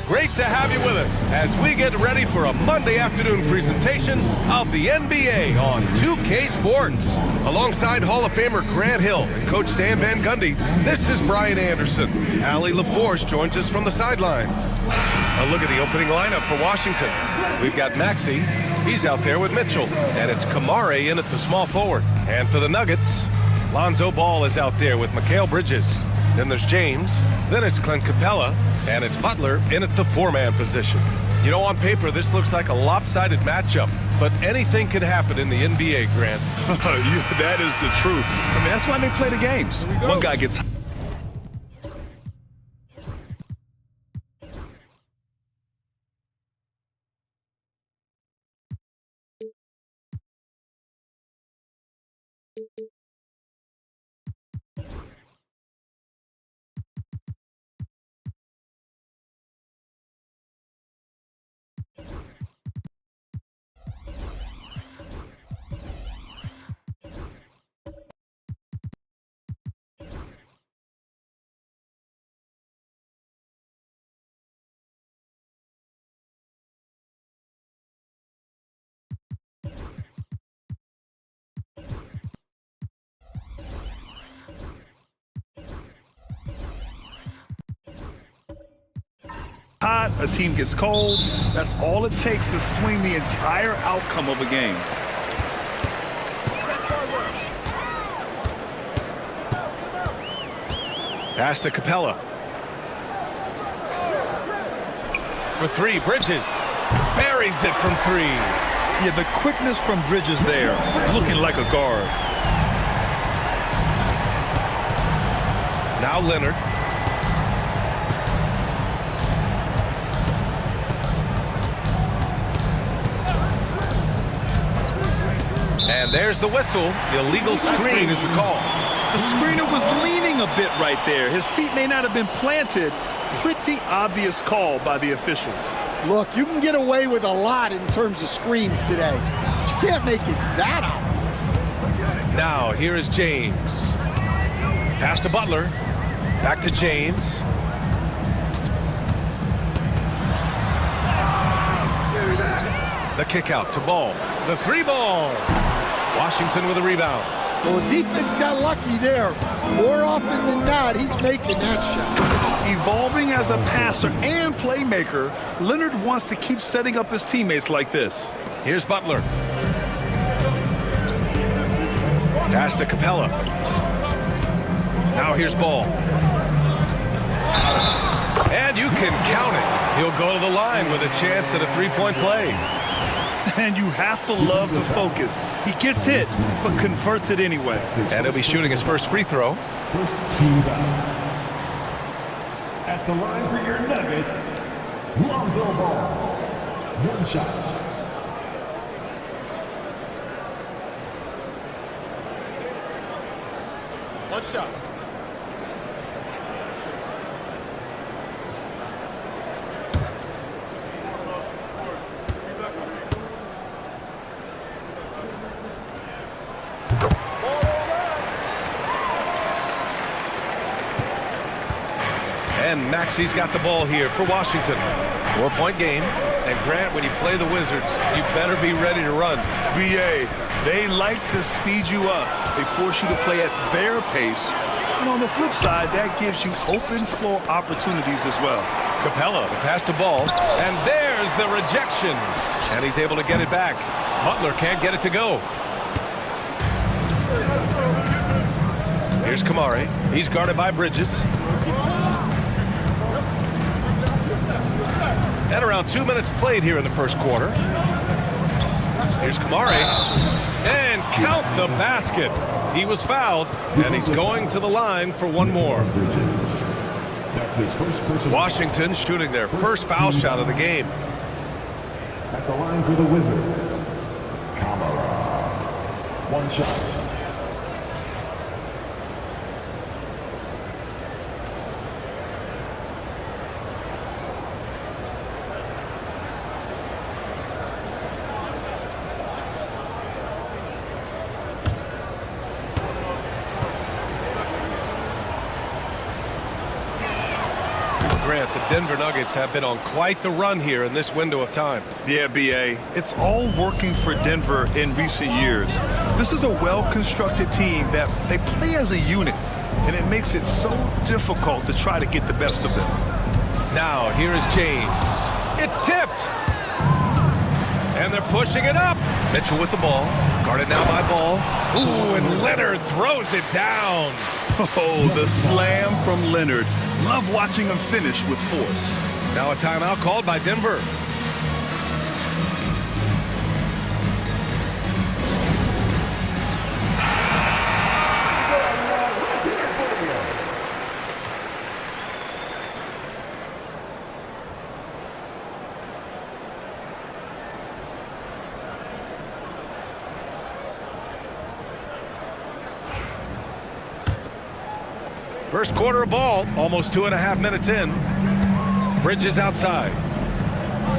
Great to have you with us as we get ready for a Monday afternoon presentation of the NBA on 2K Sports. Alongside Hall of Famer Grant Hill and Coach Stan Van Gundy, this is Brian Anderson. Allie LaForce joins us from the sidelines. A look at the opening lineup for Washington. We've got Maxey. He's out there with Mitchell. And it's Kamare in at the small forward. And for the Nuggets, Lonzo Ball is out there with Mikal Bridges. Then there's James, then it's Clint Capella, and it's Butler in at the four-man position. You know, on paper, this looks like a lopsided matchup, but anything can happen in the NBA, Grant. That is the truth. I mean, that's why they play the games. One guy gets... hot, a team gets cold. That's all it takes to swing the entire outcome of a game. Pass to Capella. For three, Bridges. Buries it from three. Yeah, the quickness from Bridges there, looking like a guard. Now Leonard. And there's the whistle. The illegal screen is the call. The screener was leaning a bit right there. His feet may not have been planted. Pretty obvious call by the officials. Look, you can get away with a lot in terms of screens today. But you can't make it that obvious. Now, here is James. Pass to Butler. Back to James. The kick out to Ball. The three ball. Washington with a rebound. Well, the defense got lucky there. More often than not, he's making that shot. Evolving as a passer and playmaker, Leonard wants to keep setting up his teammates like this. Here's Butler. Pass to Capella. Now here's Ball. And you can count it. He'll go to the line with a chance at a three-point play. And you have to love the focus. He gets hit, but converts it anyway. And he'll be shooting his first free throw. First team foul. At the line for your Nuggets, Lonzo Ball. One shot. One shot. And Maxi's got the ball here for Washington. 4-point game. And Grant, when you play the Wizards, you better be ready to run. BA, they like to speed you up. They force you to play at their pace. And on the flip side, that gives you open floor opportunities as well. Capella, the pass to Ball. And there's the rejection. And he's able to get it back. Butler can't get it to go. Here's Kamari. He's guarded by Bridges. And around 2 minutes played here in the first quarter. Here's Kamari. And count the basket. He was fouled, and he's going to the line for one more. That's his first personal. Washington shooting their first foul shot of the game. At the line for the Wizards, Kamara. One shot. Grant, the Denver Nuggets have been on quite the run here in this window of time. Yeah, BA, it's all working for Denver in recent years. This is a well-constructed team that they play as a unit, and it makes it so difficult to try to get the best of them. Now, here is James. It's tipped. And they're pushing it up. Mitchell with the ball. Guarded now by Ball. Ooh, and Leonard throws it down. Oh, the slam from Leonard. Love watching him finish with force. Now a timeout called by Denver. First quarter of ball, almost 2.5 minutes in. Bridges outside.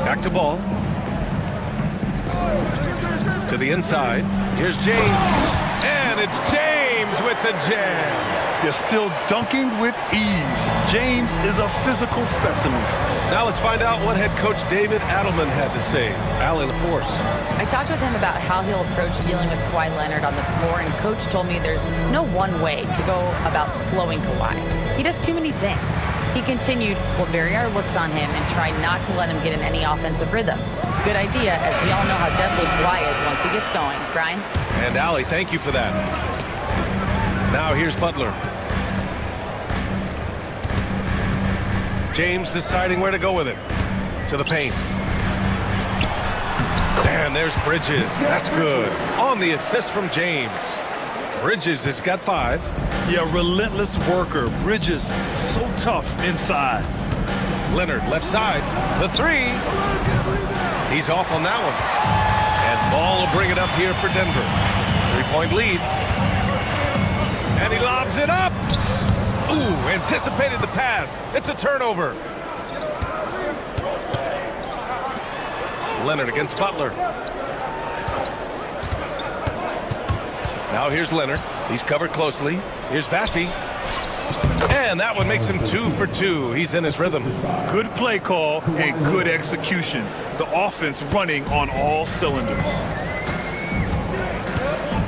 Back to Ball. To the inside. Here's James. And it's James with the jam. You're still dunking with ease. James is a physical specimen. Now let's find out what head coach David Adelman had to say. Allie LaForce. I talked with him about how he'll approach dealing with Kawhi Leonard on the floor, and Coach told me there's no one way to go about slowing Kawhi. He does too many things. He continued, we'll vary our looks on him and try not to let him get in any offensive rhythm. Good idea, as we all know how deadly Kawhi is once he gets going. Brian? And Allie, thank you for that. Now here's Butler. James deciding where to go with it. To the paint. And there's Bridges. That's good. On the assist from James. Bridges has got 5. Yeah, relentless worker. Bridges, so tough inside. Leonard, left side. The 3. He's off on that one. And Ball will bring it up here for Denver. 3-point lead. And he lobs it up. Ooh, anticipated the pass. It's a turnover. Leonard against Butler. Now here's Leonard. He's covered closely. Here's Bassi. And that one makes him 2 for 2. He's in his rhythm. Good play call and good execution. The offense running on all cylinders.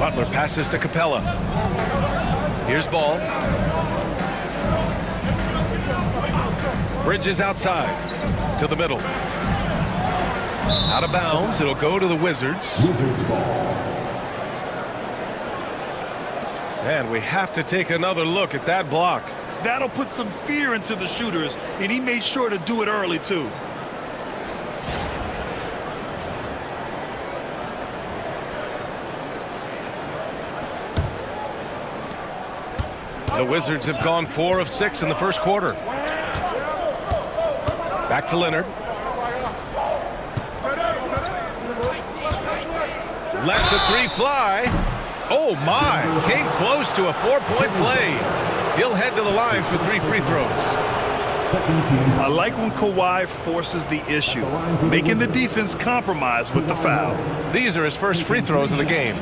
Butler passes to Capella. Here's Ball. Bridges outside to the middle. Out of bounds. It'll go to the Wizards. Wizards ball. And we have to take another look at that block. That'll put some fear into the shooters, and he made sure to do it early, too. The Wizards have gone 4 of 6 in the first quarter. Back to Leonard. Lets the 3 fly. Oh, my. Came close to a 4-point play. He'll head to the line for 3 free throws. I like when Kawhi forces the issue, making the defense compromise with the foul. These are his first free throws of the game.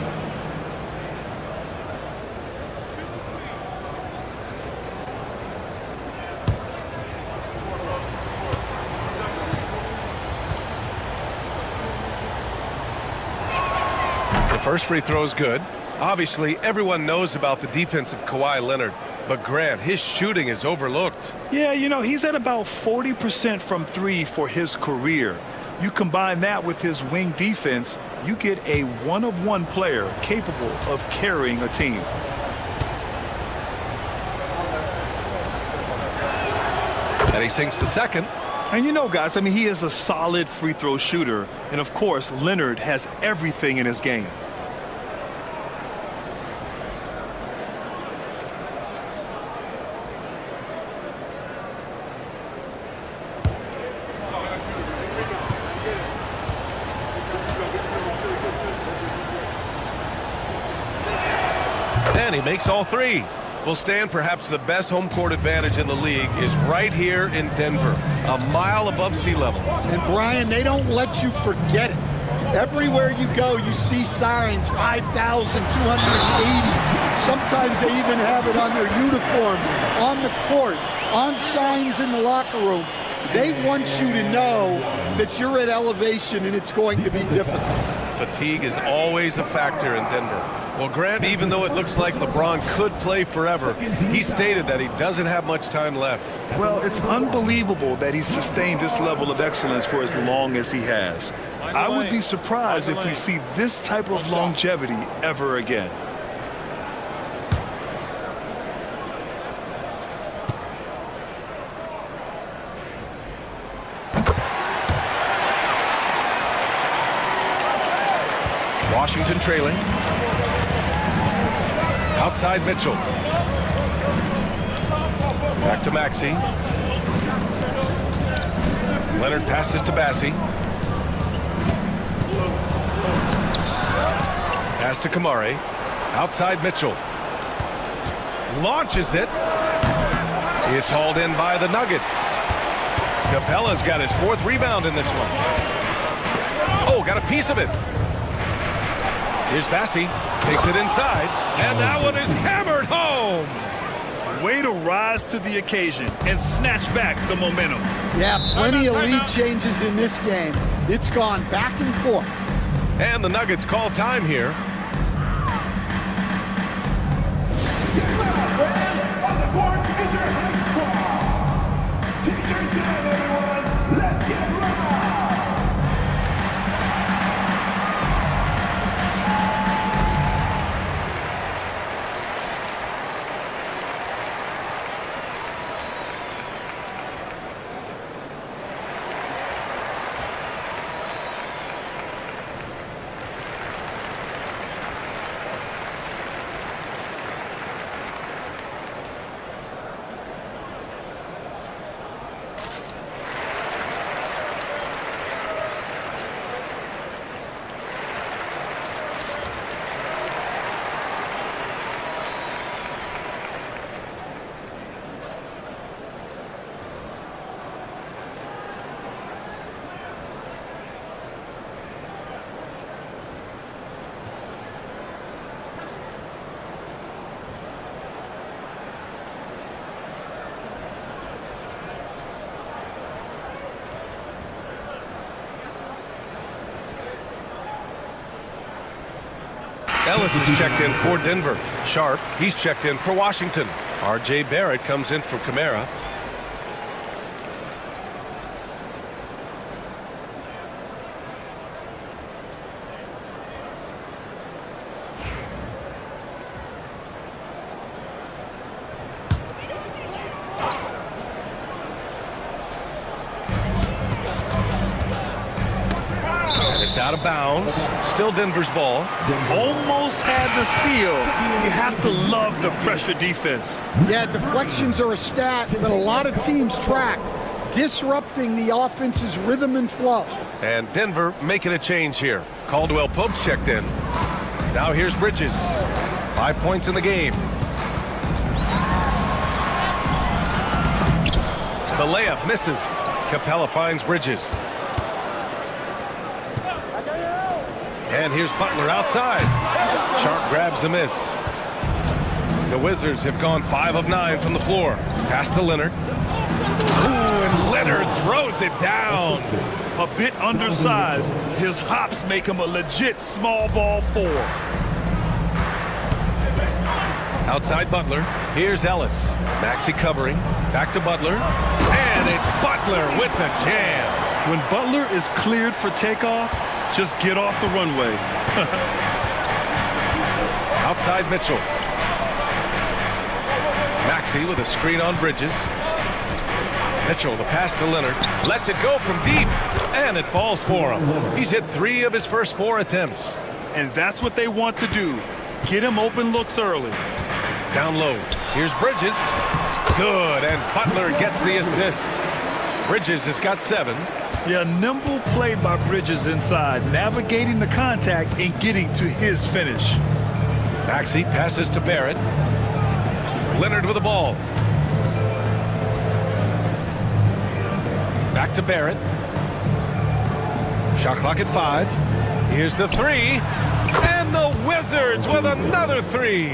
First free throw is good. Obviously, everyone knows about the defense of Kawhi Leonard, but Grant, his shooting is overlooked. Yeah, you know, he's at about 40% from 3 for his career. You combine that with his wing defense, you get a one-of-one player capable of carrying a team. And he sinks the second. And you know, guys, I mean, he is a solid free throw shooter. And of course, Leonard has everything in his game. And he makes all 3. Well, Stan, perhaps the best home court advantage in the league is right here in Denver, a mile above sea level. And Brian, they don't let you forget it. Everywhere you go, you see signs, 5,280. Sometimes they even have it on their uniform, on the court, on signs in the locker room. They want you to know that you're at elevation and it's going to be difficult. Fatigue is always a factor in Denver. Well, Grant, even though it looks like LeBron could play forever, he stated that he doesn't have much time left. Well, it's unbelievable that he's sustained this level of excellence for as long as he has. I would be surprised if we see this type of longevity ever again. Washington trailing. Outside Mitchell. Back to Maxey. Leonard passes to Bassie. Pass to Kamari. Outside Mitchell. Launches it. It's hauled in by the Nuggets. Capella's got his 4th rebound in this one. Oh, got a piece of it. Here's Bassie. Takes it inside. And that one is hammered home. Way to rise to the occasion and snatch back the momentum. Yeah, plenty of lead changes in this game. It's gone back and forth. And the Nuggets call time here. Ellis is checked in for Denver. Sharp, he's checked in for Washington. R.J. Barrett comes in for Kamara. It's out of bounds. Still Denver's ball. Almost had the steal. You have to love the pressure defense. Yeah, deflections are a stat that a lot of teams track, disrupting the offense's rhythm and flow. And Denver making a change here. Caldwell Pope's checked in. Now here's Bridges. 5 points in the game. The layup misses. Capella finds Bridges. And here's Butler outside. Sharp grabs the miss. The Wizards have gone 5 of 9 from the floor. Pass to Leonard. Ooh, and Leonard throws it down. A bit undersized. His hops make him a legit small ball 4. Outside Butler. Here's Ellis. Maxey covering. Back to Butler. And it's Butler with the jam. When Butler is cleared for takeoff, just get off the runway. Outside Mitchell. Maxey with a screen on Bridges. Mitchell, the pass to Leonard. Lets it go from deep. And it falls for him. He's hit 3 of his first 4 attempts. And that's what they want to do. Get him open looks early. Down low. Here's Bridges. Good. And Butler gets the assist. Bridges has got 7. Yeah, nimble play by Bridges inside, navigating the contact and getting to his finish. Maxey passes to Barrett. Leonard with the ball. Back to Barrett. Shot clock at 5. Here's the 3. And the Wizards with another 3.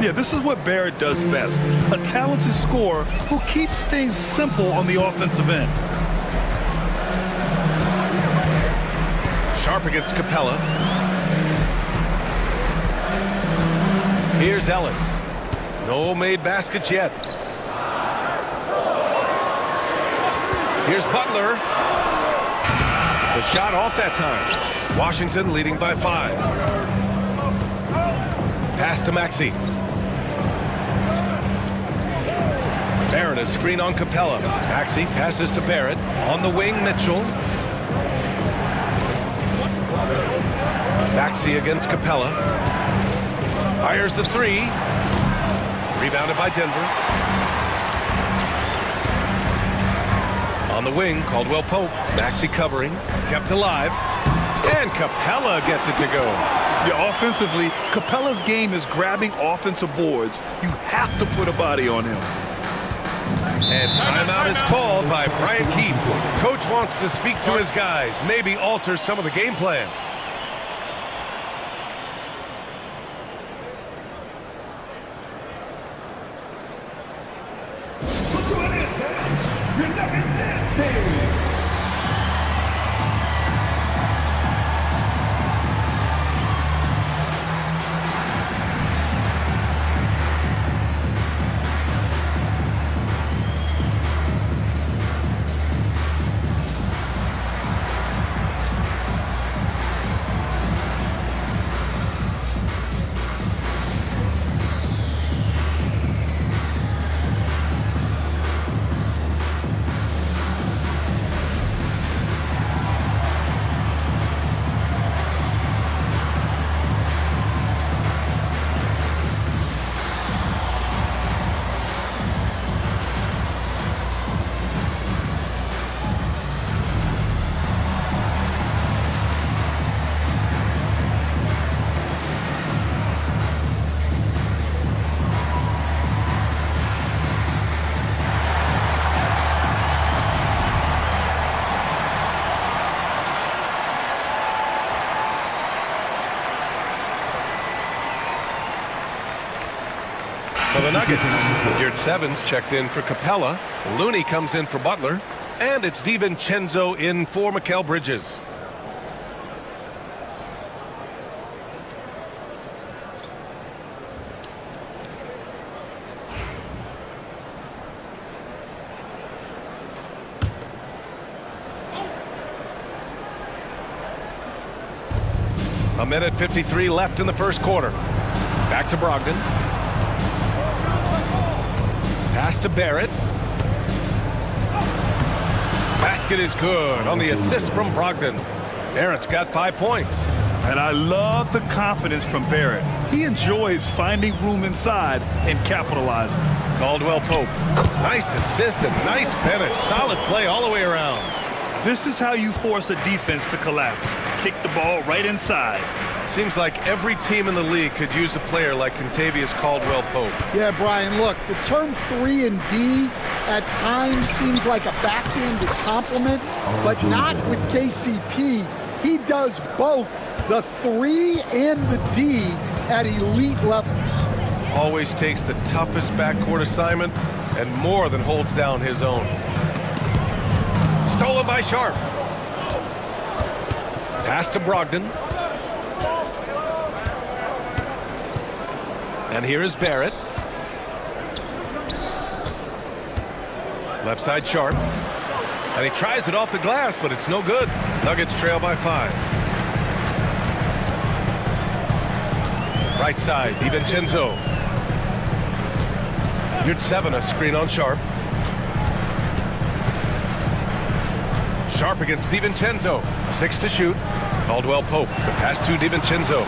Yeah, this is what Barrett does best. A talented scorer who keeps things simple on the offensive end. Sharp against Capella. Here's Ellis. No made baskets yet. Here's Butler. The shot off that time. Washington leading by 5. Pass to Maxey. Barrett a screen on Capella. Maxey passes to Barrett. On the wing, Mitchell. Maxey against Capella. Fires the 3. Rebounded by Denver. On the wing, Caldwell Pope. Maxey covering. Kept alive. And Capella gets it to go. Yeah, offensively, Capella's game is grabbing offensive boards. You have to put a body on him. And timeout is called by Brian Keefe. Coach wants to speak to his guys, maybe alter some of the game plan. So the Nuggets. Geared Sevens checked in for Capella. Looney comes in for Butler. And it's DiVincenzo in for Mikal Bridges. A minute 53 left in the first quarter. Back to Brogdon. Pass to Barrett. Basket is good on the assist from Brogdon. Barrett's got 5 points. And I love the confidence from Barrett. He enjoys finding room inside and capitalizing. Caldwell Pope. Nice assist and nice finish. Solid play all the way around. This is how you force a defense to collapse. Kick the ball right inside. Seems like every team in the league could use a player like Kentavious Caldwell-Pope. Yeah, Brian, look, the term 3 and D at times seems like a backhanded compliment, but not with KCP. He does both the 3 and the D at elite levels. Always takes the toughest backcourt assignment and more than holds down his own. Stolen by Sharp. Pass to Brogdon. And here is Barrett. Left side Sharp. And he tries it off the glass, but it's no good. Nuggets trail by 5. Right side, DiVincenzo. You're 7, a screen on Sharp. Sharp against DiVincenzo. 6 to shoot. Caldwell-Pope. The pass to DiVincenzo.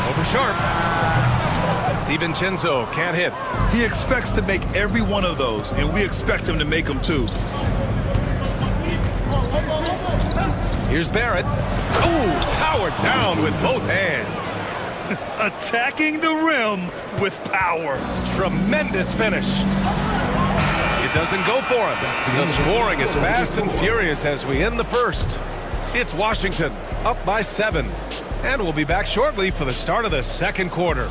Over Sharp. DiVincenzo can't hit. He expects to make every one of those, and we expect him to make them too. Here's Barrett. Oh, powered down with both hands. Attacking the rim with power. Tremendous finish. It doesn't go for him. The scoring is fast and furious as we end the first. It's Washington up by 7. And we'll be back shortly for the start of the second quarter.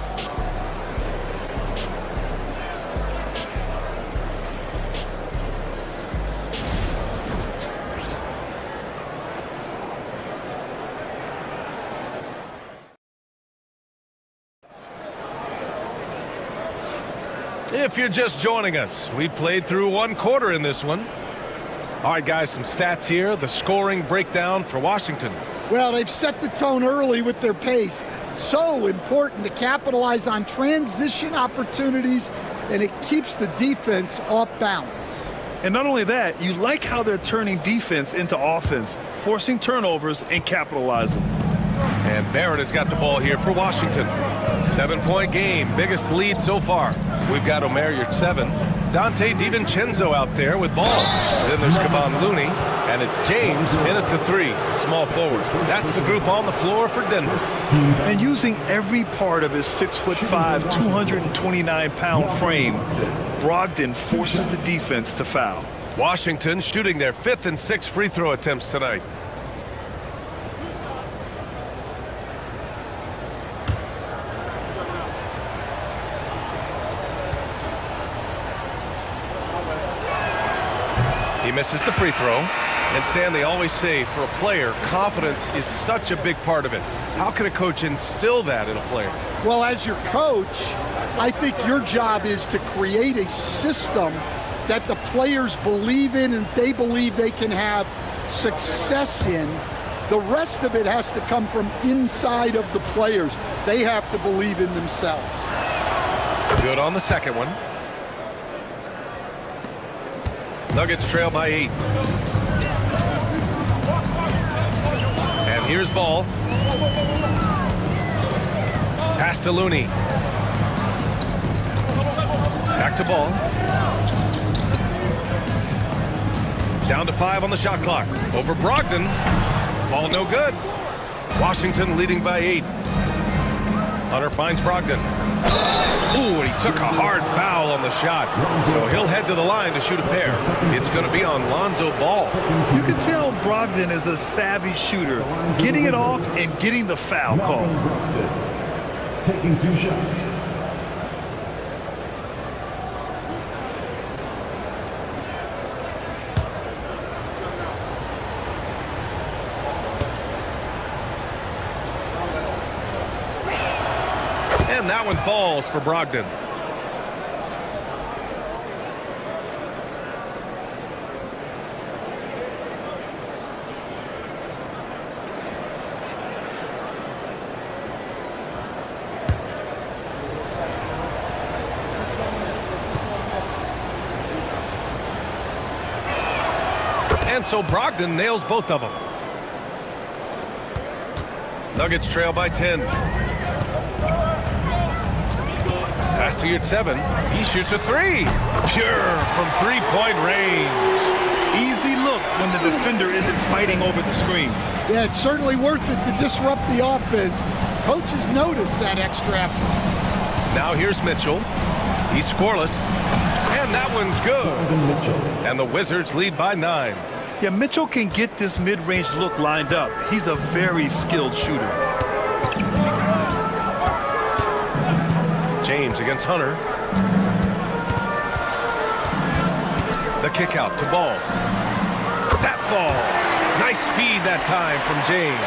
If you're just joining us, we played through 1 quarter in this one. All right, guys, some stats here. The scoring breakdown for Washington. Well, they've set the tone early with their pace. So important to capitalize on transition opportunities, and it keeps the defense off balance. And not only that, you like how they're turning defense into offense, forcing turnovers and capitalizing. And Barrett has got the ball here for Washington. 7-point game, biggest lead so far. We've got Omer Yurtseven, Dante DiVincenzo out there with ball. Then there's Kevon Looney, and it's James in at the 3, small forward. That's the group on the floor for Denver. And using every part of his 6'5", 229-pound frame, Brogdon forces the defense to foul. Washington shooting their 5th and 6th free throw attempts tonight. He misses the free throw. And Stan, they always say for a player, confidence is such a big part of it. How can a coach instill that in a player? Well, as your coach, I think your job is to create a system that the players believe in and they believe they can have success in. The rest of it has to come from inside of the players. They have to believe in themselves. Good on the second one. Nuggets trail by 8. And here's Ball. Pass to Looney. Back to Ball. Down to 5 on the shot clock. Over Brogdon. Ball no good. Washington leading by 8. Hunter finds Brogdon. Ooh, and he took a hard foul on the shot. So he'll head to the line to shoot a pair. It's going to be on Lonzo Ball. You can tell Brogdon is a savvy shooter, getting it off and getting the foul call. Taking 2 shots. And that one falls for Brogdon. And so Brogdon nails both of them. Nuggets trail by 10. Pass to Yurtseven. He shoots a 3. Pure from 3-point range. Easy look when the defender isn't fighting over the screen. Yeah, it's certainly worth it to disrupt the offense. Coaches notice that extra effort. Now here's Mitchell. He's scoreless. And that one's good. And the Wizards lead by 9. Yeah, Mitchell can get this mid-range look lined up. He's a very skilled shooter. James against Hunter. The kick out to Ball. That falls. Nice feed that time from James.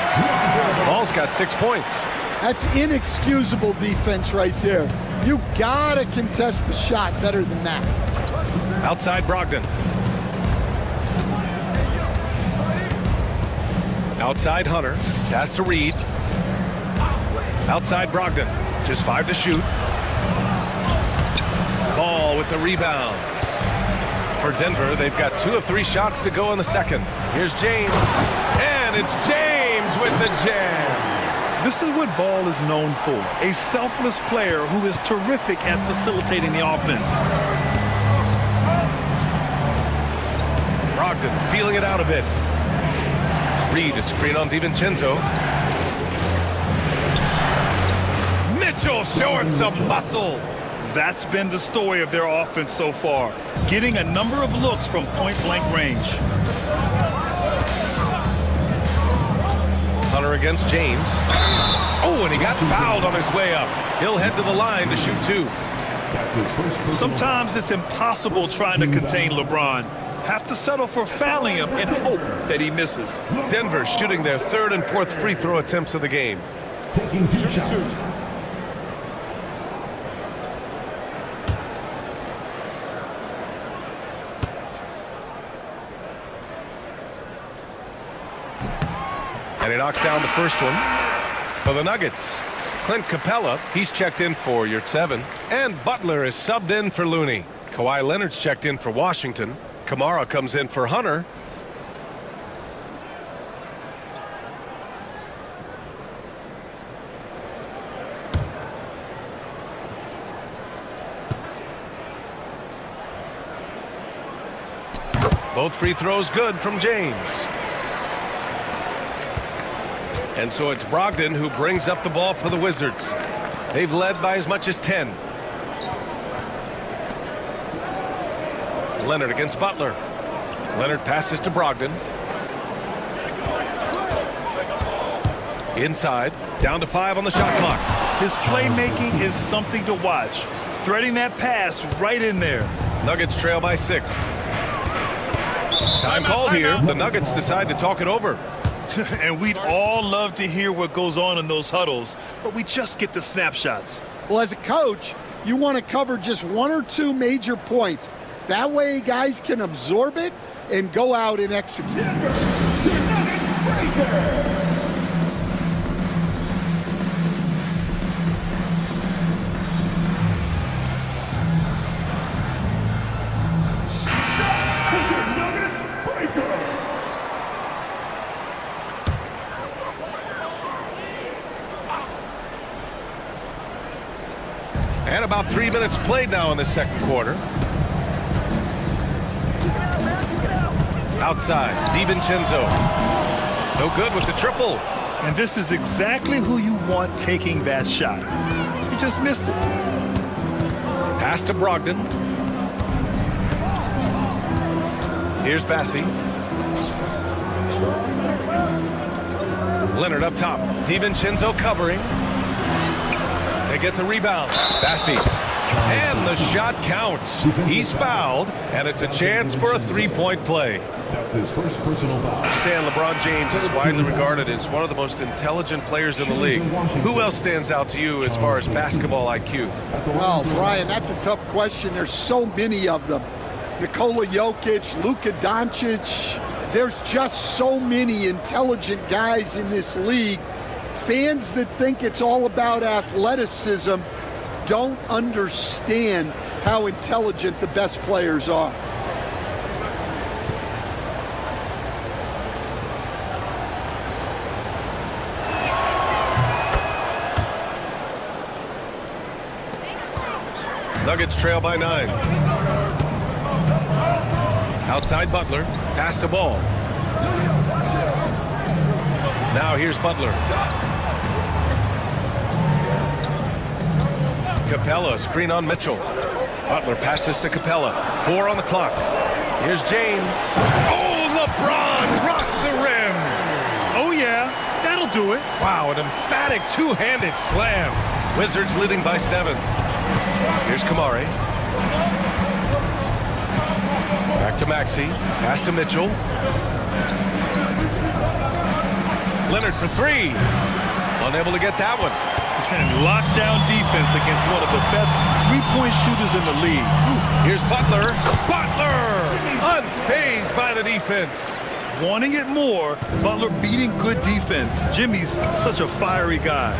Ball's got 6 points. That's inexcusable defense right there. You gotta contest the shot better than that. Outside Brogdon. Outside Hunter. Pass to Reed. Outside Brogdon. Just 5 to shoot. Ball with the rebound. For Denver, they've got 2 of 3 shots to go in the second. Here's James. And it's James with the jam. This is what Ball is known for, a selfless player who is terrific at facilitating the offense. Brogdon feeling it out a bit. Reed a screen on DiVincenzo. Mitchell showing some muscle. That's been the story of their offense so far, getting a number of looks from point-blank range. Hunter against James. Oh, and he got fouled on his way up. He'll head to the line to shoot 2. Sometimes it's impossible trying to contain LeBron. Have to settle for fouling him and hope that he misses. Denver shooting their 3rd and 4th free throw attempts of the game. Taking 2 shots. And he knocks down the first one for the Nuggets. Clint Capella, he's checked in for your 7. And Butler is subbed in for Looney. Kawhi Leonard's checked in for Washington. Kamara comes in for Hunter. Both free throws good from James. And so it's Brogdon who brings up the ball for the Wizards. They've led by as much as 10. Leonard against Butler. Leonard passes to Brogdon. Inside, down to 5 on the shot clock. His playmaking is something to watch. Threading that pass right in there. Nuggets trail by 6. Time called here. The Nuggets decide to talk it over. And we'd all love to hear what goes on in those huddles, but we just get the snapshots. Well, as a coach, you want to cover just 1 or 2 major points. That way guys can absorb it and go out and execute. And about 3 minutes played now in the second quarter. Outside, DiVincenzo. No good with the triple. And this is exactly who you want taking that shot. He just missed it. Pass to Brogdon. Here's Bassi. Leonard up top. DiVincenzo covering. They get the rebound. Bassi. And the shot counts. He's fouled, and it's a chance for a 3-point play. That's his first personal foul. Stan, LeBron James is widely regarded as one of the most intelligent players in the league. Who else stands out to you as far as basketball IQ? Well, Brian, that's a tough question. There's so many of them. Nikola Jokic, Luka Doncic. There's just so many intelligent guys in this league. Fans that think it's all about athleticism don't understand how intelligent the best players are. Nuggets trail by 9. Outside Butler. Pass to Ball. Now here's Butler. Capella, screen on Mitchell. Butler passes to Capella. 4 on the clock. Here's James. Oh, LeBron rocks the rim. Oh, yeah, that'll do it. Wow, an emphatic two-handed slam. Wizards leading by 7. Here's Kamari. Back to Maxey. Pass to Mitchell. Leonard for 3. Unable to get that one. And lockdown defense against one of the best three-point shooters in the league. Here's Butler. Butler! Unfazed by the defense. Wanting it more, Butler beating good defense. Jimmy's such a fiery guy.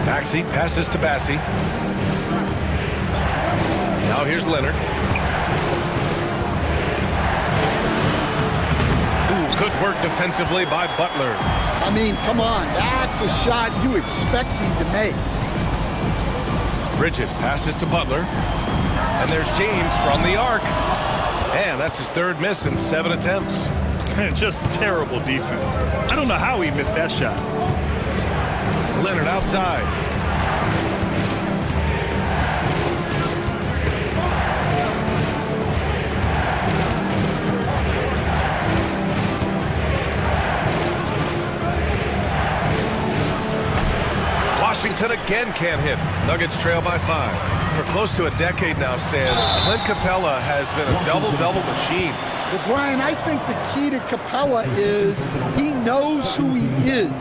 Maxey passes to Bassie. Now here's Leonard. Ooh, good work defensively by Butler. I mean, come on, that's a shot you expect him to make. Bridges passes to Butler. And there's James from the arc. And that's his 3rd miss in 7 attempts. Just terrible defense. I don't know how he missed that shot. Leonard outside. Washington again can't hit. Nuggets trail by 5. For close to a decade now, Stan, Clint Capella has been a double-double machine. Well, Brian, I think the key to Capella is he knows who he is.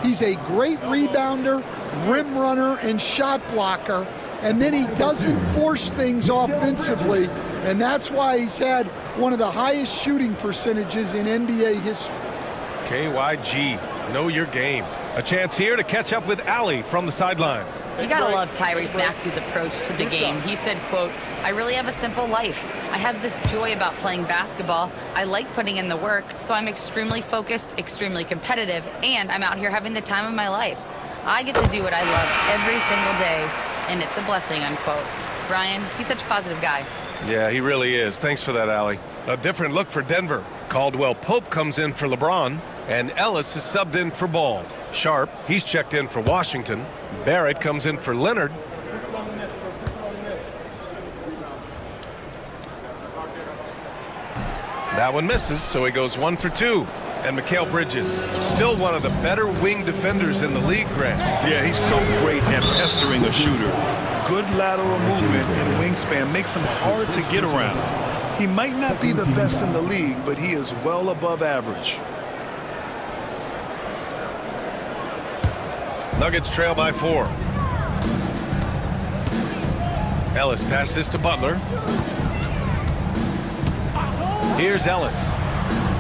He's a great rebounder, rim runner, and shot blocker, and then he doesn't force things offensively, and that's why he's had one of the highest shooting percentages in NBA history. KYG, know your game. A chance here to catch up with Allie from the sideline. You gotta love Tyrese Maxey's approach to the game. He said, quote, "I really have a simple life. I have this joy about playing basketball. I like putting in the work, so I'm extremely focused, extremely competitive, and I'm out here having the time of my life. I get to do what I love every single day, and it's a blessing," unquote. Brian, he's such a positive guy. Yeah, he really is. Thanks for that, Allie. A different look for Denver. Caldwell Pope comes in for LeBron, and Ellis is subbed in for Ball. Sharp, he's checked in for Washington. Barrett comes in for Leonard. That one misses, so he goes 1 for 2. And Mikal Bridges, still one of the better wing defenders in the league, Grant. Yeah, he's so great at pestering a shooter. Good lateral movement and wingspan makes him hard to get around. He might not be the best in the league, but he is well above average. Nuggets trail by 4. Ellis passes to Butler. Here's Ellis.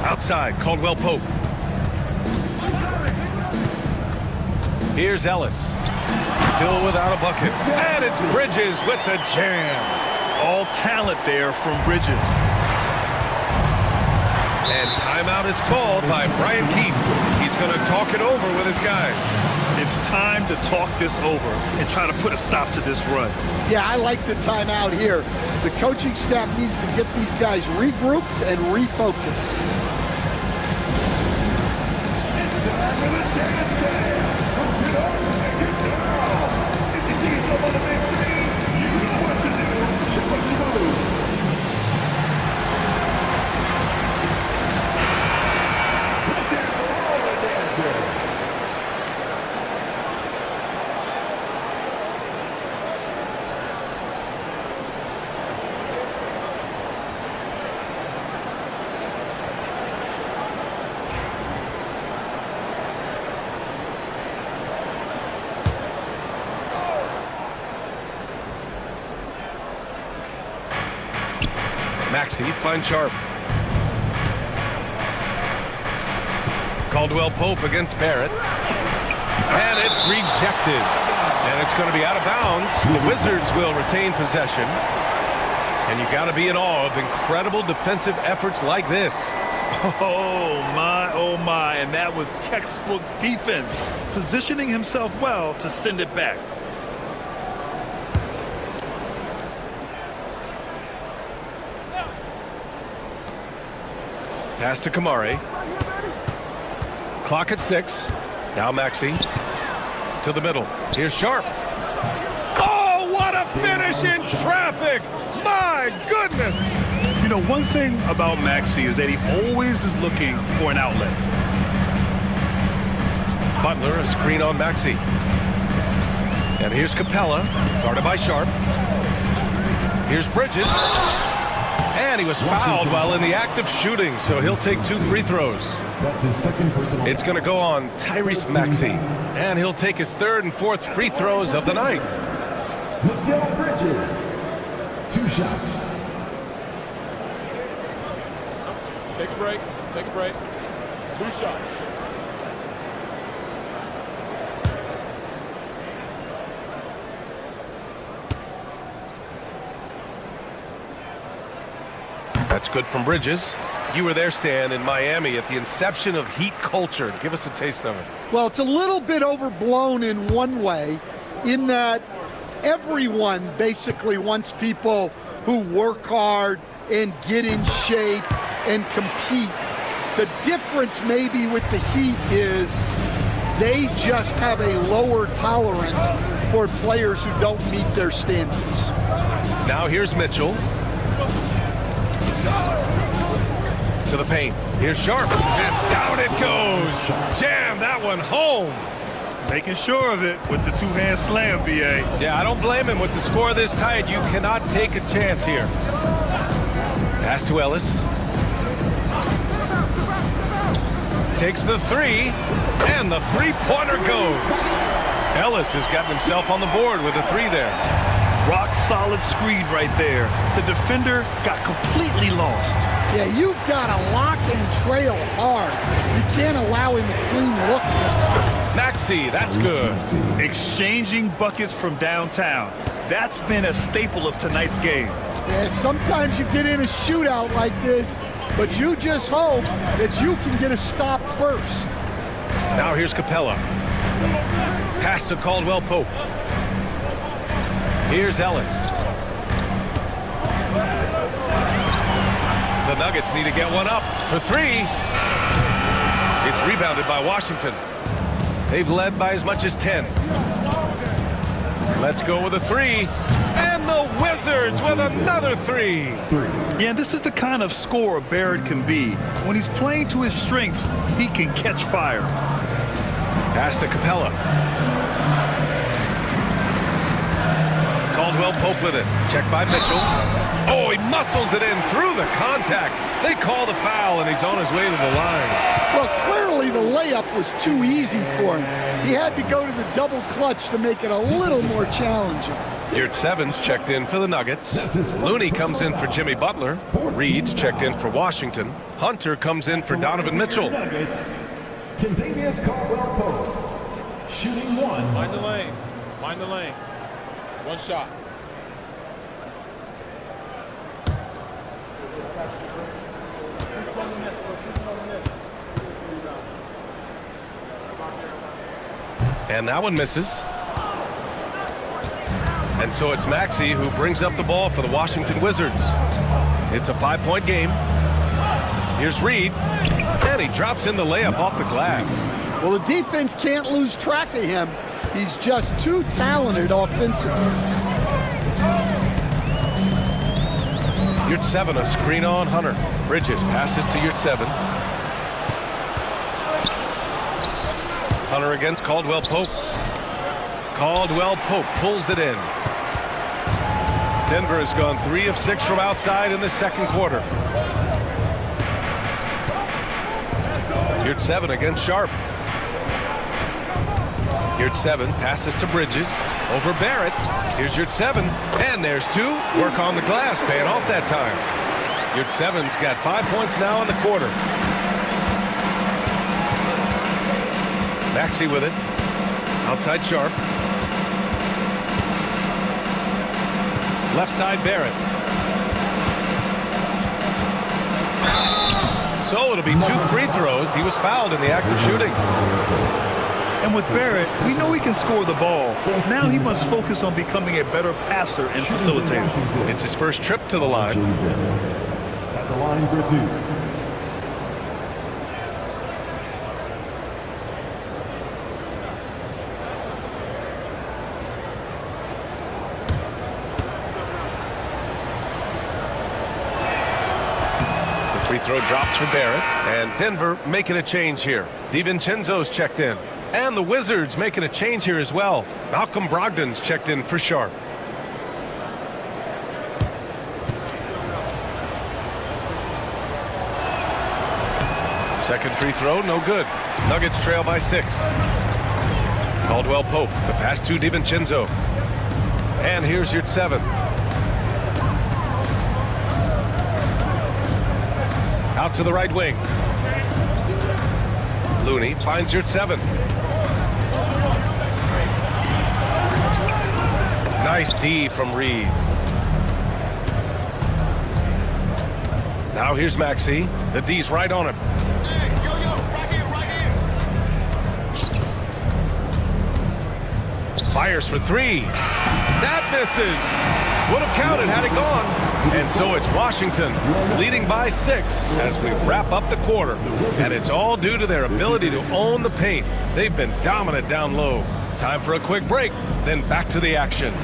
Outside, Caldwell Pope. Here's Ellis. Still without a bucket. And it's Bridges with the jam. All talent there from Bridges. And timeout is called by Brian Keefe. He's going to talk it over with his guys. It's time to talk this over and try to put a stop to this run. Yeah, I like the timeout here. The coaching staff needs to get these guys regrouped and refocused. Maxey finds Sharp. Caldwell Pope against Barrett. And it's rejected. And it's going to be out of bounds. The Wizards will retain possession. And you got to be in awe of incredible defensive efforts like this. Oh my, and that was textbook defense, positioning himself well to send it back. Pass to Kamari. Clock at 6. Now Maxey to the middle. Here's Sharp. Oh, what a finish in traffic. My goodness. You know, one thing about Maxey is that he always is looking for an outlet. Butler, a screen on Maxey. And here's Capella, guarded by Sharp. Here's Bridges. And he was fouled while in the act of shooting, so he'll take 2 free throws. That's his second personal. It's going to go on Tyrese Maxey, and he'll take his 3rd and 4th free throws of the night. Mikal Bridges, 2 shots. Take a break. Take a break. 2 shots. That's good from Bridges. You were there, Stan, in Miami at the inception of Heat culture. Give us a taste of it. Well, it's a little bit overblown in one way, in that everyone basically wants people who work hard and get in shape and compete. The difference maybe with the Heat is they just have a lower tolerance for players who don't meet their standards. Now here's Mitchell. To the paint. Here's Sharp. And down it goes. Jam that one home. Making sure of it with the 2-hand slam, B.A. Yeah, I don't blame him. With the score this tight, you cannot take a chance here. Pass to Ellis. Takes the 3, and the 3-pointer goes. Ellis has gotten himself on the board with a 3 there. Rock solid screen right there. The defender got completely lost. Yeah, you've got to lock and trail hard. You can't allow him a clean look. Maxey, that's good. Exchanging buckets from downtown. That's been a staple of tonight's game. Yeah, sometimes you get in a shootout like this, but you just hope that you can get a stop first. Now here's Capella. Pass to Caldwell Pope. Here's Ellis. The Nuggets need to get one up for 3. It's rebounded by Washington. They've led by as much as 10. Let's go with a 3. And the Wizards with another 3. Yeah, this is the kind of scorer Barrett can be. When he's playing to his strengths, he can catch fire. Pass to Capella. Caldwell Pope with it. Checked by Mitchell. Oh, he muscles it in through the contact. They call the foul, and he's on his way to the line. Well, clearly the layup was too easy for him. He had to go to the double clutch to make it a little more challenging. Yurtseven's checked in for the Nuggets. Looney comes in for Jimmy Butler. Reed's checked in for Washington. Hunter comes in for Donovan Mitchell. Nuggets, Kentavious Caldwell-Pope, shooting 1. Mind the lanes. Mind the lanes. 1 shot. And that one misses. And so it's Maxey who brings up the ball for the Washington Wizards. It's a 5-point game. Here's Reed. And he drops in the layup off the glass. Well, the defense can't lose track of him. He's just too talented offensively. Yurtseven, a screen on Hunter. Bridges passes to Yurtseven. Hunter against Caldwell Pope. Caldwell Pope pulls it in. Denver has gone 3 of 6 from outside in the second quarter. Yurtseven against Sharp. Yurtseven passes to Bridges. Over Barrett. Here's Yurtseven. And there's 2. Work on the glass, paying off that time. Yurtseven's got 5 points now in the quarter. Maxey with it. Outside Sharp. Left side Barrett. So it'll be 2 free throws. He was fouled in the act of shooting. And with Barrett, we know he can score the ball. Now he must focus on becoming a better passer and facilitator. It's his first trip to the line. At the line for 2. Free throw drops for Barrett. And Denver making a change here. DiVincenzo's checked in. And the Wizards making a change here as well. Malcolm Brogdon's checked in for Sharp. Second free throw, no good. Nuggets trail by 6. Caldwell Pope, the pass to DiVincenzo. And here's your 7. Out to the right wing. Looney finds your 7. Nice D from Reed. Now here's Maxey. The D's right on him. Hey, yo, right here. Fires for 3. That misses. Would have counted had it gone. And so it's Washington leading by 6 as we wrap up the quarter. And it's all due to their ability to own the paint. They've been dominant down low. Time for a quick break, then back to the action.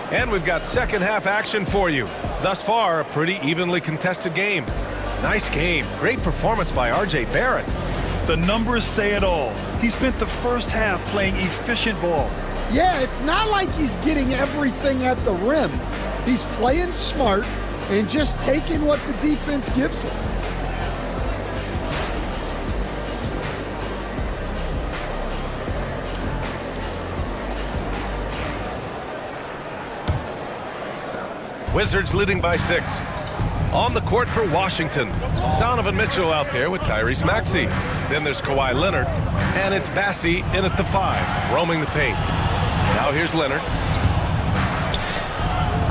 And we've got second half action for you. Thus far, a pretty evenly contested game. Nice game. Great performance by R.J. Barrett. The numbers say it all. He spent the first half playing efficient ball. Yeah, it's not like he's getting everything at the rim. He's playing smart and just taking what the defense gives him. Wizards leading by 6. On the court for Washington. Donovan Mitchell out there with Tyrese Maxey. Then there's Kawhi Leonard. And it's Bassey in at the 5, roaming the paint. Now here's Leonard.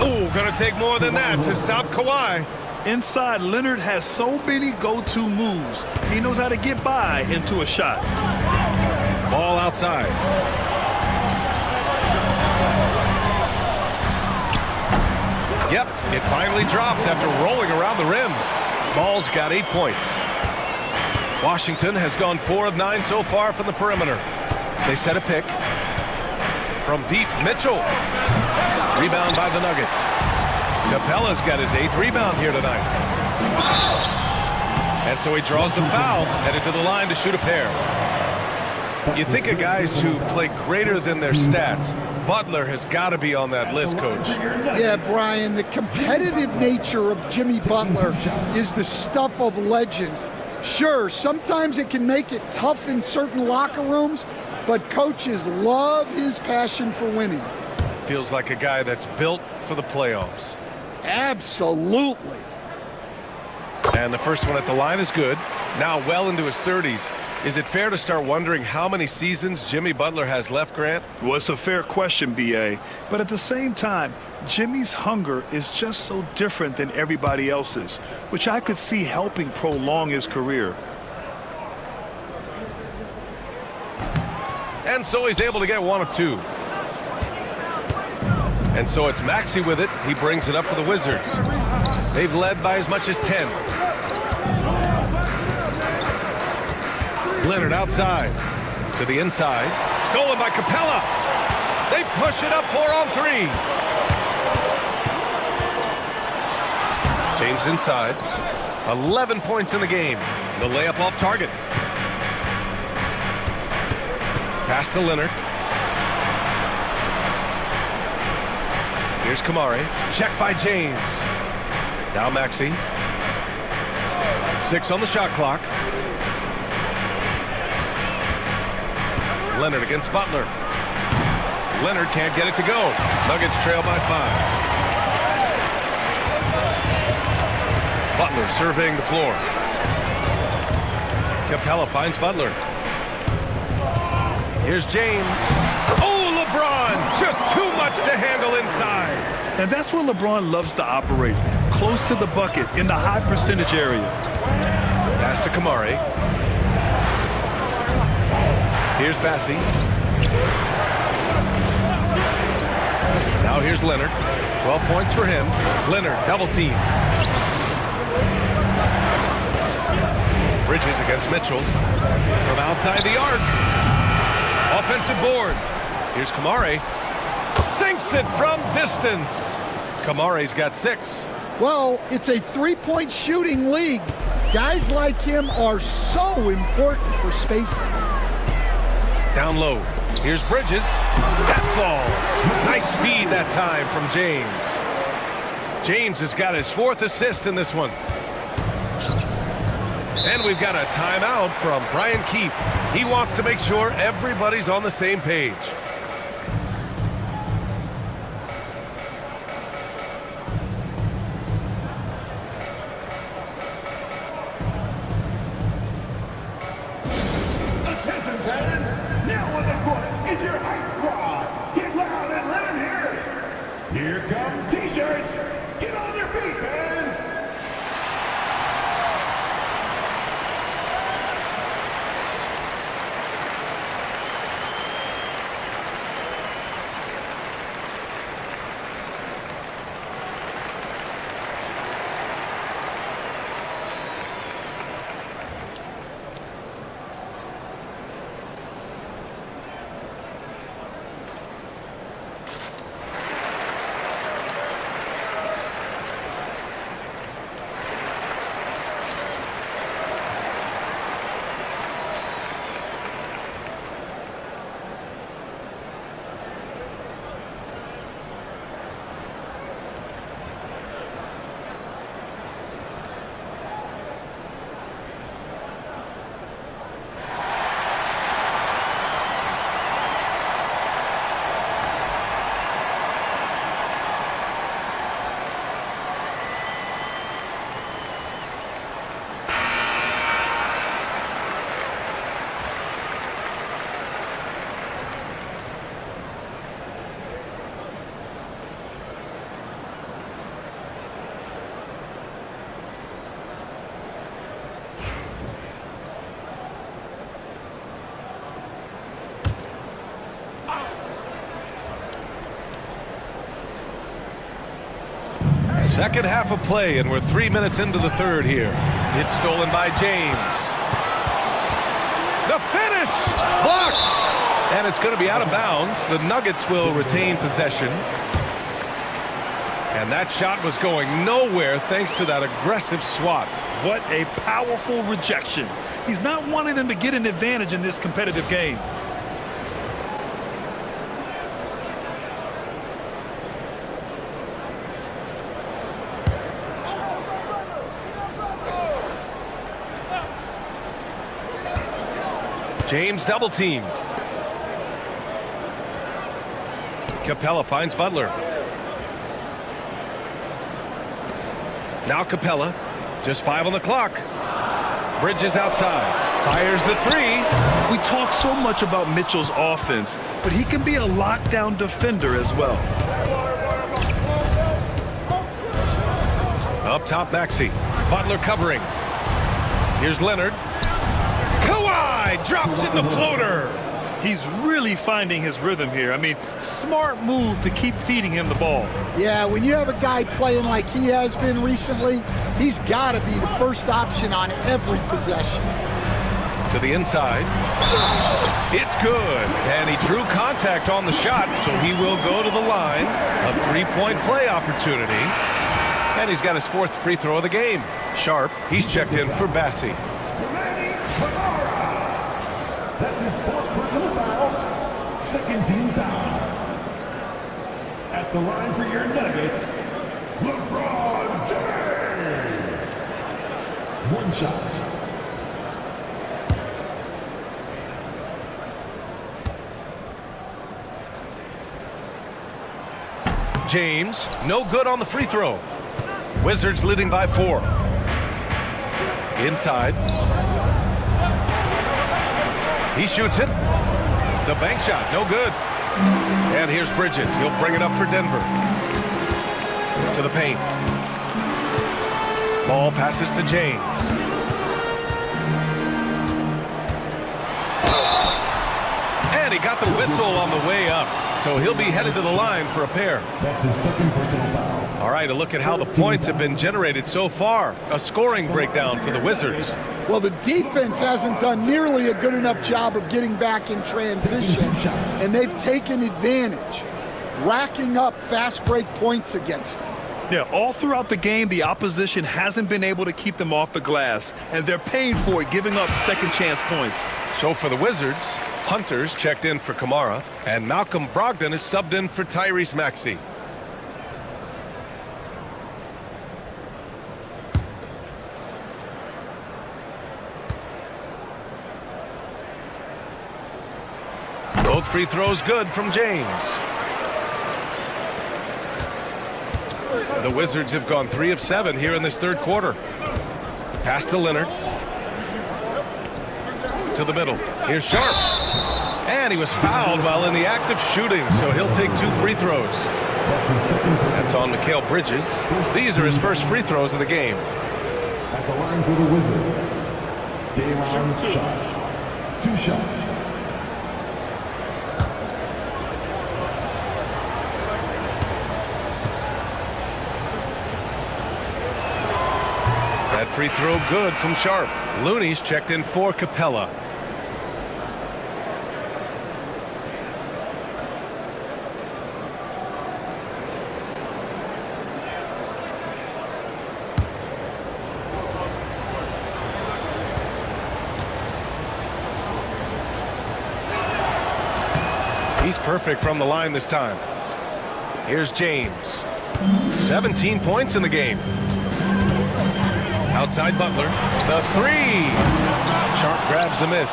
Oh, gonna take more than that to stop Kawhi. Inside, Leonard has so many go-to moves. He knows how to get by into a shot. Ball outside. Yep, it finally drops after rolling around the rim. Ball's got 8 points. Washington has gone 4 of 9 so far from the perimeter. They set a pick. From deep, Mitchell. Rebound by the Nuggets. Capella's got his 8th rebound here tonight. And so he draws the foul, headed to the line to shoot a pair. You think of guys who play greater than their stats. Butler has got to be on that list, Coach. Yeah, Brian, the competitive nature of Jimmy Butler is the stuff of legends. Sure, sometimes it can make it tough in certain locker rooms, but coaches love his passion for winning. Feels like a guy that's built for the playoffs. Absolutely. And the first one at the line is good. Now well into his 30s. Is it fair to start wondering how many seasons Jimmy Butler has left, Grant? Well, it's a fair question, B.A. But at the same time, Jimmy's hunger is just so different than everybody else's, which I could see helping prolong his career. And so he's able to get 1 of 2. And so it's Maxey with it. He brings it up for the Wizards. They've led by as much as 10. Leonard outside to the inside. Stolen by Capella. They push it up 4 on 3. James inside. 11 points in the game. The layup off target. Pass to Leonard. Here's Kamari. Check by James. Now Maxey. 6 on the shot clock. Leonard against Butler. Leonard can't get it to go. Nuggets trail by 5. Butler surveying the floor. Capella finds Butler. Here's James. Oh, LeBron! Just too much to handle inside. And that's where LeBron loves to operate, close to the bucket in the high percentage area. Pass to Kamari. Here's Bassi. Now here's Leonard. 12 points for him. Leonard, double team. Bridges against Mitchell. From outside the arc. Offensive board. Here's Kamari. Sinks it from distance. Kamari's got 6. Well, it's a three-point shooting league. Guys like him are so important for spacing. Down low. Here's Bridges. That falls. Nice feed that time from James. James has got his 4th assist in this one. And we've got a timeout from Brian Keefe. He wants to make sure everybody's on the same page. Attention, fans. Now on the court is your hype squad. Get loud and let them hear it. Here come T-shirts. Get on your feet, fans. Second half of play, and we're 3 minutes into the third here. It's stolen by James. The finish! Blocked! And it's going to be out of bounds. The Nuggets will retain possession. And that shot was going nowhere thanks to that aggressive swat. What a powerful rejection. He's not wanting them to get an advantage in this competitive game. James double teamed. Capella finds Butler. Now Capella. Just 5 on the clock. Bridges outside. Fires the 3. We talk so much about Mitchell's offense, but he can be a lockdown defender as well. Up top, Maxey. Butler covering. Here's Leonard. Kawhi drops in the floater. He's really finding his rhythm here. I mean, smart move to keep feeding him the ball. Yeah, when you have a guy playing like he has been recently, he's got to be the first option on every possession. To the inside. It's good. And he drew contact on the shot, so he will go to the line. A 3-point play opportunity. And he's got his 4th free throw of the game. Sharp, he's checked in for Bassi. That's his 4th personal foul. Second team foul. At the line for your Nuggets, LeBron James. 1 shot. James, no good on the free throw. Wizards leading by 4. Inside. He shoots it. The bank shot, no good. And here's Bridges. He'll bring it up for Denver. To the paint. Ball passes to James. And he got the whistle on the way up. So he'll be headed to the line for a pair. That's his second personal foul. All right, a look at how the points have been generated so far. A scoring breakdown for the Wizards. Well, the defense hasn't done nearly a good enough job of getting back in transition, and they've taken advantage, racking up fast break points against them. Yeah, all throughout the game, the opposition hasn't been able to keep them off the glass, and they're paying for it, giving up second chance points. So for the Wizards, Hunter's checked in for Kamara, and Malcolm Brogdon is subbed in for Tyrese Maxey. Both free throws good from James. The Wizards have gone 3 of 7 here in this third quarter. Pass to Leonard. To the middle. Here's Sharp. And he was fouled while in the act of shooting, so he'll take 2 free throws. That's on Mikal Bridges. These are his first free throws of the game. At the line for the Wizards. Game on shot. 2 shots. That free throw good from Sharp. Looney's checked in for Capella. He's perfect from the line this time. Here's James. 17 points in the game. Outside Butler. The 3. Sharp grabs the miss.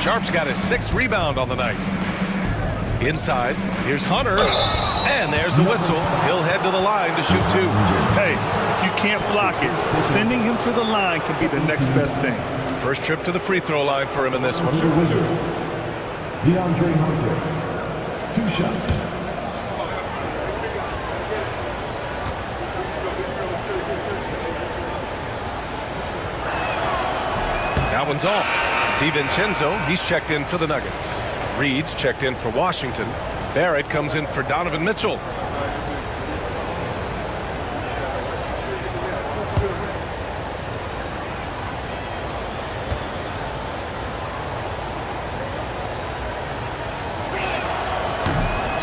Sharp's got his 6th rebound on the night. Inside. Here's Hunter. And there's the whistle. He'll head to the line to shoot 2. Hey, if you can't block it, sending him to the line can be the next best thing. First trip to the free throw line for him in this one. The Wizards. DeAndre Hunter. 2 shots. That one's off. DiVincenzo, he's checked in for the Nuggets. Reed's checked in for Washington. Barrett comes in for Donovan Mitchell.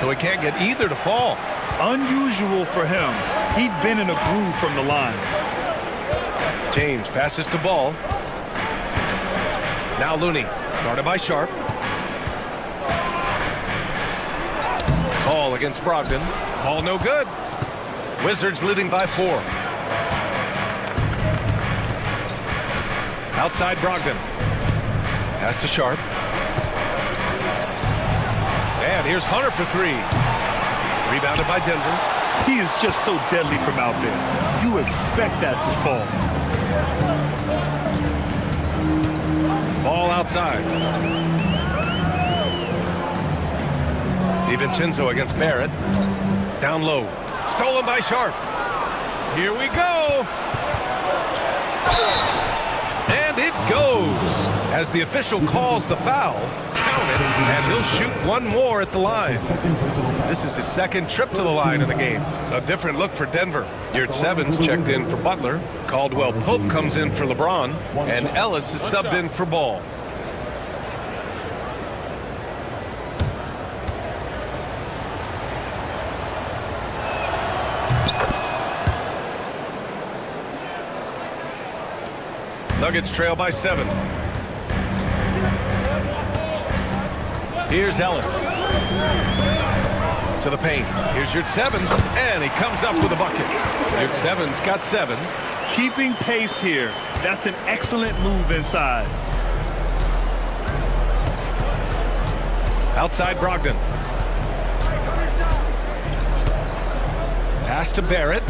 So he can't get either to fall. Unusual for him. He'd been in a groove from the line. James passes to Ball. Now Looney, guarded by Sharp. Ball against Brogdon. Ball no good. Wizards leading by 4. Outside Brogdon. Pass to Sharp. And here's Hunter for 3. Rebounded by Denver. He is just so deadly from out there. You expect that to fall. Ball outside. DiVincenzo against Barrett. Down low. Stolen by Sharp. Here we go. And it goes. As the official calls the foul, count it, and he'll shoot 1 more at the line. This is his 2nd trip to the line in the game. A different look for Denver. Yurt Sevens checked in for Butler. Caldwell Pope comes in for LeBron. And Ellis is subbed in for Ball. Nuggets trail by 7. Here's Ellis. To the paint. Here's Yurt Sevens, and he comes up with a bucket. Yurt Sevens got 7. Keeping pace here. That's an excellent move inside. Outside Brogdon. Pass to Barrett.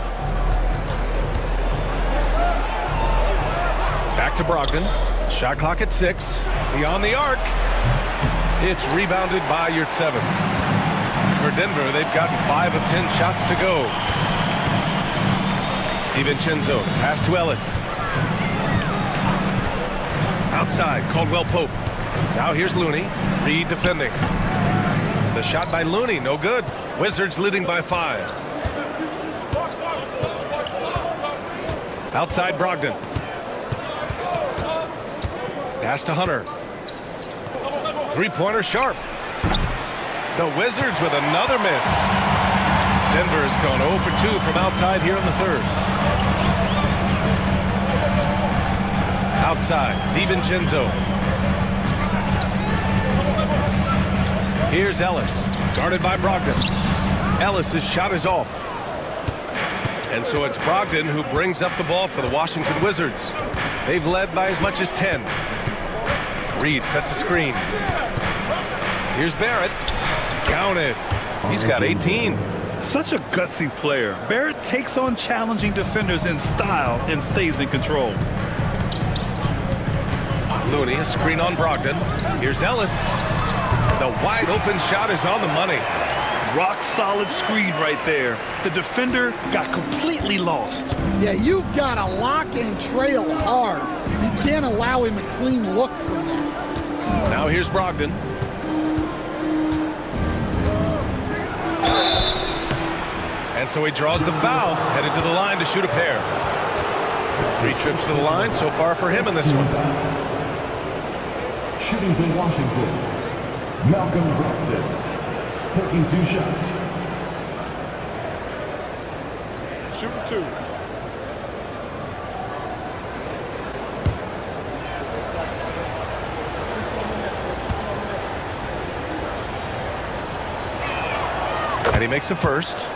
Back to Brogdon. Shot clock at 6. Beyond the arc. It's rebounded by Yurtseven. For Denver, they've gotten 5 of 10 shots to go. DiVincenzo, pass to Ellis. Outside, Caldwell Pope. Now here's Looney. Reed defending. The shot by Looney, no good. Wizards leading by 5. Outside Brogdon. Pass to Hunter. Three-pointer sharp. The Wizards with another miss. Denver has gone 0 for 2 from outside here in the third. Outside, DiVincenzo. Here's Ellis, guarded by Brogdon. Ellis's shot is off. And so it's Brogdon who brings up the ball for the Washington Wizards. They've led by as much as 10. Reed sets a screen. Here's Barrett. Counted. He's got 18. Such a gutsy player. Barrett takes on challenging defenders in style and stays in control. Looney, a screen on Brogdon. Here's Ellis. The wide open shot is on the money. Rock solid screen right there. The defender got completely lost. Yeah, you've got to lock and trail hard. You can't allow him a clean look from that. Now here's Brogdon. And so he draws the foul, headed to the line to shoot a pair. 3 trips to the line so far for him in this one. Shooting for Washington, Malcolm Brogdon, taking 2 shots. Shooting 2. And he makes a first.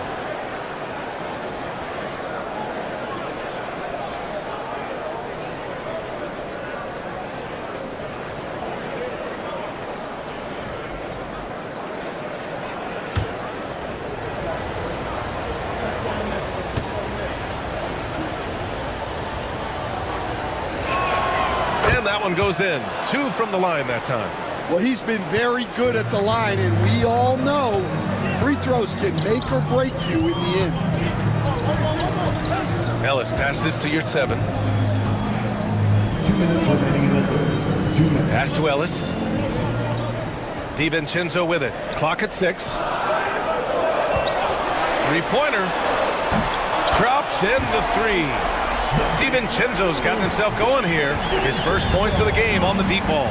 And that one goes in. 2 from the line that time. Well, he's been very good at the line, and we all know free throws can make or break you in the end. Ellis passes to Yurtseven. 2 minutes remaining in the third. 2 minutes. Pass to Ellis. DiVincenzo with it. Clock at 6. 3-pointer. Drops in the 3. DiVincenzo's gotten himself going here. His first points of the game on the deep ball.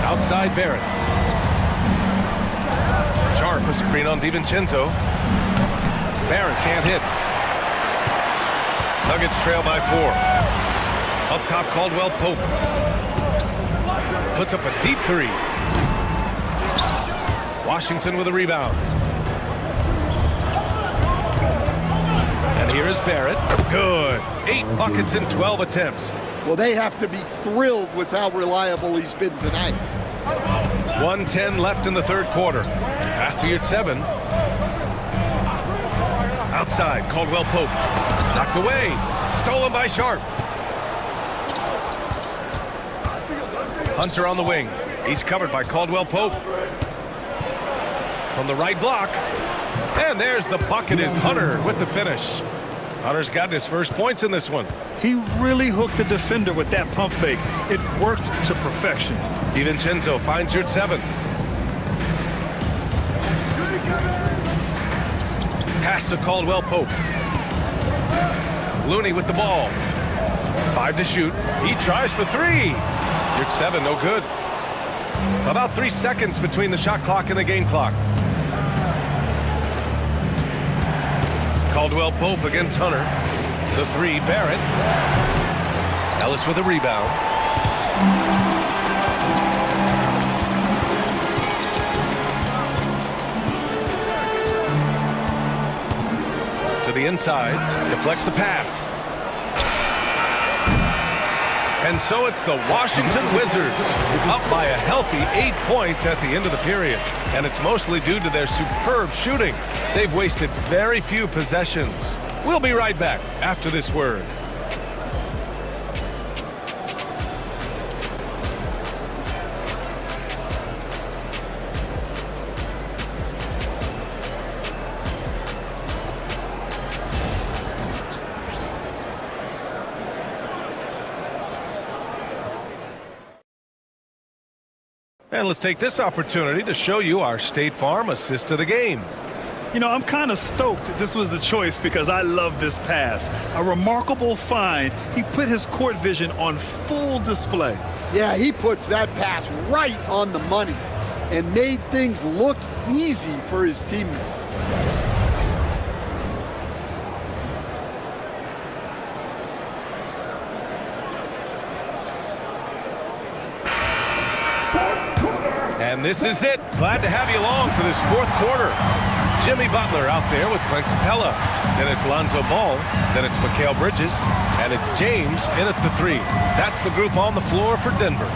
Outside Barrett. Sharp, a screen on DiVincenzo. Barrett can't hit. Nuggets trail by 4. Up top, Caldwell Pope. Puts up a deep 3. Washington with a rebound. And here is Barrett. Good. 8 buckets in 12 attempts. Well, they have to be thrilled with how reliable he's been tonight. 1:10 left in the third quarter. Pass to Yurtseven. Outside, Caldwell Pope. Knocked away. Stolen by Sharp. Hunter on the wing. He's covered by Caldwell Pope. From the right block. And there's the bucket is Hunter with the finish. Hunter's gotten his first points in this one. He really hooked the defender with that pump fake. It worked to perfection. DiVincenzo finds Yurtseven. Pass to Caldwell Pope. Looney with the ball. 5 to shoot. He tries for 3. Yurtseven, no good. About 3 seconds between the shot clock and the game clock. Caldwell Pope against Hunter. The 3, Barrett. Ellis with a rebound. To the inside, deflects the pass. And so it's the Washington Wizards up by a healthy 8 points at the end of the period. And it's mostly due to their superb shooting. They've wasted very few possessions. We'll be right back after this word. And let's take this opportunity to show you our State Farm assist of the game. You know, I'm kind of stoked that this was a choice because I love this pass. A remarkable find. He put his court vision on full display. Yeah, he puts that pass right on the money and made things look easy for his teammate. And this is it. Glad to have you along for this fourth quarter. Jimmy Butler out there with Clint Capella. Then it's Lonzo Ball. Then it's Mikal Bridges. And it's James in at the three. That's the group on the floor for Denver.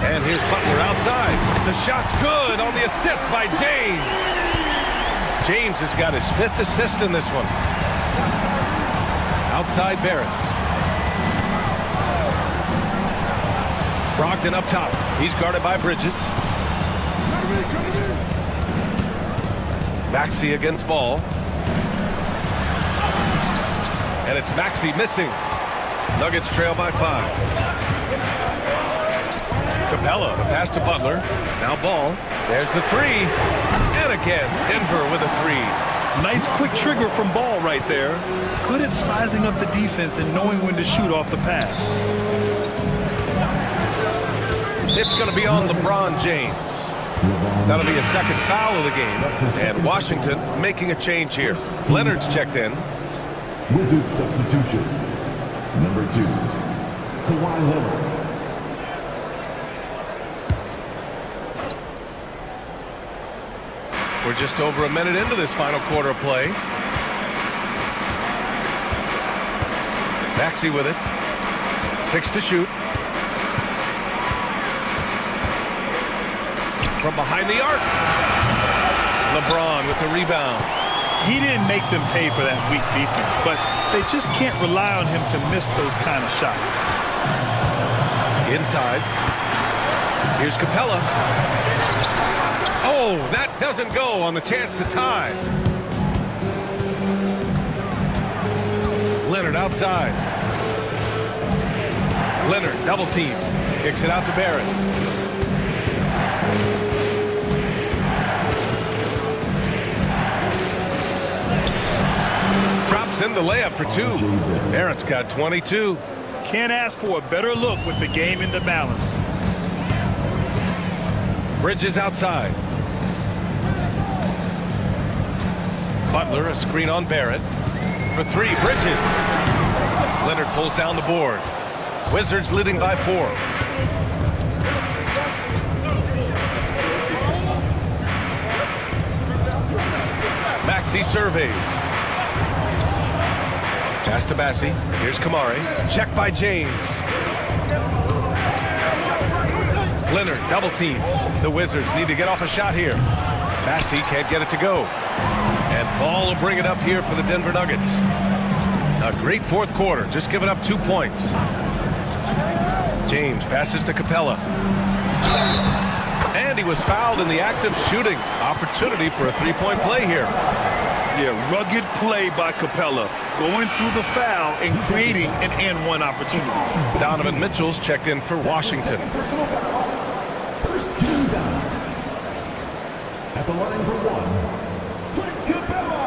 And here's Butler outside. The shot's good on the assist by James. James has got his 5th assist in this one. Outside Barrett. Brogdon up top. He's guarded by Bridges. Maxey against Ball. And it's Maxey missing. Nuggets trail by 5. Capella, the pass to Butler. Now Ball. There's the three. And again, Denver with a three. Nice quick trigger from Ball right there. Good at sizing up the defense and knowing when to shoot off the pass. It's going to be on LeBron James. That'll be a second foul of the game. And Washington making a change here. Leonard's checked in. Wizards substitution. Number 2, Kawhi Leonard. We're just over a minute into this final quarter of play. Maxey with it. 6 to shoot. From behind the arc. LeBron with the rebound. He didn't make them pay for that weak defense, but they just can't rely on him to miss those kind of shots. Inside. Here's Capella. Oh, that doesn't go on the chance to tie. Leonard outside. Leonard double team. Kicks it out to Barrett. Drops in the layup for 2. Barrett's got 22. Can't ask for a better look with the game in the balance. Bridges outside. Butler, a screen on Barrett. For 3, Bridges. Leonard pulls down the board. Wizards leading by 4. Maxey surveys. Pass to Bassi. Here's Kamari. Check by James. Leonard, double team. The Wizards need to get off a shot here. Bassi can't get it to go. And Ball will bring it up here for the Denver Nuggets. A great fourth quarter, just giving up 2 points. James passes to Capella. And he was fouled in the act of shooting. Opportunity for a 3-point play here. Yeah, rugged play by Capella. Going through the foul and creating an and-one opportunity. Donovan Mitchell's checked in for Washington. First team down. At the line for 1, Clint Capella.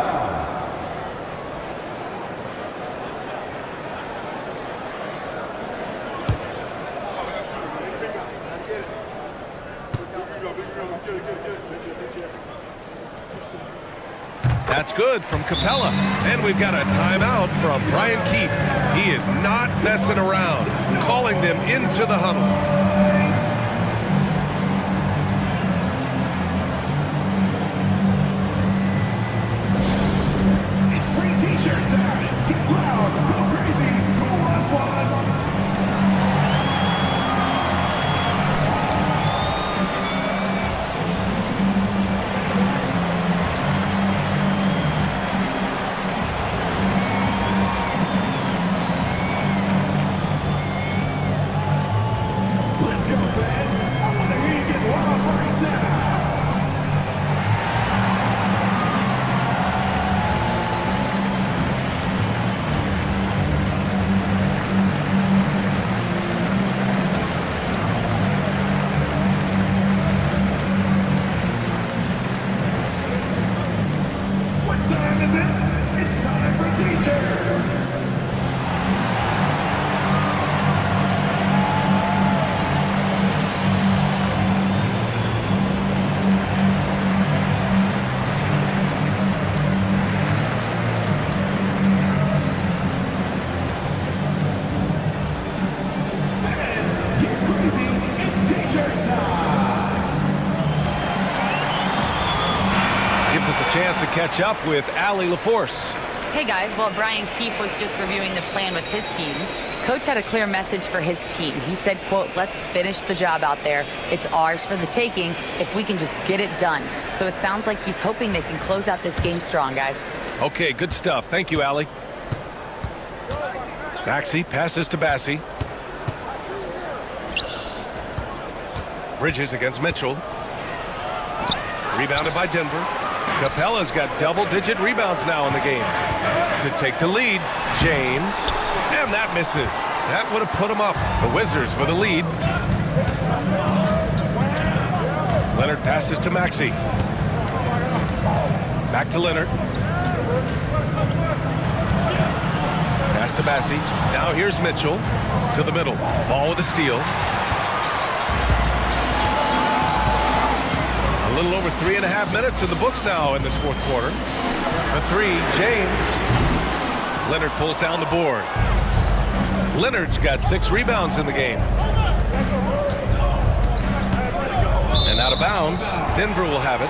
That's good from Capella. And we've got a timeout from Brian Keefe. He is not messing around, calling them into the huddle. Free t-shirt time. Get loud, go crazy, go on, Let's go. catch up with Allie LaForce. Hey guys, while Brian Keefe was just reviewing the plan with his team, Coach had a clear message for his team. He said, quote, let's finish the job out there. It's ours for the taking if we can just get it done. So it sounds like he's hoping they can close out this game strong, guys. Okay, good stuff. Thank you, Allie. Maxey passes to Bassie. Bridges against Mitchell. Rebounded by Denver. Capella's got double-digit rebounds now in the game. To take the lead, James. And that misses. That would have put him up. The Wizards with the lead. Leonard passes to Maxey. Back to Leonard. Pass to Bassie. Now here's Mitchell to the middle. Ball with a steal. A little over 3.5 minutes in the books now in this fourth quarter. The three, James. Leonard pulls down the board. Leonard's got 6 rebounds in the game. And out of bounds, Denver will have it.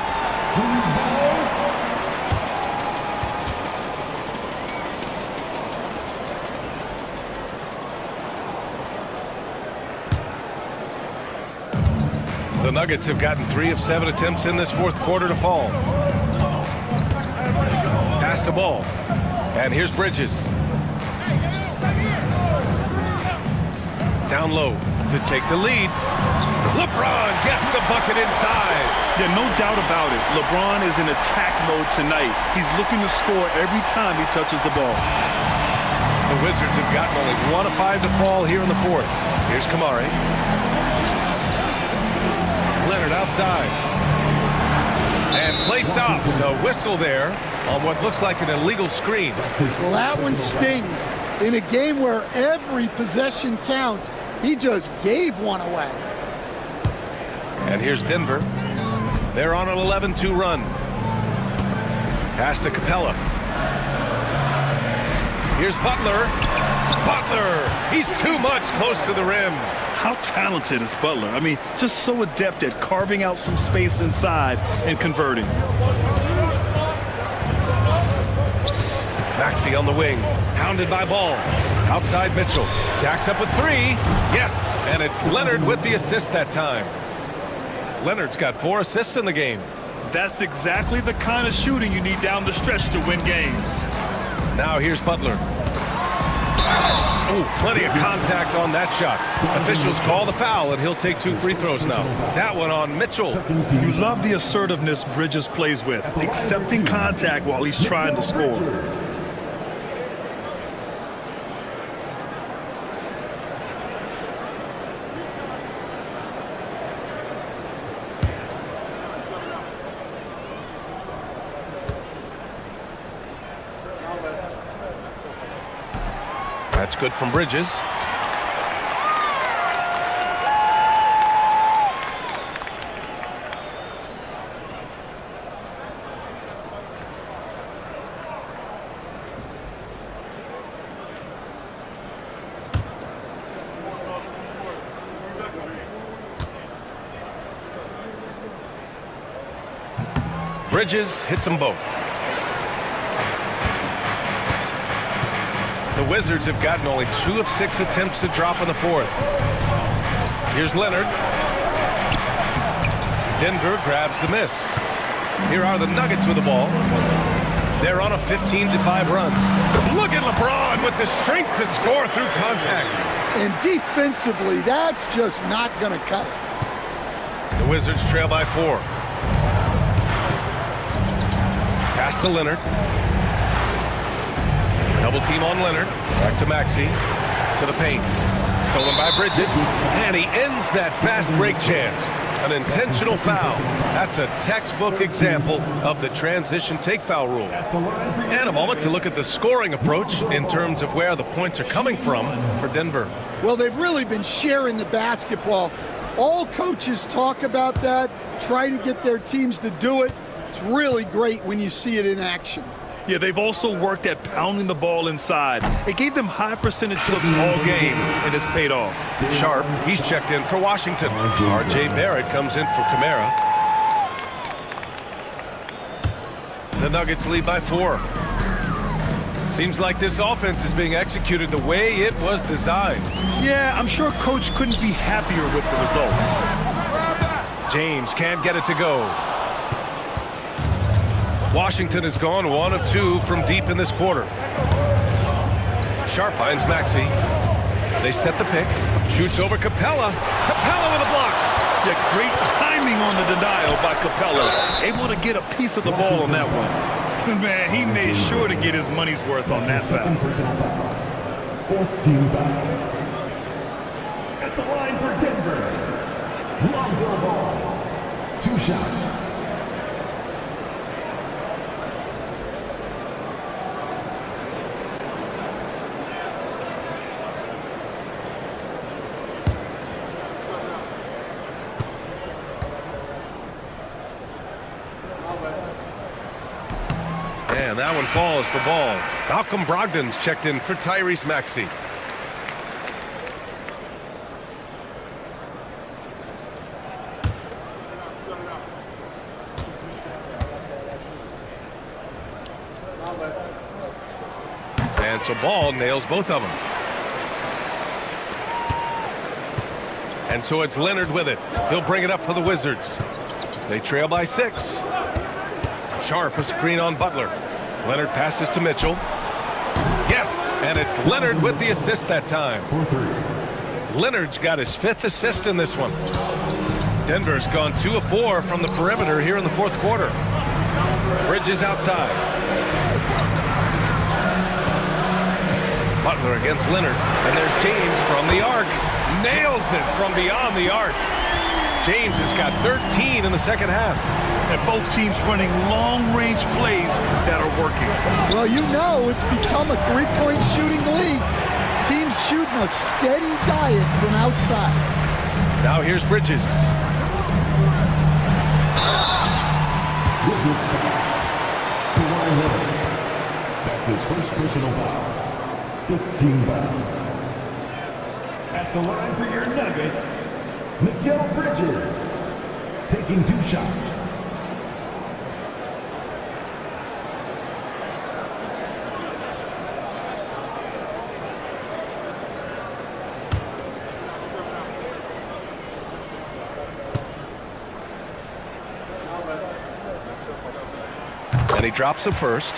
The Nuggets have gotten 3 of 7 attempts in this fourth quarter to fall. Pass the ball. And here's Bridges. Down low to take the lead. LeBron gets the bucket inside. Yeah, no doubt about it. LeBron is in attack mode tonight. He's looking to score every time he touches the ball. The Wizards have gotten only 1 of 5 to fall here in the fourth. Here's Kamari. Leonard outside. And play stops. A whistle there on what looks like an illegal screen. Well, that one stings. In a game where every possession counts, he just gave one away. And here's Denver. They're on an 11-2 run. Pass to Capella. Here's Butler. Butler! He's too much close to the rim. How talented is Butler? I mean, just so adept at carving out some space inside and converting. Maxey on the wing, hounded by Ball. Outside Mitchell, jacks up with 3. Yes, and it's Leonard with the assist that time. Leonard's got 4 assists in the game. That's exactly the kind of shooting you need down the stretch to win games. Now here's Butler. Oh, plenty of contact on that shot. Officials call the foul, and he'll take 2 free throws now. That one on Mitchell. You love the assertiveness Bridges plays with, accepting contact while he's trying to score. That's good from Bridges. Bridges hits them both. The Wizards have gotten only 2 of 6 attempts to drop in the fourth. Here's Leonard. Denver grabs the miss. Here are the Nuggets with the ball. They're on a 15-5 run. Look at LeBron with the strength to score through contact. And defensively, that's just not going to cut it. The Wizards trail by 4. Pass to Leonard. Double team on Leonard. Back to Maxey. To the paint. Stolen by Bridges. And he ends that fast break chance. An intentional foul. That's a textbook example of the transition take foul rule. And a moment to look at the scoring approach in terms of where the points are coming from for Denver. Well, they've really been sharing the basketball. All coaches talk about that, try to get their teams to do it. It's really great when you see it in action. Yeah, they've also worked at pounding the ball inside. It gave them high percentage looks all game, and it's paid off. Sharp, he's checked in for Washington. R.J. Barrett comes in for Kamara. The Nuggets lead by 4. Seems like this offense is being executed the way it was designed. Yeah, I'm sure Coach couldn't be happier with the results. James can't get it to go. Washington has gone 1 of 2 from deep in this quarter. Sharp finds Maxey. They set the pick. Shoots over Capella. Capella with a block. Yeah, great timing on the denial by Capella. Able to get a piece of the ball on that one. Man, he made sure to get his money's worth on that foul. Fourth team foul. At the line for Denver. Lonzo Ball. 2 shots. And that one falls for Ball. Malcolm Brogdon's checked in for Tyrese Maxey. And so Ball nails both of them. And so it's Leonard with it. He'll bring it up for the Wizards. They trail by 6. Sharp a screen on Butler. Leonard passes to Mitchell. Yes, and it's Leonard with the assist that time. Leonard's got his 5th assist in this one. Denver's gone 2 of 4 from the perimeter here in the 4th quarter. Bridges outside. Butler against Leonard, and there's James from the arc. Nails it from beyond the arc. James has got 13 in the second half. And both teams running long-range plays that are working. Well, you know it's become a three-point shooting league. Teams shooting a steady diet from outside. Now here's Bridges. Wizards foul. Kawhi Leonard. That's his first personal foul. 15 foul. At the line for your Nuggets. Mikal Bridges. Taking 2 shots. And he drops the first.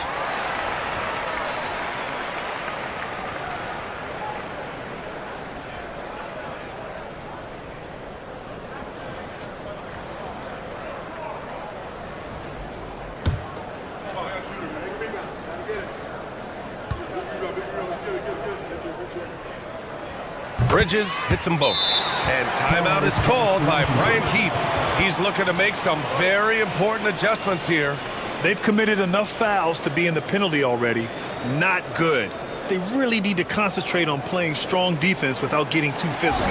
Bridges hits them both. And timeout is called by Brian Keefe. He's looking to make some very important adjustments here. They've committed enough fouls to be in the penalty already. Not good. They really need to concentrate on playing strong defense without getting too physical.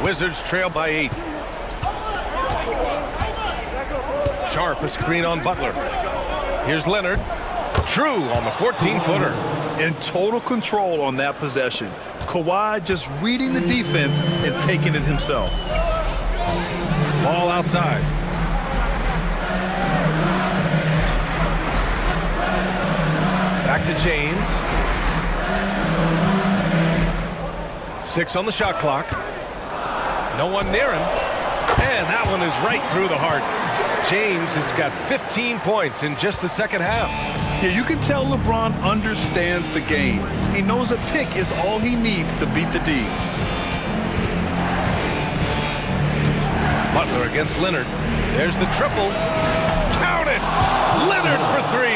Wizards trail by 8. Sharp a screen on Butler. Here's Leonard. True on the 14-footer. In total control on that possession. Kawhi just reading the defense and taking it himself. Ball outside. Back to James. 6 on the shot clock. No one near him. And that one is right through the heart. James has got 15 points in just the second half. Yeah, you can tell LeBron understands the game. He knows a pick is all he needs to beat the D. Butler against Leonard. There's the triple. Count it! Leonard for 3.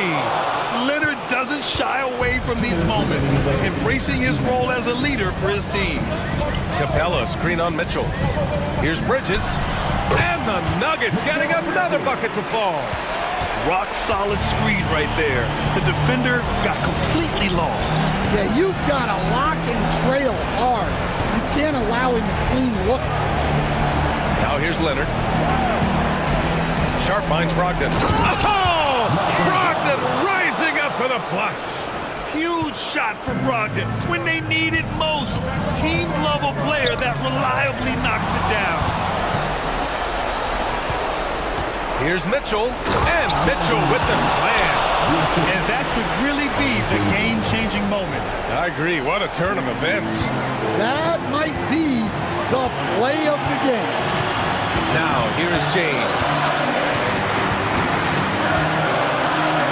Leonard doesn't shy away from these moments, embracing his role as a leader for his team. Capella screen on Mitchell. Here's Bridges. And the Nuggets getting another bucket to fall. Rock solid screen right there. The defender got completely lost. Yeah, you've got to lock and trail hard. You can't allow him to clean look. Now here's Leonard. Sharp finds Brogdon. Oh! Brogdon rising up for the flush. Huge shot from Brogdon when they need it most. Teams love a player that reliably knocks it down. Here's Mitchell, and Mitchell with the slam. And that could really be the game-changing moment. I agree. What a turn of events. That might be the play of the game. Now, here is James.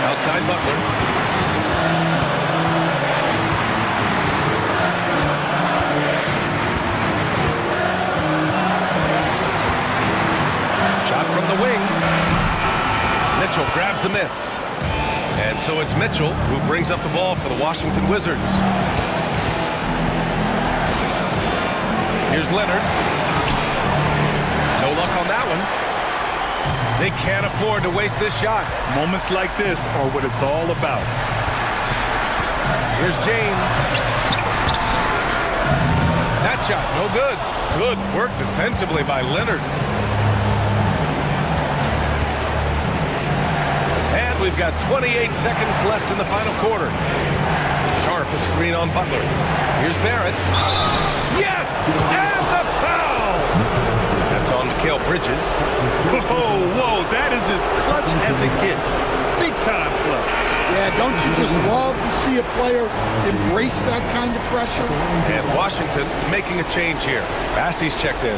Outside Butler. Shot from the wing. Mitchell grabs the miss. And so it's Mitchell who brings up the ball for the Washington Wizards. Here's Leonard. No luck on that one. They can't afford to waste this shot. Moments like this are what it's all about. Here's James. That shot, no good. Good work defensively by Leonard. And we've got 28 seconds left in the final quarter. Sharp a screen on Butler. Here's Barrett. Yes! And the foul! That's on Mikal Bridges. Whoa, that is as clutch as it gets. Big time clutch. Yeah, don't you just love to see a player embrace that kind of pressure? And Washington making a change here. Bassey's checked in.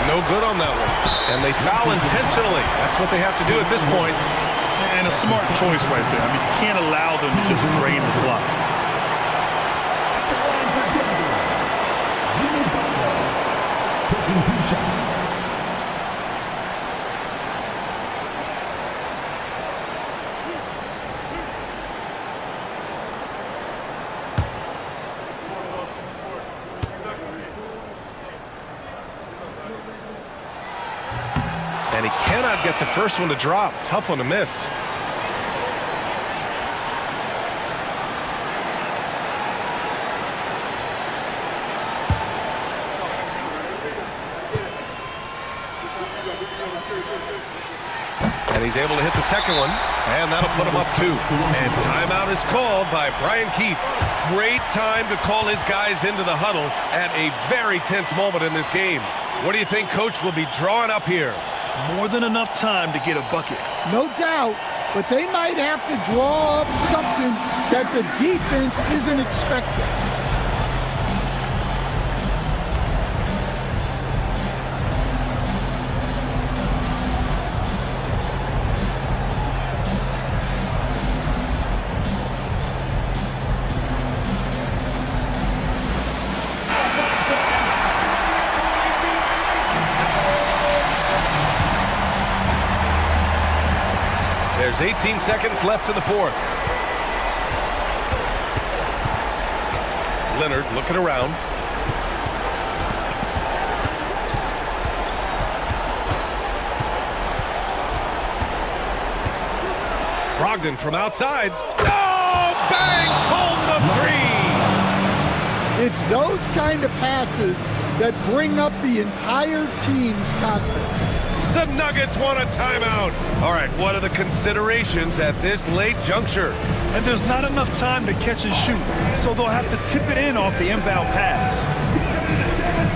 No good on that one. And they foul intentionally. That's what they have to do at this point. And a smart choice right there. I mean, you can't allow them to just drain the clock. Taking 2 shots. And he cannot get the first one to drop. Tough one to miss. And he's able to hit the second one. And that'll put him up 2. And timeout is called by Brian Keefe. Great time to call his guys into the huddle at a very tense moment in this game. What do you think Coach will be drawing up here? More than enough time to get a bucket. No doubt, but they might have to draw up something that the defense isn't expecting. There's 18 seconds left in the fourth. Leonard looking around. Brogdon from outside. Oh, bangs home the three. It's those kind of passes that bring up the entire team's confidence. The Nuggets want a timeout. All right, what are the considerations at this late juncture? And there's not enough time to catch and shoot, so they'll have to tip it in off the inbound pass.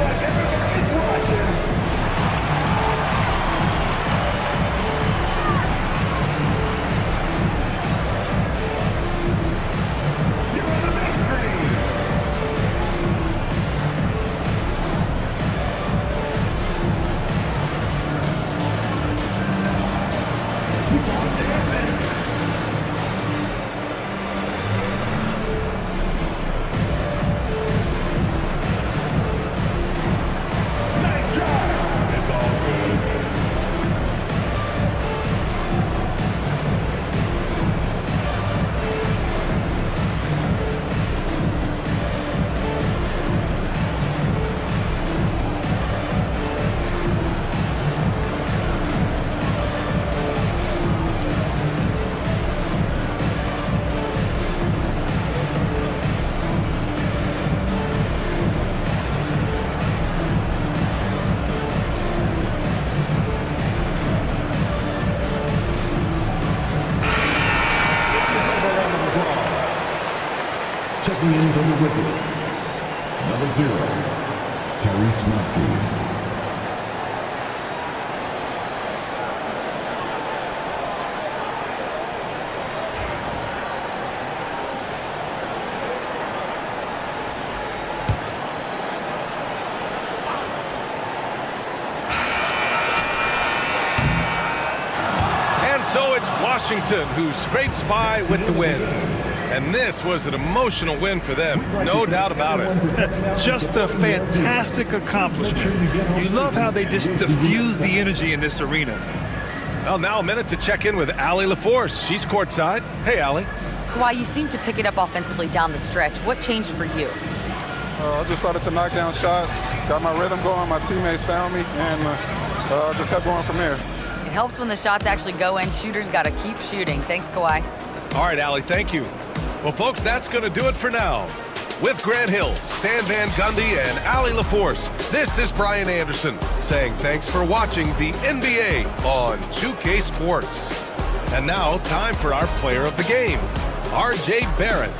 Like everybody's watching. You're on the big screen. Keep on dancing. Nice try. It's all good. Checking in from the Wizards, number 0, Tyrese Maxey. And so it's Washington who scrapes by with the win. And this was an emotional win for them, no doubt about it. Just a fantastic accomplishment. You love how they just diffuse the energy in this arena. Well, now a minute to check in with Allie LaForce. She's courtside. Hey, Allie. Kawhi, you seem to pick it up offensively down the stretch. What changed for you? I just started to knock down shots, got my rhythm going, my teammates found me, and just kept going from there. It helps when the shots actually go in. Shooters got to keep shooting. Thanks, Kawhi. All right, Allie, thank you. Well, folks, that's going to do it for now. With Grant Hill, Stan Van Gundy, and Allie LaForce, this is Brian Anderson saying thanks for watching the NBA on 2K Sports. And now, time for our player of the game, R.J. Barrett.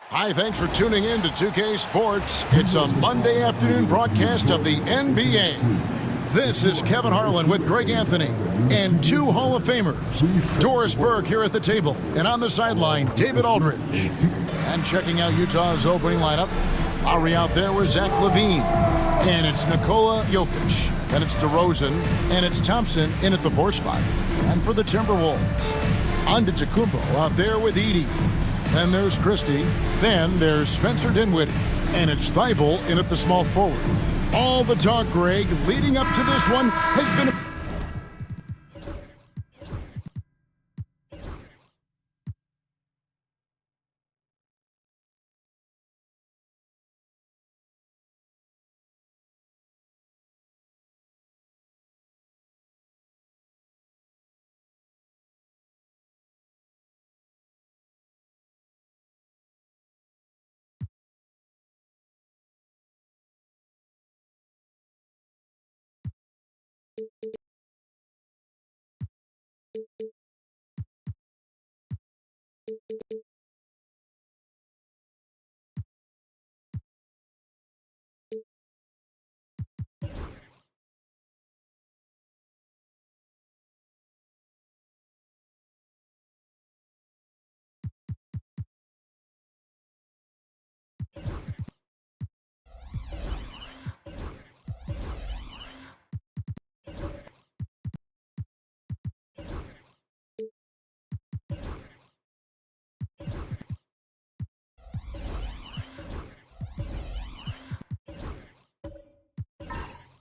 Hi, thanks for tuning in to 2K Sports. It's a Monday afternoon broadcast of the NBA. This is Kevin Harlan with Greg Anthony and two Hall of Famers. Doris Burke here at the table, and on the sideline, David Aldridge. And checking out Utah's opening lineup, Lowry out there with Zach LaVine. And it's Nikola Jokic. And it's DeRozan. And it's Thompson in at the 4th spot. And for the Timberwolves, Antetokounmpo out there with Edey. Then there's Christie. Then there's Spencer Dinwiddie. And it's Thibault in at the small forward. All the talk, Greg, leading up to this one has been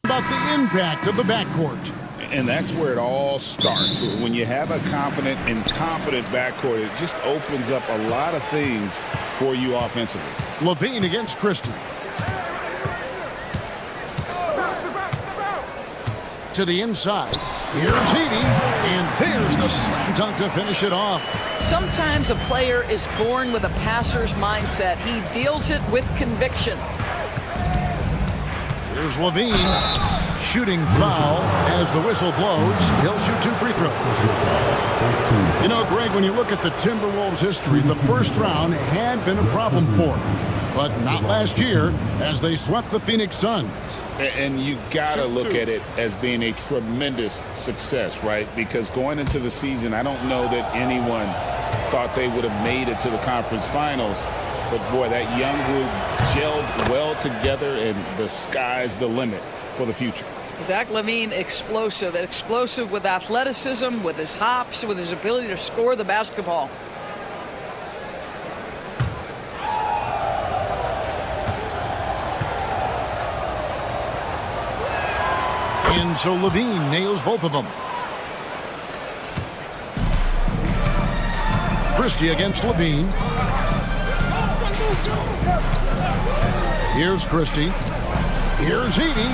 about the impact of the backcourt. And that's where it all starts. When you have a confident and competent backcourt, it just opens up a lot of things for you offensively. LaVine against Christie. To the inside. Here's Edey, and there's the slam dunk to finish it off. Sometimes a player is born with a passer's mindset. He deals it with conviction. Here's LaVine. Shooting foul as the whistle blows. He'll shoot 2 free throws. You know, Greg, when you look at the Timberwolves' history, the first round had been a problem for them. But not last year as they swept the Phoenix Suns. And you got to look at it as being a tremendous success, right? Because going into the season, I don't know that anyone thought they would have made it to the conference finals. But, boy, that young group gelled well together, and the sky's the limit for the future. Zach LaVine, explosive with athleticism, with his hops, with his ability to score the basketball. And so LaVine nails both of them. Christie against LaVine. Here's Christie. Here's Edey.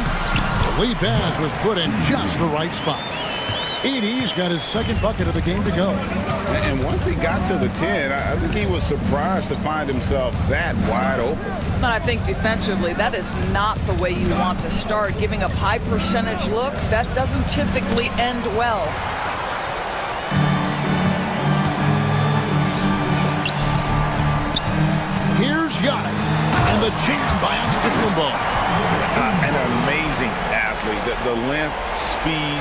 The lead pass was put in just the right spot. Edey's got his second bucket of the game to go. And once he got to the 10, I think he was surprised to find himself that wide open. And I think defensively, that is not the way you want to start. Giving up high percentage looks, that doesn't typically end well. Here's Giannis. And the jam by Antetokounmpo. An amazing athlete. The length, speed,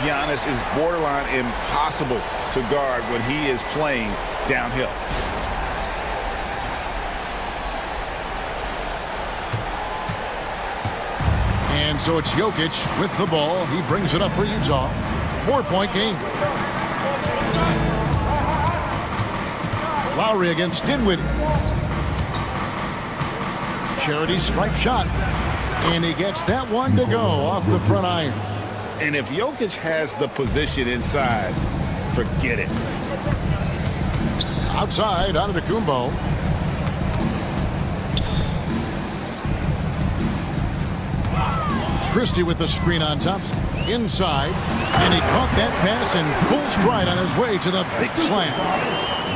Giannis is borderline impossible to guard when he is playing downhill. And so it's Jokic with the ball. He brings it up for Utah. 4-point game. Lowry against Dinwiddie. Charity stripe shot. And he gets that one to go off the front iron. And if Jokic has the position inside, forget it. Outside, Antetokounmpo. Christie with the screen on Thompson. Inside. And he caught that pass in full stride on his way to the big slam.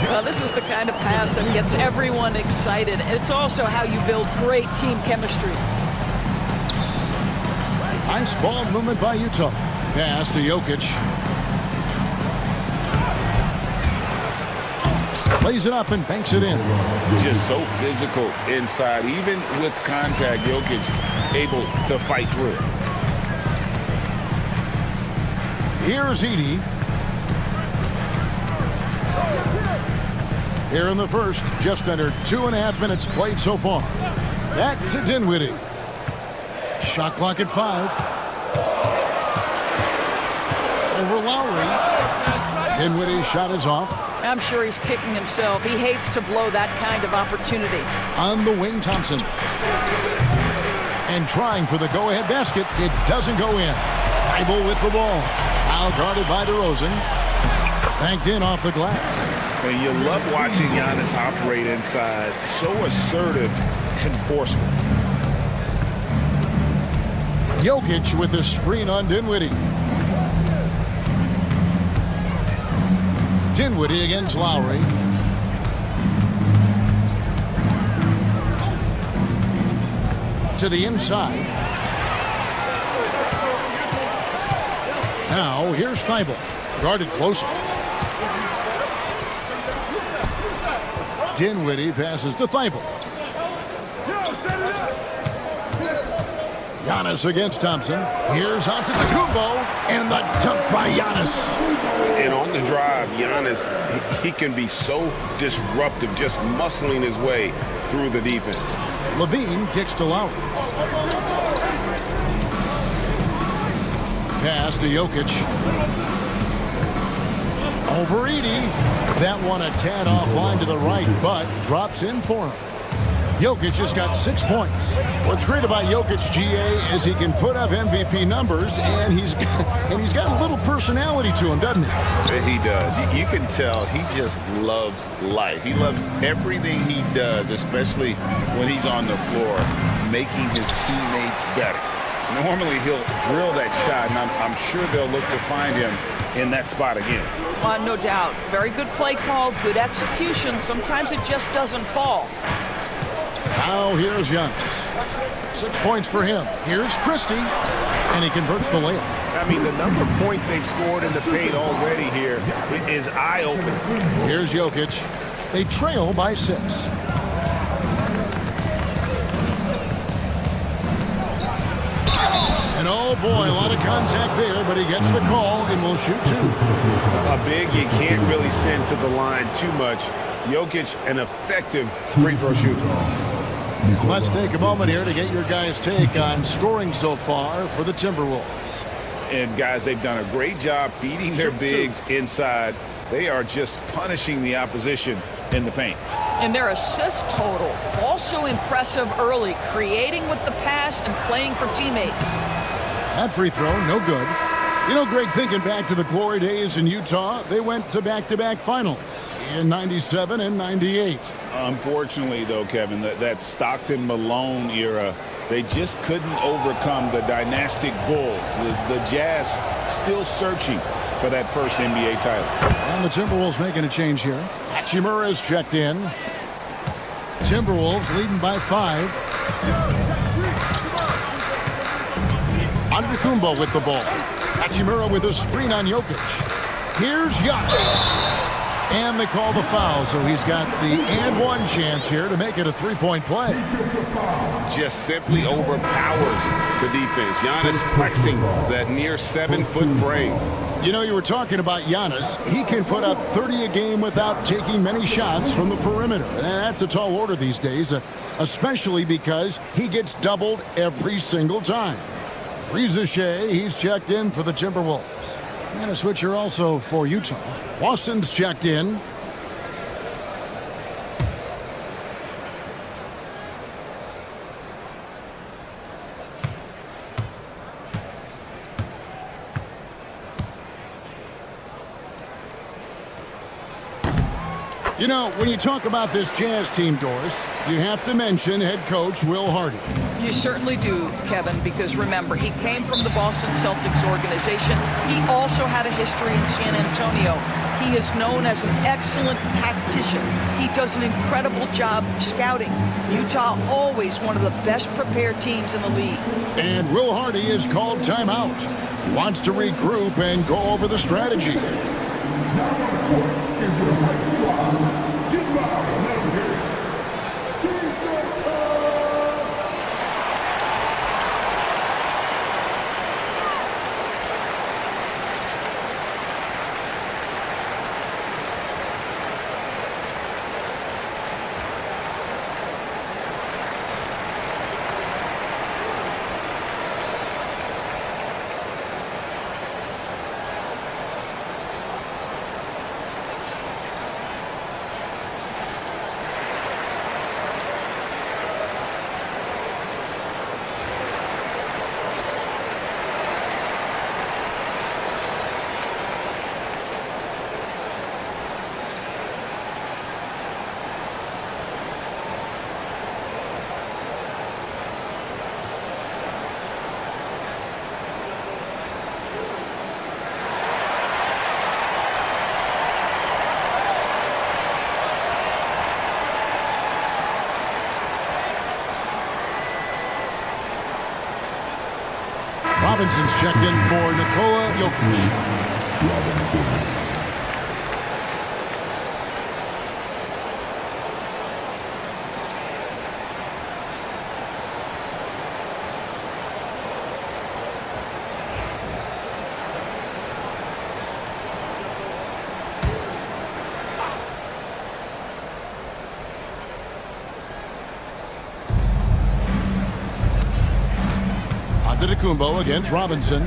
Well, this is the kind of pass that gets everyone excited. It's also how you build great team chemistry. Nice ball movement by Utah. Pass to Jokic. Plays it up and banks it in. Just so physical inside. Even with contact, Jokic able to fight through it. Here's Edey. Here in the first, just under 2.5 minutes played so far. Back to Dinwiddie. Shot clock at 5. Over Lowry. Dinwiddie's shot is off. I'm sure he's kicking himself. He hates to blow that kind of opportunity. On the wing, Thompson. And trying for the go-ahead basket. It doesn't go in. Thibault with the ball. Now guarded by DeRozan. Banked in off the glass. And you love watching Giannis operate inside. So assertive and forceful. Jokic with the screen on Dinwiddie. Dinwiddie against Lowry. To the inside. Now here's Thibault. Guarded closely. Dinwiddie passes to Thibault. Giannis against Thompson. Here's Antetokounmpo, and the dunk by Giannis. And on the drive, Giannis, he can be so disruptive, just muscling his way through the defense. Levine kicks to Lowry. Pass to Jokic. Over Edey. That one a tad offline to the right, but drops in for him. Jokic has got 6 points. What's great about Jokic, GA, is he can put up MVP numbers, and he's got a little personality to him, doesn't he? He does. You can tell he just loves life. He loves everything he does, especially when he's on the floor, making his teammates better. Normally he'll drill that shot, and I'm sure they'll look to find him in that spot again. No doubt. Very good play call, good execution. Sometimes it just doesn't fall. Now here's Giannis. 6 points for him. Here's Christie, and he converts the layup. I mean, the number of points they've scored in the paint already here is eye-opening. Here's Jokic. They trail by 6. And oh boy, a lot of contact there, but he gets the call and will shoot 2. A big you can't really send to the line too much. Jokic, an effective free throw shooter. Let's take a moment here to get your guys' take on scoring so far for the Timberwolves. And guys, they've done a great job feeding their bigs inside. They are just punishing the opposition in the paint. And their assist total, also impressive early, creating with the pass and playing for teammates. That free throw, no good. You know, Greg, thinking back to the glory days in Utah, they went to back-to-back finals in 97 and 98. Unfortunately, though, Kevin, that Stockton-Malone era, they just couldn't overcome the dynastic Bulls. The Jazz still searching for that first NBA title. And the Timberwolves making a change here. Hachimura is checked in. Timberwolves leading by 5. Antetokounmpo with the ball. Hachimura with a screen on Jokic. Here's Giannis. And they call the foul, so he's got the and one chance here to make it a three-point play. Just simply overpowers the defense. Giannis flexing that near 7-foot frame. You know, you were talking about Giannis. He can put up 30 a game without taking many shots from the perimeter. And that's a tall order these days, especially because he gets doubled every single time. Reza Shea, he's checked in for the Timberwolves. And a switcher also for Utah. Boston's checked in. You know, when you talk about this Jazz team, Doris, you have to mention head coach Will Hardy. You certainly do, Kevin, because remember, he came from the Boston Celtics organization. He also had a history in San Antonio. He is known as an excellent tactician. He does an incredible job scouting. Utah always one of the best prepared teams in the league. And Will Hardy is called timeout. He wants to regroup and go over the strategy. Robinson's checked in for Nikola Jokic. Robinson. Antetokounmpo against Robinson.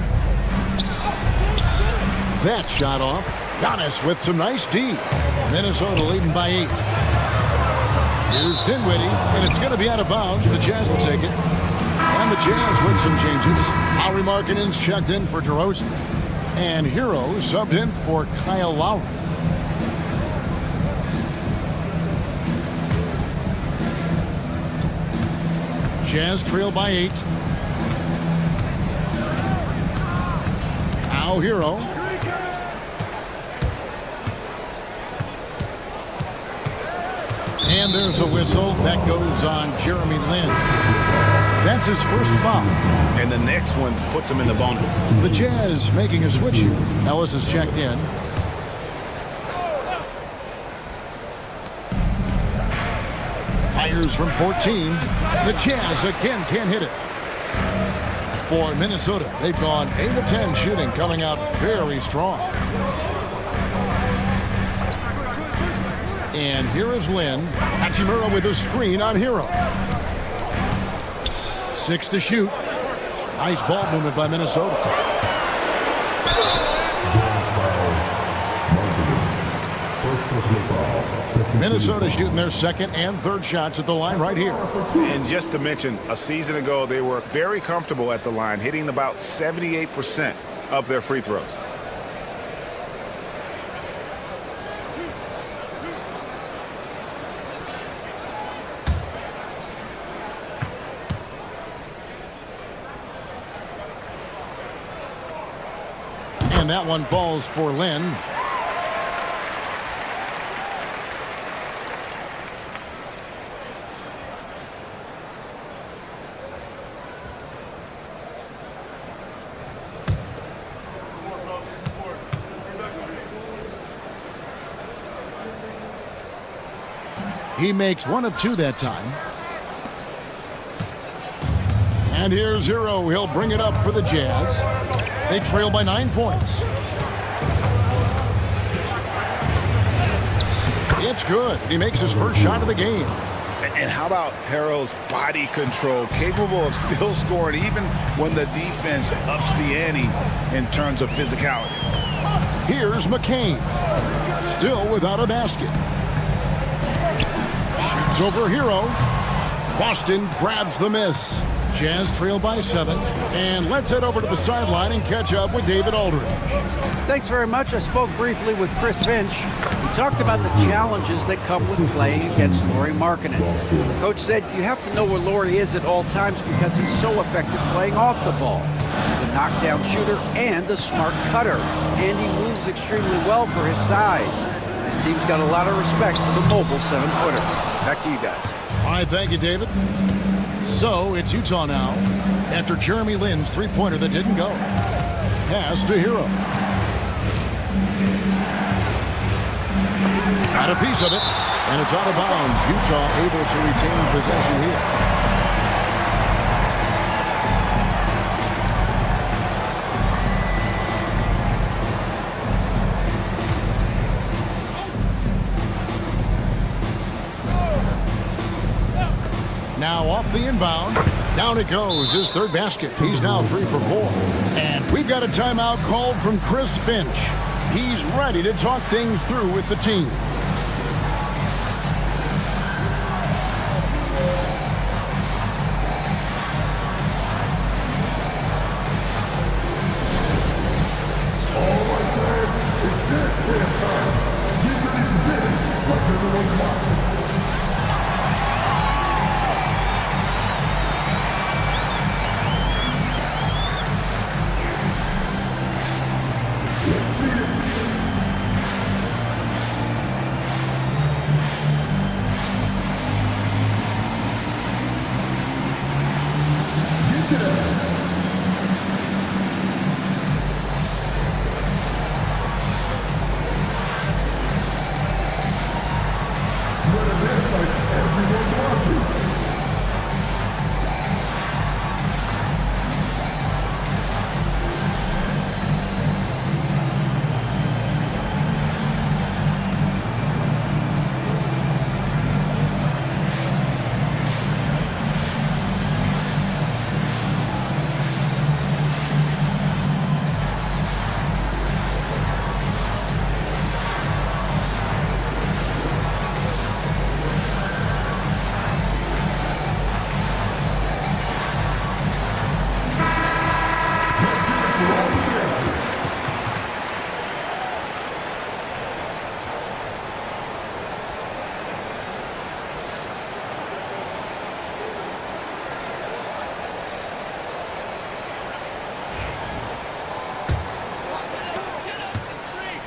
That shot off. Giannis with some nice D. Minnesota leading by 8. Here's Dinwiddie, and it's going to be out of bounds. The Jazz will take it. And the Jazz with some changes. Lauri Markkanen's checked in for DeRozan. And Hero subbed in for Kyle Lowry. Jazz trail by 8. Now Hero. And there's a whistle that goes on Jeremy Lin. That's his first foul. And the next one puts him in the bonus. The Jazz making a switch here. Ellis is checked in. Fires from 14. The Jazz again can't hit it. For Minnesota, they've gone 8 of 10 shooting, coming out very strong. And here is Lin. Hachimura with a screen on Hero. 6 to shoot. Nice ball movement by Minnesota. Minnesota shooting their second and third shots at the line right here. And just to mention, a season ago, they were very comfortable at the line, hitting about 78% of their free throws. And that one falls for Lin. He makes one of two that time. And here's Hero. He'll bring it up for the Jazz. They trail by 9 points. It's good. He makes his first shot of the game. And how about Harrell's body control, capable of still scoring even when the defense ups the ante in terms of physicality. Here's McCain, still without a basket. Shoots over Hero. Boston grabs the miss. Jazz trail by 7. And let's head over to the sideline and catch up with David Aldridge. Thanks very much. I spoke briefly with Chris Finch. He talked about the challenges that come with playing against Lauri Markkanen. The coach said you have to know where Lauri is at all times because he's so effective playing off the ball. He's a knockdown shooter and a smart cutter, and he moves extremely well for his size. This team's got a lot of respect for the mobile 7-footer. Back to you guys. All right, thank you, David. So it's Utah now after Jeremy Lin's three-pointer that didn't go. Pass to Hero. Got a piece of it, and it's out of bounds. Utah able to retain possession here. Now off the inbound. Down it goes. His third basket. He's now 3 for 4. And we've got a timeout called from Chris Finch. He's ready to talk things through with the team.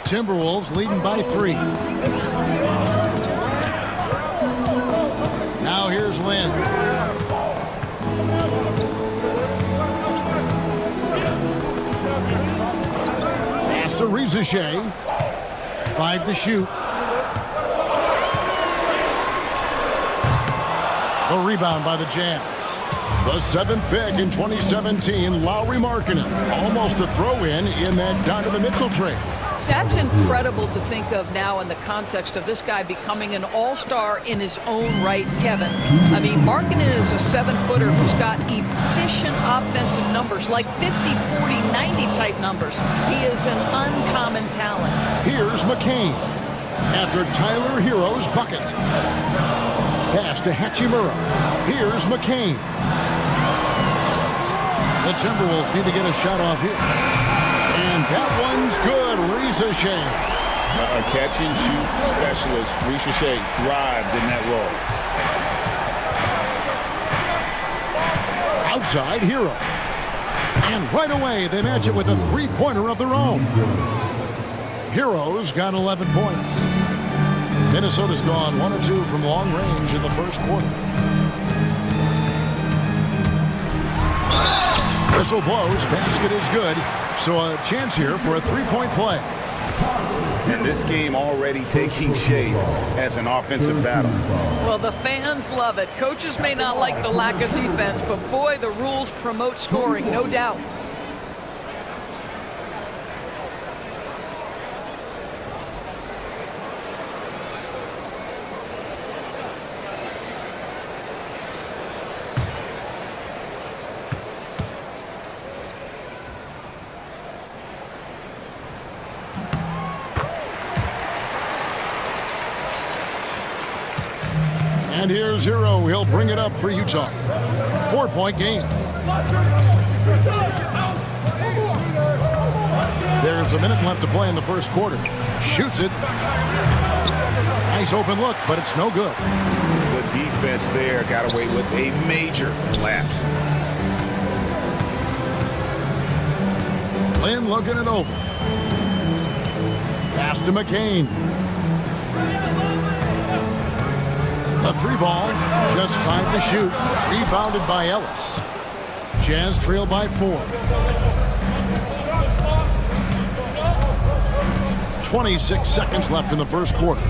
Timberwolves leading by 3. Now here's Lin. Pass to Rizichet. 5 to shoot. The rebound by the Jazz. The 7th pick in 2017, Lauri Markkanen. Almost a throw-in that Donovan Mitchell trade. That's incredible to think of now in the context of this guy becoming an all-star in his own right, Kevin. I mean, Markkanen is a 7-footer who's got efficient offensive numbers, like 50, 40, 90 type numbers. He is an uncommon talent. Here's McCain after Tyler Hero's bucket. Pass to Hachimura. Here's McCain. The Timberwolves need to get a shot off here. And that one's good. Rizichet. A catch-and-shoot specialist. Rizichet thrives in that role. Outside Hero. And right away, they match it with a three-pointer of their own. Hero's got 11 points. Minnesota's gone 1 of 2 from long range in the first quarter. Whistle blows. Basket is good. So a chance here for a three-point play. And this game already taking shape as an offensive battle. Well, the fans love it. Coaches may not like the lack of defense, but boy, the rules promote scoring, no doubt. And here's Hero. He'll bring it up for Utah. 4-point game. There's a minute left to play in the first quarter. Shoots it. Nice open look, but it's no good. The defense there got away with a major lapse. Lynn looking it over. Pass to McCain. A 3-ball, just 5 to shoot. Rebounded by Ellis. Jazz trail by 4. 26 seconds left in the first quarter.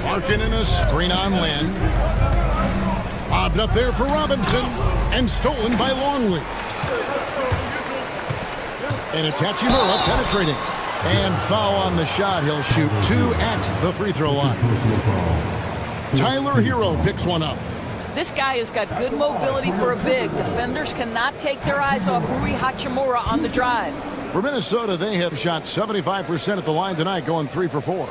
Larkin in a screen on Lynn. Bobbed up there for Robinson and stolen by Longley. And it's Hachimura penetrating. And foul on the shot. He'll shoot 2 at the free throw line. Tyler Hero picks one up. This guy has got good mobility for a big. Defenders cannot take their eyes off Rui Hachimura on the drive. For Minnesota, they have shot 75% at the line tonight, going 3 for 4.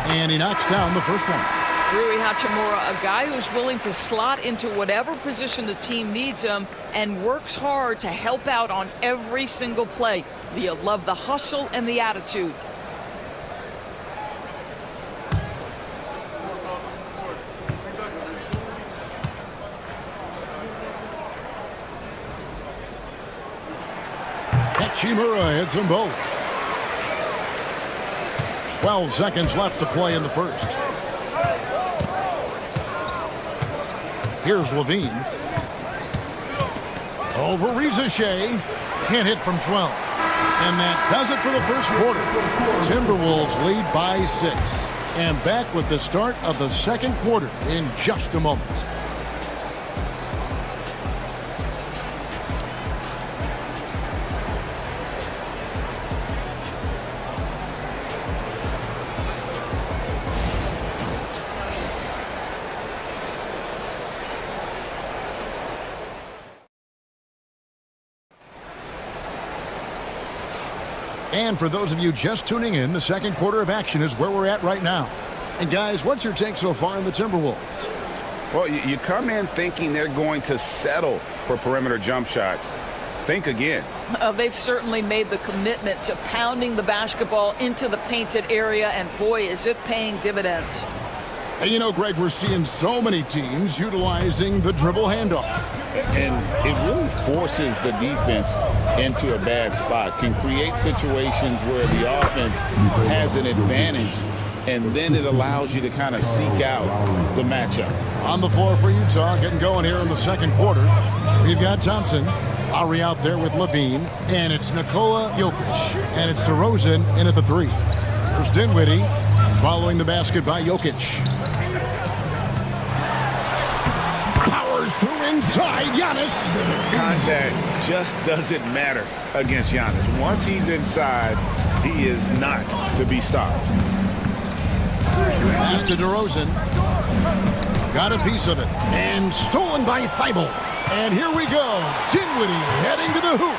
And he knocks down the first one. Rui Hachimura, a guy who's willing to slot into whatever position the team needs him and works hard to help out on every single play. You love the hustle and the attitude. Hachimura hits them both. 12 seconds left to play in the first. Here's Levine. Over Rizachet. Can't hit from 12. And that does it for the first quarter. Timberwolves lead by 6. And back with the start of the second quarter in just a moment. And for those of you just tuning in, the second quarter of action is where we're at right now. And guys, what's your take so far on the Timberwolves? Well, you come in thinking they're going to settle for perimeter jump shots. Think again. They've certainly made the commitment to pounding the basketball into the painted area, and boy, is it paying dividends. And you know, Greg, we're seeing so many teams utilizing the dribble handoff. And it really forces the defense into a bad spot, can create situations where the offense has an advantage, and then it allows you to kind of seek out the matchup. On the floor for Utah, getting going here in the second quarter. We've got Thompson. Lowry out there with Levine, and it's Nikola Jokic. And it's DeRozan in at the 3. There's Dinwiddie following the basket by Jokic. Through inside, Giannis. Contact just doesn't matter against Giannis. Once he's inside, he is not to be stopped. Pass to DeRozan. Got a piece of it. And stolen by Thibault. And here we go. Dinwiddie heading to the hoop.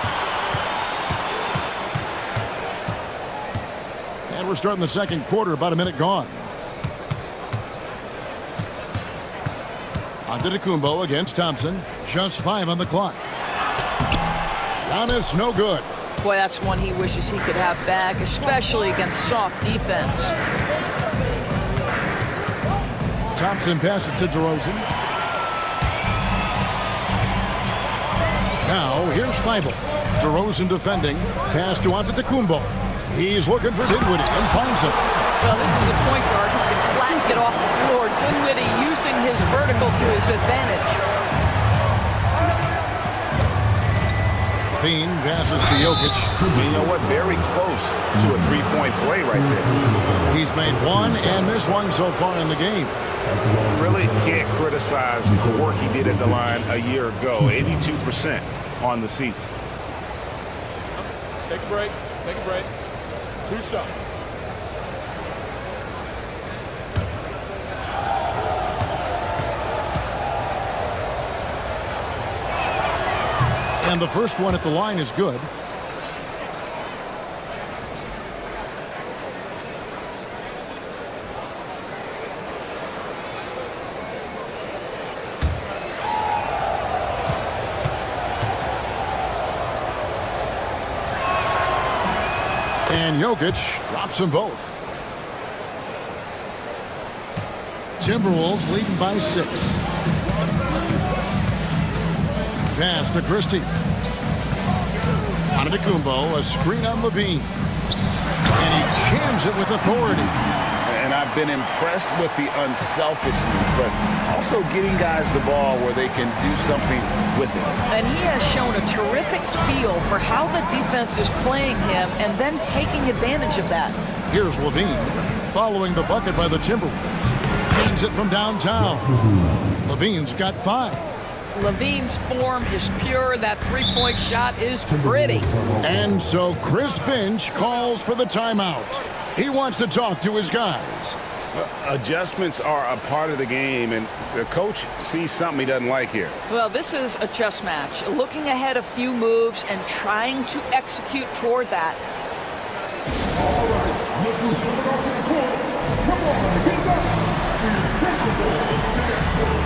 And we're starting the second quarter, about a minute gone. Antetokounmpo against Thompson. Just 5 on the clock. Giannis, no good. Boy, that's one he wishes he could have back, especially against soft defense. Thompson passes to DeRozan. Now, here's Thibault. DeRozan defending. Pass to Antetokounmpo. He's looking for Dinwiddie and finds him. Well, this is a point guard who can flat get off the floor. Dinwiddie using his vertical to his advantage. Levine passes to Jokic. You know what? Very close to a three-point play right there. He's made one and missed one so far in the game. Really can't criticize the work he did at the line a year ago. 82% on the season. Take a break. Take a break. 2 shots. And the first one at the line is good. And Jokic drops them both. Timberwolves leading by 6. Pass to Christie. Antetokounmpo, a screen on Levine. And he jams it with authority. And I've been impressed with the unselfishness, but also getting guys the ball where they can do something with it. And he has shown a terrific feel for how the defense is playing him and then taking advantage of that. Here's Levine following the bucket by the Timberwolves. Hands it from downtown. Levine's got 5. Levine's form is pure. That three-point shot is pretty. And so Chris Finch calls for the timeout. He wants to talk to his guys. Adjustments are a part of the game, and the coach sees something he doesn't like here. Well, this is a chess match. Looking ahead a few moves and trying to execute toward that. All right, look who's coming off the court. Come on, get back to your technical dance floor.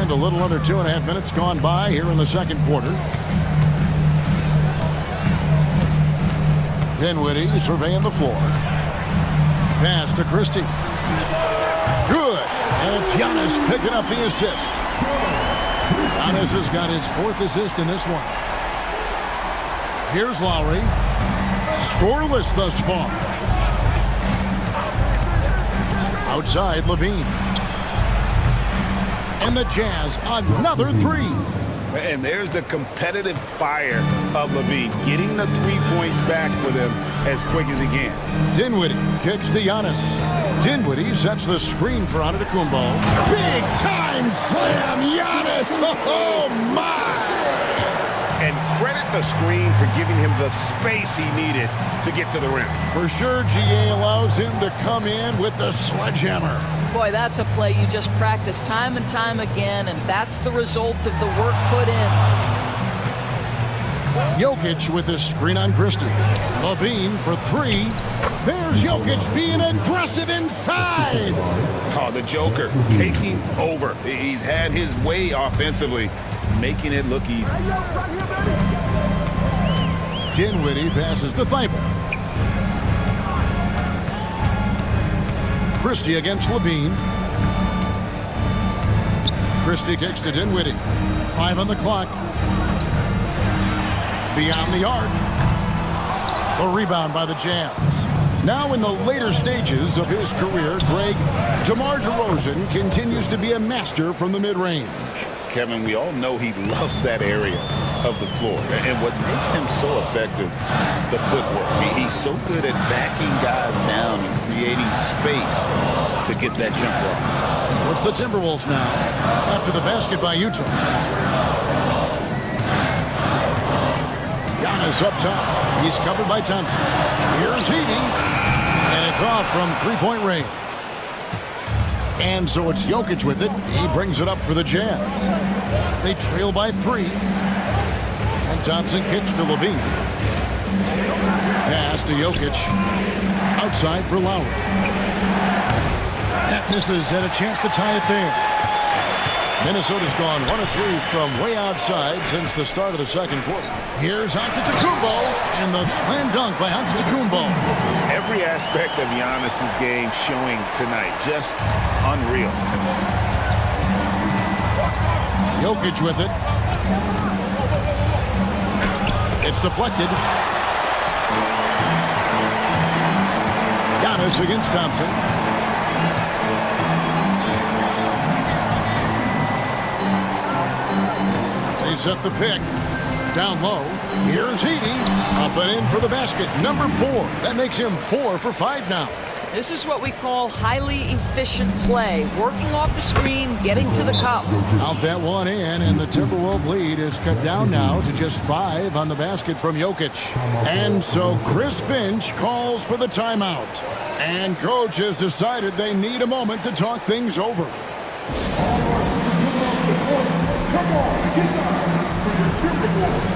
A little under 2.5 minutes gone by here in the second quarter. Dinwiddie surveying the floor. Pass to Christie. Good. And it's Giannis picking up the assist. Giannis has got his 4th assist in this one. Here's Lowry. Scoreless thus far. Outside, Levine. And the Jazz, another 3. And there's the competitive fire of Levine, getting the 3 points back for them as quick as he can. Dinwiddie kicks to Giannis. Dinwiddie sets the screen for Antetokounmpo. Big time slam, Giannis! Oh my! And credit the screen for giving him the space he needed to get to the rim. For sure, GA allows him to come in with the sledgehammer. Boy, that's a play you just practice time and time again, and that's the result of the work put in. Jokic with his screen on Christie. Levine for 3. There's Jokic being aggressive inside. Oh, the Joker taking over. He's had his way offensively, making it look easy. Dinwiddie passes to Thibault. Christie against Levine. Christie kicks to Dinwiddie. 5 on the clock. Beyond the arc. A rebound by the Jazz. Now in the later stages of his career, Greg, DeMar DeRozan continues to be a master from the mid-range. Kevin, we all know he loves that area of the floor. And what makes him so effective, the footwork. He's so good at backing guys down and creating space to get that jump off. So it's the Timberwolves now after the basket by Utah. Giannis up top. He's covered by Thompson. Here's Heaney. And it's off from three-point range. And so it's Jokic with it. He brings it up for the Jazz. They trail by 3. And Thompson kicks to Levine. Pass to Jokic. Outside for Lowry. That misses. Had a chance to tie it there. Minnesota's gone 1 of 3 from way outside since the start of the second quarter. Here's Antetokounmpo, and the slam dunk by Antetokounmpo. Every aspect of Giannis's game showing tonight, just unreal. Jokic with it. It's deflected. Giannis against Thompson. They set the pick. Down low. Here's Heaney. Up and in for the basket. Number 4. That makes him 4 for 5 now. This is what we call highly efficient play. Working off the screen, getting to the cup. Out that one in, and the Timberwolves lead is cut down now to just 5 on the basket from Jokic. And so Chris Finch calls for the timeout. And coach has decided they need a moment to talk things over. Come on, get down for your Timberwolves.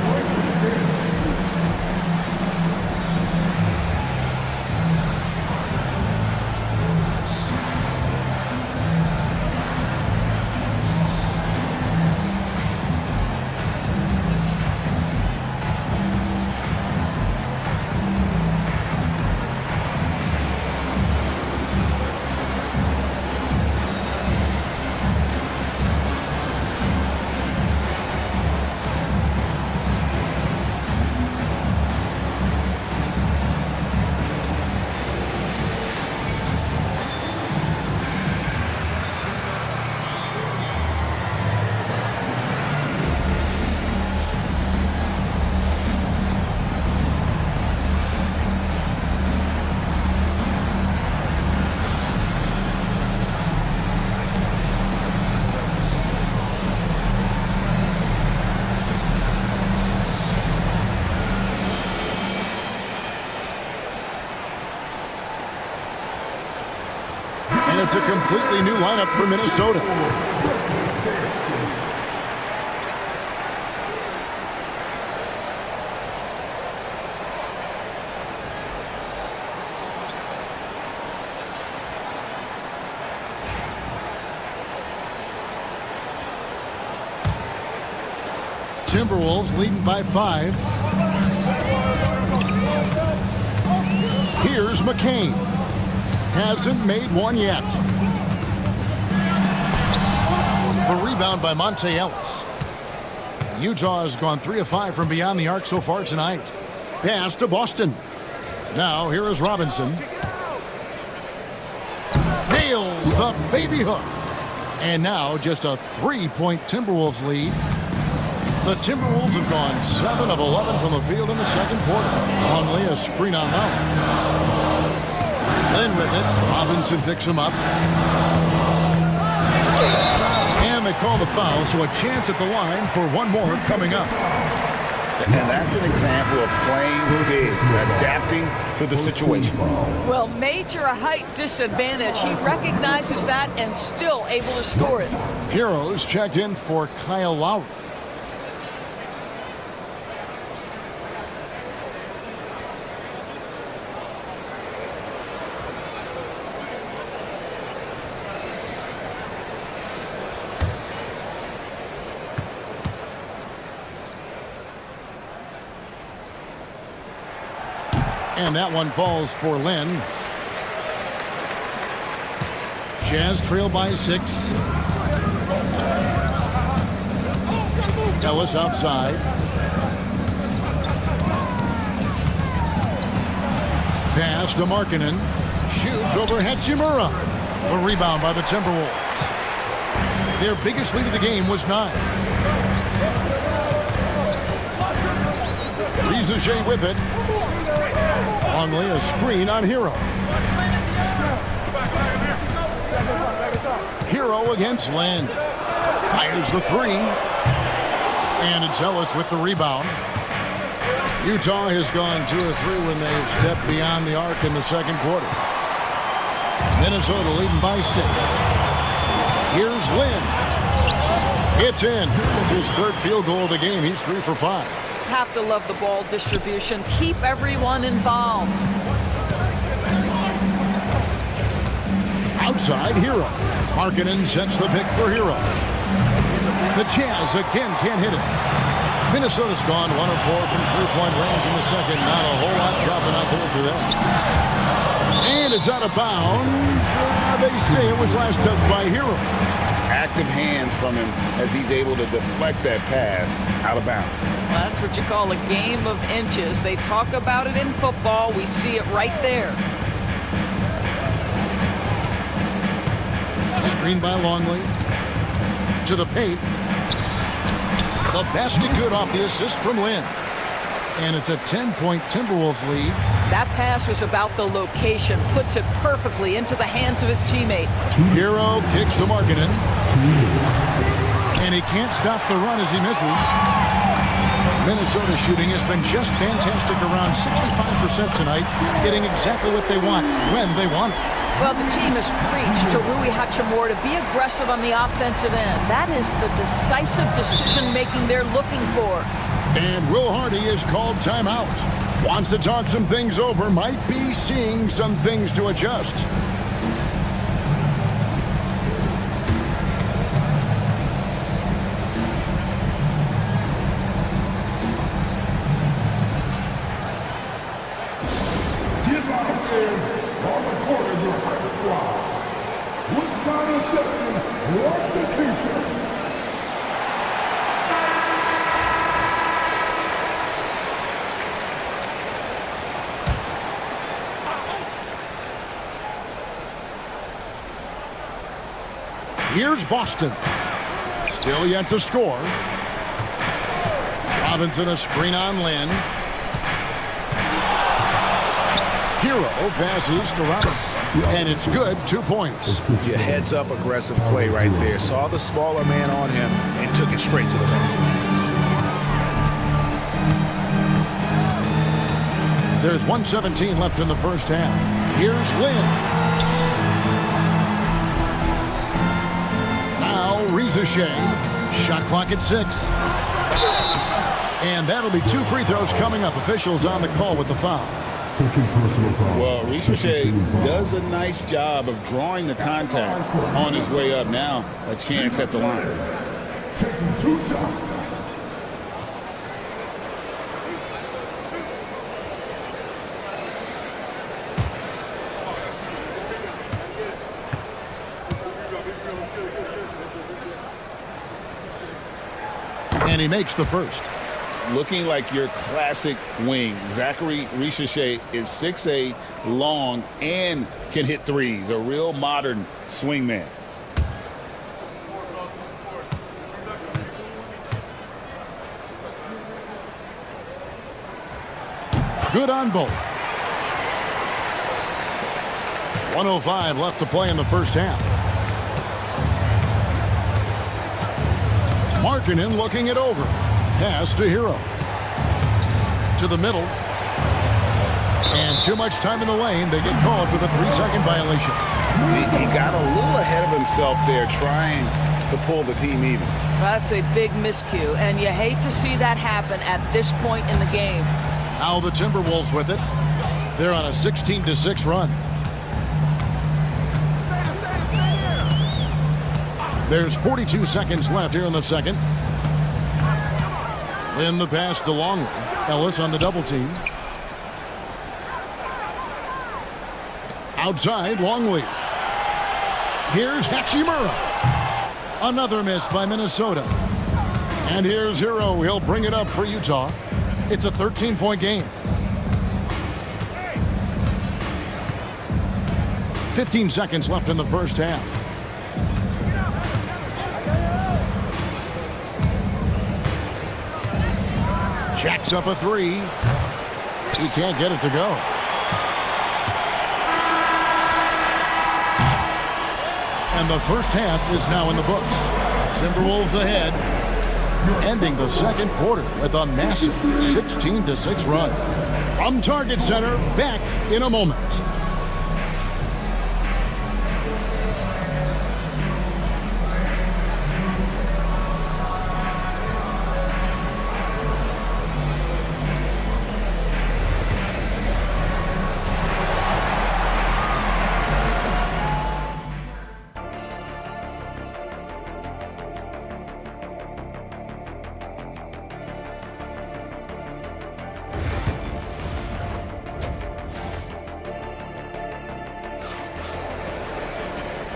And it's a completely new lineup for Minnesota. Timberwolves leading by 5. Here's McCain. Hasn't made one yet. The rebound by Monte Ellis. Utah has gone 3 of 5 from beyond the arc so far tonight. Pass to Boston. Now here is Robinson. Nails the baby hook. And now just a 3-point Timberwolves lead. The Timberwolves have gone 7 of 11 from the field in the second quarter. Only a screen on Lowry. Then with it, Robinson picks him up. And they call the foul, so a chance at the line for one more coming up. And that's an example of playing big, adapting to the situation. Well, major height disadvantage. He recognizes that and still able to score it. Heroes checked in for Kyle Lowry. And that one falls for Lynn. Jazz trail by 6. Ellis outside. Pass to Markkanen. Shoots over Hachimura. A rebound by the Timberwolves. Their biggest lead of the game was 9. Rizachet with it. Longley a screen on Hero. Hero against Lynn. Fires the 3. And it's Ellis with the rebound. Utah has gone 2 or 3 when they've stepped beyond the arc in the second quarter. Minnesota leading by 6. Here's Lynn. It's in. It's his 3rd field goal of the game. He's 3 for 5. Have to love the ball distribution. Keep everyone involved. Outside, Hero. Markkanen sets the pick for Hero. The Jazz again can't hit it. Minnesota's gone 1 of 4 from 3-point range in the second. Not a whole lot dropping out there for them. And it's out of bounds. They say it was last touched by Hero. Active hands from him as he's able to deflect that pass out of bounds. Well, that's what you call a game of inches. They talk about it in football. We see it right there. Screen by Longley. To the paint. The basket good off the assist from Lynn. And it's a 10-point Timberwolves lead. That pass was about the location. Puts it perfectly into the hands of his teammate. Hero kicks to Markkanen. And he can't stop the run as he misses. Minnesota's shooting has been just fantastic, around 65% tonight, getting exactly what they want when they want it. Well, the team has preached to Rui Hachimura to be aggressive on the offensive end. That is the decisive decision-making they're looking for. And Will Hardy is called timeout. Wants to talk some things over, might be seeing some things to adjust. Here's Boston. Still yet to score. Robinson a screen on Lynn. Hero passes to Robinson. And it's good, 2 points. Your heads-up aggressive play right there. Saw the smaller man on him and took it straight to the basket. There's 1:17 left in the first half. Here's Lynn. Rizachet. Shot clock at 6. And that'll be 2 free throws coming up. Officials on the call with the foul. Well, Rizachet does a nice job of drawing the contact on his way up. Now a chance at the line. Taking 2 shots. And he makes the first. Looking like your classic wing. Zachary Rizachet is 6'8", long, and can hit threes. A real modern swingman. Good on both. 1:05 left to play in the first half. Markkanen looking it over. Pass to Hero. To the middle. And too much time in the lane. They get called for the 3-second violation. He got a little ahead of himself there trying to pull the team even. That's a big miscue, and you hate to see that happen at this point in the game. Now the Timberwolves with it. They're on a 16-6 run. There's 42 seconds left here in the second. Lynn the pass to Longley. Ellis on the double team. Outside, Longley. Here's Hachimura. Another miss by Minnesota. And here's Hero. He'll bring it up for Utah. It's a 13-point game. 15 seconds left in the first half. Jacks up a three. He can't get it to go. And the first half is now in the books. Timberwolves ahead, ending the second quarter with a massive 16-6 run. From Target Center, back in a moment.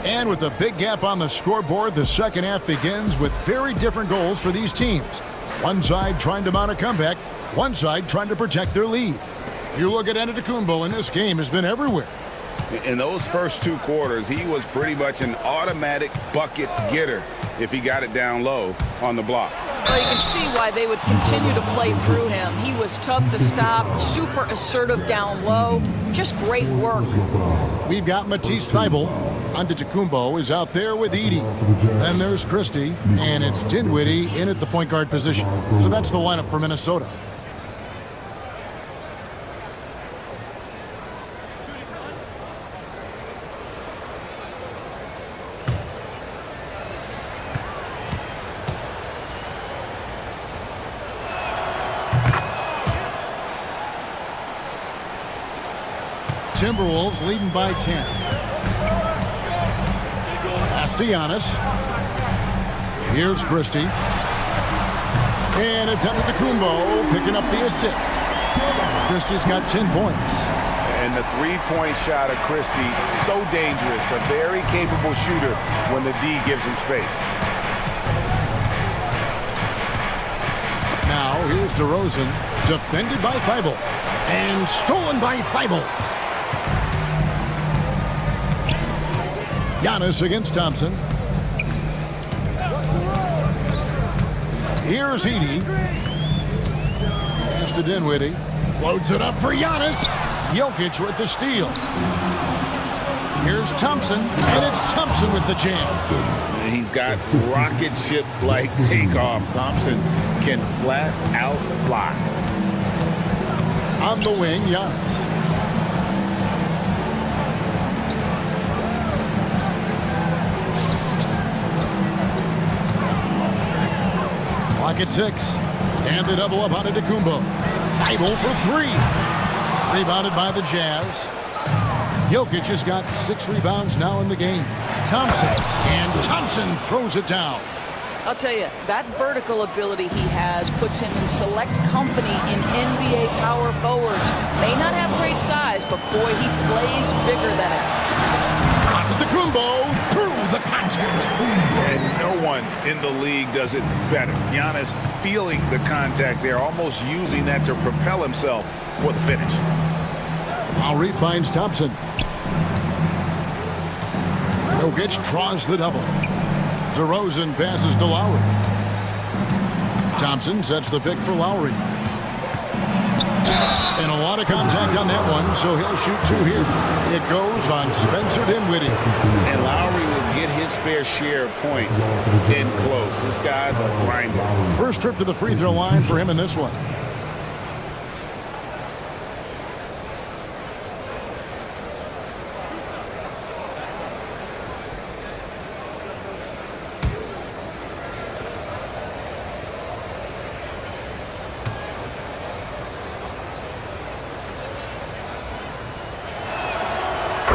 And with a big gap on the scoreboard, the second half begins with very different goals for these teams. One side trying to mount a comeback, one side trying to protect their lead. You look at Antetokounmpo, and this game has been everywhere. In those first two quarters, he was pretty much an automatic bucket getter if he got it down low on the block. Well, you can see why they would continue to play through him. He was tough to stop, super assertive down low. Just great work. We've got Matisse Thybulle. Antetokounmpo is out there with Edey. Then there's Christie, and it's Dinwiddie in at the point guard position. So that's the lineup for Minnesota. Timberwolves leading by 10. Pass to Giannis. Here's Christie. And it's Antetokounmpo picking up the assist. Christie's got 10 points. And the three-point shot of Christie, so dangerous. A very capable shooter when the D gives him space. Now here's DeRozan, defended by Thybulle. And stolen by Thybulle. Giannis against Thompson. Here's Edey. Pass to Dinwiddie. Loads it up for Giannis. Jokic with the steal. Here's Thompson, and it's Thompson with the jam. He's got rocket ship-like takeoff. Thompson can flat out fly. On the wing, Giannis. Clock at 6. And the double up on Antetokounmpo. Thybulle for three. Rebounded by the Jazz. Jokic has got 6 rebounds now in the game. Thompson. And Thompson throws it down. I'll tell you, that vertical ability he has puts him in select company in NBA power forwards. May not have great size, but boy, he plays bigger than it. Antetokounmpo through the contact. And no one in the league does it better. Giannis feeling the contact there, almost using that to propel himself for the finish. Lowry finds Thompson. Jokic draws the double. DeRozan passes to Lowry. Thompson sets the pick for Lowry. And a lot of contact on that one, so he'll shoot 2 here. It goes on Spencer Dinwiddie. And Lowry will get his fair share of points in close. This guy's a grinder. First trip to the free throw line for him in this one.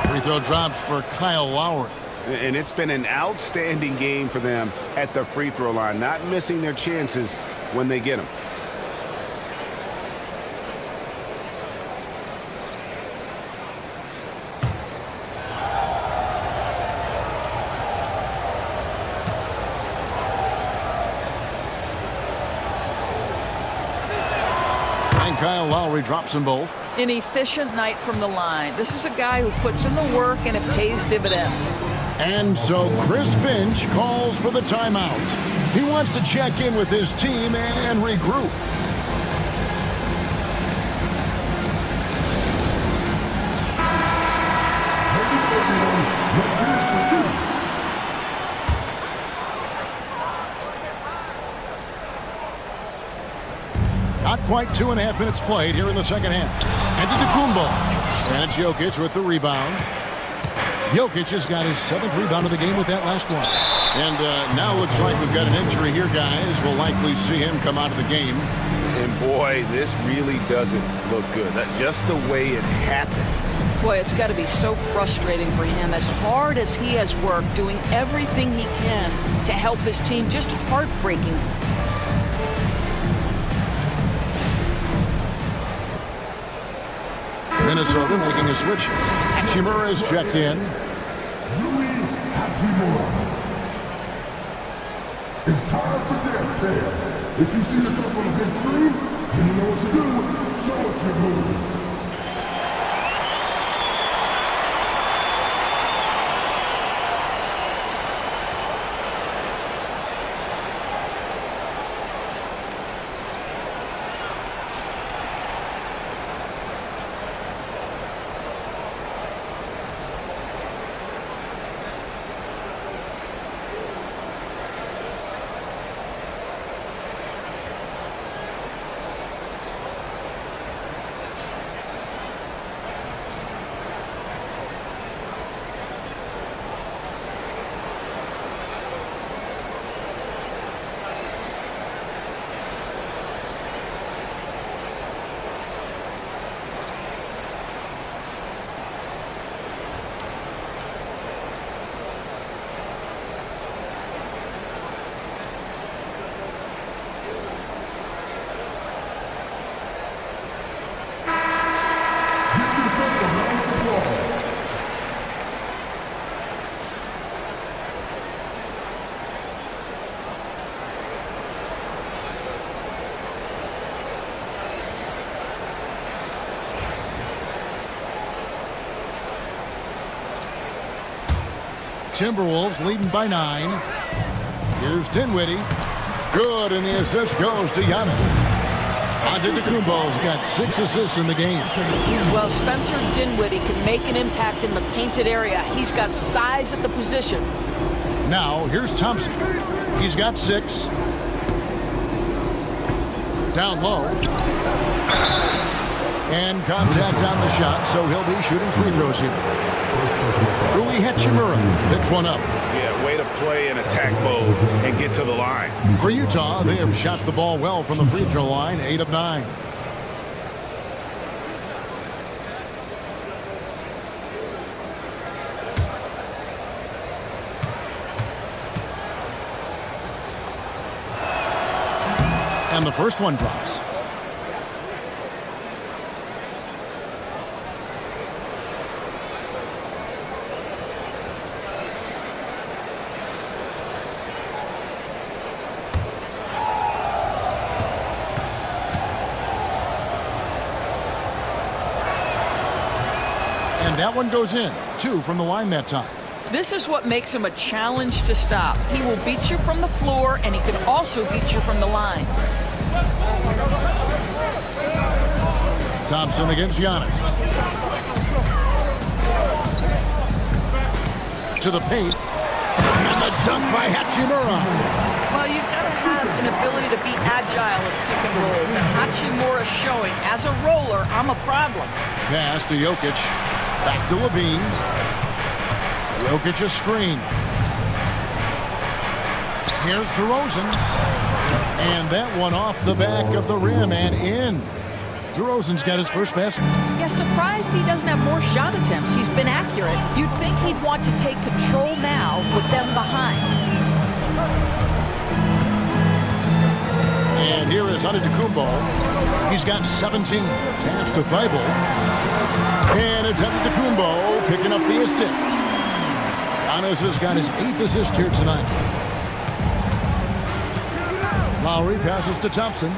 Free throw drops for Kyle Lowry. And it's been an outstanding game for them at the free throw line, not missing their chances when they get them. And Kyle Lowry drops them both. An efficient night from the line. This is a guy who puts in the work and it pays dividends. And so Chris Finch calls for the timeout. He wants to check in with his team and regroup. Not quite 2.5 minutes played here in the second half. Antetokounmpo. And it's Jokic with the rebound. Jokic has got his 7th rebound of the game with that last one. And now looks like we've got an injury here, guys. We'll likely see him come out of the game. And boy, this really doesn't look good. That's just the way it happened. Boy, it's got to be so frustrating for him. As hard as he has worked, doing everything he can to help his team, just heartbreaking. Minnesota making a switch. Hachimura is checked in. It's time for dance camp. If you see yourself on the big screen, then you know what to do. Show us your moves. Timberwolves leading by 9. Here's Dinwiddie. Good, and the assist goes to Giannis. Antetokounmpo's got 6 assists in the game. Well, Spencer Dinwiddie can make an impact in the painted area. He's got size at the position. Now, here's Thompson. He's got 6. Down low. And contact on the shot, so he'll be shooting free throws here. Rui Hachimura picks one up. Yeah, way to play in attack mode and get to the line. For Utah, they have shot the ball well from the free throw line, 8 of 9. And the first one drops. And that one goes in. 2 from the line that time. This is what makes him a challenge to stop. He will beat you from the floor, and he can also beat you from the line. Thompson against Giannis. To the paint. And the dunk by Hachimura. Well, you've got to have an ability to be agile in pick and rolls. And Hachimura showing, as a roller, I'm a problem. Pass to Jokic. Back to Levine. Jokic a screen. Here's DeRozan. And that one off the back of the rim and in. DeRozan's got his first basket. Yeah, surprised he doesn't have more shot attempts. He's been accurate. You'd think he'd want to take control now with them behind. And here is Antetokounmpo. He's got 17. Pass to Thibault. And it's Antetokounmpo picking up the assist. Giannis has got his 8th assist here tonight. Lowry passes to Thompson.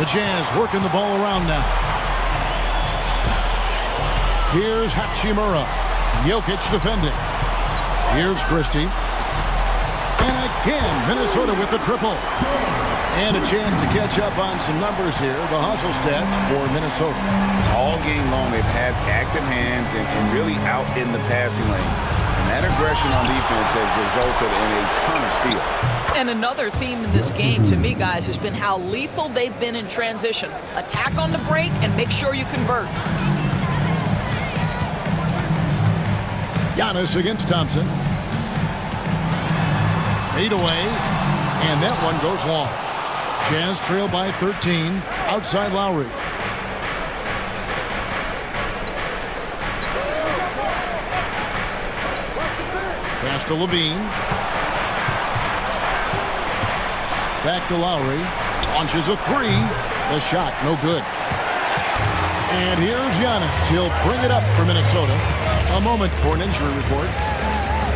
The Jazz working the ball around now. Here's Hachimura. Jokic defending. Here's Christie. And again, Minnesota with the triple. And a chance to catch up on some numbers here. The hustle stats for Minnesota. All game long, they've had active hands and really out in the passing lanes. And that aggression on defense has resulted in a ton of steals. And another theme in this game, to me, guys, has been how lethal they've been in transition. Attack on the break and make sure you convert. Giannis against Thompson. Fade away. And that one goes long. Jazz trail by 13. Outside Lowry. Pass to Levine. Back to Lowry. Launches a three. The shot, no good. And here's Giannis. He'll bring it up for Minnesota. A moment for an injury report.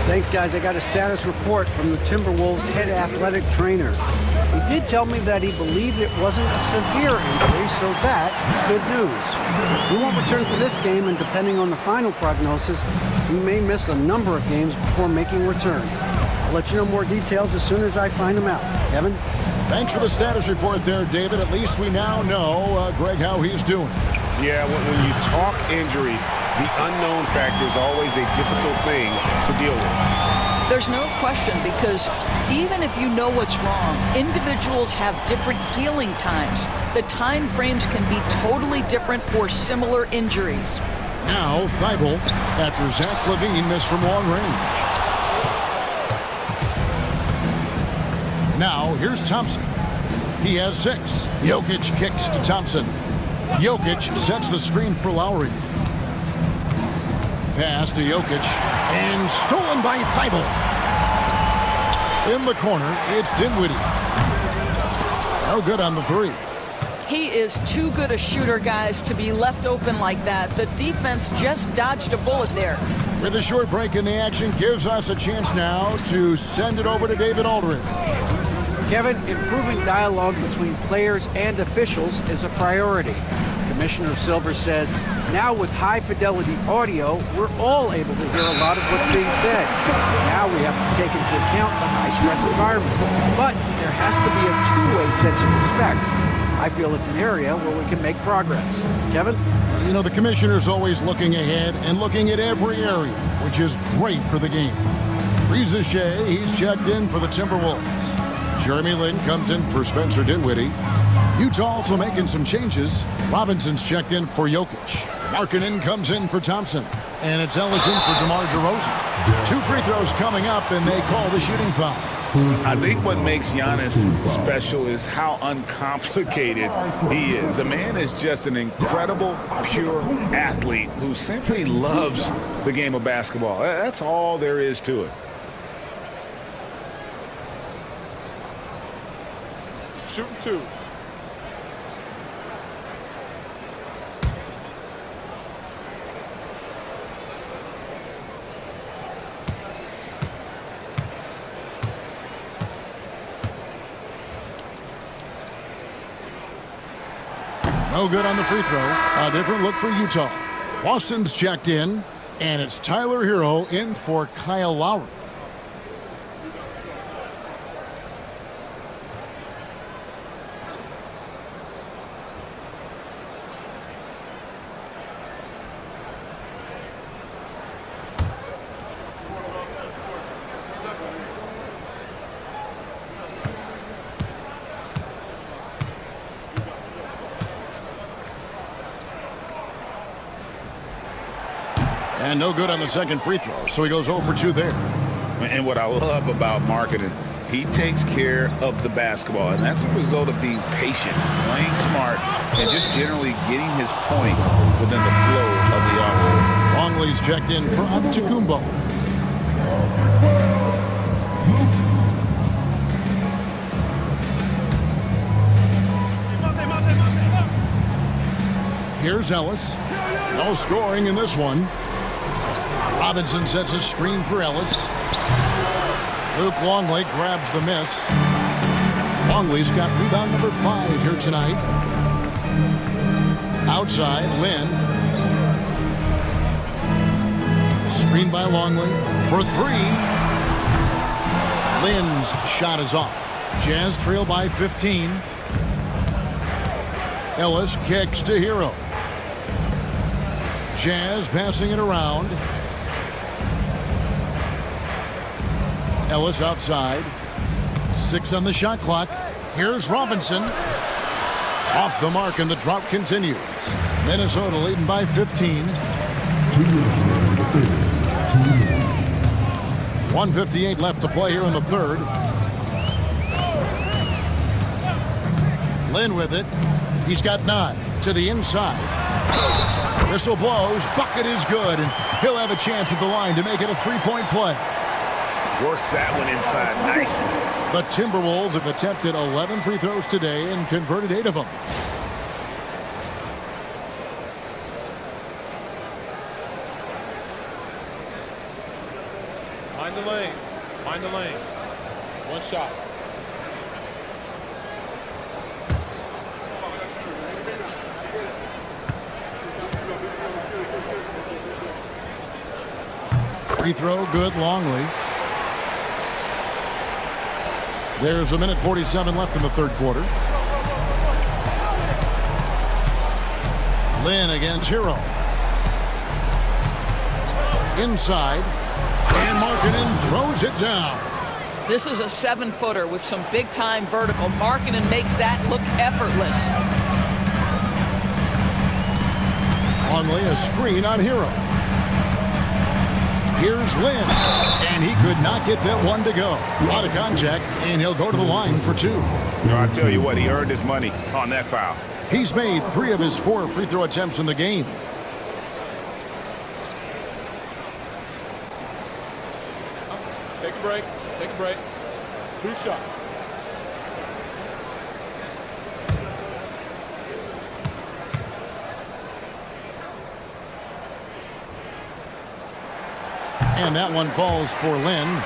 Thanks, guys. I got a status report from the Timberwolves head athletic trainer. He did tell me that he believed it wasn't a severe injury, so that is good news. He won't return for this game, and depending on the final prognosis, he may miss a number of games before making a return. I'll let you know more details as soon as I find them out. Kevin? Thanks for the status report there, David. At least we now know, Greg, how he's doing. Yeah, when you talk injury, the unknown factor is always a difficult thing to deal with. There's no question, because even if you know what's wrong, individuals have different healing times. The time frames can be totally different for similar injuries. Now Thibault after Zach LaVine missed from long range. Now here's Thompson. He has 6. Jokic kicks to Thompson. Jokic sets the screen for Lowry. Pass to Jokic and stolen by Thibault. In the corner, it's Dinwiddie. No good on the three. He is too good a shooter, guys, to be left open like that. The defense just dodged a bullet there. With a short break in the action, gives us a chance now to send it over to David Aldridge. Kevin, improving dialogue between players and officials is a priority. Commissioner Silver says, now with high-fidelity audio, we're all able to hear a lot of what's being said. Now we have to take into account the high-stress environment. But there has to be a two-way sense of respect. I feel it's an area where we can make progress. Kevin? You know, the commissioner's always looking ahead and looking at every area, which is great for the game. Reza Shea, he's checked in for the Timberwolves. Jeremy Lin comes in for Spencer Dinwiddie. Utah also making some changes. Robinson's checked in for Jokic. Markkanen comes in for Thompson. And it's Ellis in for DeMar DeRozan. 2 free throws coming up, and they call the shooting foul. I think what makes Giannis special is how uncomplicated he is. The man is just an incredible, pure athlete who simply loves the game of basketball. That's all there is to it. Shooting 2. No good on the free throw. A different look for Utah. Boston's checked in, and it's Tyler Hero in for Kyle Lowry. And no good on the second free throw, so he goes 0 for 2 there. And what I love about Markkanen, he takes care of the basketball, and that's a result of being patient, playing smart, and just generally getting his points within the flow of the offense. Longley's checked in for Antetokounmpo. Here's Ellis. No scoring in this one. Robinson sets a screen for Ellis. Luke Longley grabs the miss. Longley's got rebound number 5 here tonight. Outside, Lynn. Screen by Longley for three. Lynn's shot is off. Jazz trail by 15. Ellis kicks to Hero. Jazz passing it around. Ellis outside. 6 on the shot clock. Here's Robinson. Off the mark, and the drought continues. Minnesota leading by 15. 1:58 left to play here in the third. Lynn with it. He's got 9 to the inside. Whistle blows. Bucket is good, and he'll have a chance at the line to make it a 3-point play. Worked that one inside nicely. The Timberwolves have attempted 11 free throws today and converted 8 of them. Mind the lanes. Mind the lanes. One shot. Free throw, good. Longley. There's a minute 47 left in the third quarter. Lynn against Hero. Inside. And Markkanen throws it down. This is a 7-footer with some big-time vertical. Markkanen makes that look effortless. Longley, a screen on Hero. Here's Lynn, and he could not get that one to go. Out of contact, and he'll go to the line for 2. I tell you what, he earned his money on that foul. He's made 3 of his 4 free throw attempts in the game. Take a break. Take a break. 2 shots. And that one falls for Lynn.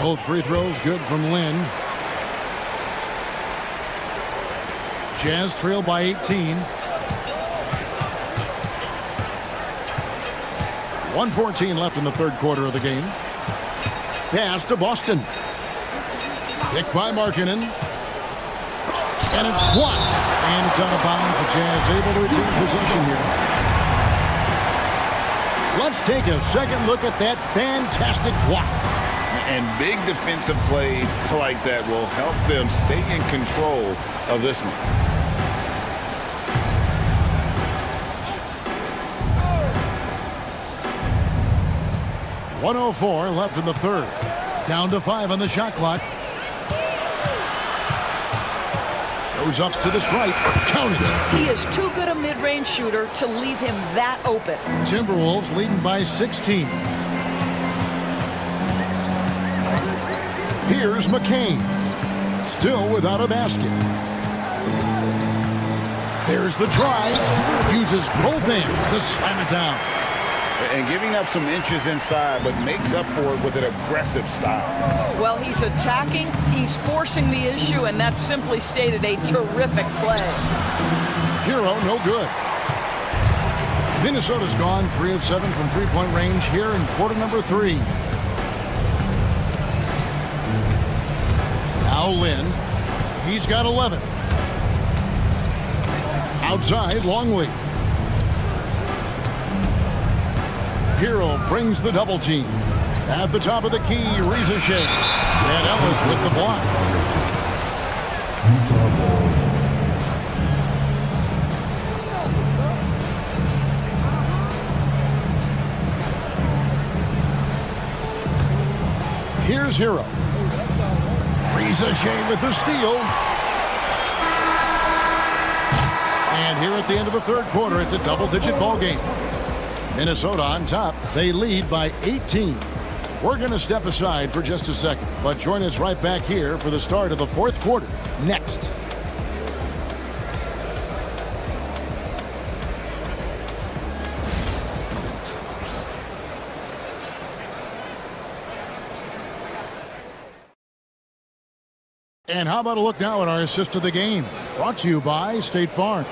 Both free throws good from Lynn. Jazz trail by 18. 1:14 left in the third quarter of the game. Pass to Boston. Picked by Markkanen. And it's blocked. And it's out of bounds. The Jazz able to retain possession here. Let's take a second look at that fantastic block. And big defensive plays like that will help them stay in control of this one. .104 left in the third. Down to 5 on the shot clock. Goes up to the stripe. Count it. He is too good a mid-range shooter to leave him that open. Timberwolves leading by 16. Here's McCain. Still without a basket. There's the drive. Uses both hands to slam it down. And giving up some inches inside, but makes up for it with an aggressive style. Well, he's attacking, he's forcing the issue, and that's simply stated a terrific play. Hero, no good. Minnesota's gone 3 of 7 from three-point range here in quarter number 3. Now Lynn. He's got 11. Outside, Longley. Hero brings the double team. At the top of the key, Ricochet. And Ellis with the block. Here's Hero. Ricochet with the steal. And here at the end of the third quarter, it's a double-digit ball game. Minnesota on top. They lead by 18. We're going to step aside for just a second, but join us right back here for the start of the fourth quarter next. And how about a look now at our assist of the game? Brought to you by State Farm.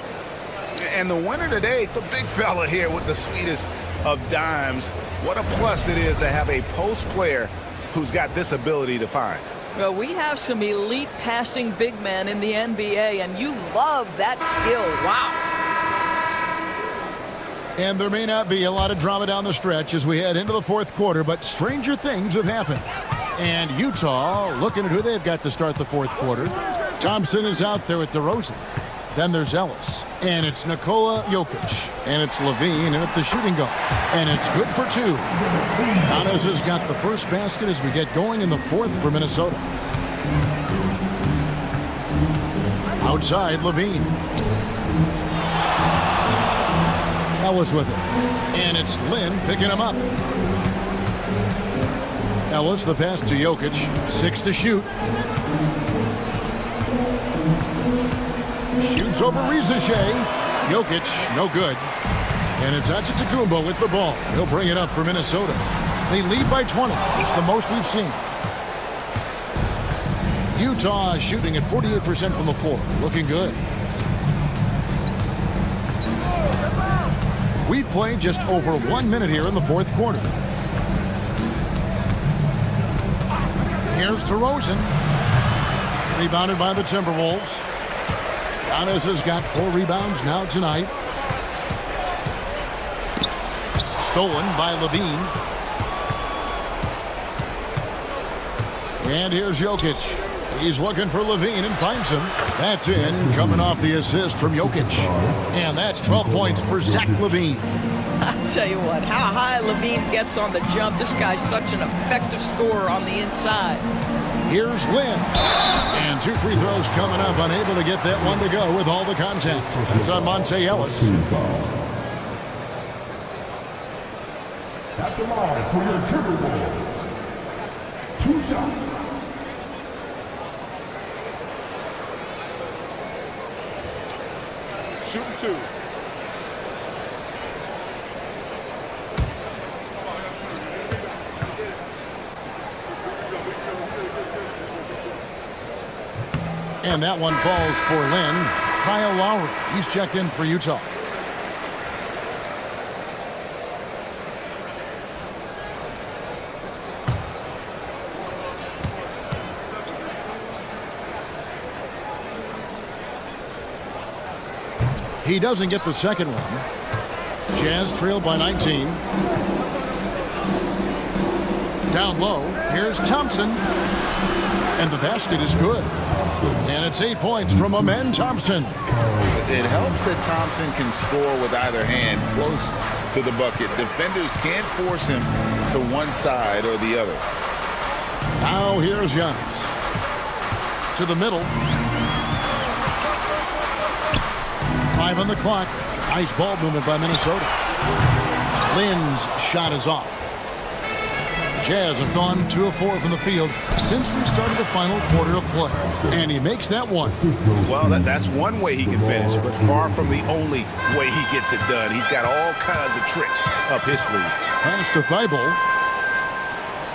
And the winner today, the big fella here with the sweetest of dimes. What a plus it is to have a post player who's got this ability to find. Well, we have some elite passing big men in the NBA, and you love that skill. Wow. And there may not be a lot of drama down the stretch as we head into the fourth quarter, but stranger things have happened. And Utah looking at who they've got to start the fourth quarter. Thompson is out there with DeRozan. Then there's Ellis. And it's Nikola Jokic. And it's Levine in at the shooting guard. And it's good for two. Giannis has got the first basket as we get going in the fourth for Minnesota. Outside, Levine. Ellis with it. And it's Lynn picking him up. Ellis, the pass to Jokic. 6 to shoot. Shoots over Rizichet. Jokic, no good. And it's Antetokounmpo with the ball. He'll bring it up for Minnesota. They lead by 20. It's the most we've seen. Utah shooting at 48% from the floor. Looking good. We've played just over 1 minute here in the fourth quarter. Here's DeRozan. Rebounded by the Timberwolves. Giannis has got 4 rebounds now tonight. Stolen by Levine. And here's Jokic. He's looking for Levine and finds him. That's in, coming off the assist from Jokic. And that's 12 points for Zach LaVine. I'll tell you what, how high Levine gets on the jump. This guy's such an effective scorer on the inside. Here's Lynn. And 2 free throws coming up, unable to get that one to go with all the contact. That's on Monte Ellis. At the line for your Timberwolves. 2 shots. Shooting 2. And that one falls for Lynn. Kyle Lowry, he's checked in for Utah. He doesn't get the second one. Jazz trailed by 19. Down low, here's Thompson. And the basket is good. And it's 8 points from Amen Thompson. It helps that Thompson can score with either hand close to the bucket. Defenders can't force him to one side or the other. Now here's Giannis. To the middle. 5 on the clock. Nice ball movement by Minnesota. Lynn's shot is off. Jazz have gone 2 of 4 from the field since we started the final quarter of play. And he makes that one. Well, that's one way he can finish, but far from the only way he gets it done. He's got all kinds of tricks up his sleeve. Pass to Thibault.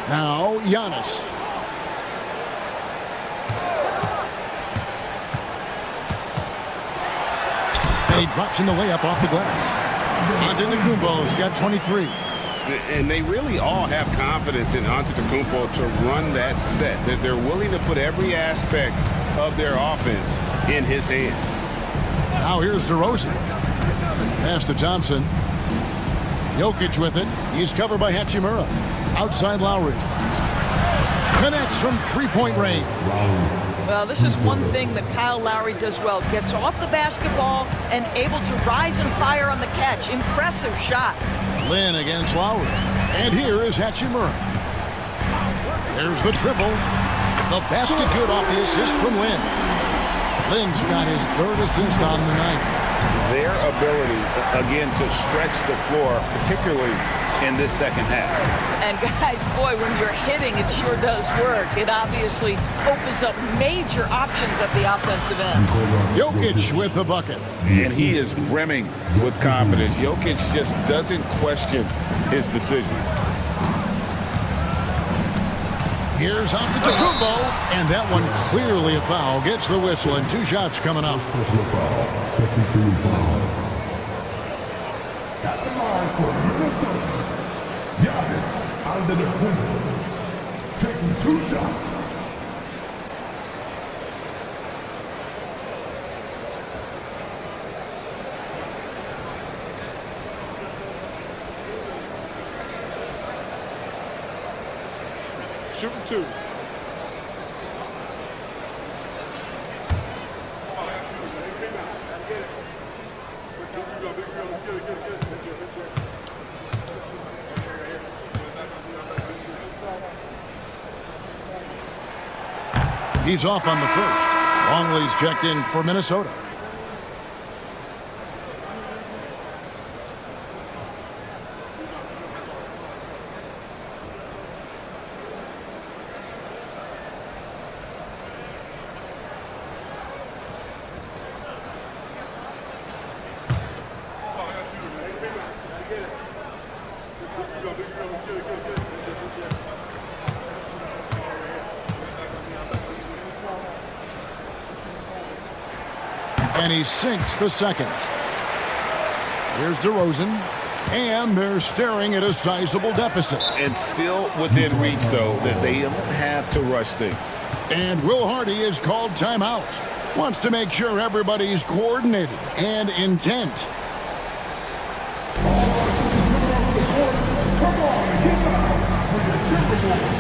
Now Giannis. And he drops in the way up off the glass. Antetokounmpo's got 23. And they really all have confidence in Antetokounmpo to run that set. That they're willing to put every aspect of their offense in his hands. Now here's DeRozan. Pass to Thompson. Jokic with it. He's covered by Hachimura. Outside Lowry. Connects from 3-point range. Well, this is one thing that Kyle Lowry does well. Gets off the basketball and able to rise and fire on the catch. Impressive shot. Lynn against Lowry. And here is Hachimura. There's the triple. The basket good off the assist from Lynn. Lynn's got his 3rd assist on the night. Their ability, again, to stretch the floor, particularly in this second half. And guys, boy, when you're hitting, it sure does work. It obviously opens up major options at the offensive end. Jokic with the bucket. And he is brimming with confidence. Jokic just doesn't question his decision. Here's Antetokounmpo, and that one clearly a foul. Gets the whistle, and 2 shots coming up. Second team foul. At the line for Minnesota, Giannis Antetokounmpo taking 2 shots. Shooting 2. He's off on the first. Longley's checked in for Minnesota. And he sinks the second. Here's DeRozan. And they're staring at a sizable deficit. And still within reach, though, that they don't have to rush things. And Will Hardy is called timeout. Wants to make sure everybody's coordinated and intent. Come on, get down with the Timberwolves.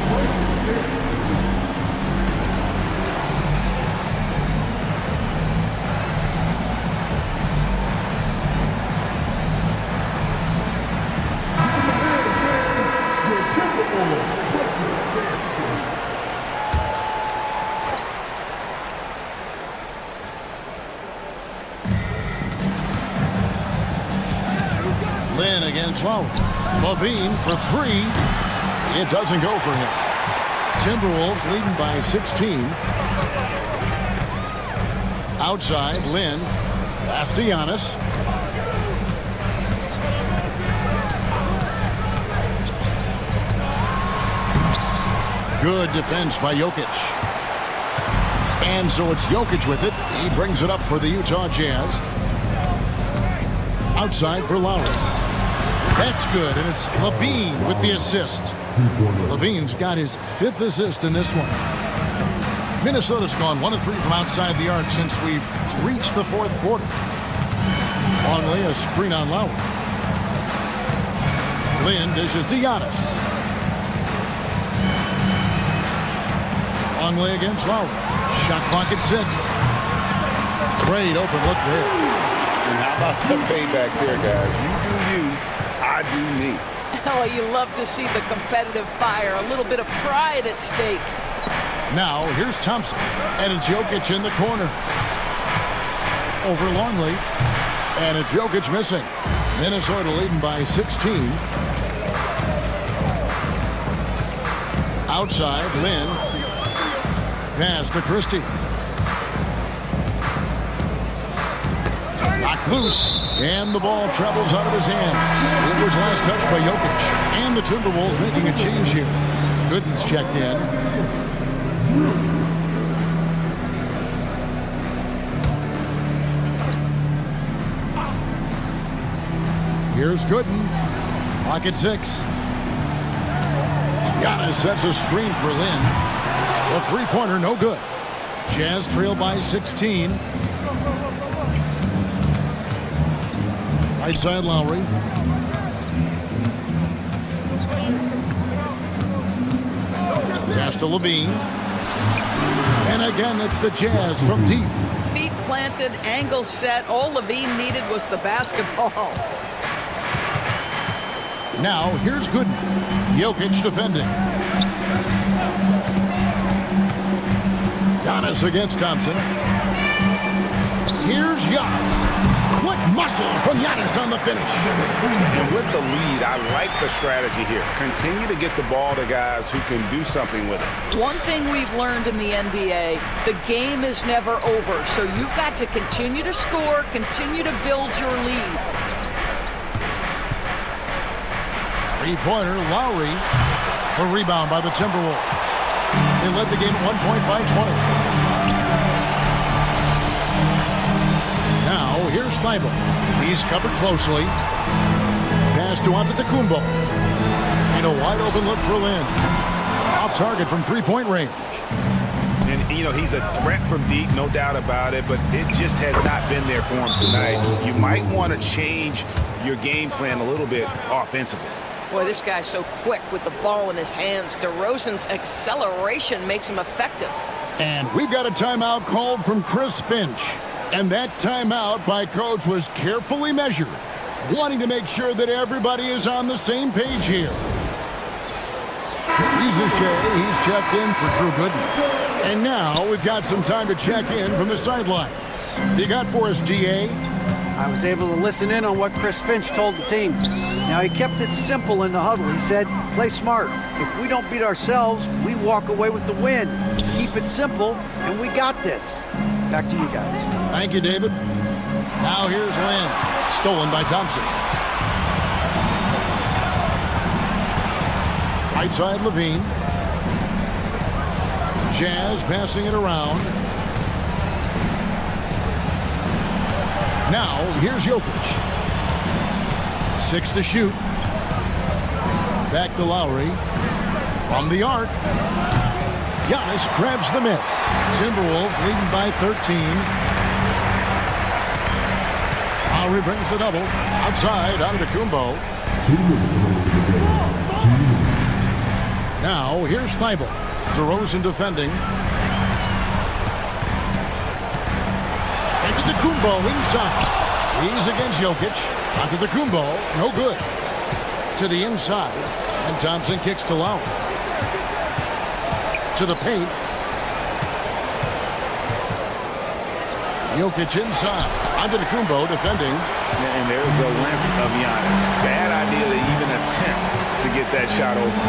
Lynn against Lowry. Levine for 3. It doesn't go for him. Timberwolves leading by 16. Outside, Lynn. Pass to Giannis. Good defense by Jokic. And so it's Jokic with it. He brings it up for the Utah Jazz. Outside for Lowry. That's good, and it's Levine with the assist. Levine's got his 5th assist in this one. Minnesota's gone 1 of 3 from outside the arc since we've reached the 4th quarter. Longley, a screen on Lowry. Lynn dishes to Giannis. Longley against Lowry. Shot clock at 6. Great open look there. And how about the payback there, guys? You do you, I do me. Oh, you love to see the competitive fire. A little bit of pride at stake. Now, here's Thompson. And it's Jokic in the corner. Over Longley. And it's Jokic missing. Minnesota leading by 16. Outside, Lynn. Pass to Christie. Knocked loose, and the ball travels out of his hands. It was last touched by Jokic, and the Timberwolves making a change here. Gooden's checked in. Here's Gooden. Clock at 6. Giannis sets a screen for Lynn. The three-pointer, no good. Jazz trail by 16. Right side, Lowry. Pass to Levine. And again, it's the Jazz from deep. Feet planted, angle set. All Levine needed was the basketball. Now, here's Gooden. Jokic defending. Giannis against Thompson. Here's Giannis. Quick Muscle from Giannis on the finish. And with the lead, I like the strategy here. Continue to get the ball to guys who can do something with it. One thing we've learned in the NBA, the game is never over. So you've got to continue to score, continue to build your lead. Three-pointer, Lowry. A rebound by the Timberwolves. They led the game at 1 point by 20. Now, here's Thibault. He's covered closely. Pass to Antetokounmpo. In a wide-open look for Lin. Off target from three-point range. And, you know, he's a threat from deep, no doubt about it, but it just has not been there for him tonight. You might want to change your game plan a little bit offensively. Boy, this guy's so quick with the ball in his hands. DeRozan's acceleration makes him effective. And we've got a timeout called from Chris Finch. And that timeout by Coach was carefully measured, wanting to make sure that everybody is on the same page here. He's checked in for Drew Gooden. And now we've got some time to check in from the sidelines. You got for us, DA? I was able to listen in on what Chris Finch told the team. Now, he kept it simple in the huddle. He said, play smart. If we don't beat ourselves, we walk away with the win. Keep it simple, and we got this. Back to you guys. Thank you, David. Now here's Lin. Stolen by Thompson. Right side, Levine. Jazz passing it around. Now, here's Jokic. 6 to shoot. Back to Lowry. From the arc. Giannis grabs the miss. Timberwolves leading by 13. Lowry brings the double. Outside, Antetokounmpo. Now, here's Thibault. DeRozan defending. Antetokounmpo inside. He's against Jokic. Antetokounmpo, no good. To the inside. And Thompson kicks to Lowry. To the paint. Jokic inside. Antetokounmpo defending. And there's the length of Giannis. Bad idea to even attempt to get that shot over.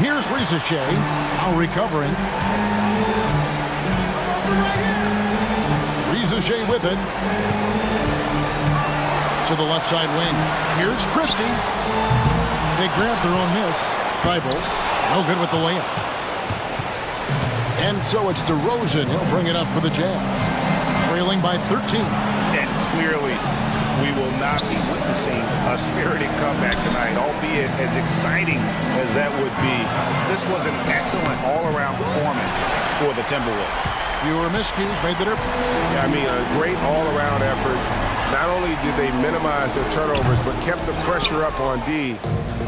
Here's Rizachet, now recovering. Rizachet with it. To the left side wing. Here's Christie. They grab their own miss. Thibault, no good with the layup. And so it's DeRozan. He'll bring it up for the Jazz. Trailing by 13. And clearly, we will not be witnessing a spirited comeback tonight, albeit as exciting as that would be. This was an excellent all-around performance for the Timberwolves. Fewer miscues made the difference. Yeah, I mean, a great all-around effort. Not only did they minimize their turnovers, but kept the pressure up on D,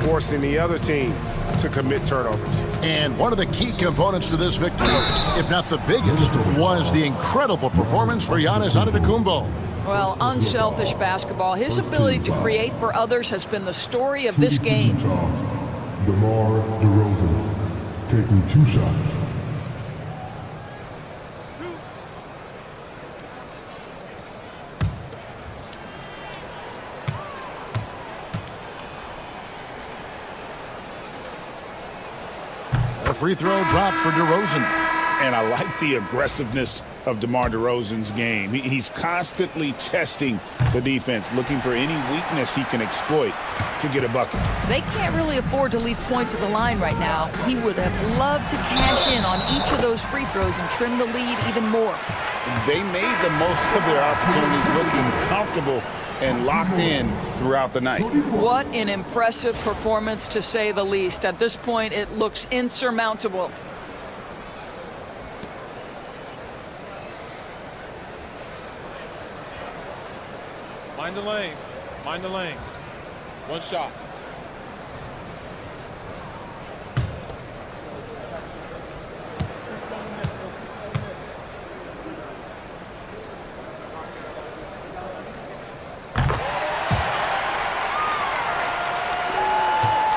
forcing the other team to commit turnovers. And one of the key components to this victory, if not the biggest, was the incredible performance for Giannis Antetokounmpo. Well, unselfish basketball. His ability to create for others has been the story of this game. DeMar DeRozan taking 2 shots. A free throw drop for DeRozan. And I like the aggressiveness of DeMar DeRozan's game. He's constantly testing the defense, looking for any weakness he can exploit to get a bucket. They can't really afford to leave points at the line right now. He would have loved to cash in on each of those free throws and trim the lead even more. They made the most of their opportunities, looking comfortable and locked in throughout the night. What an impressive performance, to say the least. At this point, it looks insurmountable. Mind the lanes. Mind the lanes. One shot.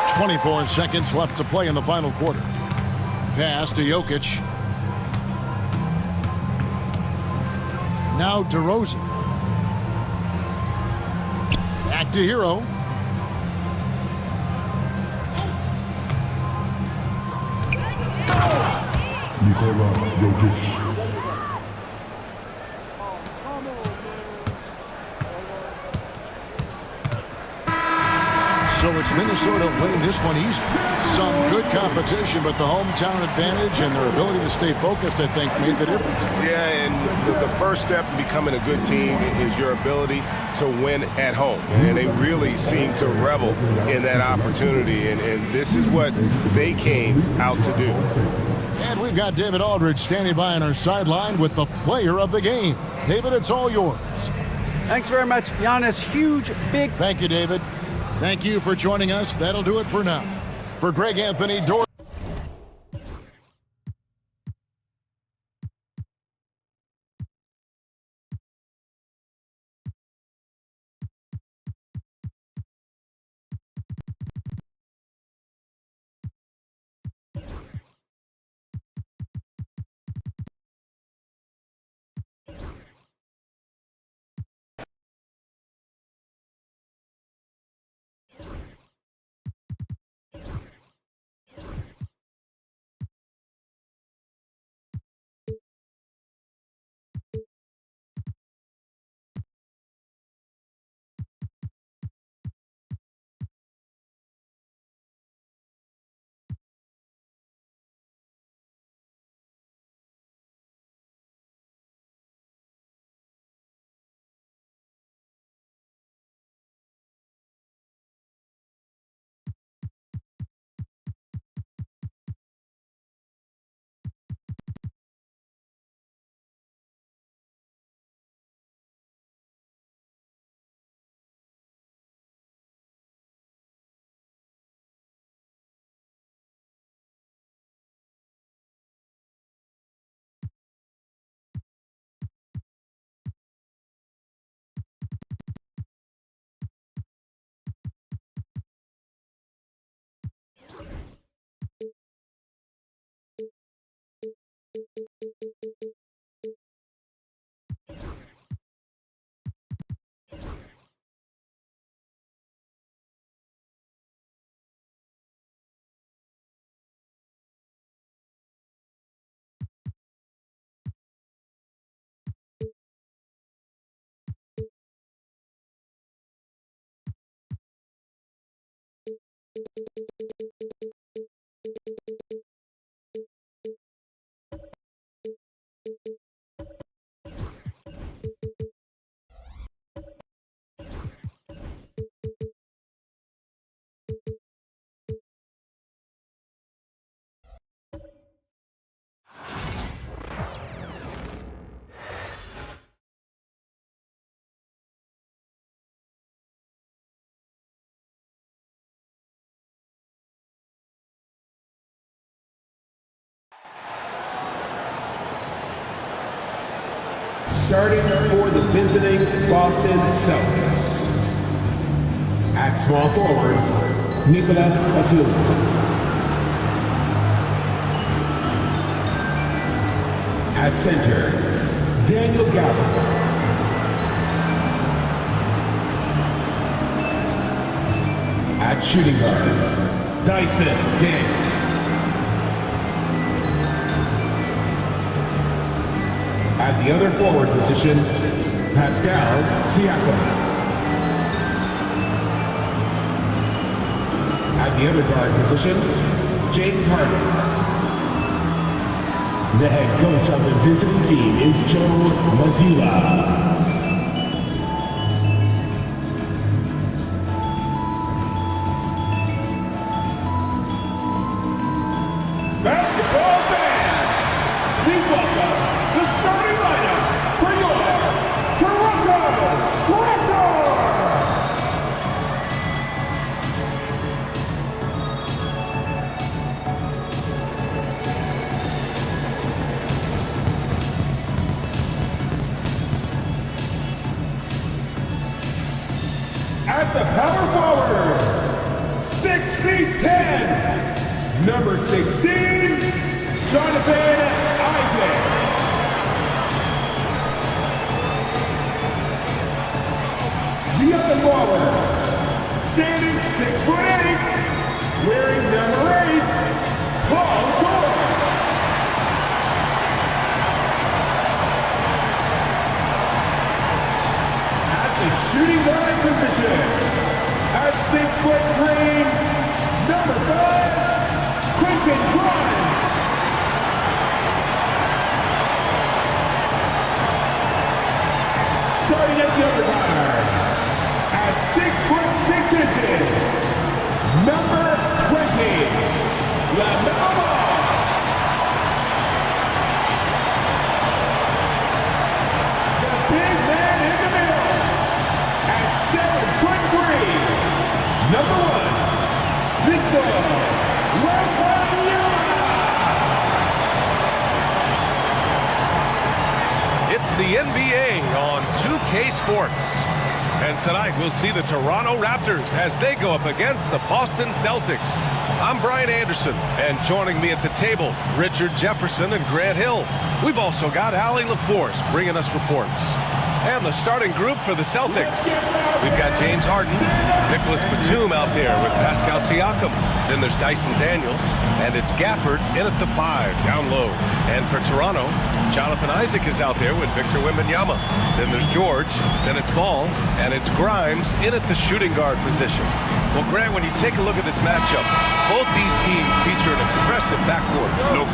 .24 seconds left to play in the final quarter. Pass to Jokic. Now DeRozan. Back to Hero. Nikola Jokic. So it's Minnesota winning this one easy. Some good competition, but the hometown advantage and their ability to stay focused, I think, made the difference. Yeah, and the first step in becoming a good team is your ability to win at home. And they really seem to revel in that opportunity, and this is what they came out to do. And we've got David Aldridge standing by on our sideline with the player of the game. David, it's all yours. Thanks very much, Giannis. Huge, big. Thank you, David. Thank you for joining us. That'll do it for now. For Greg Anthony, Starting for the visiting Boston Celtics. At small forward, Nikola Batum. At center, Daniel Gafford. At shooting guard, Dyson Daniels. At the other forward position, Pascal Siakam. At the other guard position, James Harden. The head coach of the visiting team is Joe Mazzulla. Basketball fans, we welcome the starting lineup for your Toronto Raptors. At the power forward, 6 feet 10, number 16, Jonathan Isaac. forward. Standing 6'8", wearing number 8, Paul George. At the shooting guard position, at 6'3", number 5, Quentin Grimes. Starting at the other guard, at 6'6", number 20, LaMelo. The big man in the middle, at 7'3", number 1, Victor Wembanyama. It's the NBA on 2K Sports. And tonight we'll see the Toronto Raptors as they go up against the Boston Celtics. I'm Brian Anderson, and joining me at the table, Richard Jefferson and Grant Hill. We've also got Allie LaForce bringing us reports. And the starting group for the Celtics. We've got James Harden, Nicholas Batum out there with Pascal Siakam. Then there's Dyson Daniels, and it's Gafford in at the 5, down low. And for Toronto, Jonathan Isaac is out there with Victor Wembanyama. Then there's George, then it's Ball, and it's Grimes in at the shooting guard position. Well, Grant, when you take a look at this matchup, both these teams feature an impressive backcourt. No.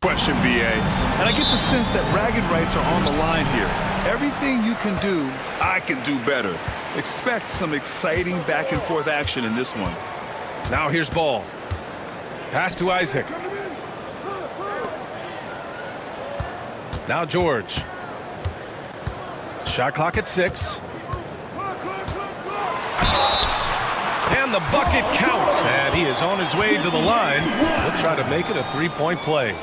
Question, BA. And I get the sense that bragging rights are on the line here. Everything you can do, I can do better. Expect some exciting back and forth action in this one. Now here's Ball. Pass to Isaac. Now George. Shot clock at 6. And the bucket counts. And he is on his way to the line. He'll try to make it a three-point play.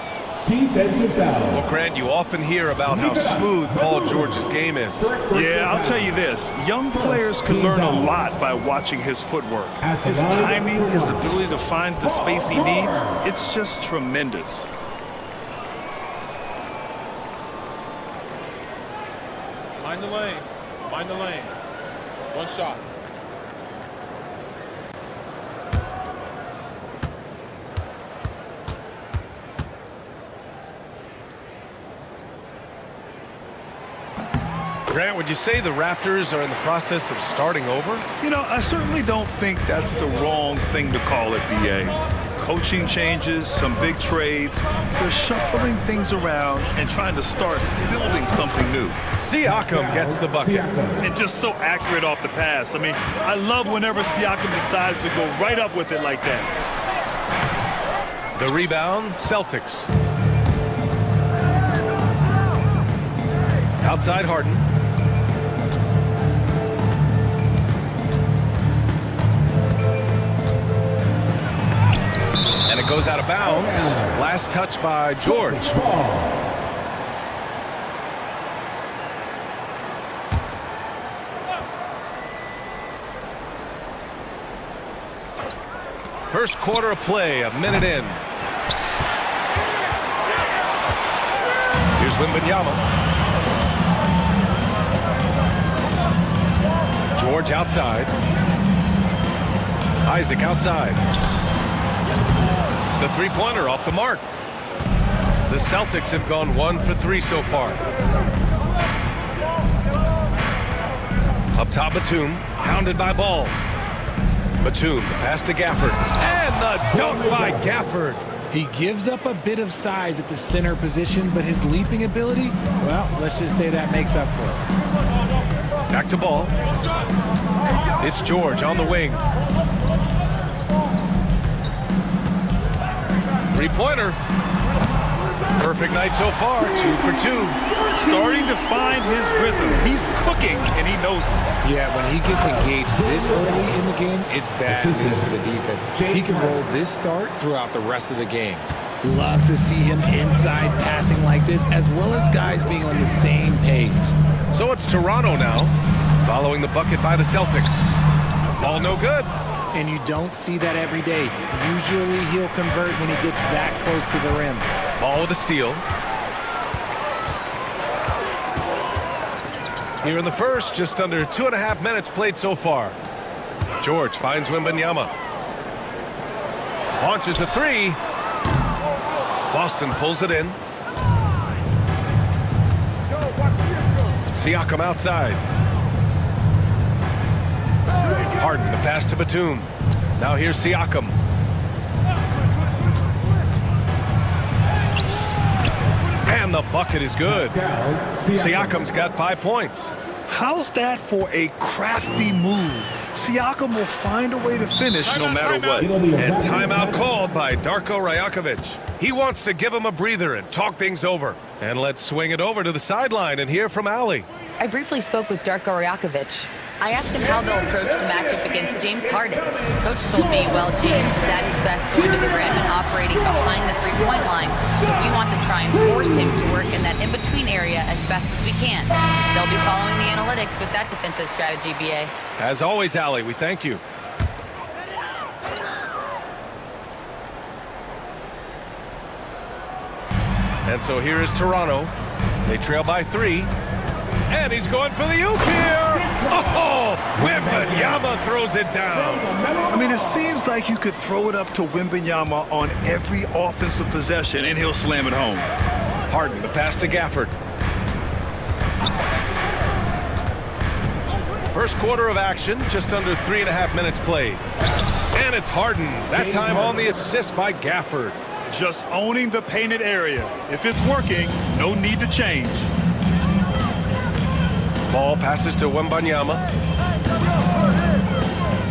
Defensive foul. Well, Grant, you often hear about how smooth Paul George's game is. Yeah, I'll tell you this. Young players can learn a lot by watching his footwork. His timing, his ability to find the space he needs, it's just tremendous. Mind the lanes. Mind the lanes. One shot. Grant, would you say the Raptors are in the process of starting over? You know, I certainly don't think that's the wrong thing to call it, BA. Coaching changes, some big trades. They're shuffling things around and trying to start building something new. Siakam gets the bucket. And just so accurate off the pass. I mean, I love whenever Siakam decides to go right up with it like that. The rebound, Celtics. Outside Harden. And it goes out of bounds. Last touch by George. First quarter of play, a minute in. Here's Wembanyama. George outside. Isaac outside. The three-pointer off the mark. The Celtics have gone 1 for 3 so far. Up top, Batum, pounded by Ball. Batum, the pass to Gafford. And the dunk by Gafford. He gives up a bit of size at the center position, but his leaping ability, well, let's just say that makes up for it. Back to Ball. It's George on the wing. Three-pointer. Perfect night so far, 2 for 2. Starting to find his rhythm. He's cooking, and he knows it. Yeah, when he gets engaged this early in the game, it's bad news for the defense. He can roll this start throughout the rest of the game. Love to see him inside passing like this, as well as guys being on the same page. So it's Toronto now, following the bucket by the Celtics. Ball no good. And you don't see that every day. Usually he'll convert when he gets that close to the rim. Ball with a steal. Here in the first, just under 2.5 minutes played so far. George finds Wembanyama. Launches a three. Boston pulls it in. Siakam outside. Harden, the pass to Batum. Now here's Siakam. And the bucket is good. Siakam's got 5 points. How's that for a crafty move? Siakam will find a way to finish no matter what. And timeout called by Darko Rajakovic. He wants to give him a breather and talk things over. And let's swing it over to the sideline and hear from Allie. I briefly spoke with Darko Rajakovic. I asked him how they'll approach the matchup against James Harden. Coach told me, well, James is at his best going to the rim and operating behind the three-point line, so we want to try and force him to work in that in-between area as best as we can. They'll be following the analytics with that defensive strategy, BA. As always, Allie, we thank you. And so here is Toronto. They trail by 3. And he's going for the oop here. Oh, Wembanyama throws it down. I mean, it seems like you could throw it up to Wembanyama on every offensive possession, and he'll slam it home. Harden, the pass to Gafford. First quarter of action, just under 3.5 minutes played. And it's Harden, that time on the assist by Gafford. Just owning the painted area. If it's working, no need to change. Ball passes to Wembanyama.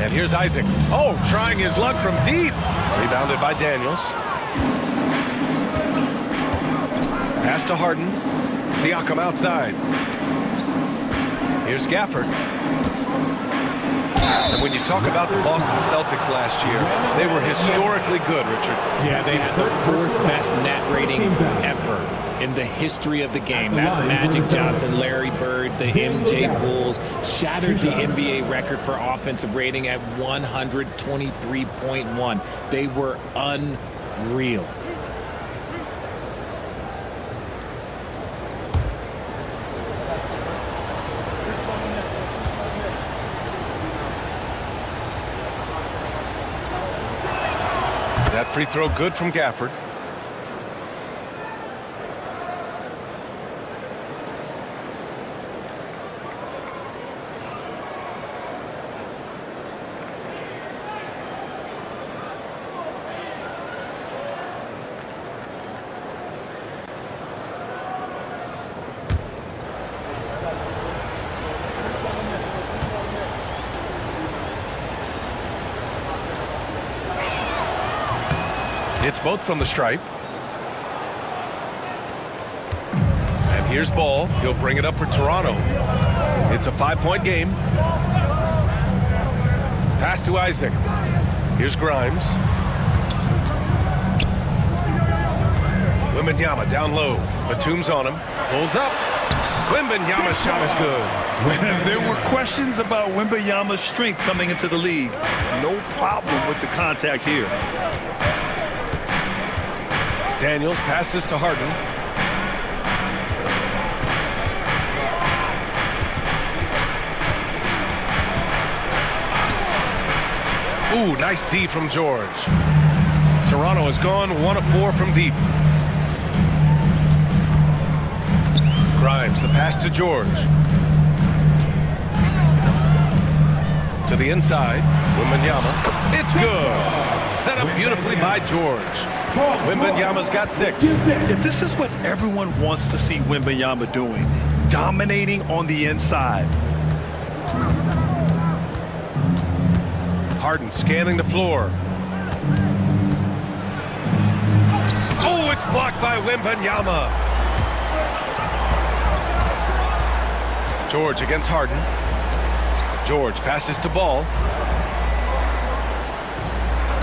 And here's Isaac. Oh, trying his luck from deep. Rebounded by Daniels. Pass to Harden. Siakam outside. Here's Gafford. And when you talk about the Boston Celtics last year, they were historically good, Richard. Yeah, they had the 4th best net rating ever in the history of the game. That's Magic Johnson, Larry Bird, the MJ Bulls. Shattered the NBA record for offensive rating at 123.1. They were unreal. That free throw good from Gafford. It's both from the stripe. And here's Ball. He'll bring it up for Toronto. It's a 5-point game. Pass to Isaac. Here's Grimes. Wembanyama down low. Batum's on him. Pulls up. Wembanyama's shot is good. There were questions about Wembanyama's strength coming into the league. No problem with the contact here. Daniels passes to Harden. Ooh, nice D from George. Toronto has gone 1 of 4 from deep. Grimes, the pass to George. To the inside, Wembanyama. It's good. Set up beautifully by George. Wembanyama's got 6. This is what everyone wants to see Wembanyama doing, dominating on the inside. Harden scanning the floor. Oh, it's blocked by Wembanyama. George against Harden. George passes to Ball.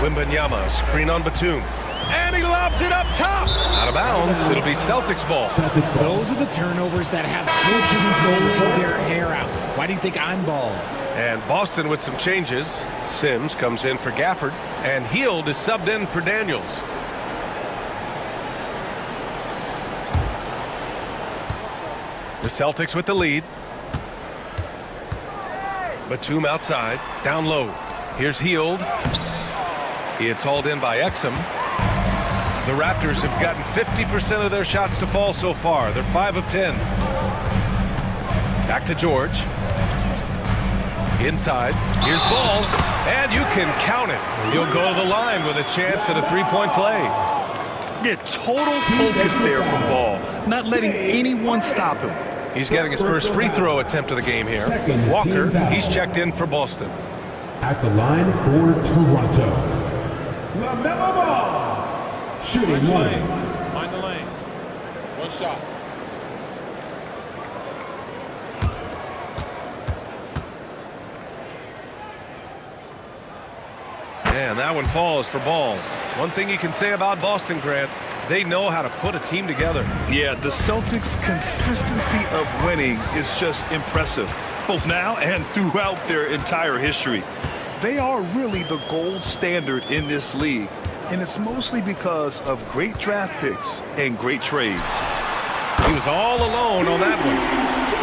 Wembanyama, screen on Batum. And he lobs it up top. Out of bounds. It'll be Celtics ball. Those are the turnovers that have coaches pulling their hair out. Why do you think I'm bald? And Boston with some changes. Sims comes in for Gafford. And Hield is subbed in for Daniels. The Celtics with the lead. Batum outside, down low. Here's Hield. It's hauled in by Exum. The Raptors have gotten 50% of their shots to fall so far. They're 5 of 10. Back to George. Inside. Here's Ball. And you can count it. He'll go to the line with a chance at a three-point play. Yeah, total focus there from Ball. Not letting anyone stop him. He's getting his first free throw attempt of the game here. Walker, he's checked in for Boston. At the line for Toronto, LaMelo Ball. Shooting one. Mind the lanes. One shot. And that one falls for Ball. One thing you can say about Boston, Grant, they know how to put a team together. Yeah, the Celtics' consistency of winning is just impressive, both now and throughout their entire history. They are really the gold standard in this league, and it's mostly because of great draft picks and great trades. He was all alone on that one.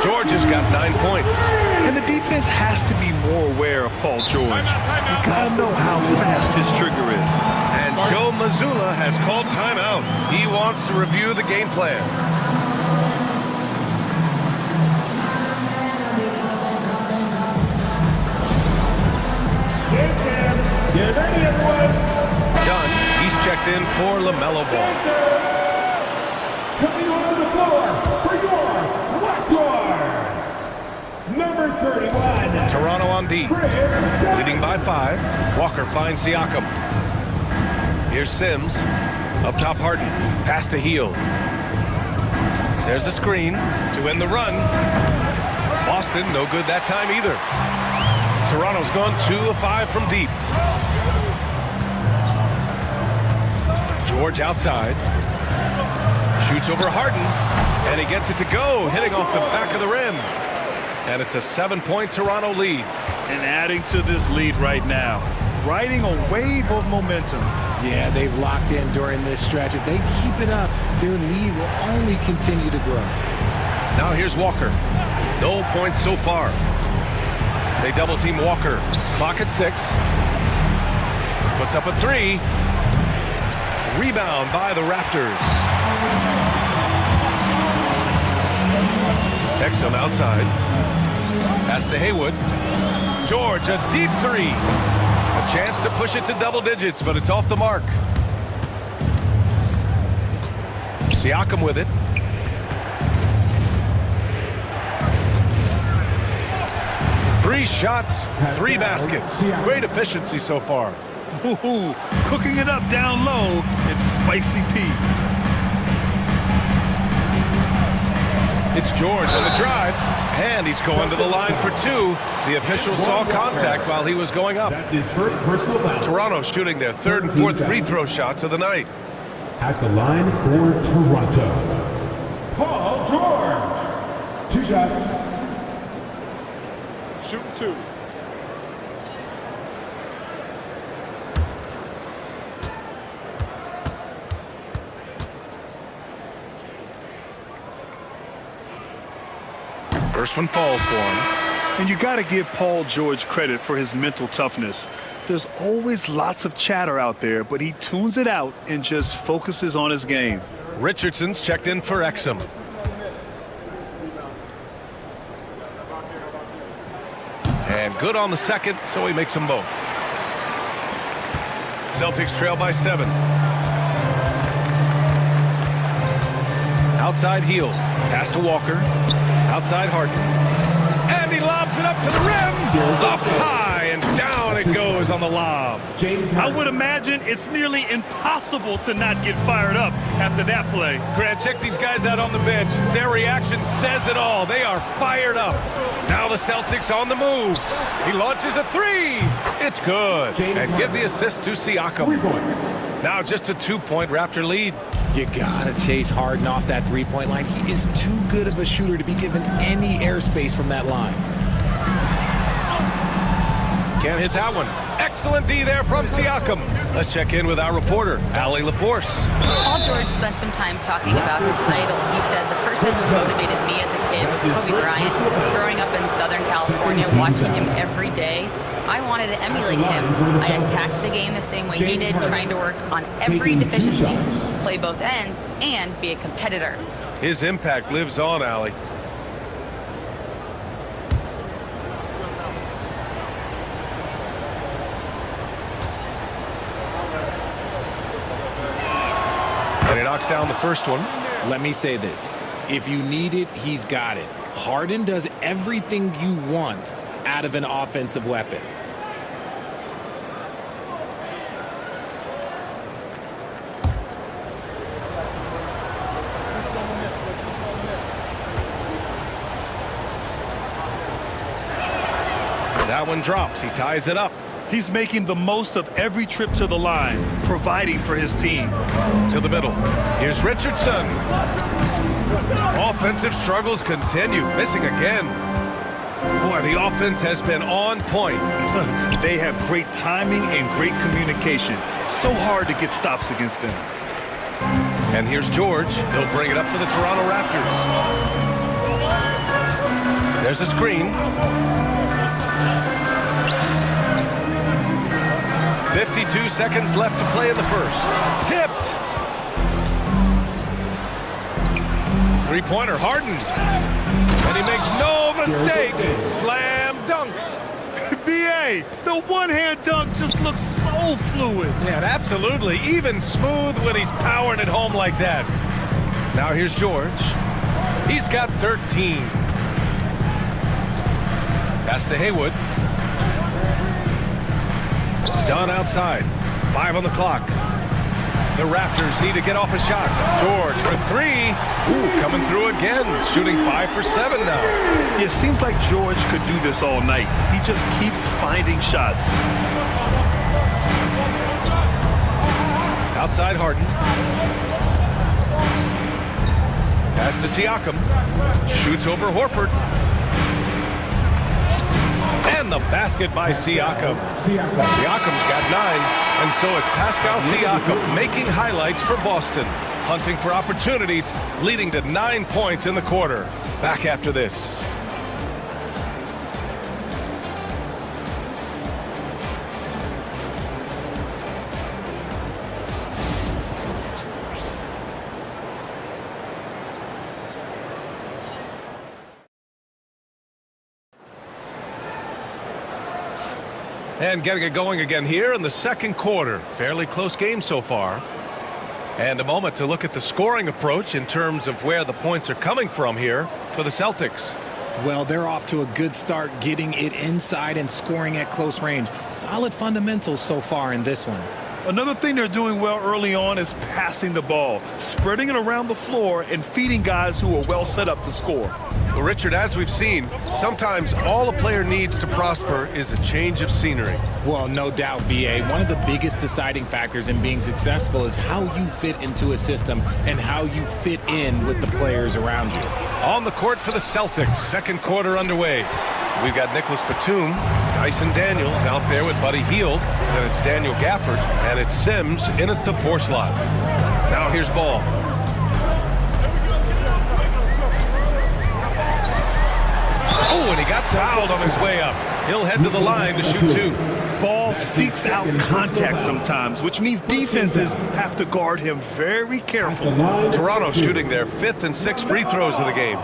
George has got 9 points. And the defense has to be more aware of Paul George. You gotta know how fast his trigger is. And Joe Mazzulla has called timeout. He wants to review the game plan. Get ready, everyone. Dunn, he's checked in for LaMelo Ball. Coming onto the floor for your Raptors, number 31. Toronto on D, leading by 5. Walker finds Siakam. Here's Sims, up top Harden, pass to Hield. There's a screen to end the run. Boston, no good that time either. Toronto's gone 2 of 5 from deep. George outside. Shoots over Harden, and he gets it to go, hitting off the back of the rim. And it's a 7-point Toronto lead. And adding to this lead right now, riding a wave of momentum. Yeah, they've locked in during this stretch. If they keep it up, their lead will only continue to grow. Now here's Walker. No points so far. They double team Walker. Clock at 6. Puts up a 3. Rebound by the Raptors. Exum outside. Pass to Haywood. George, a deep 3. A chance to push it to double digits, but it's off the mark. Siakam with it. Three shots, 3 baskets. Great efficiency so far. Ooh, cooking it up down low, it's Spicy Pete. It's George on the drive, and he's going to the line for 2. The official saw contact while he was going up. That's his first personal foul. Toronto shooting their 3rd and 4th free throw shots of the night. At the line for Toronto, Paul George. 2 shots. Shooting 2. First one falls for him. And you got to give Paul George credit for his mental toughness. There's always lots of chatter out there, but he tunes it out and just focuses on his game. Richardson's checked in for Exum. And good on the second, so he makes them both. Celtics trail by 7. Outside Hield. Pass to Walker. Outside Harden. And he lobs it up to the rim. Up high and down it goes on the lob. I would imagine it's nearly impossible to not get fired up after that play. Grant, check these guys out on the bench. Their reaction says it all. They are fired up. Now the Celtics on the move. He launches a 3. It's good. And give the assist to Siakam. Now just a 2-point Raptor lead. You gotta chase Harden off that three-point line. He is too good of a shooter to be given any airspace from that line. Can't hit that one. Excellent D there from Siakam. Let's check in with our reporter, Allie LaForce. Paul George spent some time talking about his idol. He said, the person who motivated me as a kid was Kobe Bryant. Growing up in Southern California, watching him every day, I wanted to emulate him. I attacked the game the same way he did, trying to work on every deficiency, play both ends, and be a competitor. His impact lives on, Allie. And he knocks down the first one. Let me say this. If you need it, he's got it. Harden does everything you want out of an offensive weapon. That one drops. He ties it up. He's making the most of every trip to the line, providing for his team. To the middle. Here's Richardson. Offensive struggles continue. Missing again. Boy, the offense has been on point. They have great timing and great communication. So hard to get stops against them. And here's George. He'll bring it up for the Toronto Raptors. There's a screen. 52 seconds left to play in the first. Tipped. Three-pointer, Harden. And he makes no mistake. Slam dunk. B.A., the one-hand dunk just looks so fluid. Yeah, absolutely. Even smooth when he's powering it home like that. Now here's George. He's got 13. Pass to Haywood. Done outside. 5 on the clock. The Raptors need to get off a shot. George for 3. Ooh, coming through again. Shooting 5 for 7 now. It seems like George could do this all night. He just keeps finding shots. Outside Harden. Pass to Siakam. Shoots over Horford. And the basket by Siakam. Siakam's got 9, and so it's Pascal Siakam making highlights for Boston. Hunting for opportunities, leading to 9 points in the quarter. Back after this. And getting it going again here in the second quarter. Fairly close game so far. And a moment to look at the scoring approach in terms of where the points are coming from here for the Celtics. Well, they're off to a good start getting it inside and scoring at close range. Solid fundamentals so far in this one. Another thing they're doing well early on is passing the ball, spreading it around the floor and feeding guys who are well set up to score. Well, Richard, as we've seen, sometimes all a player needs to prosper is a change of scenery. Well, no doubt, B.A. One of the biggest deciding factors in being successful is how you fit into a system and how you fit in with the players around you. On the court for the Celtics, second quarter underway. We've got Nicholas Batum, Dyson Daniels out there with Buddy Hield, then it's Daniel Gafford, and it's Sims in at the 4 slot. Now here's Ball. Oh, and he got fouled on his way up. He'll head to the line to shoot 2. Ball seeks out contact sometimes, which means defenses have to guard him very carefully. Toronto shooting their 5th and 6th free throws of the game.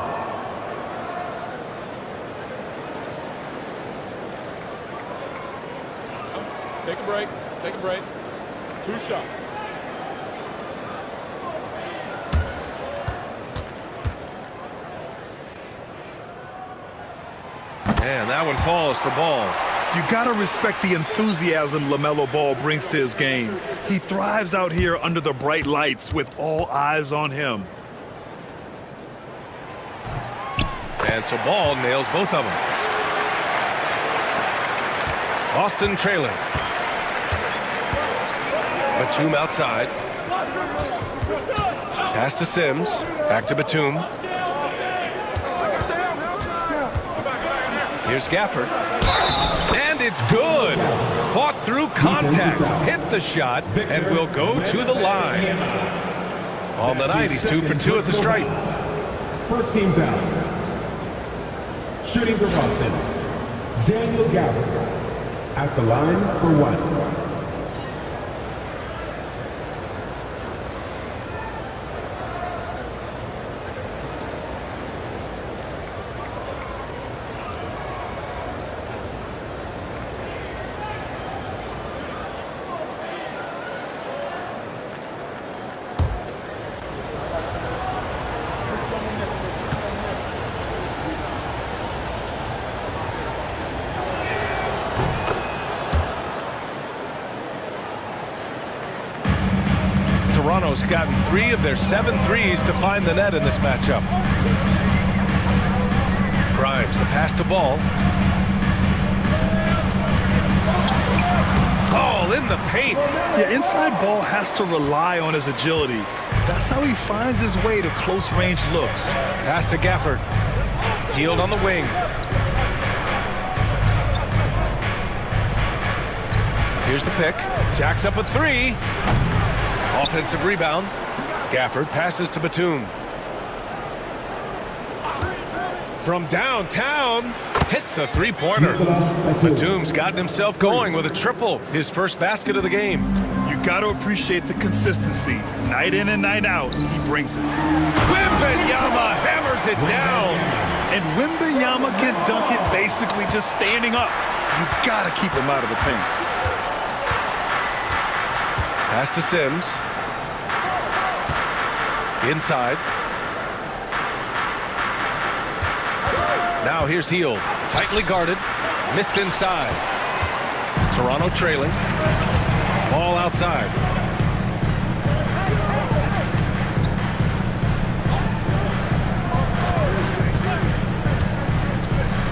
Take a break. Take a break. 2 shots. And that one falls for Ball. You gotta respect the enthusiasm LaMelo Ball brings to his game. He thrives out here under the bright lights with all eyes on him. And so Ball nails both of them. Boston trailing. Batum outside. Pass to Sims. Back to Batum. Here's Gafford. And it's good. Fought through contact. Hit the shot and will go to the line. On the night, he's 2 for 2 at the stripe. First team foul. Shooting for Boston, Daniel Gafford. At the line for 1. Toronto's gotten 3 of their 7 threes to find the net in this matchup. Grimes, the pass to Ball. Ball in the paint. Yeah, inside Ball has to rely on his agility. That's how he finds his way to close-range looks. Pass to Gafford. Hield on the wing. Here's the pick. Jacks up a 3. Offensive rebound. Gafford passes to Batum. From downtown, hits a 3-pointer. Batum's gotten himself going with a triple, his first basket of the game. You got to appreciate the consistency. Night in and night out, he brings it. Wembanyama hammers it down. And Wembanyama can dunk it basically just standing up. You got to keep him out of the paint. Pass to Sims. Inside. Now here's Hield. Tightly guarded. Missed inside. Toronto trailing. Ball outside.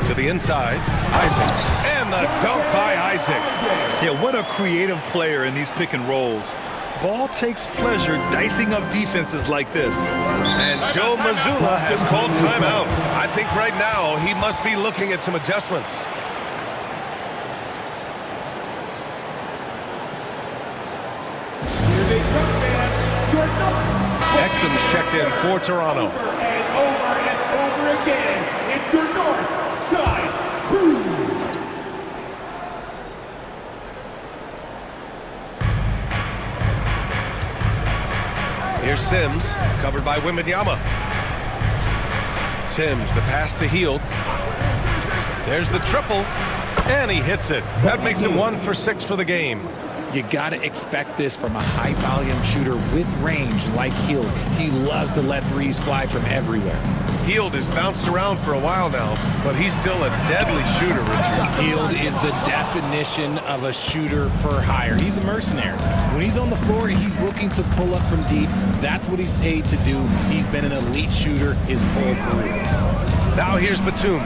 To the inside. Isaac. And the dunk by Isaac. Yeah, what a creative player in these pick and rolls. Ball takes pleasure dicing up defenses like this. And Joe Mazzulla has called timeout. I think right now he must be looking at some adjustments. Exum's checked in for Toronto. And over again, it's your north side crew. Here's Sims, covered by Wembanyama. Sims, the pass to Hield. There's the triple, and he hits it. That makes it 1 for 6 for the game. You got to expect this from a high-volume shooter with range like Hield. He loves to let threes fly from everywhere. Hield has bounced around for a while now, but he's still a deadly shooter, Richard. Hield is the definition of a shooter for hire. He's a mercenary. When he's on the floor, he's looking to pull up from deep. That's what he's paid to do. He's been an elite shooter his whole career. Now here's Batum.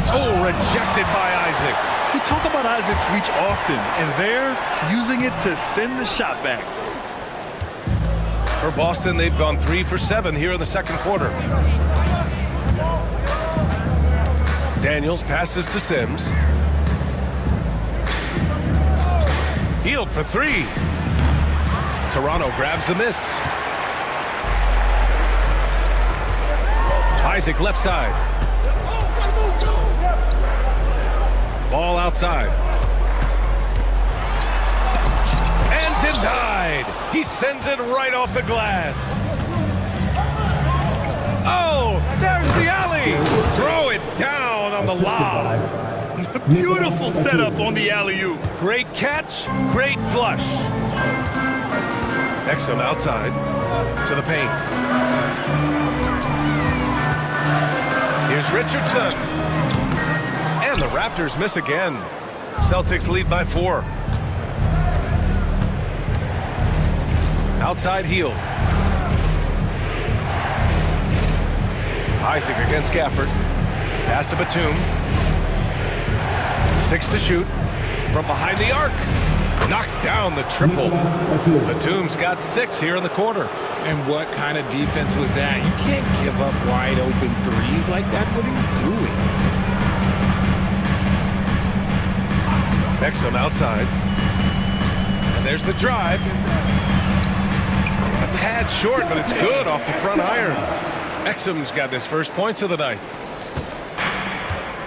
Oh, rejected by Isaac. We talk about Isaac's reach often, and they're using it to send the shot back. For Boston, they've gone 3 for 7 here in the second quarter. Daniels passes to Sims. Hield for 3. Toronto grabs the miss. Isaac left side. Ball outside. And denied. He sends it right off the glass. Oh, there's the alley. Throw it down on the lob. Beautiful setup on the alley-oop. Great catch, great flush. Exum outside to the paint. Here's Richardson. And the Raptors miss again. Celtics lead by 4. Outside heel. Isaac against Gafford. Pass to Batum. 6 to shoot. From behind the arc. Knocks down the triple. Batum's got 6 here in the quarter. And what kind of defense was that? You can't give up wide open threes like that. What are you doing? Exum outside. And there's the drive. A tad short, but it's good off the front iron. Exum's got his first points of the night.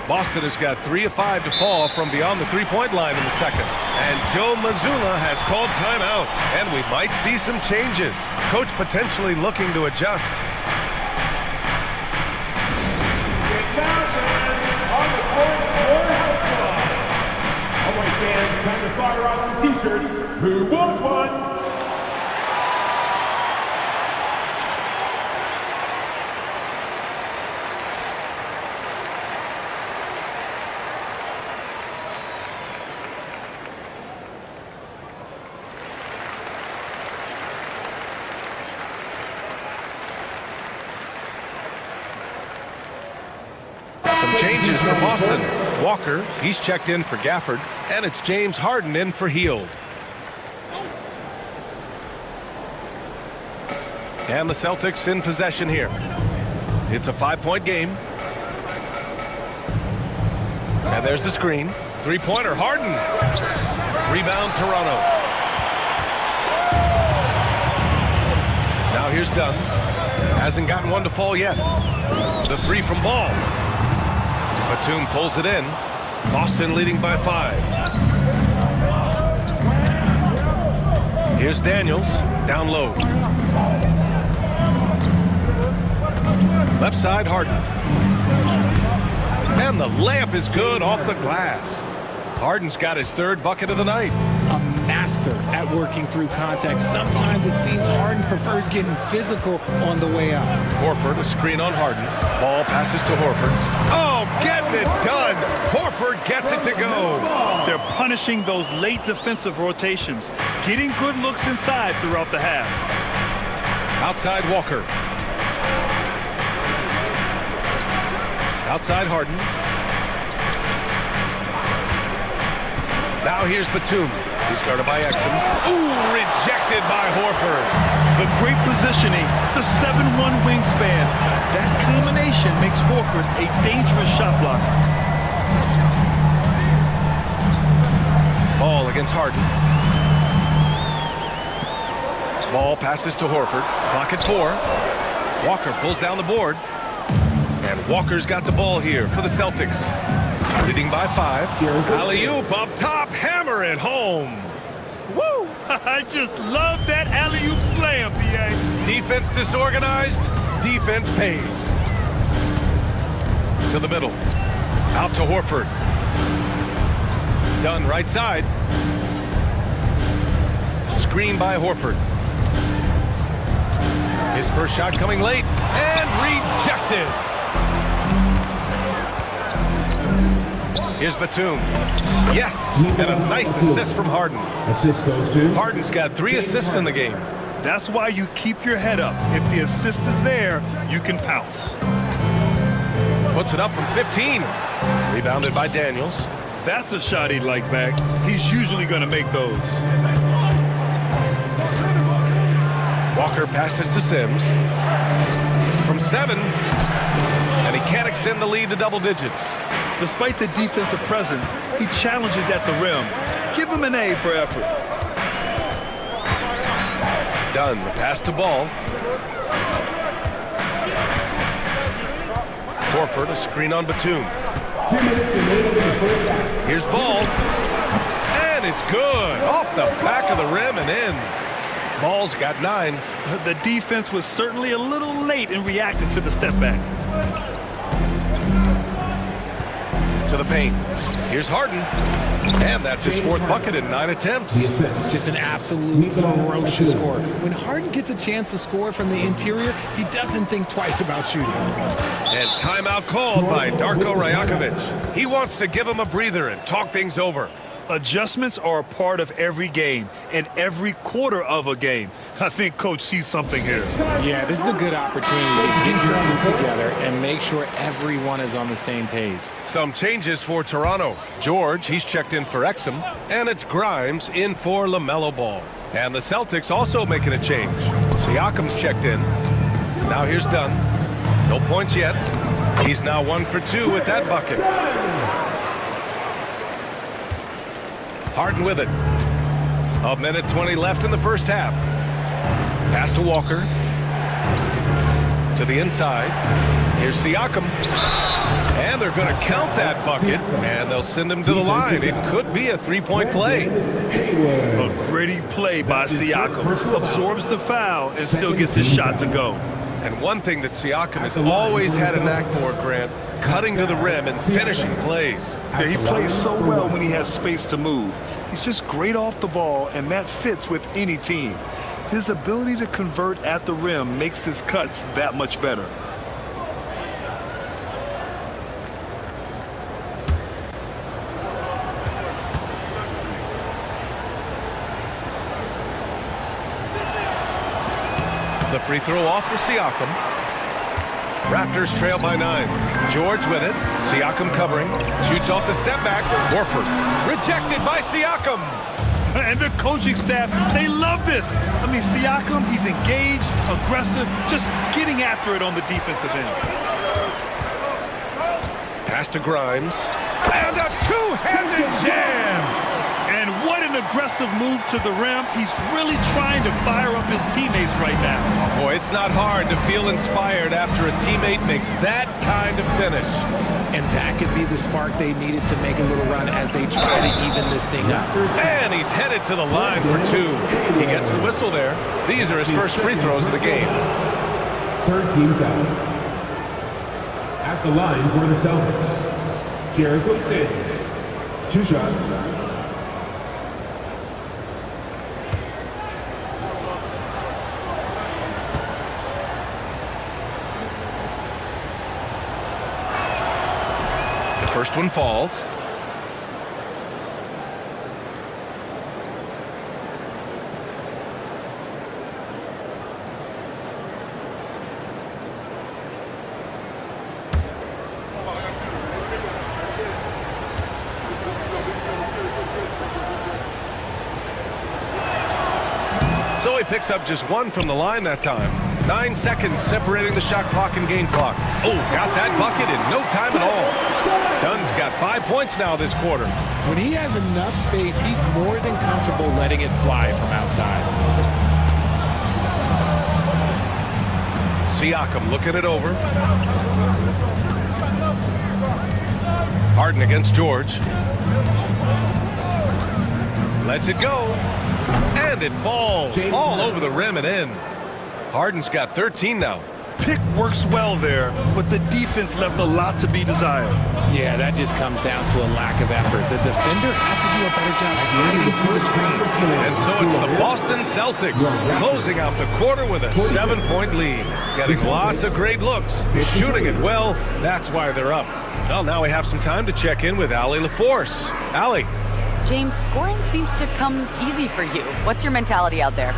Boston has got 3 of 5 to fall from beyond the three-point line in the second. And Joe Mazzulla has called timeout, and we might see some changes. Coach potentially looking to adjust. It's now on the court for House Club. All right, fans, time to fire off some T-shirts. Who wants one? Changes for Boston. Walker, he's checked in for Gafford, and it's James Harden in for Hield. And the Celtics in possession here. It's a 5-point game. And there's the screen. Three-pointer, Harden. Rebound, Toronto. Now here's Dunn. Hasn't gotten one to fall yet. The 3 from Ball. Batum pulls it in. Boston leading by 5. Here's Daniels. Down low. Left side, Harden. And the layup is good off the glass. Harden's got his 3rd bucket of the night. A master at working through contact. Sometimes it seems Harden prefers getting physical on the way out. Horford, a screen on Harden. Ball passes to Horford. Oh, getting it done. Horford gets it to go. They're punishing those late defensive rotations, getting good looks inside throughout the half. Outside Walker. Outside Harden. Now here's Batum. He's guarded by Exum. Ooh, rejected by Horford. The great positioning, the 7'1" wingspan. That combination makes Horford a dangerous shot blocker. Ball against Harden. Ball passes to Horford. Clock at 4. Walker pulls down the board. And Walker's got the ball here for the Celtics. Leading by 5. Alley-oop up top. Hammer it home. Woo! I just love that alley-oop slam, B.A. Defense disorganized. Defense pays. To the middle. Out to Horford. Dunn right side. Screen by Horford. His first shot coming late. And rejected. Here's Batum. Yes, and a nice assist from Harden. Assist goes to Harden's got 3 assists in the game. That's why you keep your head up. If the assist is there, you can pounce. Puts it up from 15. Rebounded by Daniels. That's a shot he'd like back. He's usually going to make those. Walker passes to Sims. From 7. And he can't extend the lead to double digits. Despite the defensive presence, he challenges at the rim. Give him an A for effort. Dunn, the pass to Ball. Horford, a screen on Batum. 2 minutes remaining in the first half. Here's Ball. And it's good. Off the back of the rim and in. Ball's got 9. The defense was certainly a little late in reacting to the step back. To the paint. Here's Harden. And that's his 4th bucket in 9 attempts. Just an absolute ferocious score. When Harden gets a chance to score from the interior, he doesn't think twice about shooting. And timeout called by Darko Rajakovic. He wants to give him a breather and talk things over. Adjustments are a part of every game and every quarter of a game. I think Coach sees something here. Yeah, this is a good opportunity to get your group together and make sure everyone is on the same page. Some changes for Toronto. George, he's checked in for Exum, and it's Grimes in for LaMelo Ball. And the Celtics also making a change. Siakam's checked in. Now here's Dunn. No points yet. He's now 1 for 2 with that bucket. Harden with it. 1:20 left in the first half. Pass to Walker. To the inside. Here's Siakam. And they're going to count that bucket, and they'll send him to the line. It could be a 3-point play. A gritty play by Siakam. Absorbs the foul and still gets his shot to go. And one thing that Siakam has always had a knack for, Grant, cutting to the rim and finishing plays. Yeah, he plays so well when he has space to move. He's just great off the ball, and that fits with any team. His ability to convert at the rim makes his cuts that much better. The free throw off for Siakam. Raptors trail by 9. George with it. Siakam covering. Shoots off the step back. Horford. Rejected by Siakam. And the coaching staff, they love this. I mean, Siakam, he's engaged, aggressive, just getting after it on the defensive end. Pass to Grimes. And a two-handed jam. And what an aggressive move to the rim. He's really trying to fire up his teammates right now. Boy, it's not hard to feel inspired after a teammate makes that kind of finish. And that could be the spark they needed to make a little run as they try to even this thing up. And he's headed to the line for 2. He gets the whistle there. These are his first free throws of the game. 13 foul. At the line for the Celtics, Jericho Sims. 2 shots. First one falls. So he picks up just 1 from the line that time. 9 seconds separating the shot clock and game clock. Oh, got that bucket in no time at all. Dunn's got 5 points now this quarter. When he has enough space, he's more than comfortable letting it fly from outside. Siakam looking it over. Harden against George. Lets it go. And it falls all over the rim and in. Harden's got 13 now. Pick works well there, but the defense left a lot to be desired. Yeah, that just comes down to a lack of effort. The defender has to do a better job getting through the screen. And so it's the Boston Celtics closing out the quarter with a 7-point lead. Getting lots of great looks, shooting it well. That's why they're up. Well, now we have some time to check in with Allie LaForce. Allie. James, scoring seems to come easy for you. What's your mentality out there?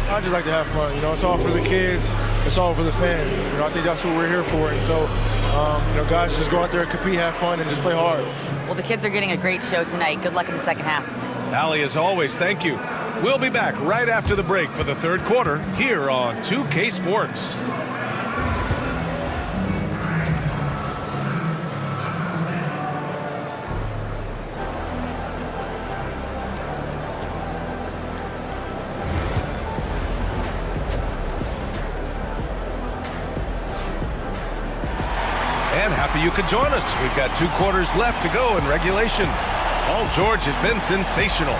I just like to have fun. You know, it's all for the kids. It's all for the fans. You know, I think that's what we're here for. And so, you know, guys, just go out there and compete, have fun, and just play hard. Well, the kids are getting a great show tonight. Good luck in the second half. Allie, as always, thank you. We'll be back right after the break for the third quarter here on 2K Sports. And happy you could join us. We've got 2 quarters left to go in regulation. Paul George has been sensational.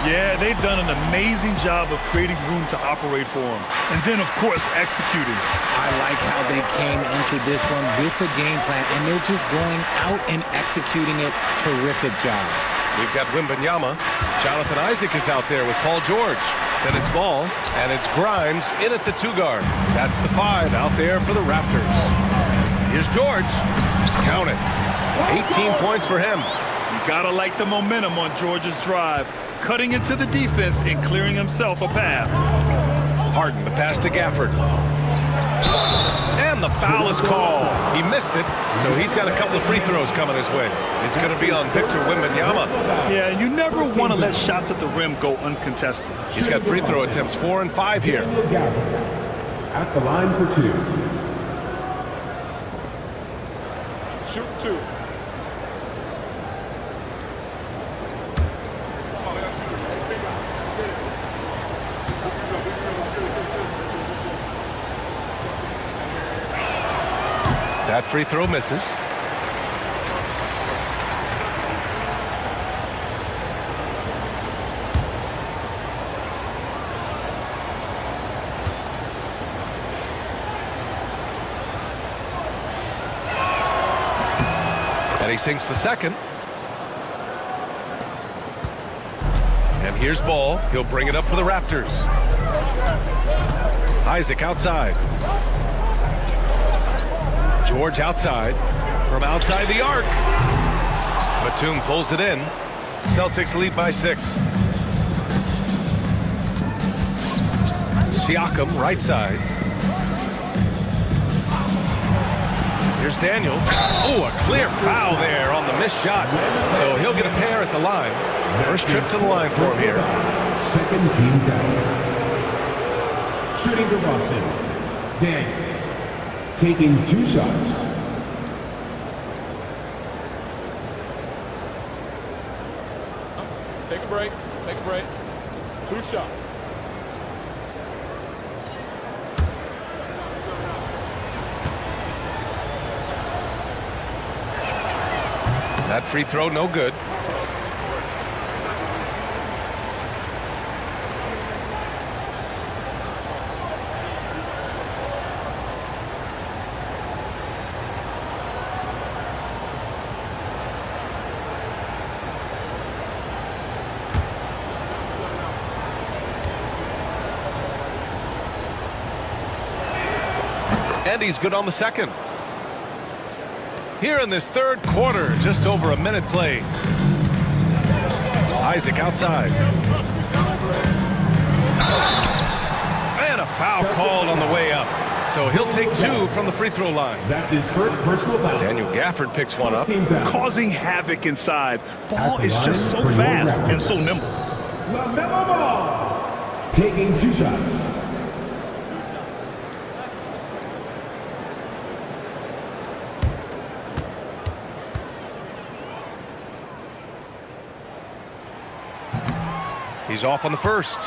Yeah, they've done an amazing job of creating room to operate for him. And then, of course, executing. I like how they came into this one with the game plan, and they're just going out and executing it. Terrific job. We've got Wembanyama. Jonathan Isaac is out there with Paul George. Then it's Ball, and it's Grimes in at the 2-guard. That's the 5 out there for the Raptors. Here's George. Count it. 18 points for him. You gotta like the momentum on George's drive, cutting into the defense and clearing himself a path. Harden, the pass to Gafford. And the foul is called. He missed it, so he's got a couple of free throws coming his way. It's going to be on Victor Wembanyama. Yeah, you never want to let shots at the rim go uncontested. He's got free throw attempts 4 and 5 here. At the line for 2. Shoot 2. That free throw misses. And he sinks the second. And here's Ball. He'll bring it up for the Raptors. Isaac outside. George outside. From outside the arc. Batum pulls it in. Celtics lead by 6. Siakam right side. Here's Daniels. Oh, a clear foul there on the missed shot. So he'll get a pair at the line. First trip to the line for him here. Second team foul. Shooting for Boston. Daniels. Taking 2 shots. Take a break. Take a break. 2 shots. That free throw no good. And he's good on the second. Here in this third quarter, just over a minute played. Isaac outside. And a foul called on the way up. So he'll take 2 from the free throw line. That's his first personal foul. Daniel Gafford picks one up. Causing havoc inside. Ball is just so fast and so nimble. LaMelo Ball. Taking 2 shots. He's off on the first.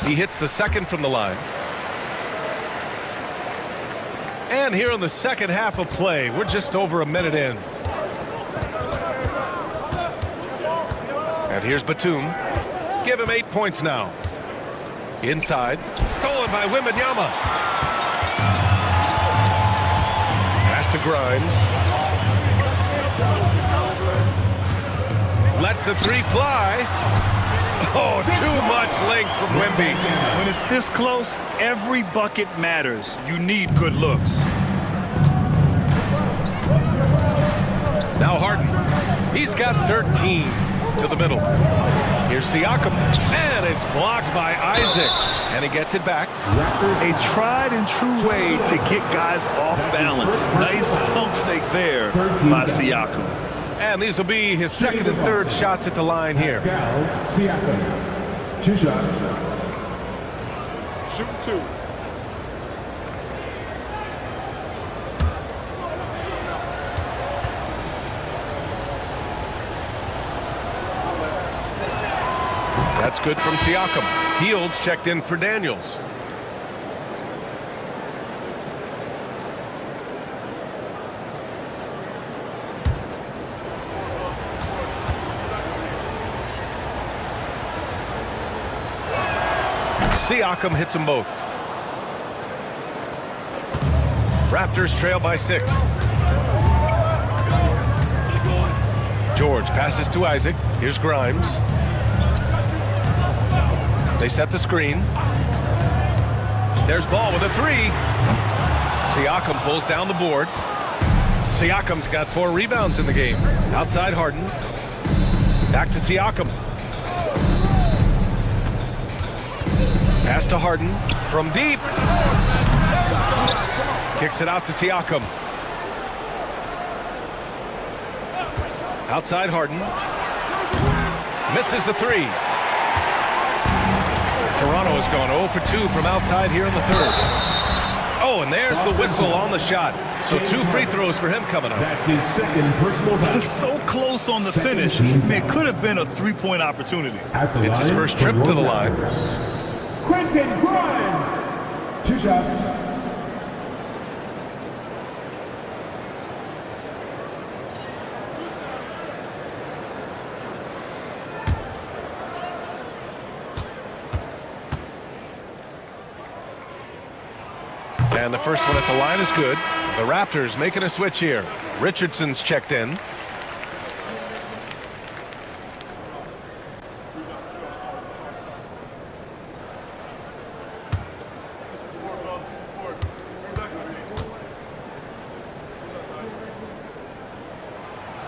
He hits the second from the line. And here in the second half of play, we're just over a minute in. And here's Batum. Give him 8 points now. Inside. Stolen by Wembanyama. Pass to Grimes. Lets the 3 fly. Oh, too much length from Wemby. When it's this close, every bucket matters. You need good looks. Now Harden. He's got 13. To the middle. Here's Siakam. And it's blocked by Isaac. And he gets it back. A tried and true way to get guys off balance. Nice pump fake there by Siakam. And these will be his second and third shots at the line here. Siakam. 2 shots. Shoot 2. good from Siakam. Fields checked in for Daniels. Siakam hits them both. Raptors trail by 6. George passes to Isaac. Here's Grimes. They set the screen. There's Ball with a 3. Siakam pulls down the board. Siakam's got 4 rebounds in the game. Outside Harden. Back to Siakam. Pass to Harden from deep. Kicks it out to Siakam. Outside Harden. Misses the 3. Toronto has gone 0 for 2 from outside here in the third. Oh, and there's the whistle on the shot. So 2 free throws for him coming up. That's his second personal foul. It's so close on the finish. I mean, it could have been a 3-point opportunity. It's his first trip to the line. Quentin Grimes. 2 shots. And the first one at the line is good. The Raptors making a switch here. Richardson's checked in.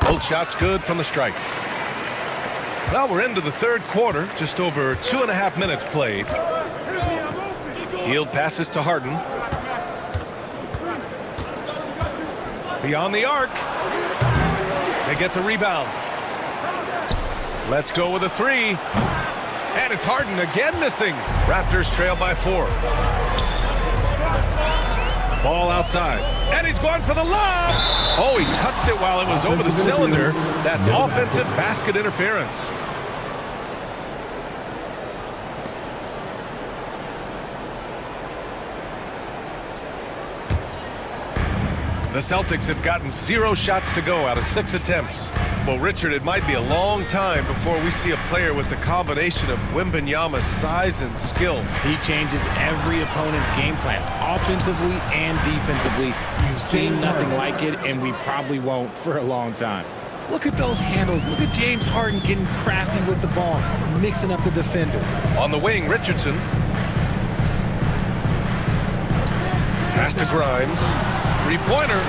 Both shots good from the strike. Well, we're into the third quarter. Just over 2.5 minutes played. Hield passes to Harden. Beyond the arc. They get the rebound. Let's go with a 3. And it's Harden again missing. Raptors trail by 4. Ball outside. And he's going for the lob. Oh, he touched it while it was over the cylinder. That's offensive basket interference. The Celtics have gotten 0 shots to go out of 6 attempts. Well, Richard, it might be a long time before we see a player with the combination of Wembanyama's size and skill. He changes every opponent's game plan, offensively and defensively. You've seen nothing like it, and we probably won't for a long time. Look at those handles. Look at James Harden getting crafty with the ball, mixing up the defender. On the wing, Richardson. Pass to Grimes. 3-pointer.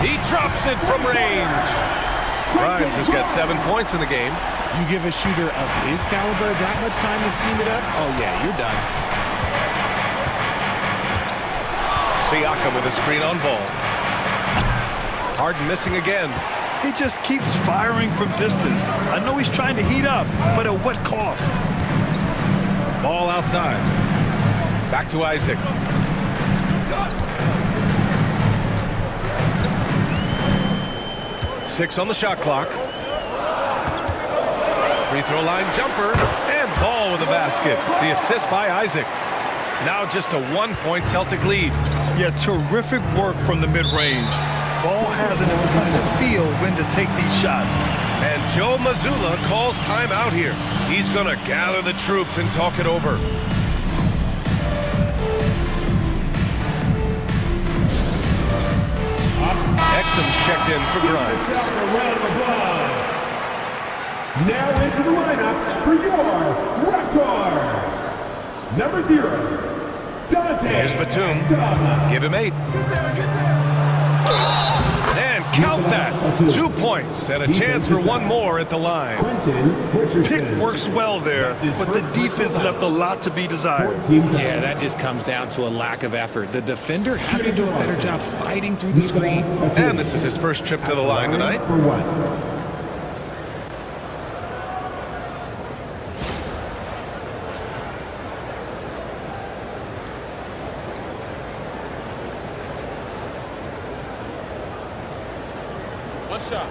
He drops it from range. Grimes has got 7 points in the game. You give a shooter of his caliber that much time to seam it up, oh yeah, you're done. Siakam with a screen on Ball. Harden missing again. He just keeps firing from distance. I know he's trying to heat up, but at what cost? Ball outside. Back to Isaac. Six on the shot clock. Free throw line jumper. And Ball with a basket. The assist by Isaac. Now just a 1-point Celtic lead. Yeah, terrific work from the mid-range. Ball has an impressive feel when to take these shots. And Joe Mazzulla calls timeout here. He's going to gather the troops and talk it over. Exum's checked in for Grimes. A round of applause. Now into the lineup for your Raptors. Number 0, Dante. Here's Batum. Give him 8. And count that. 2 points and a chance for one more at the line. Pick works well there, but the defense left a lot to be desired. Yeah, that just comes down to a lack of effort. The defender has to do a better job fighting through the screen. And this is his first trip to the line tonight. For 1. One shot.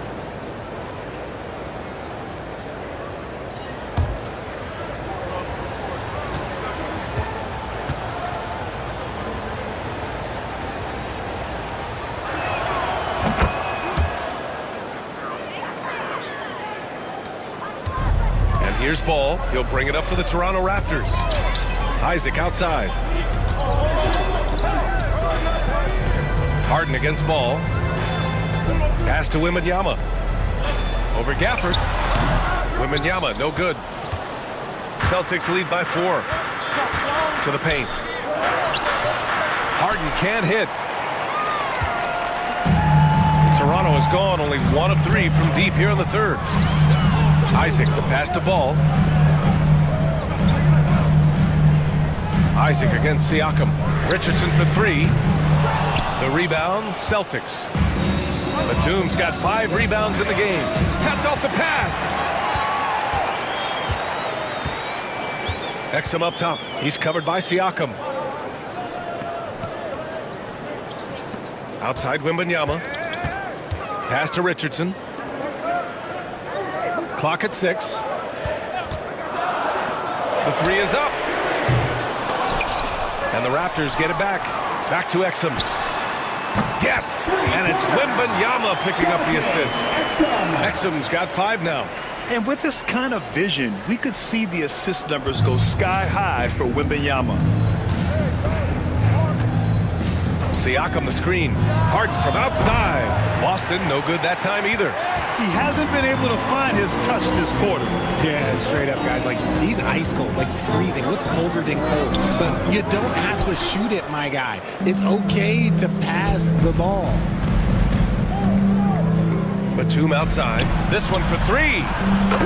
Here's Ball. He'll bring it up for the Toronto Raptors. Isaac outside. Harden against Ball. Pass to Wembanyama. Over Gafford. Wembanyama, no good. Celtics lead by 4. To the paint. Harden can't hit. Toronto is gone, only 1 of 3 from deep here in the third. Isaac, the pass to Ball. Isaac against Siakam. Richardson for 3. The rebound, Celtics. Batum's got 5 rebounds in the game. Cuts off the pass. Exum up top. He's covered by Siakam. Outside Wembanyama. Pass to Richardson. Clock at 6. The 3 is up. And the Raptors get it back. Back to Exum. Yes! And it's Wembanyama picking up the assist. Exum's got 5 now. And with this kind of vision, we could see the assist numbers go sky high for Wembanyama. Siakam the screen. Harden from outside. Boston no good that time either. He hasn't been able to find his touch this quarter. Yeah, straight up, guys. Like, he's ice cold, like freezing. What's colder than cold? But you don't have to shoot it, my guy. It's okay to pass the ball. Batum outside. This one for 3.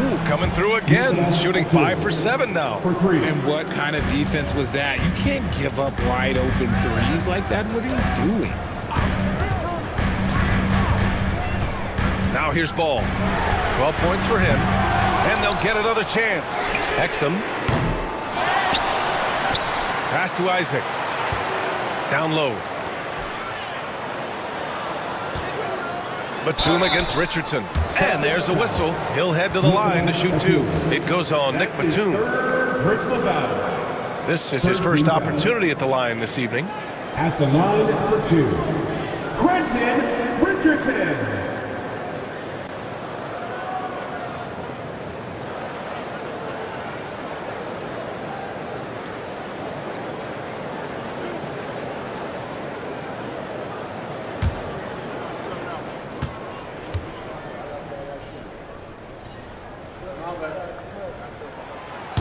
Ooh, coming through again. Shooting 5 for 7 now. And what kind of defense was that? You can't give up wide open threes like that. What are you doing? Now here's Ball. 12 points for him. And they'll get another chance. Exum. Pass to Isaac. Down low. Batum against Richardson. And there's a whistle. He'll head to the line to shoot 2. It goes on Nick Batum. This is his first opportunity at the line this evening. At the line for 2, Quentin Richardson.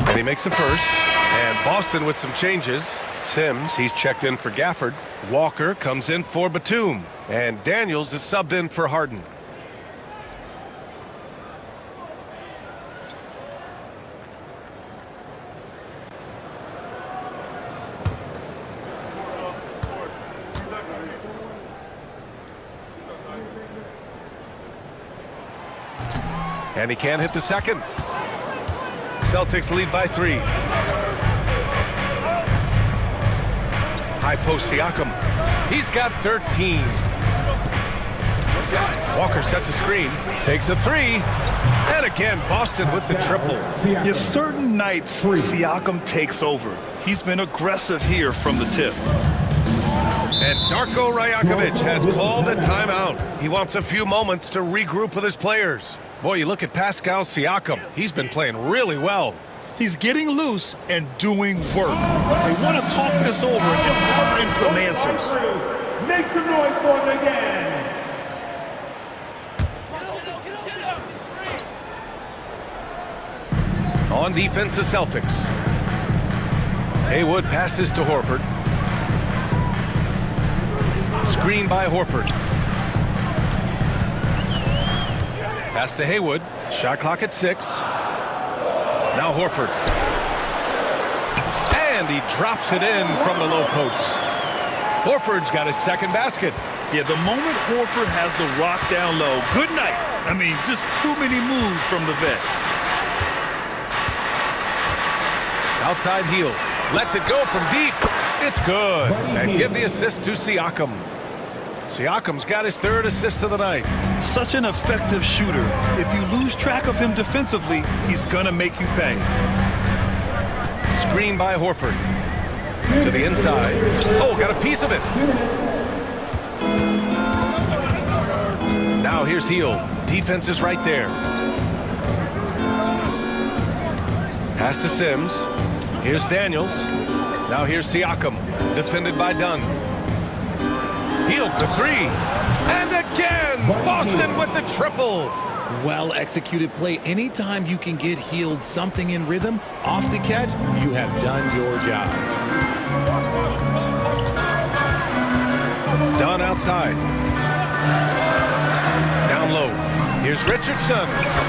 And he makes the first. And Boston with some changes. Sims, he's checked in for Gafford. Walker comes in for Batum. And Daniels is subbed in for Harden. And he can't hit the second. Celtics lead by 3. High post Siakam. He's got 13. Walker sets a screen, takes a 3. And again, Boston with the triple. Yes, certain nights, Siakam takes over. He's been aggressive here from the tip. And Darko Rajakovic has called a timeout. He wants a few moments to regroup with his players. Boy, you look at Pascal Siakam. He's been playing really well. He's getting loose and doing work. They want to talk this over and find some answers. Make some noise for him again. On defense, the Celtics. Haywood passes to Horford. Screen by Horford. Pass to Haywood. Shot clock at 6. Now Horford. And he drops it in from the low post. Horford's got his second basket. Yeah, the moment Horford has the rock down low, good night. I mean, just too many moves from the vet. Outside heel. Lets it go from deep. It's good. And give the assist to Siakam. Siakam's got his 3rd assist of the night. Such an effective shooter. If you lose track of him defensively, he's going to make you pay. Screen by Horford. To the inside. Oh, got a piece of it. Now here's Heel. Defense is right there. Pass to Sims. Here's Daniels. Now here's Siakam, defended by Dunn. Hield for three. And again, Boston with the triple. Well executed play. Anytime you can get Hield something in rhythm off the catch, you have done your job. Dunn outside. Down low. Here's Richardson.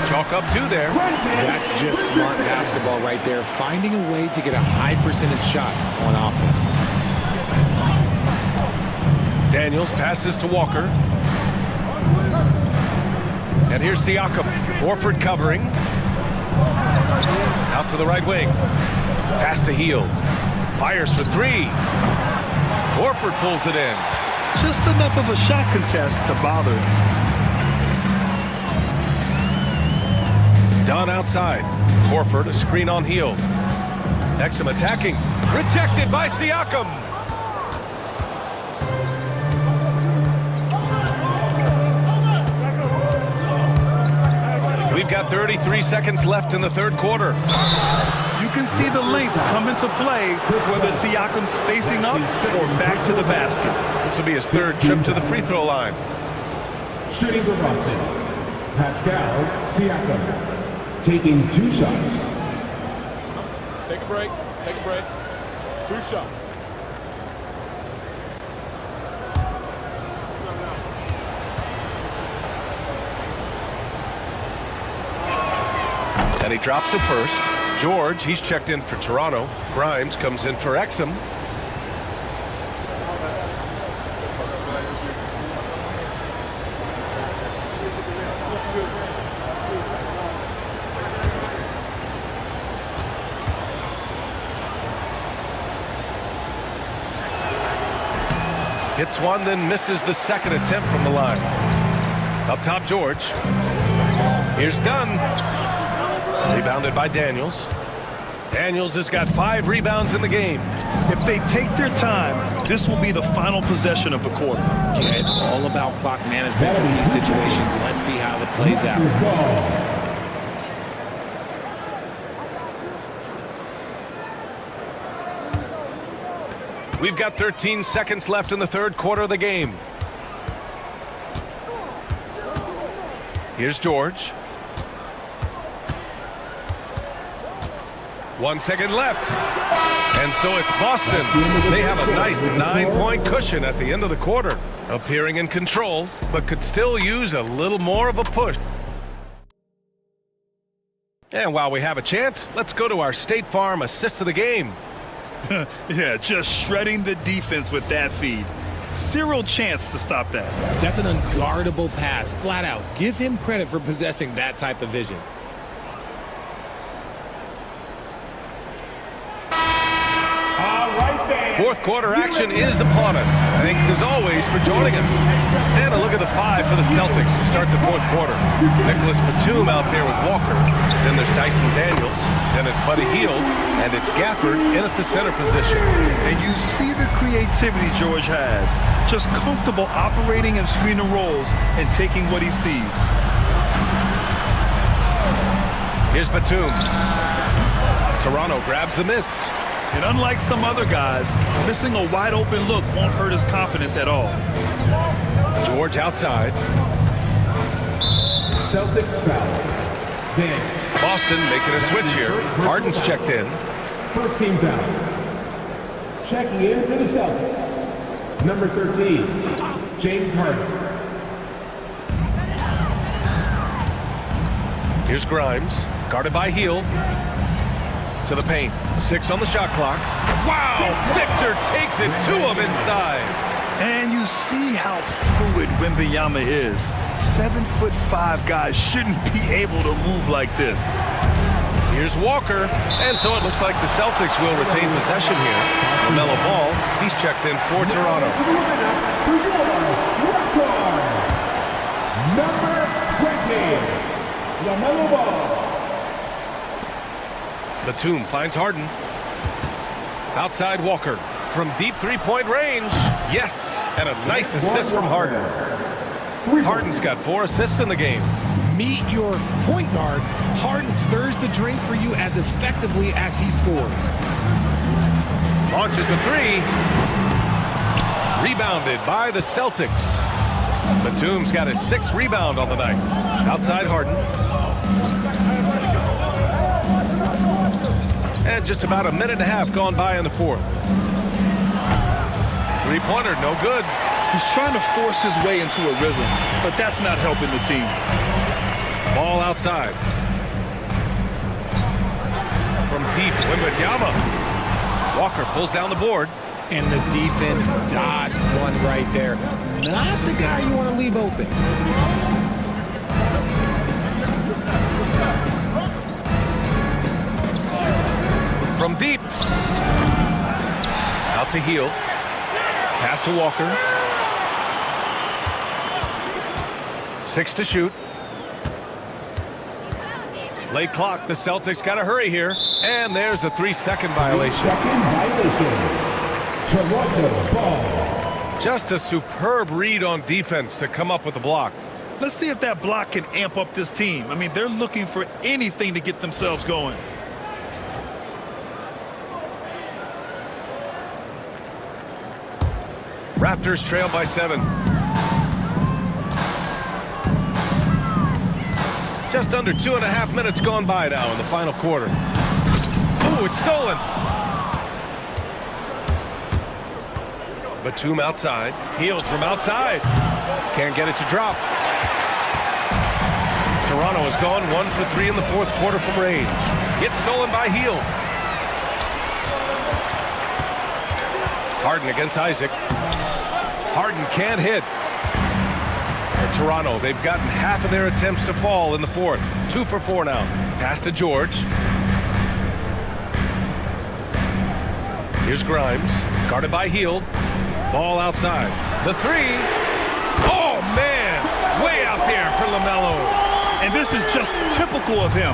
Chalk up two there. That's just smart basketball right there. Finding a way to get a high percentage shot on offense. Daniels passes to Walker. And here's Siakam. Horford covering. Out to the right wing. Pass to Hield. Fires for three. Horford pulls it in. Just enough of a shot contest to bother him. Dunn outside. Horford, a screen on Hield. Exum attacking. Rejected by Siakam. We've got 33 seconds left in the third quarter. You can see the length come into play whether Siakam's facing up or back to the basket. This will be his third trip to the free throw line. Shooting for Boston, Pascal Siakam. Taking 2 shots. Take a break. Take a break. 2 shots. And he drops the first. George, he's checked in for Toronto. Grimes comes in for Exum. Hits one, then misses the second attempt from the line. Up top, George. Here's Dunn. Rebounded by Daniels. Daniels has got 5 rebounds in the game. If they take their time, this will be the final possession of the quarter. Yeah, it's all about clock management in these situations. Let's see how it plays out. We've got 13 seconds left in the third quarter of the game. Here's George. 1 second left. And so it's Boston. They have a nice 9-point cushion at the end of the quarter. Appearing in control, but could still use a little more of a push. And while we have a chance, let's go to our State Farm assist of the game. Yeah, just shredding the defense with that feed. Zero chance to stop that. That's an unguardable pass, flat out. Give him credit for possessing that type of vision. Fourth quarter action is upon us. Thanks as always for joining us. And a look at the 5 for the Celtics to start the fourth quarter. Nicholas Batum out there with Walker. Then there's Dyson Daniels. Then it's Buddy Hield. And it's Gafford in at the center position. And you see the creativity George has. Just comfortable operating and screening rolls and taking what he sees. Here's Batum. Toronto grabs the miss. And unlike some other guys, missing a wide open look won't hurt his confidence at all. George outside. Celtics foul. Dan. Boston making a switch here. Harden's checked in. First team foul. Checking in for the Celtics. Number 13, James Harden. Here's Grimes, guarded by Hield. To the paint. 6 on the shot clock. Wow! Victor takes it to him inside. And you see how fluid Wembanyama is. 7'5" guys shouldn't be able to move like this. Here's Walker. And so it looks like the Celtics will retain possession here. LaMelo Ball, he's checked in for Toronto. Number 20, LaMelo Ball. Batum finds Harden. Outside Walker from deep three-point range. Yes, and a nice assist from Harden. Harden's got 4 assists in the game. meet your point guard, Harden stirs the drink for you as effectively as he scores. Launches a three. Rebounded by the Celtics. Batum's got his 6th rebound on the night. Outside Harden. And just about a minute and a half gone by in the 4th. Three-pointer, no good. He's trying to force his way into a rhythm, but that's not helping the team. Ball outside. From deep, Wembanyama. Walker pulls down the board. And the defense dodged one right there. Not the guy you want to leave open. From deep. Out to Hield. Pass to Walker. 6 to shoot. Late clock. The Celtics got to hurry here. And there's a 3-second violation. 3-second violation. Toronto ball. Just a superb read on defense to come up with the block. Let's see if that block can amp up this team. I mean, they're looking for anything to get themselves going. Raptors trail by 7. Just under 2.5 minutes gone by now in the final quarter. Oh, it's stolen. Batum outside. Hield from outside. Can't get it to drop. Toronto has gone 1 for 3 in the 4th quarter from range. Gets stolen by Hield. Harden against Isaac. Harden can't hit. For Toronto, they've gotten half of their attempts to fall in the 4th. 2 for 4 now. Pass to George. Here's Grimes. Guarded by Hield. Ball outside. The 3. Oh, man. Way out there for LaMelo. And this is just typical of him.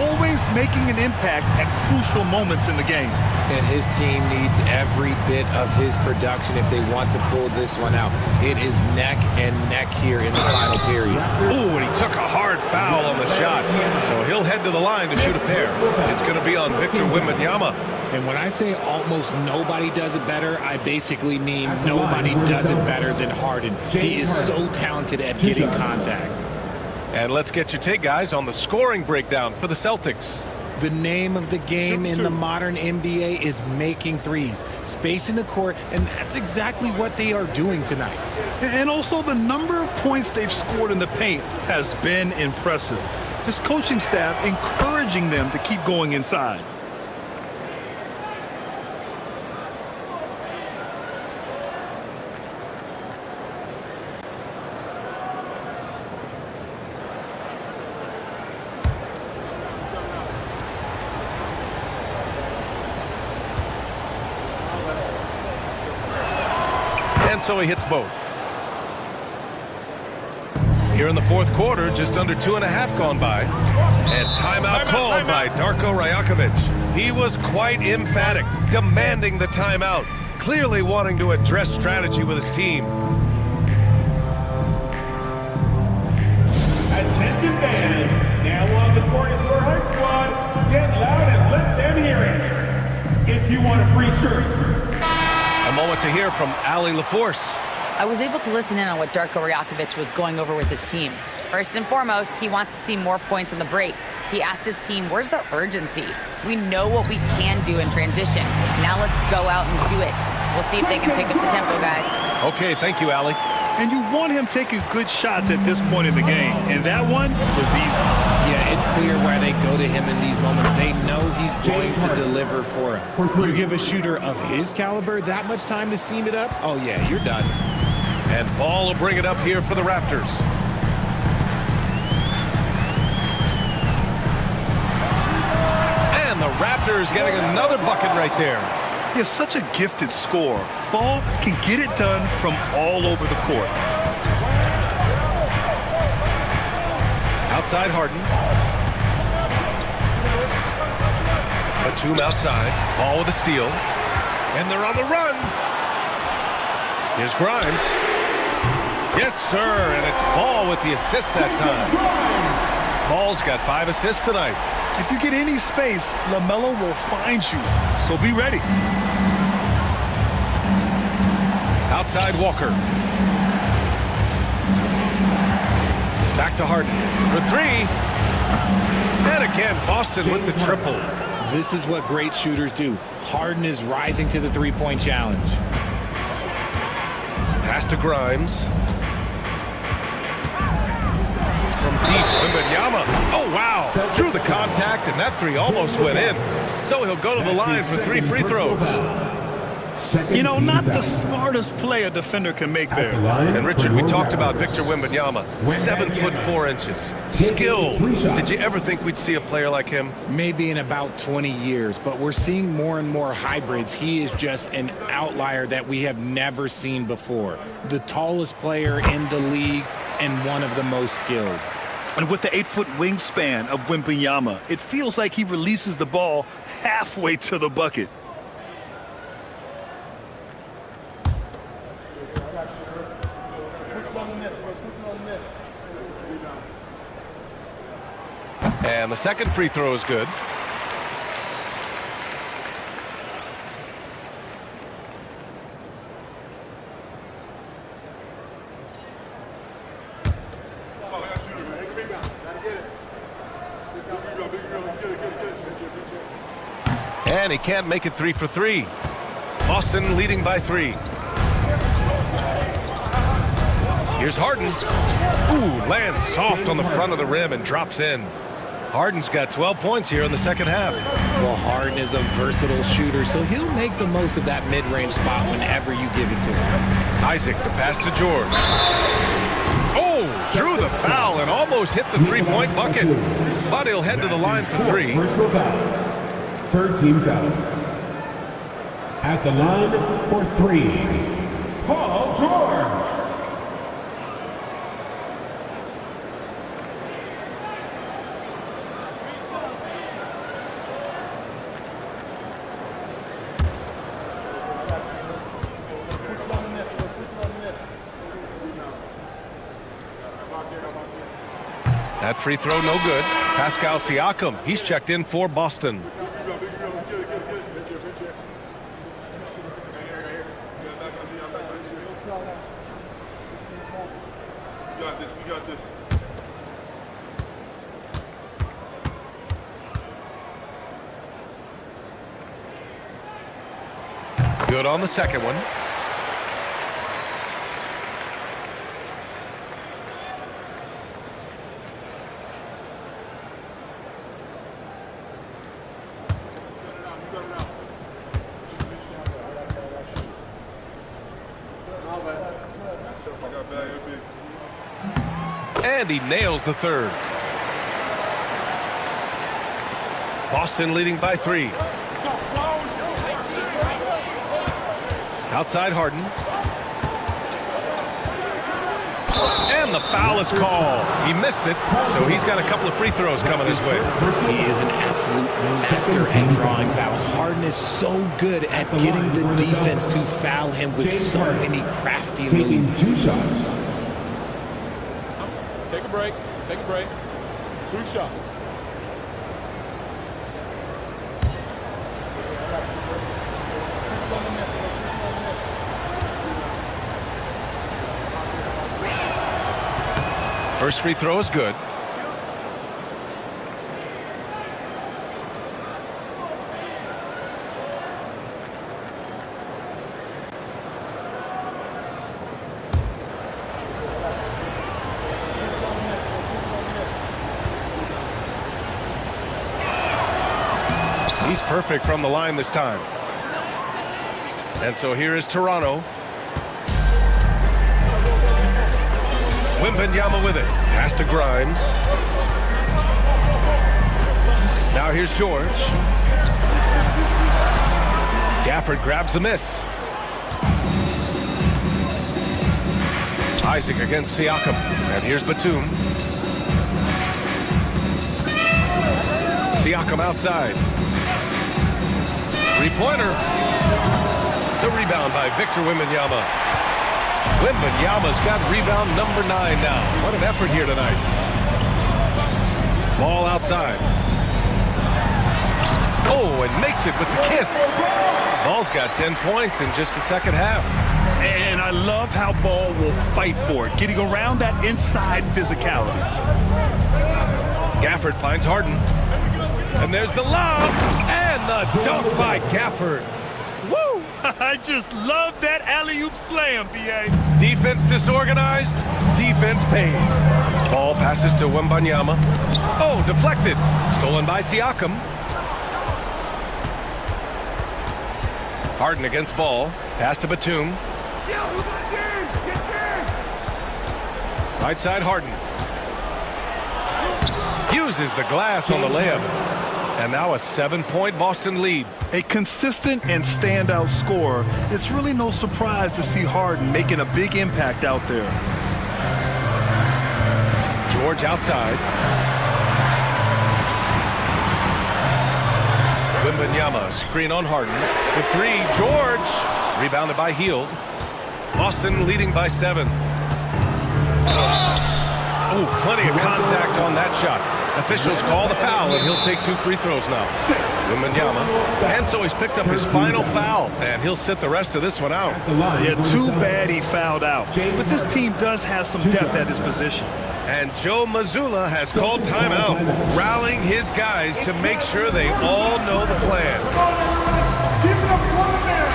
Always making an impact at crucial moments in the game. And his team needs every bit of his production if they want to pull this one out. It is neck and neck here in the final period. Ooh, and he took a hard foul on the shot. So he'll head to the line to shoot a pair. It's going to be on Victor Wembanyama. And when I say almost nobody does it better, I basically mean nobody does it better than Harden. He is so talented at getting contact. And let's get your take, guys, on the scoring breakdown for the Celtics. The name of the game in the modern NBA is making threes, spacing the court, and that's exactly what they are doing tonight. And also the number of points they've scored in the paint has been impressive. This coaching staff encouraging them to keep going inside. So he hits both. Here in the 4th quarter, just under 2.5 gone by. And timeout called by Darko Rajakovic. He was quite emphatic, demanding the timeout, clearly wanting to address strategy with his team. Attention fans, now on the court is for Heart Squad. Get loud and let them hear it. If you want a free shirt. A moment to hear from Allie LaForce. I was able to listen in on what Darko Rajakovic was going over with his team. First and foremost, he wants to see more points on the break. He asked his team, where's the urgency? We know what we can do in transition. Now let's go out and do it. We'll see if they can pick up the tempo, guys. Okay, thank you, Allie. And you want him taking good shots at this point in the game. And that one was easy. Yeah, it's clear why they go to him in these moments. They know he's going to deliver for him. You give a shooter of his caliber that much time to seam it up, oh yeah, you're done. And Ball will bring it up here for the Raptors. And the Raptors getting another bucket right there. He has such a gifted scorer. Ball can get it done from all over the court. Outside Harden. Batum outside. Ball with a steal. And they're on the run. Here's Grimes. Yes, sir, and it's Ball with the assist that time. Ball's got 5 assists tonight. If you get any space, LaMelo will find you, so be ready. Outside Walker. Back to Harden for 3. And again, Boston with the triple. This is what great shooters do. Harden is rising to the three-point challenge. Pass to Grimes. From deep, Wembanyama. Oh, wow. Drew the contact, and that 3 almost went in. So he'll go to the line for 3 free throws. You know, not the smartest play a defender can make there. And Richard, we talked about Victor Wembanyama, 7'4". Skilled. Did you ever think we'd see a player like him? Maybe in about 20 years, but we're seeing more and more hybrids. He is just an outlier that we have never seen before. The tallest player in the league and one of the most skilled. And with the 8-foot wingspan of Wembanyama, it feels like he releases the ball halfway to the bucket. And the second free throw is good. And he can't make it 3 for 3. Boston leading by 3. Here's Harden. Ooh, lands soft on the front of the rim and drops in. Harden's got 12 points here in the second half. Well, Harden is a versatile shooter, so he'll make the most of that mid-range spot whenever you give it to him. Isaac, the pass to George. Oh, drew the foul and almost hit the 3-point bucket. But he'll head to the line for 3. Personal foul. Third team foul. At the line for 3, Paul George. That free throw no good. Pascal Siakam, he's checked in for Boston. We got this. Good on the second one. And he nails the third. Boston leading by 3. Outside Harden. And the foul is called. He missed it, so he's got a couple of free throws coming his way. He is an absolute master at drawing fouls. Harden is so good at getting the defense to foul him with so many crafty moves. 2 shots. Take a break. Take a break. 2 shots. First free throw is good. He's perfect from the line this time. And so here is Toronto. Wembanyama with it. Pass to Grimes. Now here's George. Gafford grabs the miss. Isaac against Siakam. And here's Batum. Siakam outside. Three-pointer. The rebound by Victor Wembanyama. Wembanyama's got rebound number 9 now. What an effort here tonight. Ball outside. Oh, and makes it with the kiss. Ball's got 10 points in just the second half. And I love how Ball will fight for it, getting around that inside physicality. Gafford finds Harden. And there's the lob and the dunk by Gafford. Woo! I just love that alley-oop slam, B.A. Defense disorganized, defense pays. Ball passes to Wembanyama. Oh, deflected. Stolen by Siakam. Harden against Ball. Pass to Batum. Right side Harden. Uses the glass on the layup. And now a 7-point Boston lead. A consistent and standout scorer. It's really no surprise to see Harden making a big impact out there. George outside. Wembanyama screen on Harden. For 3, George. Rebounded by Hield. Boston leading by 7. Oh, plenty of contact on that shot. Officials call the foul, and he'll take 2 free throws now. Wembanyama. And so he's picked up his final foul, and he'll sit the rest of this one out. Yeah, too bad he fouled out. But this team does have some depth at his position. And Joe Mazzulla has called timeout, rallying his guys to make sure they all know the plan. Give it up, one man.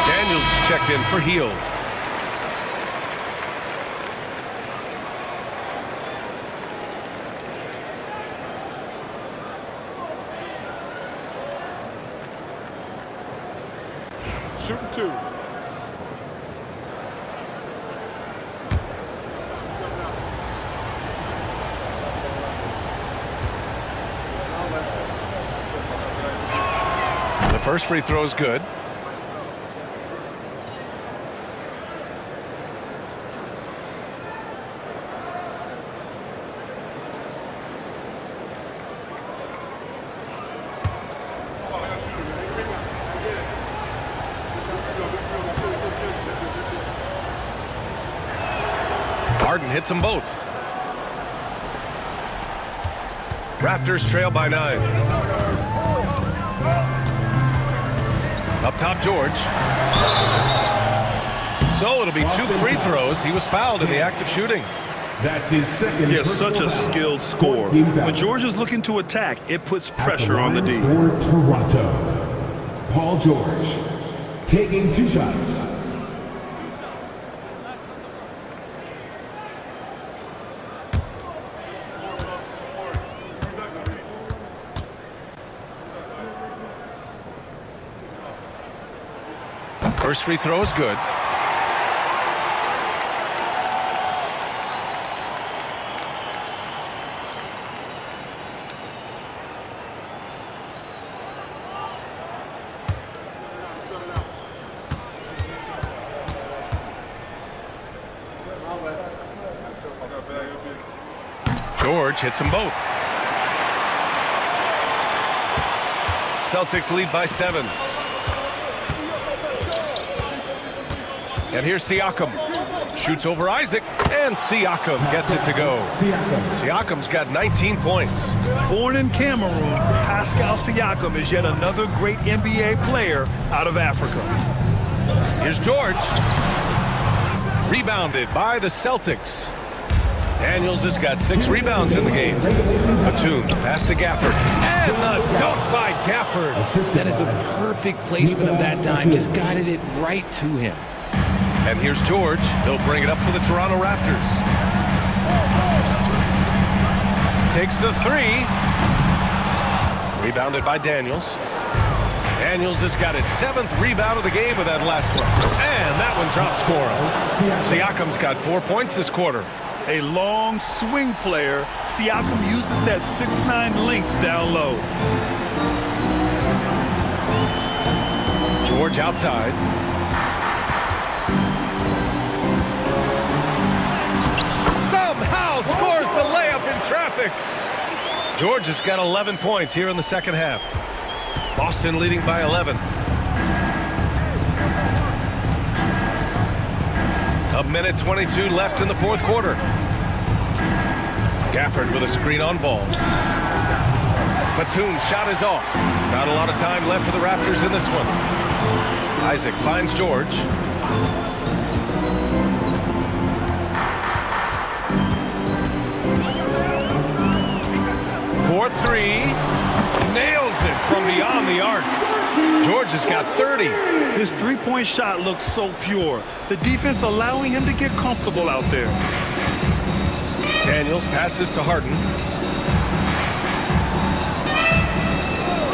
Daniels checked in for Hield. Shooting 2. The first free throw is good. Harden hits them both. Raptors trail by 9. Up top, George. So it'll be 2 free throws. He was fouled in the act of shooting. That's his second. He has such a skilled scorer. When George is looking to attack, it puts pressure on the D. For Toronto, Paul George taking 2 shots. First free throw is good. George hits them both. Celtics lead by 7. And here's Siakam. Shoots over Isaac, and Siakam gets it to go. Siakam's got 19 points. Born in Cameroon, Pascal Siakam is yet another great NBA player out of Africa. Here's George. Rebounded by the Celtics. Daniels has got 6 rebounds in the game. Batum, pass to Gafford. And the dunk by Gafford. That is a perfect placement of that dime. Just guided it right to him. And here's George. He'll bring it up for the Toronto Raptors. Takes the 3. Rebounded by Daniels. Daniels has got his 7th rebound of the game with that last one. And that one drops for him. Siakam's got 4 points this quarter. A long swing player, Siakam uses that 6'9" length down low. George outside. Georgia's got 11 points here in the second half. Boston leading by 11. A minute 22 left in the fourth quarter. Gafford with a screen on ball. Batum's shot is off. Not a lot of time left for the Raptors in this one. Isaac finds George. For three. Nails it from beyond the arc. George has got 30. His three-point shot looks so pure. The defense allowing him to get comfortable out there. Daniels passes to Harden.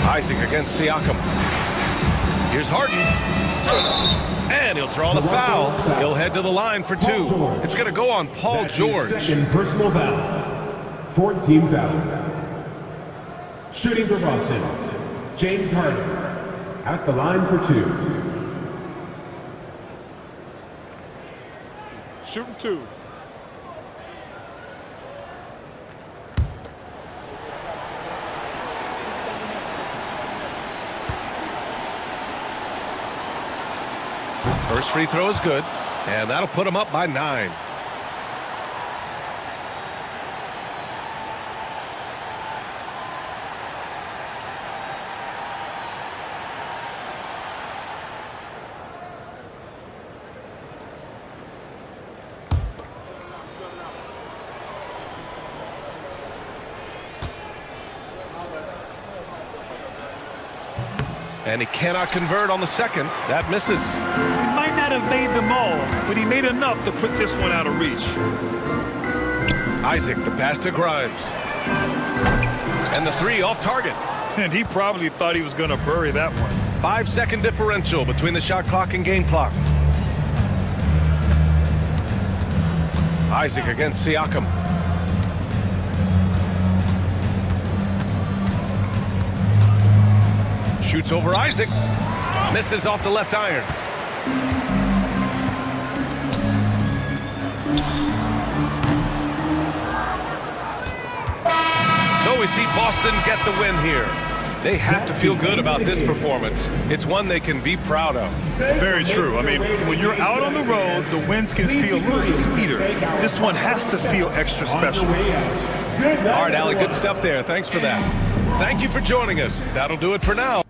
Isaac against Siakam. Here's Harden. And he'll draw the foul. He'll head to the line for two. It's going to go on Paul George. Second personal foul. Fourth team foul. Shooting for Boston, James Harden. At the line for two. Shooting two. First free throw is good, and that'll put him up by 9. And he cannot convert on the second. That misses. He might not have made them all, but he made enough to put this one out of reach. Isaac, the pass to Grimes. And the three off target. And he probably thought he was going to bury that one. 5-second differential between the shot clock and game clock. Isaac against Siakam. Shoots over Isaac. Misses off the left iron. So we see Boston get the win here. They have to feel good about this performance. It's one they can be proud of. Very true. I mean, when you're out on the road, the wins can feel a little sweeter. This one has to feel extra special. All right, Allie, good stuff there. Thanks for that. Thank you for joining us. That'll do it for now.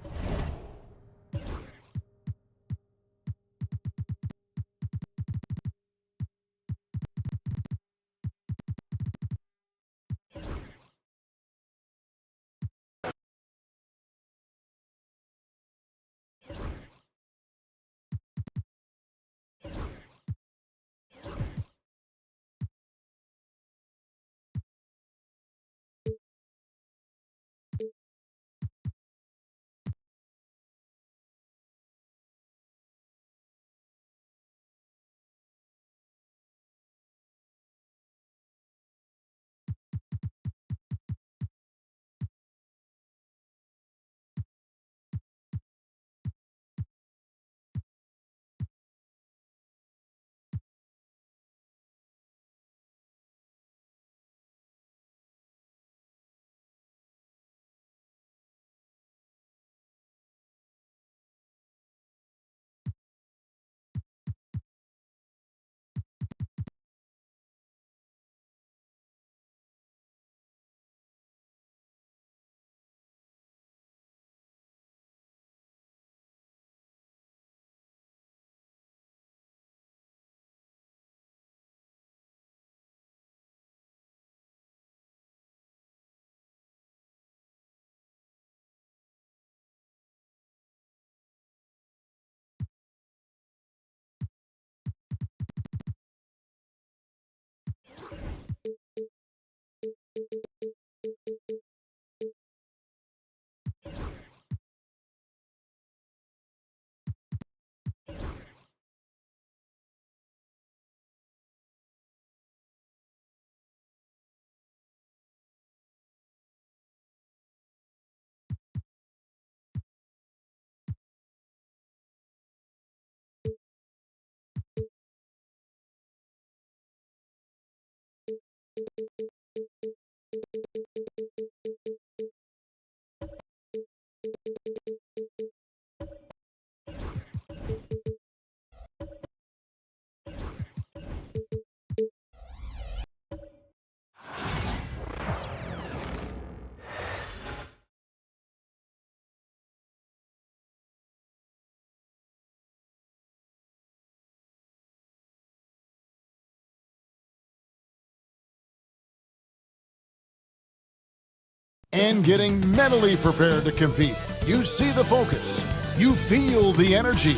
and getting mentally prepared to compete. You see the focus. You feel the energy.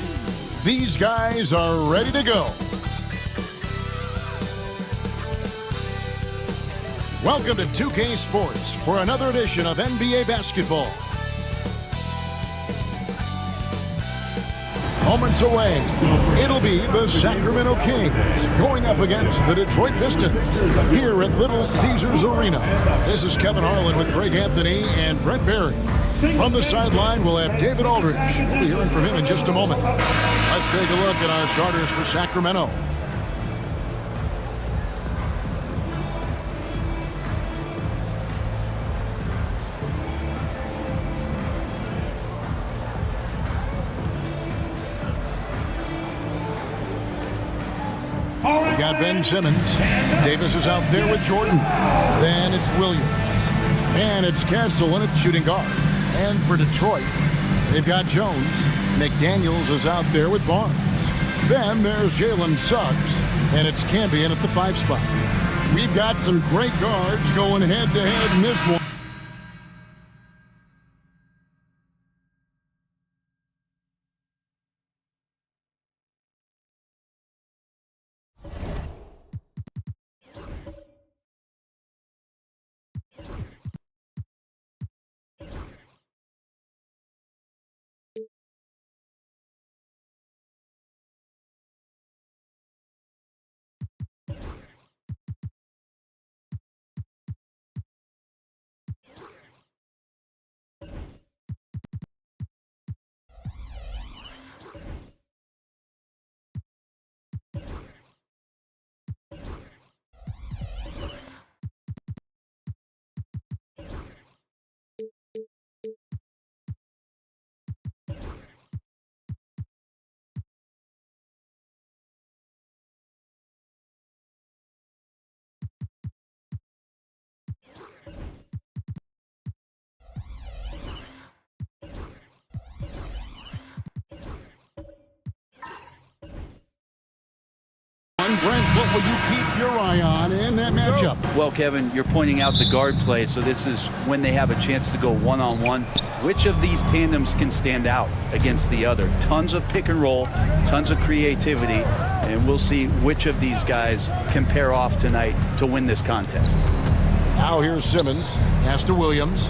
These guys are ready to go. Welcome to 2K Sports for another edition of NBA basketball. Moments away, it'll be the Sacramento Kings going up against the Detroit Pistons here at Little Caesars Arena. This is Kevin Harlan with Greg Anthony and Brent Barry. From the sideline, we'll have David Aldridge. We'll be hearing from him in just a moment. Let's take a look at our starters for Sacramento. We got Ben Simmons. Davis is out there with Jordan. Then it's Williams. And it's Castle at shooting guard. And for Detroit, they've got Jones. McDaniels is out there with Barnes. Then there's Jalen Suggs. And it's Cambion at the 5 spot. We've got some great guards going head-to-head in this one. Brent, what will you keep your eye on in that matchup? Well, Kevin, you're pointing out the guard play, so this is when they have a chance to go one-on-one. Which of these tandems can stand out against the other? Tons of pick and roll, tons of creativity, and we'll see which of these guys can pair off tonight to win this contest. Now here's Simmons, pass to Williams.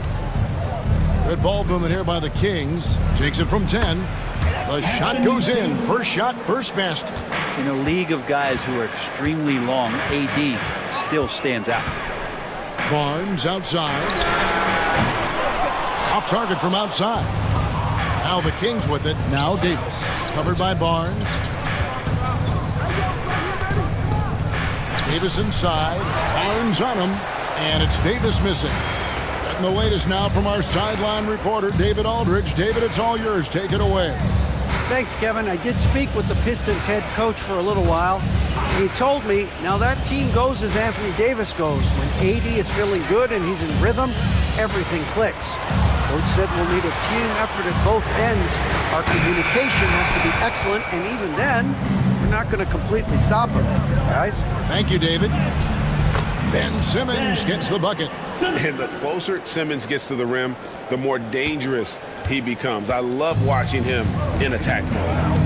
Good ball movement here by the Kings. Takes it from 10. The shot goes in. First shot, first basket. In a league of guys who are extremely long, AD still stands out. Barnes outside. Off target from outside. Now the Kings with it. Now Davis. Covered by Barnes. Davis inside. Barnes on him. And it's Davis missing. Getting the latest now from our sideline reporter, David Aldridge. David, it's all yours. Take it away. Thanks, Kevin. I did speak with the Pistons head coach for a little while. He told me, now that team goes as Anthony Davis goes. When AD is feeling good and he's in rhythm, everything clicks. Coach said we'll need a team effort at both ends. Our communication has to be excellent, and even then, we're not going to completely stop him, guys. Thank you, David. Ben Simmons gets the bucket. And the closer Simmons gets to the rim, the more dangerous he becomes. I love watching him in attack mode.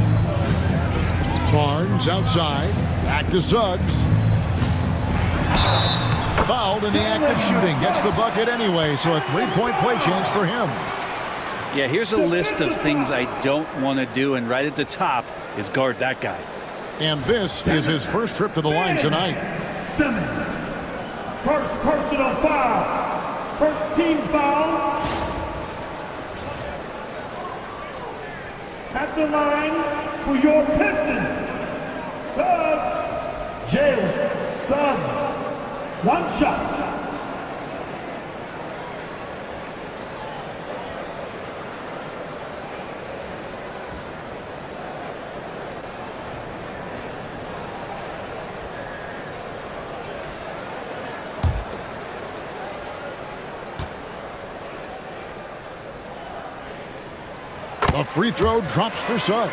Barnes outside. Back to Suggs. Fouled in the act of shooting. Gets the bucket anyway, so a three-point play chance for him. Yeah, here's a list of things I don't want to do, and right at the top is guard that guy. And this is his first trip to the line tonight. Simmons. First personal foul. First team foul. At the line for your Pistons, Suggs. Jalen Suggs. One shot. A free throw drops for Suggs.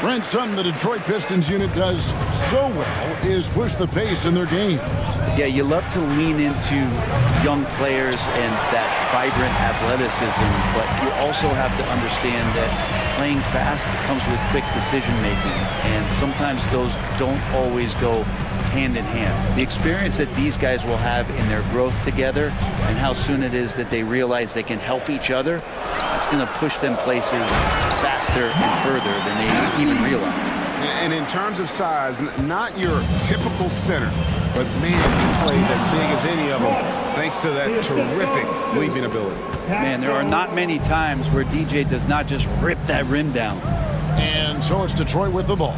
Brent, something the Detroit Pistons unit does so well is push the pace in their games. Yeah, you love to lean into young players and that vibrant athleticism, but you also have to understand that playing fast comes with quick decision-making, and sometimes those don't always go hand in hand. The experience that these guys will have in their growth together and how soon it is that they realize they can help each other, that's going to push them places faster and further than they even realize. And in terms of size, not your typical center, but man, he plays as big as any of them thanks to that terrific leaping ability. Man, there are not many times where DJ does not just rip that rim down. And so it's Detroit with the ball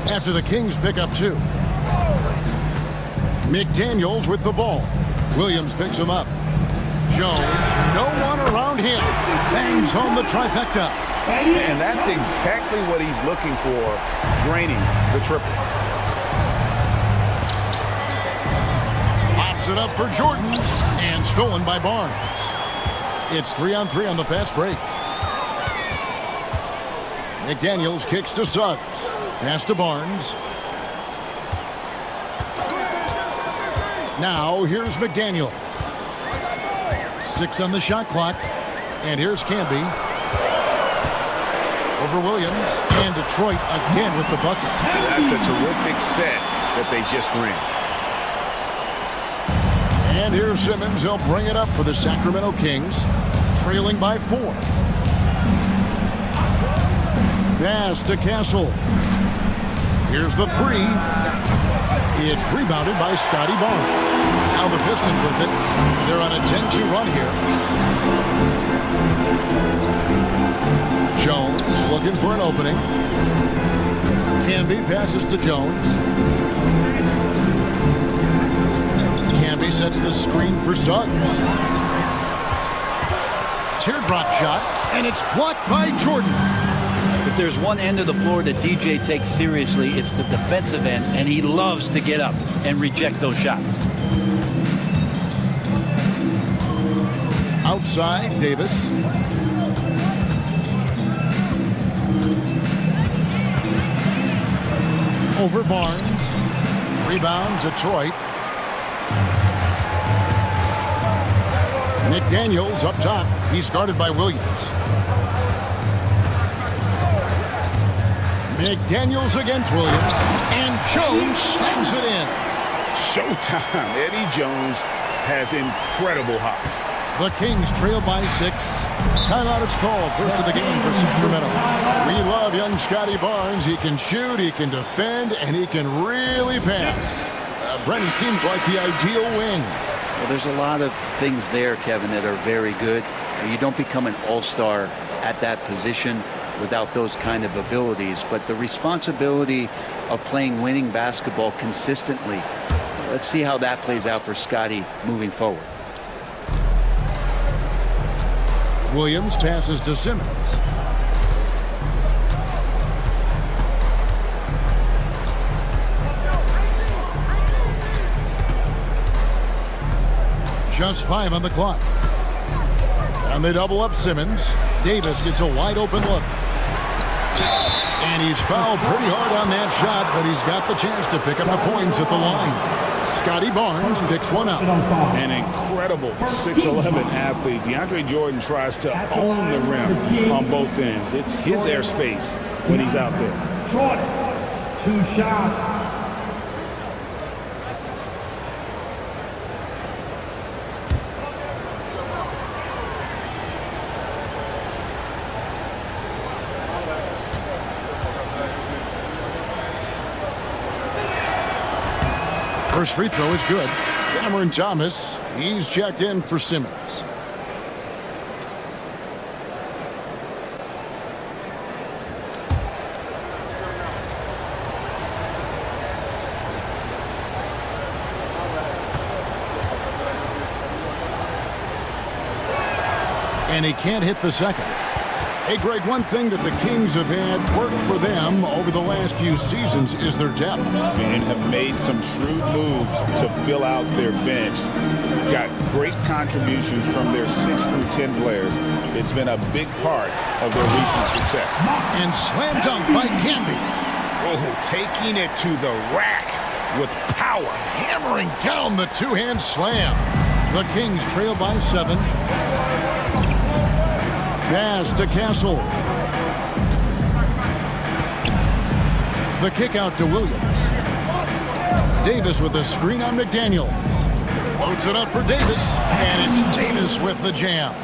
after the Kings pick up 2. McDaniels with the ball. Williams picks him up. Jones, no one around him. Bangs home the trifecta. And that's exactly what he's looking for, draining the triple. Pops it up for Jordan, and stolen by Barnes. It's 3-on-3 on the fast break. McDaniels kicks to Suggs. Pass to Barnes. Now here's McDaniels. 6 on the shot clock. And here's Camby. Over Williams. And Detroit again with the bucket. That's a terrific set that they just ran. And here's Simmons. He'll bring it up for the Sacramento Kings. Trailing by 4. Pass to Castle. Here's the 3. It's rebounded by Scotty Barnes. Now the Pistons with it. They're on a 10-2 run here. Jones looking for an opening. Camby passes to Jones. Camby sets the screen for Suggs. Teardrop shot, and it's blocked by Jordan. If there's one end of the floor that DJ takes seriously, it's the defensive end, and he loves to get up and reject those shots. Outside, Davis. Over Barnes. Rebound, Detroit. McDaniels up top. He's guarded by Williams. McDaniels against Williams. And Jones slams it in. Showtime. Eddie Jones has incredible hops. The Kings trail by 6. Timeout is called. First of the game for Sacramento. We love young Scotty Barnes. He can shoot, he can defend, and he can really pass. Brent, he seems like the ideal wing. Well, there's a lot of things there, Kevin, that are very good. You don't become an all-star at that position without those kind of abilities. But the responsibility of playing winning basketball consistently, let's see how that plays out for Scotty moving forward. Williams passes to Simmons. Just 5 on the clock. And they double up Simmons. Davis gets a wide open look. And he's fouled pretty hard on that shot, but he's got the chance to pick up the points at the line. Scotty Barnes picks one up. An incredible 6'11" athlete. DeAndre Jordan tries to own the rim on both ends. It's his airspace when he's out there. Jordan, 2 shots. First free throw is good. Cameron Thomas, he's checked in for Simmons. And he can't hit the second. Hey, Greg, one thing that the Kings have had work for them over the last few seasons is their depth. And have made some shrewd moves to fill out their bench. Got great contributions from their 6 through 10 players. It's been a big part of their recent success. And slam dunk by Camby. Oh, taking it to the rack with power. Hammering down the two-hand slam. The Kings trail by 7. Pass to Castle. The kick out to Williams. Davis with a screen on McDaniels. Loads it up for Davis, and it's Davis with the jam.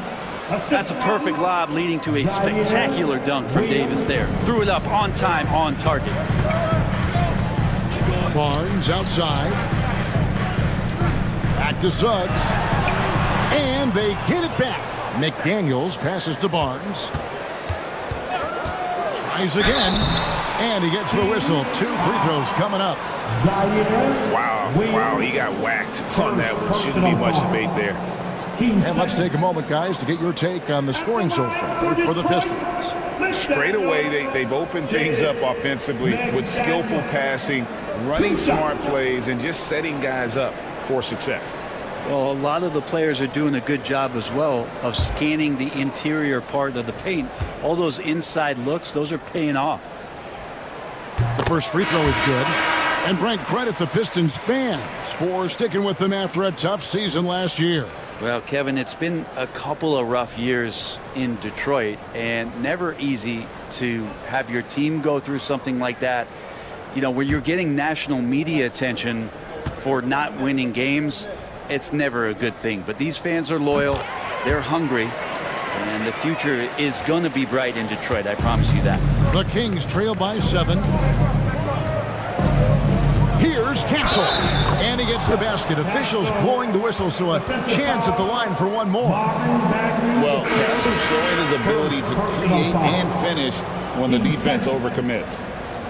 That's a perfect lob leading to a spectacular dunk from Davis there. Threw it up on time, on target. Barnes outside. Back to Suggs. And they get it back. McDaniels passes to Barnes. Tries again. And he gets the whistle. 2 free throws coming up. Wow, he got whacked on that one. Shouldn't be much debate there. And let's take a moment, guys, to get your take on the scoring so far for the Pistons. Straight away, they've opened things up offensively with skillful passing, running smart plays, and just setting guys up for success. Well, a lot of the players are doing a good job as well of scanning the interior part of the paint. All those inside looks, those are paying off. The first free throw is good. And Brent, credit the Pistons fans for sticking with them after a tough season last year. Well, Kevin, it's been a couple of rough years in Detroit, and never easy to have your team go through something like that. You know, where you're getting national media attention for not winning games, it's never a good thing. But these fans are loyal, they're hungry, and the future is going to be bright in Detroit, I promise you that. The Kings trail by 7. Here's Castle, and he gets the basket. Officials blowing the whistle, so a chance at the line for one more. Well, Castle showing his ability to create and finish when the defense overcommits.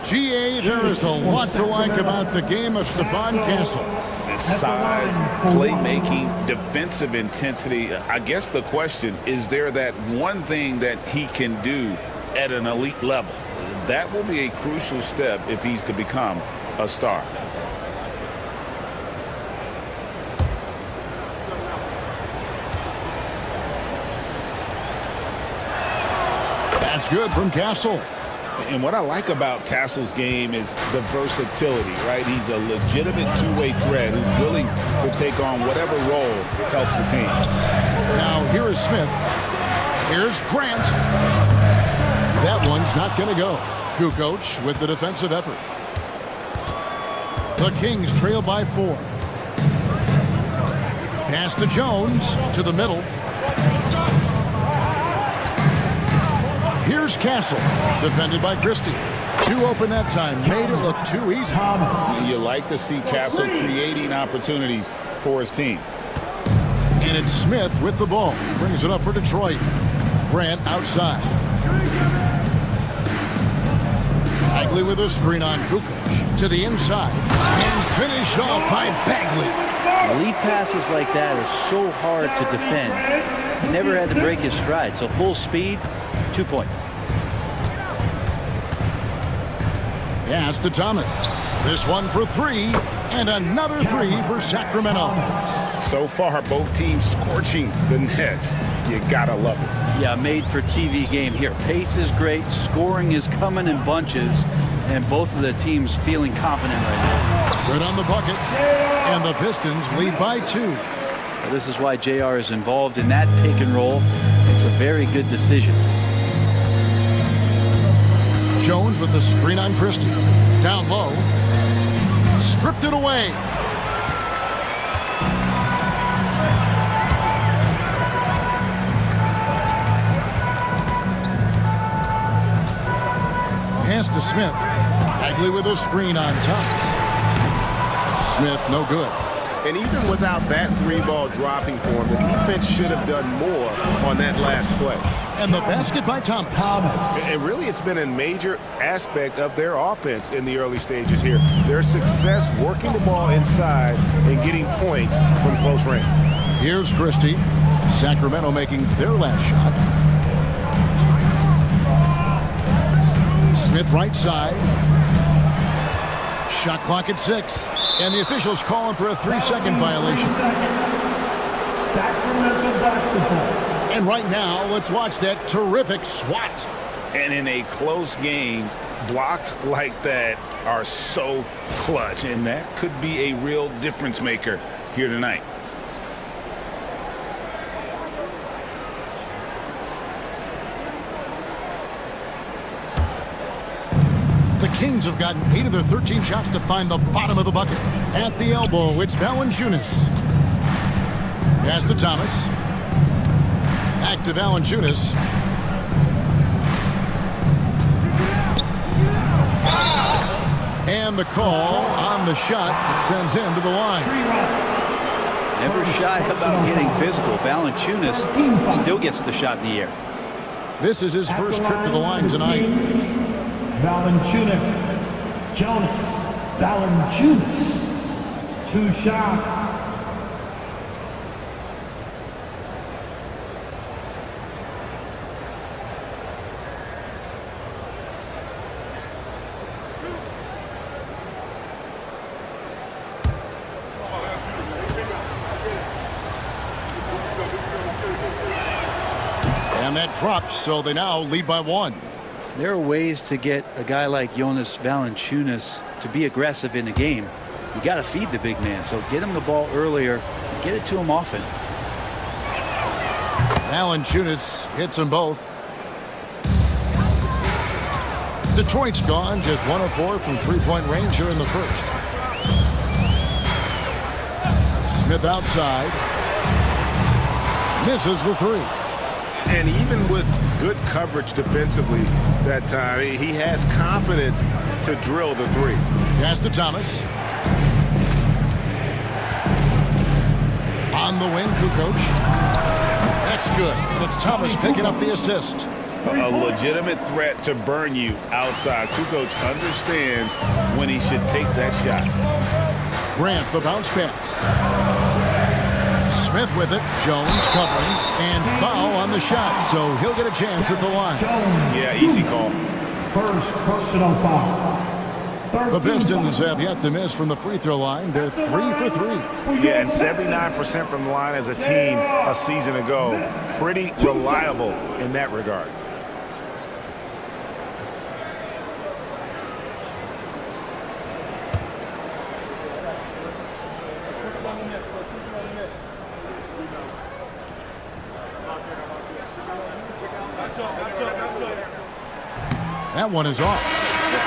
GA, there is a lot to like about the game of Stephon Castle. His size, playmaking, defensive intensity. I guess the question, is there that one thing that he can do at an elite level? That will be a crucial step if he's to become a star. That's good from Castle. And what I like about Castle's game is the versatility, right? He's a legitimate two-way threat who's willing to take on whatever role helps the team. Now here is Smith. Here's Grant. That one's not going to go. Kukoc with the defensive effort. The Kings trail by 4. Pass to Jones to the middle. Here's Castle, defended by Christie. 2 open that time, made it look too easy. You like to see Castle creating opportunities for his team. And it's Smith with the ball. Brings it up for Detroit. Grant outside. Bagley with a screen on Kukoc to the inside. And finished off by Bagley. Lead passes like that are so hard to defend. He never had to break his stride, so full speed, 2 points. Pass to Thomas. This one for 3, and another 3 for Sacramento. So far, both teams scorching the Nets. You gotta love it. Yeah, made for TV game here. Pace is great, scoring is coming in bunches, and both of the teams feeling confident right now. Good on the bucket, and the Pistons lead by 2. Well, this is why JR is involved in that pick and roll. It's a very good decision. Jones with the screen on Christie. Down low. Stripped it away. Pass to Smith. Bagley with a screen on Thomas. Smith, no good. And even without that 3-ball dropping for him, the defense should have done more on that last play. And the basket by Thomas. And really, it's been a major aspect of their offense in the early stages here. Their success working the ball inside and getting points from close range. Here's Christie. Sacramento making their last shot. Smith right side. Shot clock at 6. And the officials call him for a 3-second violation. Sacramento basketball. And right now, let's watch that terrific swat. And in a close game, blocks like that are so clutch, and that could be a real difference maker here tonight. The Kings have gotten 8 of their 13 shots to find the bottom of the bucket. At the elbow, it's Valanciunas. Pass to Thomas. Back to Valanciunas. And the call on the shot that sends him to the line. Never shy about getting physical. Valanciunas still gets the shot in the air. This is his first trip to the line tonight. Valanciunas. Jonas Valanciunas. 2 shots. And that drops, so they now lead by 1. There are ways to get a guy like Jonas Valanciunas to be aggressive in a game. You got to feed the big man, so get him the ball earlier and get it to him often. Valanciunas hits them both. Detroit's gone just 1 of 4 from 3-point range here in the first. Smith outside. Misses the 3. And even with good coverage defensively that time, he has confidence to drill the 3. Pass to Thomas. On the wing, Kukoc. That's good. And it's Thomas picking up the assist. A legitimate threat to burn you outside. Kukoc understands when he should take that shot. Grant, the bounce pass. Smith with it. Jones covering. And foul on the shot. So he'll get a chance at the line. Yeah, easy call. First personal foul. The Pistons have yet to miss from the free throw line. They're 3 for 3. Yeah, and 79% from the line as a team a season ago. Pretty reliable in that regard. That one is off.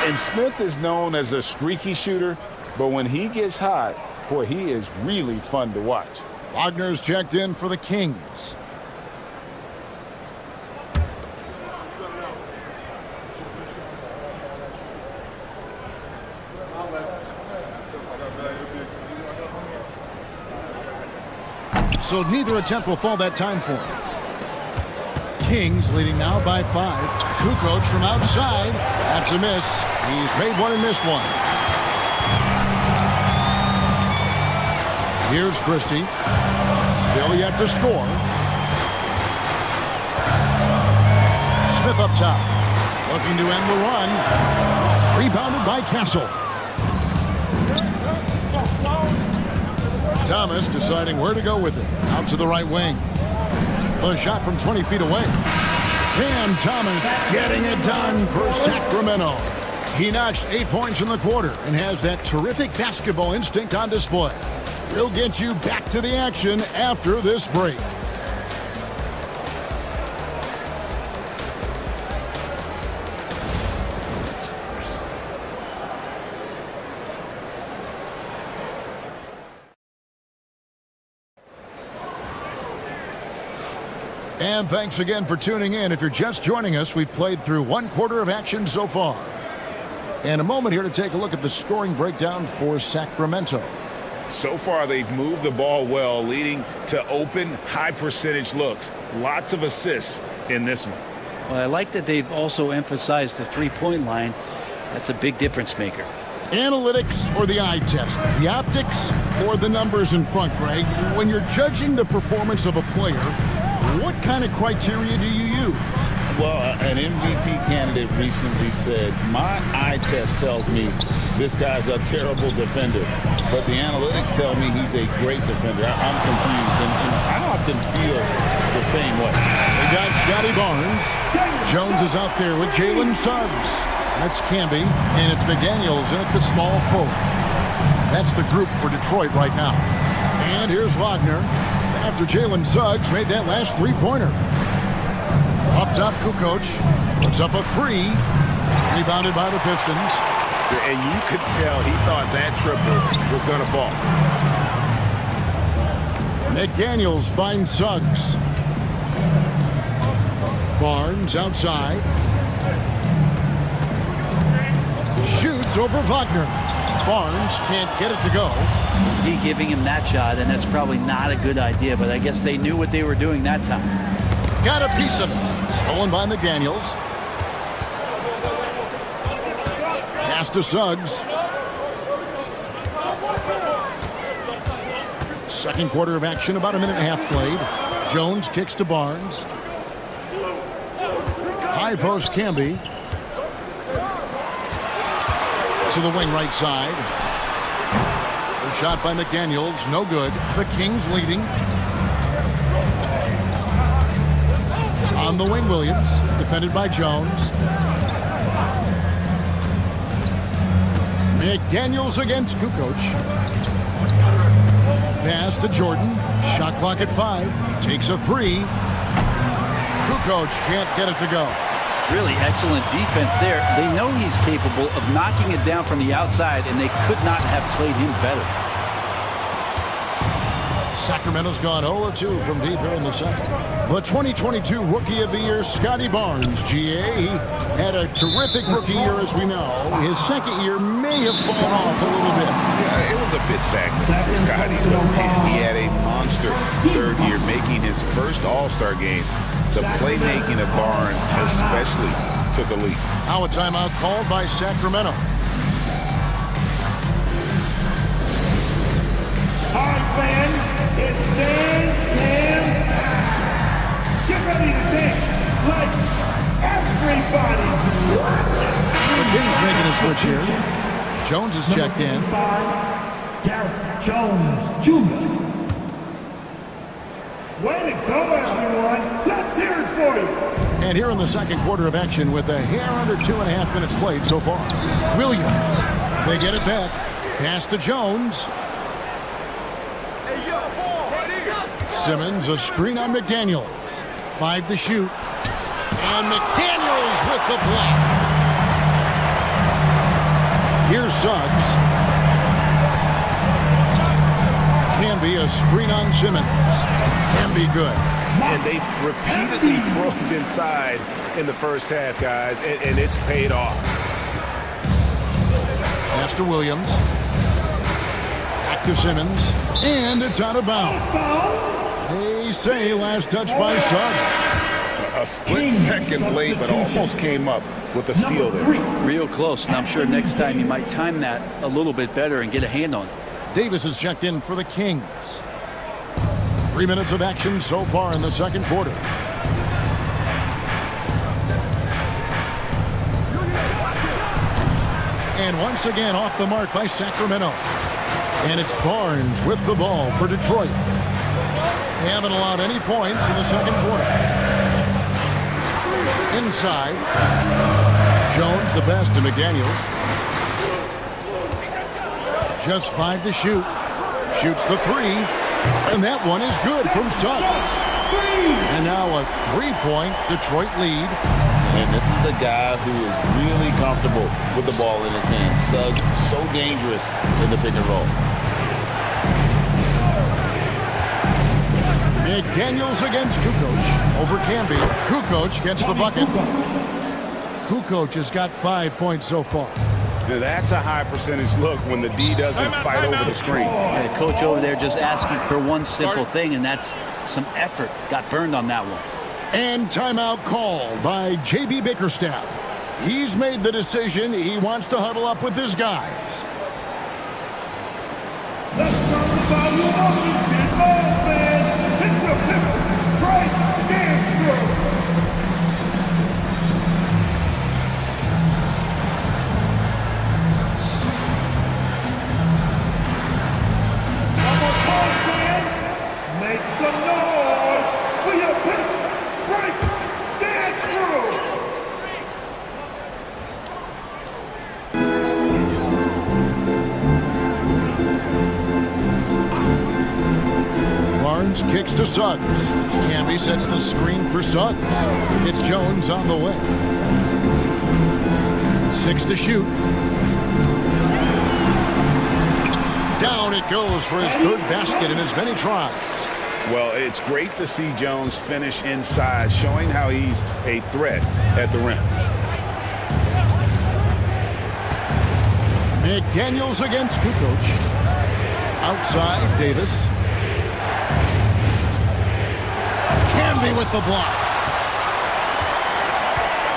And Smith is known as a streaky shooter, but when he gets hot, boy, he is really fun to watch. Wagner's checked in for the Kings. So neither attempt will fall that time for him. Kings leading now by 5. Kukoc from outside. That's a miss. He's made one and missed one. Here's Christie. Still yet to score. Smith up top. Looking to end the run. Rebounded by Castle. Thomas deciding where to go with it. Out to the right wing. The shot from 20 feet away. Cam Thomas getting it done for Sacramento. He notched 8 points in the quarter and has that terrific basketball instinct on display. We'll get you back to the action after this break. And thanks again for tuning in. If you're just joining us, we've played through 1 quarter of action so far. And a moment here to take a look at the scoring breakdown for Sacramento. So far, they've moved the ball well, leading to open, high-percentage looks. Lots of assists in this one. Well, I like that they've also emphasized the three-point line. That's a big difference maker. Analytics or the eye test? The optics or the numbers in front, Greg? When you're judging the performance of a player, what kind of criteria do you use? Well, an MVP candidate recently said, my eye test tells me this guy's a terrible defender, but the analytics tell me he's a great defender. I'm confused, and I often feel the same way. They got Scotty Barnes. Jones is out there with Jalen Suggs. That's Camby, and it's McDaniels in at the small forward. That's the group for Detroit right now. And here's Wagner after Jalen Suggs made that last three-pointer. Up top, Kukoc puts up a three. Rebounded by the Pistons. And you could tell he thought that triple was going to fall. McDaniels finds Suggs. Barnes outside. Shoots over Wagner. Barnes can't get it to go. D giving him that shot, and that's probably not a good idea, but I guess they knew what they were doing that time. Got a piece of it. Stolen by McDaniels. Pass to Suggs. Second quarter of action, about a minute and a half played. Jones kicks to Barnes. High post Camby. To the wing right side. A shot by McDaniels, no good. The Kings leading. On the wing, Williams, defended by Jones. McDaniels against Kukoc. Pass to Jordan. Shot clock at 5. Takes a three. Kukoc can't get it to go. Really excellent defense there. They know he's capable of knocking it down from the outside, and they could not have played him better. Sacramento's gone 0-2 from deep here in the second. The 2022 Rookie of the Year, Scotty Barnes, GA. He had a terrific rookie year, as we know. His second year may have fallen off a little bit. Yeah, it was a bit stagnant for Scotty. He had a monster third year, making his first All-Star game. The playmaking of Barnes especially took a leap. Now a timeout called by Sacramento. All right, fans, it's dance time. Get ready to dance like everybody's watching. The Kings making a switch here. Jones is checked in. Derek Jones Jr. Way to go, everyone. Let's hear it for you. And here in the second quarter of action with a hair under 2.5 minutes played so far. Williams. They get it back. Pass to Jones. Simmons, a screen on McDaniels. 5 to shoot. And McDaniels with the block. Here's Suggs. Can be a screen on Simmons. Can be good. And they've repeatedly probed inside in the first half, guys, and it's paid off. Pass to Williams. Back to Simmons. And it's out of bounds. They say last touch by Suggs. A split second late, but almost came up with a steal there. Real close, and I'm sure next time you might time that a little bit better and get a hand on it. Davis is checked in for the Kings. 3 minutes of action so far in the second quarter. And once again off the mark by Sacramento. And it's Barnes with the ball for Detroit. They haven't allowed any points in the second quarter. Inside. Jones, the pass to McDaniels. Just 5 to shoot. Shoots the three. And that one is good from Suggs. And now a 3-point Detroit lead. And this is a guy who is really comfortable with the ball in his hands. Suggs, so dangerous in the pick and roll. McDaniels against Kukoc. Over Camby. Kukoc gets the bucket. Kukoc has got 5 points so far. That's a high percentage look when the D doesn't fight over the screen. Yeah, coach over there just asking for one simple thing, and that's some effort. Got burned on that one. And timeout called by J.B. Bickerstaff. He's made the decision. He wants to huddle up with his guys. Let's turn the volume up and get on, fans. It's a great dance crew. kicks to Suggs. Camby sets the screen for Suggs. It's Jones on the way. 6 to shoot. Down it goes for his third basket in as many tries. Well, it's great to see Jones finish inside, showing how he's a threat at the rim. McDaniels against Kukoc. Outside, Davis. Camby with the block.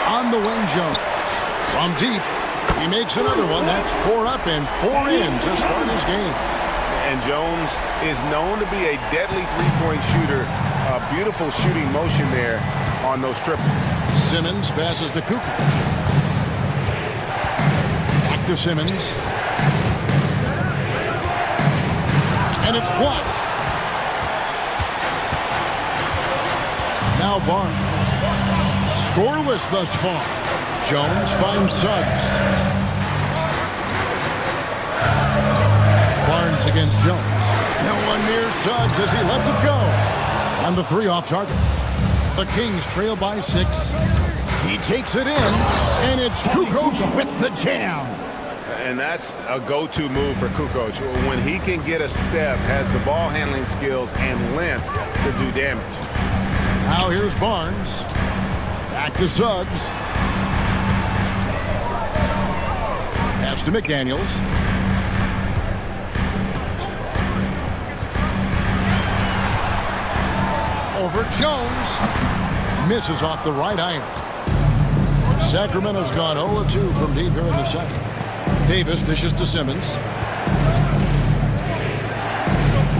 On the wing, Jones. From deep, he makes another one. That's 4 up and 4 in to start his game. And Jones is known to be a deadly three-point shooter. A beautiful shooting motion there on those triples. Simmons passes to Kukoc. Back to Simmons. And it's blocked. Now Barnes. Scoreless thus far. Jones finds Suggs. Barnes against Jones. No one near Suggs as he lets it go. On the 3 off target. The Kings trail by 6. He takes it in, and it's Kukoc with the jam. And that's a go-to move for Kukoc. When he can get a step, has the ball handling skills and length to do damage. Now here's Barnes. Back to Suggs. Pass to McDaniels. Over Jones. Misses off the right iron. Sacramento's gone 0-2 from deep here in the second. Davis dishes to Simmons.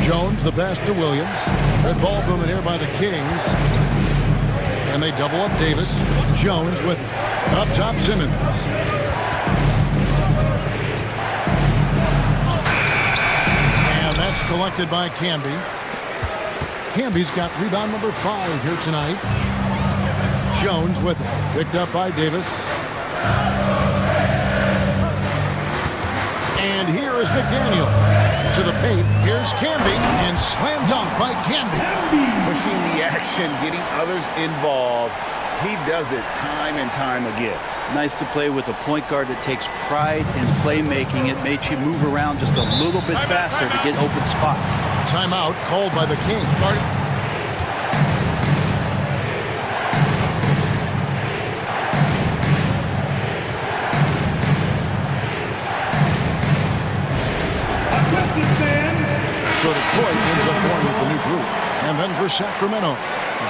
Jones, the pass to Williams. Red ball movement here by the Kings. And they double up Davis. Jones with it. Up top, Simmons. And that's collected by Camby. Camby's got rebound number 5 here tonight. Jones with it. Picked up by Davis. And here is McDaniel. To the paint. Here's Camby. And slam dunk by Camby. Pushing the action, getting others involved. He does it time and time again. Nice to play with a point guard that takes pride in playmaking. It makes you move around just a little bit faster to get open spots. Timeout called by the Kings. So Detroit ends up going with the new group. And then for Sacramento,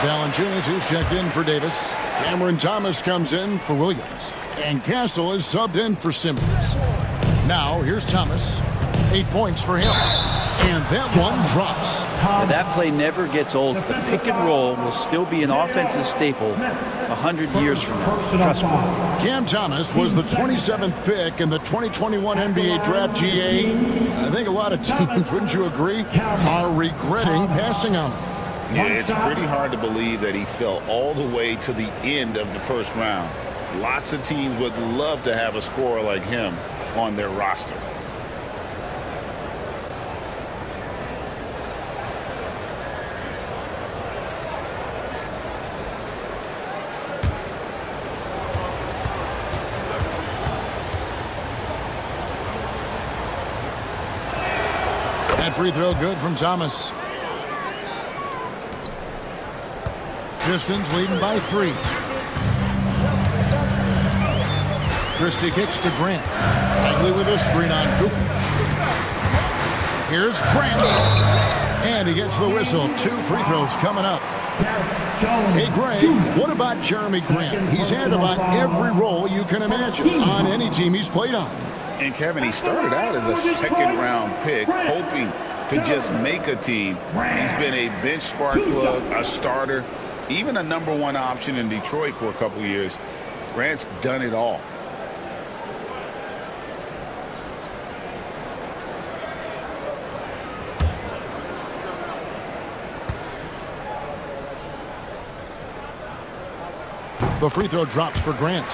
Valanciunas is checked in for Davis. Cameron Thomas comes in for Williams. And Castle is subbed in for Simmons. Now here's Thomas. 8 points for him. And that one drops. And that play never gets old. The pick and roll will still be an offensive staple 100 years from now. Trust me. Cam Thomas was the 27th pick in the 2021 NBA Draft GA. I think a lot of teams, wouldn't you agree, are regretting passing on him. Yeah, it's pretty hard to believe that he fell all the way to the end of the first round. Lots of teams would love to have a scorer like him on their roster. That free throw good from Thomas. Pistons leading by 3. Christie kicks to Grant. Bagley with a screen on Cooper. Here's Grant. And he gets the whistle. 2 free throws coming up. Hey, Greg, what about Jeremy Grant? He's had about every role you can imagine on any team he's played on. And Kevin, he started out as a second-round pick, hoping to just make a team. He's been a bench spark plug, a starter, even a number 1 option in Detroit for a couple years. Grant's done it all. The free throw drops for Grant.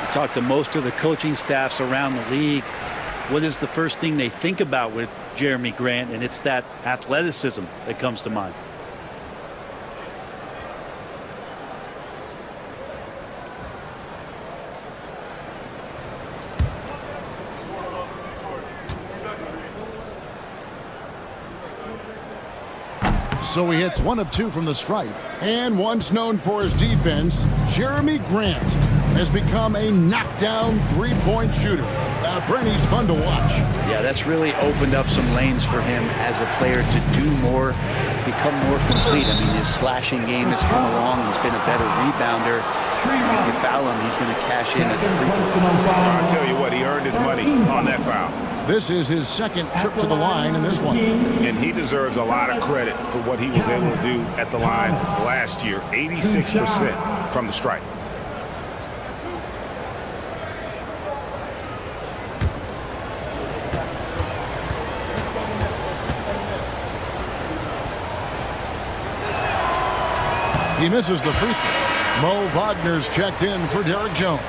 We talked to most of the coaching staffs around the league. What is the first thing they think about with Jeremy Grant? And it's that athleticism that comes to mind. So he hits 1 of 2 from the stripe. And once known for his defense, Jeremy Grant has become a knockdown three-point shooter. Bernie's fun to watch. Yeah, that's really opened up some lanes for him as a player to do more, become more complete. I mean, his slashing game has come along. He's been a better rebounder. If you foul him, he's going to cash in at the free throw. I'll tell you what, he earned his money on that foul. This is his second trip to the line in this one. And he deserves a lot of credit for what he was able to do at the line last year. 86% from the stripe. He misses the free throw. Mo Wagner's checked in for Derek Jones.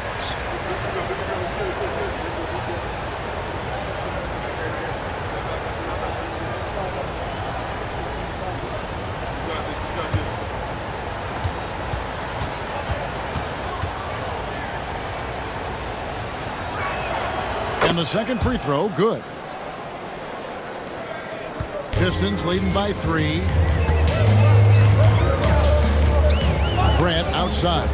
And the second free throw, good. Pistons leading by 3. Grant outside.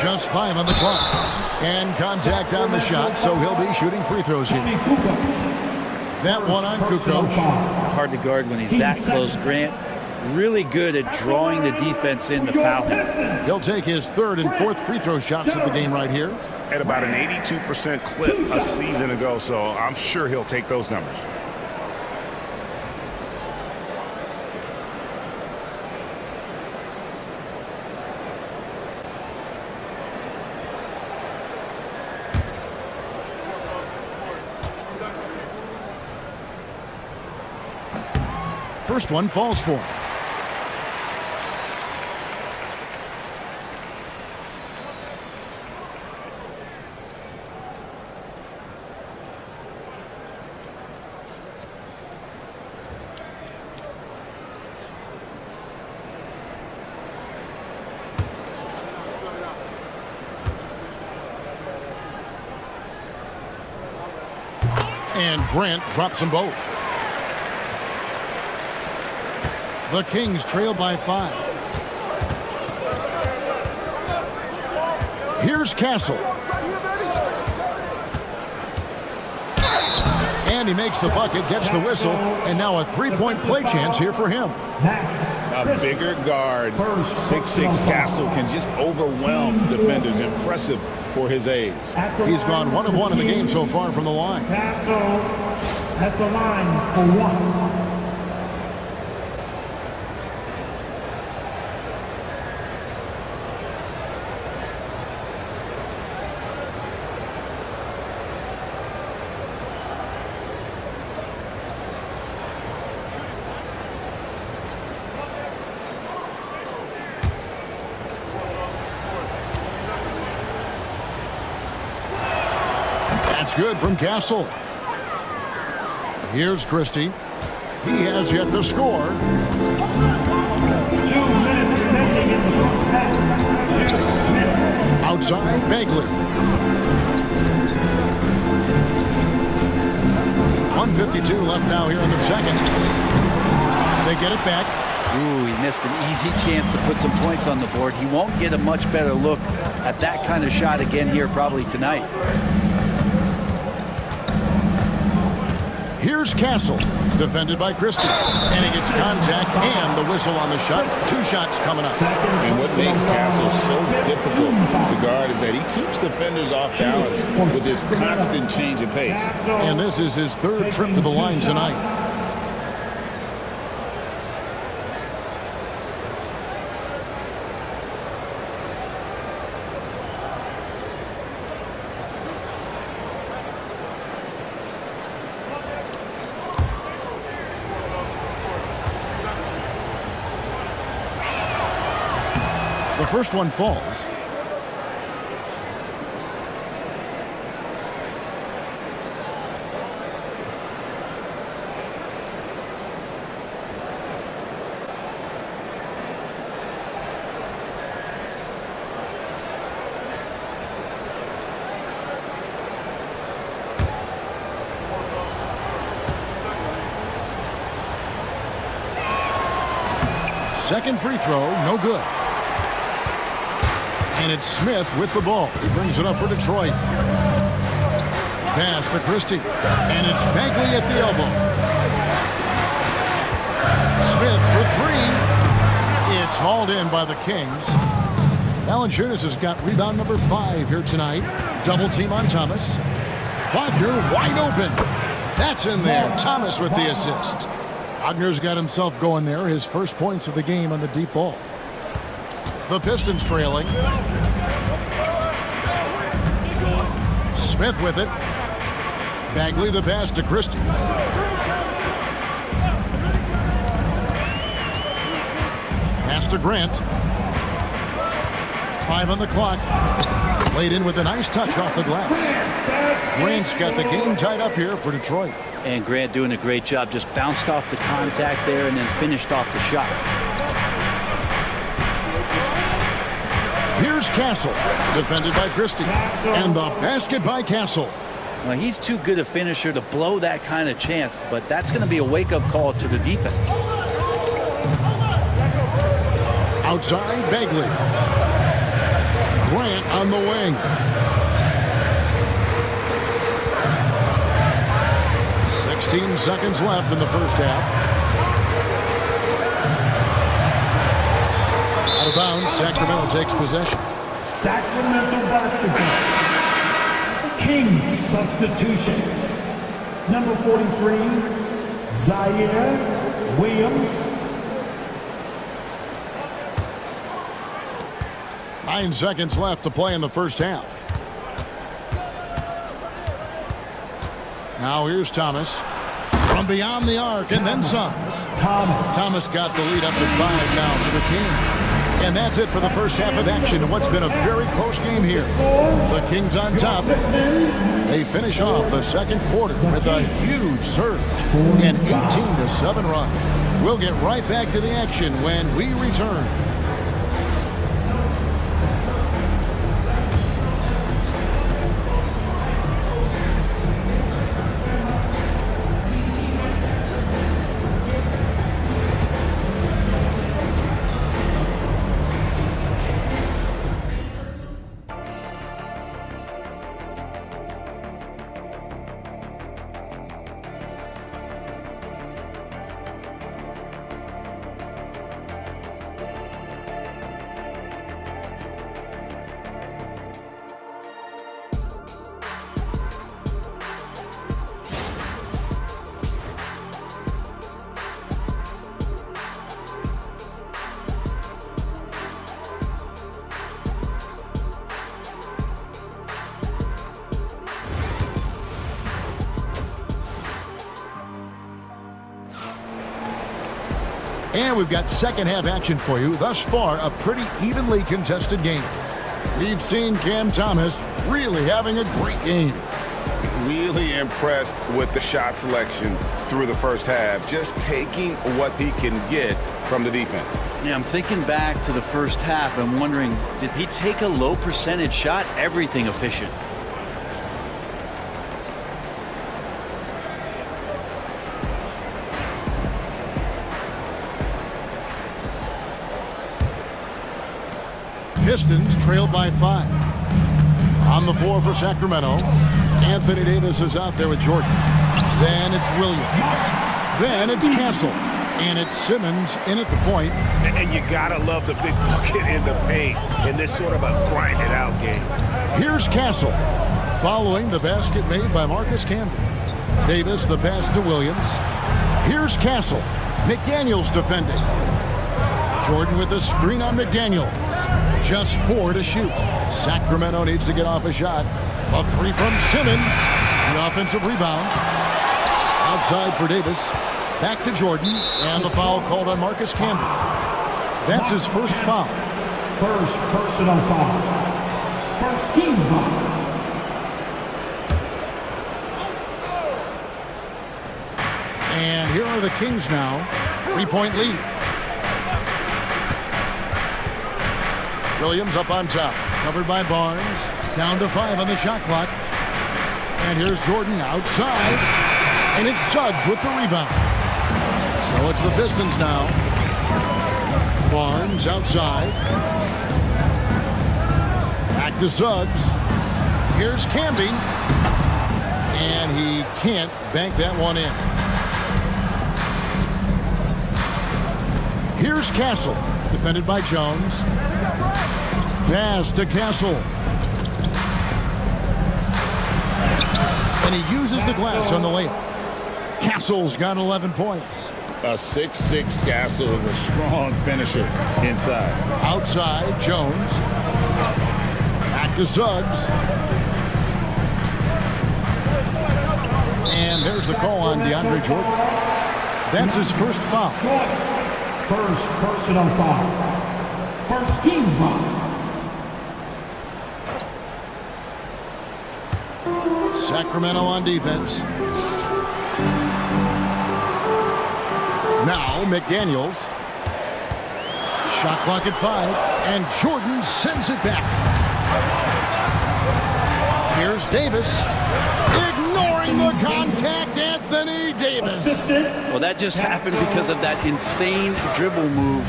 Just 5 on the clock. And contact on the shot, so he'll be shooting free throws here. That one on Kukoc. Hard to guard when he's that close. Grant really good at drawing the defense in to foul him. He'll take his 3rd and 4th free throw shots of the game right here. At about an 82% clip a season ago, so I'm sure he'll take those numbers. First one falls for him. And Grant drops them both. The Kings trail by 5. Here's Castle. And he makes the bucket, gets the whistle, and now a 3-point play chance here for him. A bigger guard, 6'6" Castle can just overwhelm defenders. Impressive for his age. He's gone 1 of 1 in the game so far from the line. Castle at the line for 1. That's good from Castle. Here's Christie. He has yet to score. 2 minutes remaining in the first half. 2 minutes. Outside, Bagley. 1:52 left now here in the second. They get it back. Ooh, he missed an easy chance to put some points on the board. He won't get a much better look at that kind of shot again here probably tonight. Here's Castle, defended by Christie. And he gets contact and the whistle on the shot. 2 shots coming up. And what makes Castle so difficult to guard is that he keeps defenders off balance with this constant change of pace. And this is his 3rd trip to the line tonight. The first one falls. Second free throw, no good. And it's Smith with the ball. He brings it up for Detroit. Pass to Christie. And it's Bagley at the elbow. Smith for three. It's hauled in by the Kings. Valanciunas has got rebound number 5 here tonight. Double team on Thomas. Wagner wide open. That's in there. Thomas with the assist. Wagner's got himself going there. His first points of the game on the deep ball. The Pistons trailing. Smith with it. Bagley the pass to Christie. Pass to Grant. 5 on the clock. Laid in with a nice touch off the glass. Grant's got the game tied up here for Detroit. And Grant doing a great job. Just bounced off the contact there and then finished off the shot. Here's Castle, defended by Christie. And the basket by Castle. Well, he's too good a finisher to blow that kind of chance, but that's going to be a wake-up call to the defense. Outside, Bagley. Grant on the wing. 16 seconds left in the first half. Out of bounds, Sacramento takes possession. Sacramento basketball. King substitution. Number 43, Zaire Williams. 9 seconds left to play in the first half. Now here's Thomas. From beyond the arc and then some. Thomas got the lead up to 5 now for the Kings. And that's it for the first half of action in what's been a very close game here. The Kings on top. They finish off the second quarter with a huge surge. An 18-7 run. We'll get right back to the action when we return. And we've got second half action for you. Thus far, a pretty evenly contested game. We've seen Cam Thomas really having a great game. Really impressed with the shot selection through the first half. Just taking what he can get from the defense. Yeah, I'm thinking back to the first half. I'm wondering, did he take a low percentage shot? Everything efficient. Pistons trailed by 5. On the floor for Sacramento, Anthony Davis is out there with Jordan. Then it's Williams. Then it's Castle. And it's Simmons in at the point. And you gotta love the big bucket in the paint in this sort of a grind-it-out game. Here's Castle, following the basket made by Marcus Camby. Davis the pass to Williams. Here's Castle. McDaniels defending. Jordan with the screen on McDaniels. Just 4 to shoot. Sacramento needs to get off a shot. A 3 from Simmons. The offensive rebound. Outside for Davis. Back to Jordan. And the foul called on Marcus Camby. That's his first foul. First personal foul. First team foul. And here are the Kings now. 3-point lead. Williams up on top. Covered by Barnes. Down to 5 on the shot clock. And here's Jordan outside. And it's Suggs with the rebound. So it's the Pistons now. Barnes outside. Back to Suggs. Here's Camby. And he can't bank that one in. Here's Castle. Defended by Jones. Pass to Castle. And he uses the glass on the layup. Castle's got 11 points. A 6'6" Castle is a strong finisher inside. Outside, Jones. Back to Suggs. And there's the call on DeAndre Jordan. That's his first foul. First personal foul. First team foul. Sacramento on defense. Now McDaniels. Shot clock at 5. And Jordan sends it back. Here's Davis. Ignoring the contact, Anthony Davis. Well, that just happened because of that insane dribble move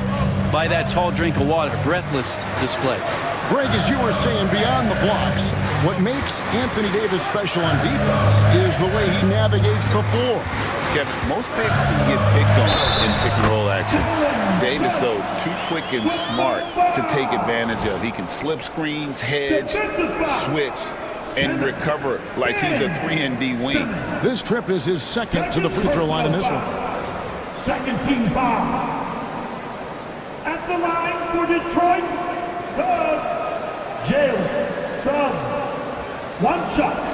by that tall drink of water. Breathless display. Greg, as you were saying, beyond the blocks, what makes Anthony Davis special on defense is the way he navigates the floor. Kevin, most bigs can get picked on in pick-and-roll action. Davis, though, too quick and smart to take advantage of. He can slip screens, hedge, switch, and recover like he's a 3-and-D wing. This trip is his second to the free throw line in this one. Second team foul. At the line for Detroit, Suggs. Jalen Suggs. One shot.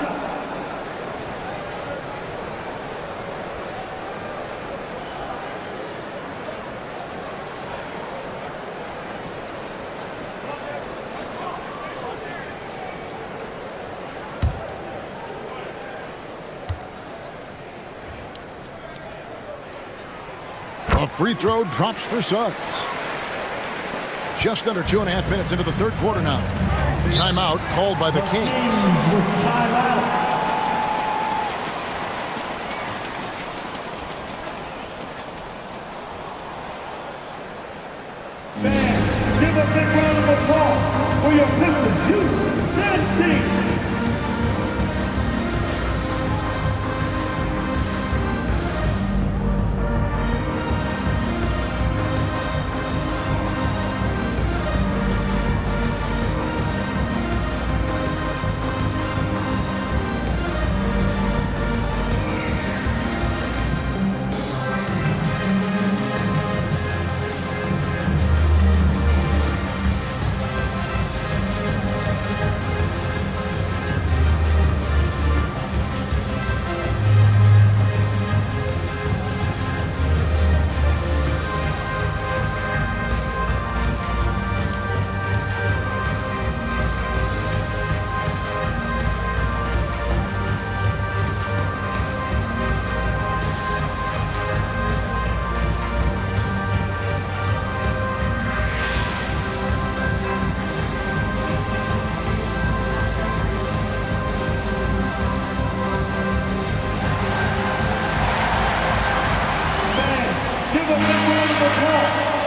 A free throw drops for Suggs. Just under 2.5 minutes into the third quarter now. Timeout called by the Kings. Fans, give a big round of applause for your Pistons youth dance team.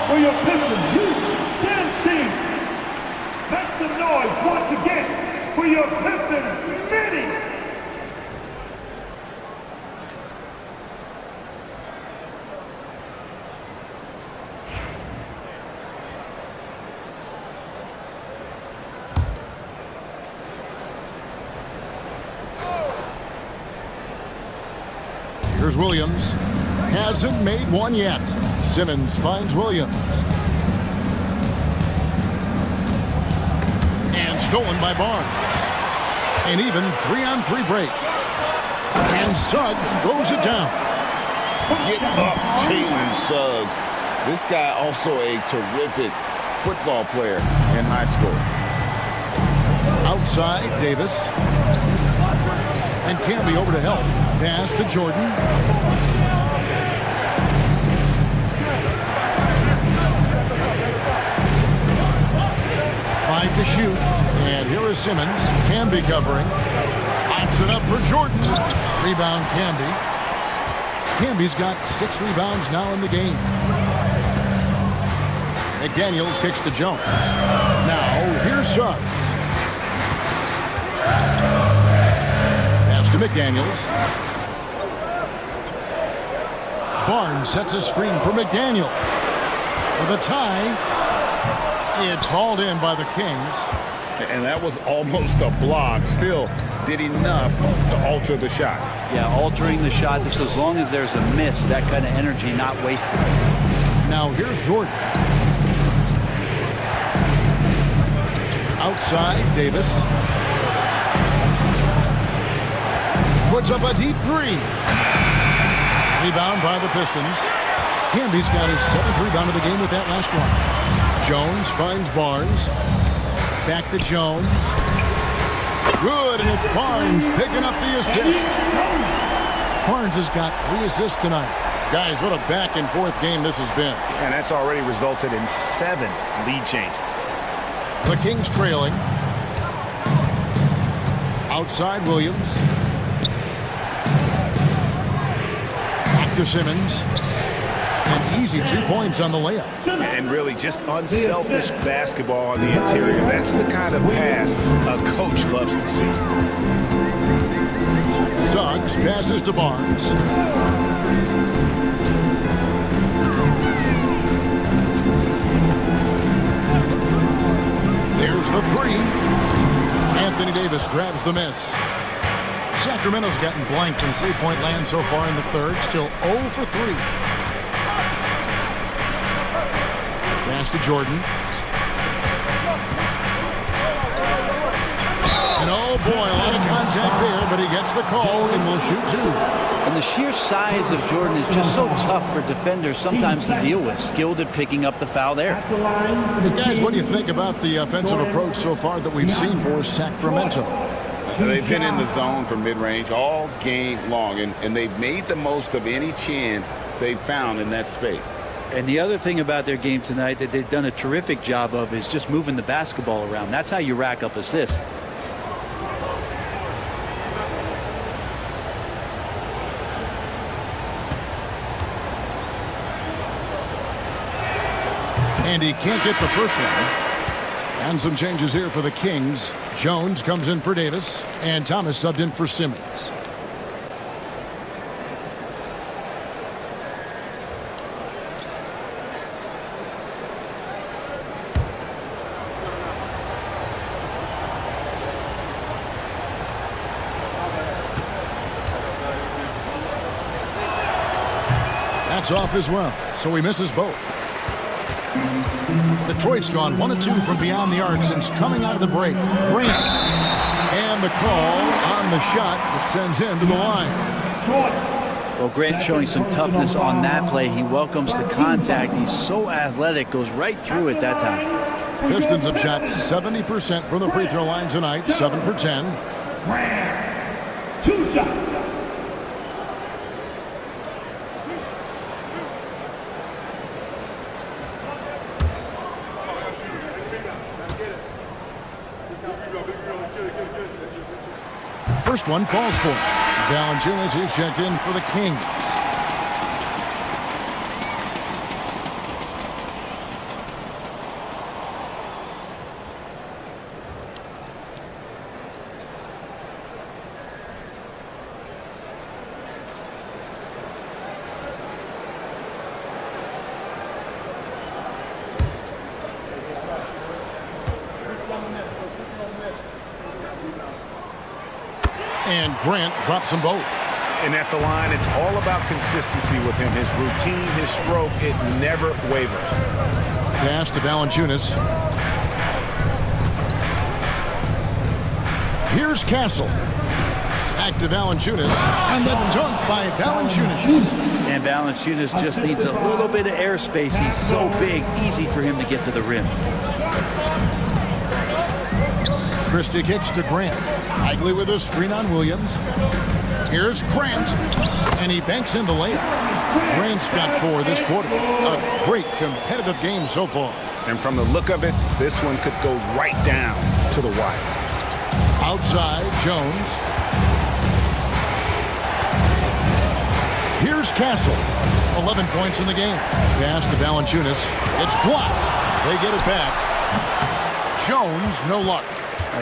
For your Pistons youth dance team. Make some noise once again for your Pistons minis. Here's Williams. Hasn't made one yet. Simmons finds Williams. And stolen by Barnes. An even 3-on-3 break. And Suggs throws it down. Get up, Jalen Suggs. This guy also a terrific football player in high school. Outside, Davis. And Camby over to help. Pass to Jordan. Five to shoot. And here is Simmons. Camby covering. Pops it up for Jordan. Rebound, Camby. Camby's got 6 rebounds now in the game. McDaniels kicks to Jones. Now, here's Suggs. Pass to McDaniels. Barnes sets a screen for McDaniel. For the tie, it's hauled in by the Kings. And that was almost a block. Still did enough to alter the shot. Yeah, altering the shot just as long as there's a miss, that kind of energy not wasted. Now here's Jordan. Outside, Davis. Puts up a deep three. Rebound by the Pistons. Camby's got his 7th rebound of the game with that last one. Jones finds Barnes. Back to Jones. Good, and it's Barnes picking up the assist. Barnes has got 3 assists tonight. Guys, what a back-and-forth game this has been. And that's already resulted in 7 lead changes. The Kings trailing. Outside Williams. Back to Simmons. An easy 2 points on the layup. And really just unselfish basketball on the interior. That's the kind of pass a coach loves to see. Suggs passes to Barnes. There's the three. Anthony Davis grabs the miss. Sacramento's gotten blanked from three-point land so far in the third. Still 0 for 3. Pass to Jordan. And oh boy, a lot of contact there, but he gets the call and will shoot 2. And the sheer size of Jordan is just so tough for defenders sometimes to deal with. Skilled at picking up the foul there. Hey guys, what do you think about the offensive approach so far that we've seen for Sacramento? They've been in the zone for mid-range all game long, and they've made the most of any chance they've found in that space. And the other thing about their game tonight that they've done a terrific job of is just moving the basketball around. That's how you rack up assists. And he can't get the first one. And some changes here for the Kings. Jones comes in for Davis, and Thomas subbed in for Simmons. That's off as well, so he misses both. Detroit's gone 1 of 2 from beyond the arc since coming out of the break. Grant. And the call on the shot that sends him to the line. Well, Grant showing some toughness on that play. He welcomes the contact. He's so athletic, goes right through it that time. Pistons have shot 70% from the free throw line tonight, 7 for 10. Grant, 2 shots. First one falls for him. Valanciunas is checked in for the Kings. And Grant drops them both. And at the line, it's all about consistency with him. His routine, his stroke, it never wavers. Pass to Valanciunas. Here's Castle. Back to Valanciunas. And the dunk by Valanciunas. And Valanciunas just needs a little bit of airspace. He's so big, easy for him to get to the rim. Christie kicks to Grant. Bagley with a screen on Williams. Here's Grant. And he banks in the layup. Grant's got 4 this quarter. A great competitive game so far. And from the look of it, this one could go right down to the wire. Outside, Jones. Here's Castle. 11 points in the game. Pass to Valanciunas. It's blocked. They get it back. Jones, no luck.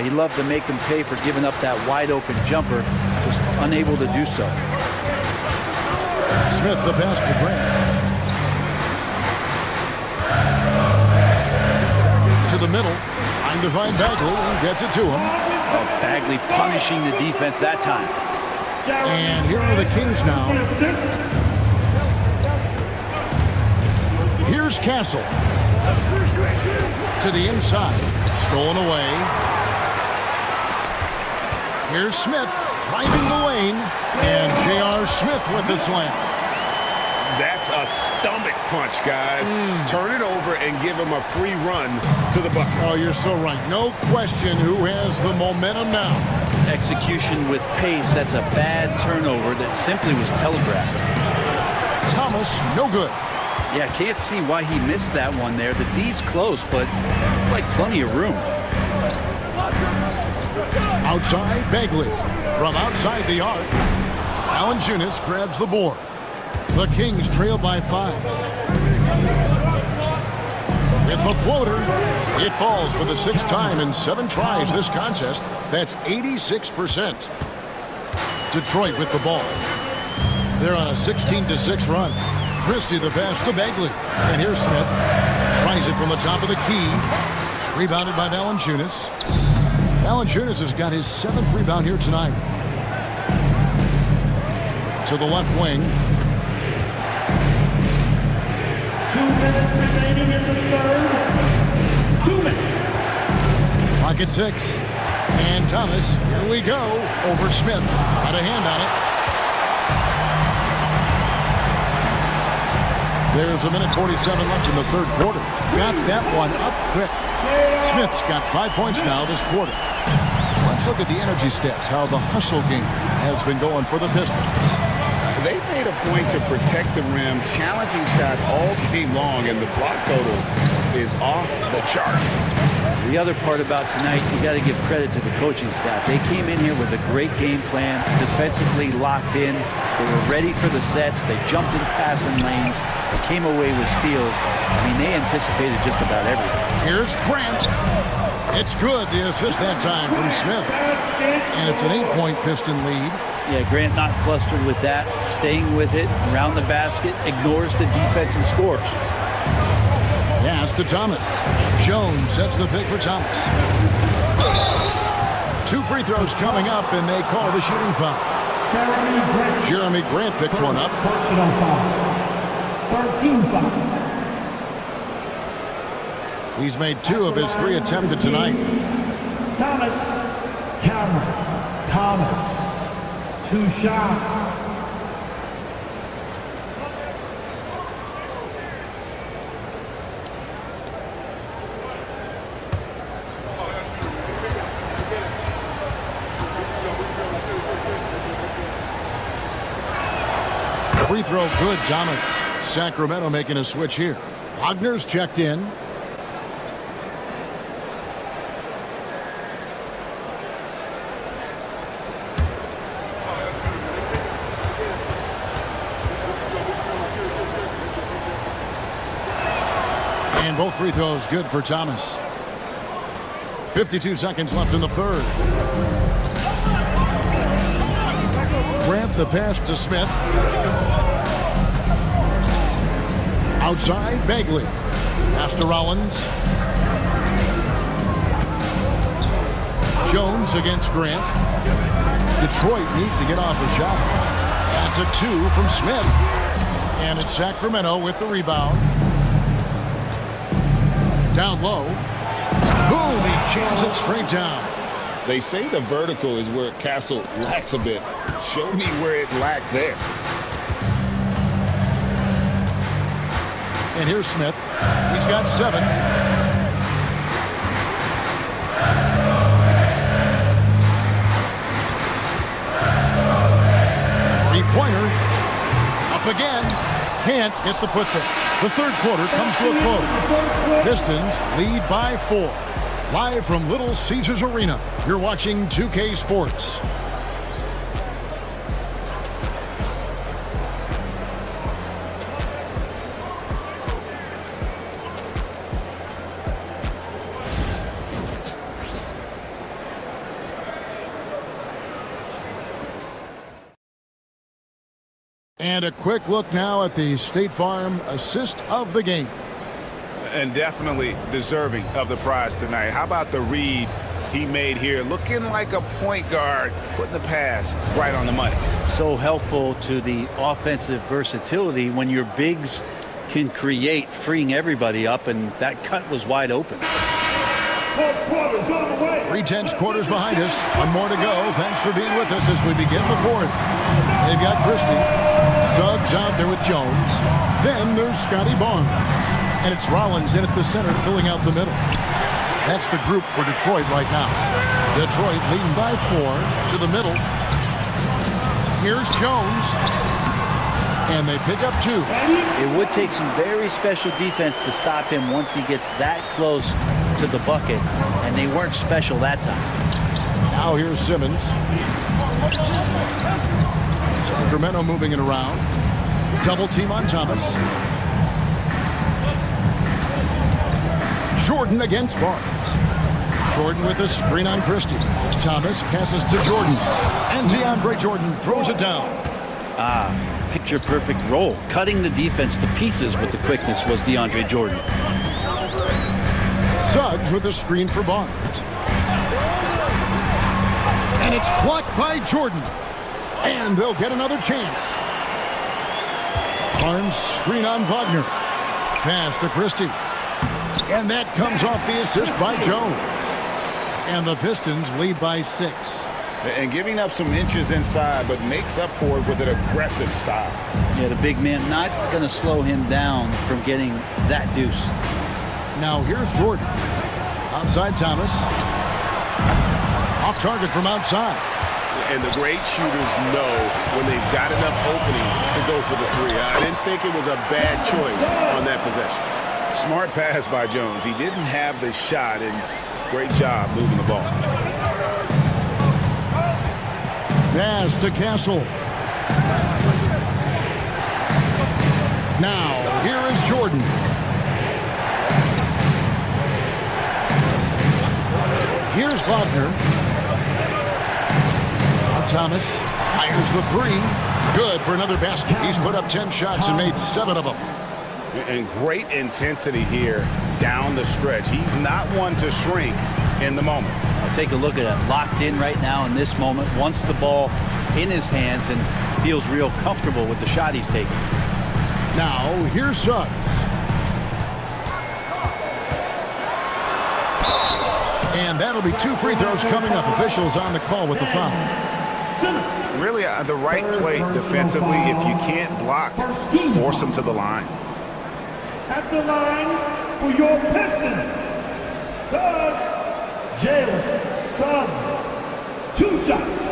He loved to make him pay for giving up that wide-open jumper. Was unable to do so. Smith the pass to Grant. To the middle. Trying to find Bagley and gets it to him. Oh, Bagley punishing the defense that time. And here are the Kings now. Here's Castle. To the inside. Stolen away. Here's Smith driving the lane. And J.R. Smith with the slam. That's a stomach punch, guys. Turn it over and give him a free run to the bucket. Oh, you're so right. No question who has the momentum now. Execution with pace. That's a bad turnover that simply was telegraphed. Thomas, no good. Yeah, can't see why he missed that one there. The D's close, but like plenty of room. Outside, Bagley. From outside the arc, Valanciunas grabs the board. The Kings trail by 5. With the floater, it falls for the 6th time in 7 tries this contest. That's 86%. Detroit with the ball. They're on a 16-6 run. Christie the pass to Bagley. And here's Smith. Tries it from the top of the key. Rebounded by Valanciunas. Valanciunas has got his 7th rebound here tonight. To the left wing. 2 minutes remaining in the third. 2 minutes. Pocket 6. And Thomas, here we go. Over Smith. Got a hand on it. There's 1:47 left in the third quarter. Got that one up quick. Smith's got 5 points now this quarter. Let's look at the energy stats, how the hustle game has been going for the Pistons. They made a point to protect the rim, challenging shots all game long, and the block total is off the charts. The other part about tonight, you got to give credit to the coaching staff. They came in here with a great game plan, defensively locked in. They were ready for the sets. They jumped in passing lanes. They came away with steals. I mean, they anticipated just about everything. Here's Grant. It's good. The assist that time from Smith. And it's an 8-point Piston lead. Yeah, Grant not flustered with that. Staying with it around the basket. Ignores the defense and scores. Pass to Thomas. Jones sets the pick for Thomas. 2 free throws coming up, and they call the shooting foul. Jeremy Grant picks one up. Personal foul. 13 foul. He's made 2 of his 3 attempted tonight. Thomas. Cameron Thomas. 2 shots. Free throw good, Thomas. Sacramento making a switch here. Wagner's checked in. And both free throws good for Thomas. 52 seconds left in the third. Grant the pass to Smith. Outside, Bagley. Pass to Rollins. Jones against Grant. Detroit needs to get off a shot. That's a 2 from Smith. And it's Sacramento with the rebound. Down low. Boom, he jams it straight down. They say the vertical is where Castle lacks a bit. Show me where it lacked there. And here's Smith. He's got 7. Three-pointer. Up again. Can't get the put there. The third quarter comes to a close. Pistons lead by 4. Live from Little Caesars Arena, you're watching 2K Sports. And a quick look now at the State Farm assist of the game. And definitely deserving of the prize tonight. How about the read he made here? Looking like a point guard, putting the pass right on the money. So helpful to the offensive versatility when your bigs can create, freeing everybody up, and that cut was wide open. 3/10 quarters behind us. One more to go. Thanks for being with us as we begin the fourth. They've got Christie. Suggs out there with Jones. Then there's Scotty Barnes. And it's Rollins in at the center, filling out the middle. That's the group for Detroit right now. Detroit leading by 4 to the middle. Here's Jones. And they pick up 2. It would take some very special defense to stop him once he gets that close to the bucket. And they weren't special that time. Now here's Simmons. Sacramento moving it around. Double team on Thomas. Jordan against Barnes. Jordan with a screen on Christie. Thomas passes to Jordan. And DeAndre Jordan throws it down. Picture perfect roll. Cutting the defense to pieces with the quickness was DeAndre Jordan. Suggs with a screen for Barnes. And it's blocked by Jordan. And they'll get another chance. Barnes screen on Wagner. Pass to Christie. And that comes off the assist by Jones. And the Pistons lead by 6. And giving up some inches inside, but makes up for it with an aggressive stop. Yeah, the big man not going to slow him down from getting that deuce. Now here's Jordan. Outside Thomas. Off target from outside. And the great shooters know when they've got enough opening to go for the 3. I didn't think it was a bad choice on that possession. Smart pass by Jones. He didn't have the shot, and great job moving the ball. Pass to Castle. Now, here is Jordan. Here's Wagner. Now Thomas fires the 3. Good for another basket. He's put up 10 shots and made 7 of them. And great intensity here down the stretch. He's not one to shrink in the moment. I'll take a look at it. Locked in right now in this moment. Wants the ball in his hands and feels real comfortable with the shot he's taking. Now, here's Suggs. And that'll be 2 free throws coming up. Officials on the call with the foul. Really the right play defensively. If you can't block, force them to the line. At the line for your Pistons, Suggs, Jalen Suggs, 2 shots.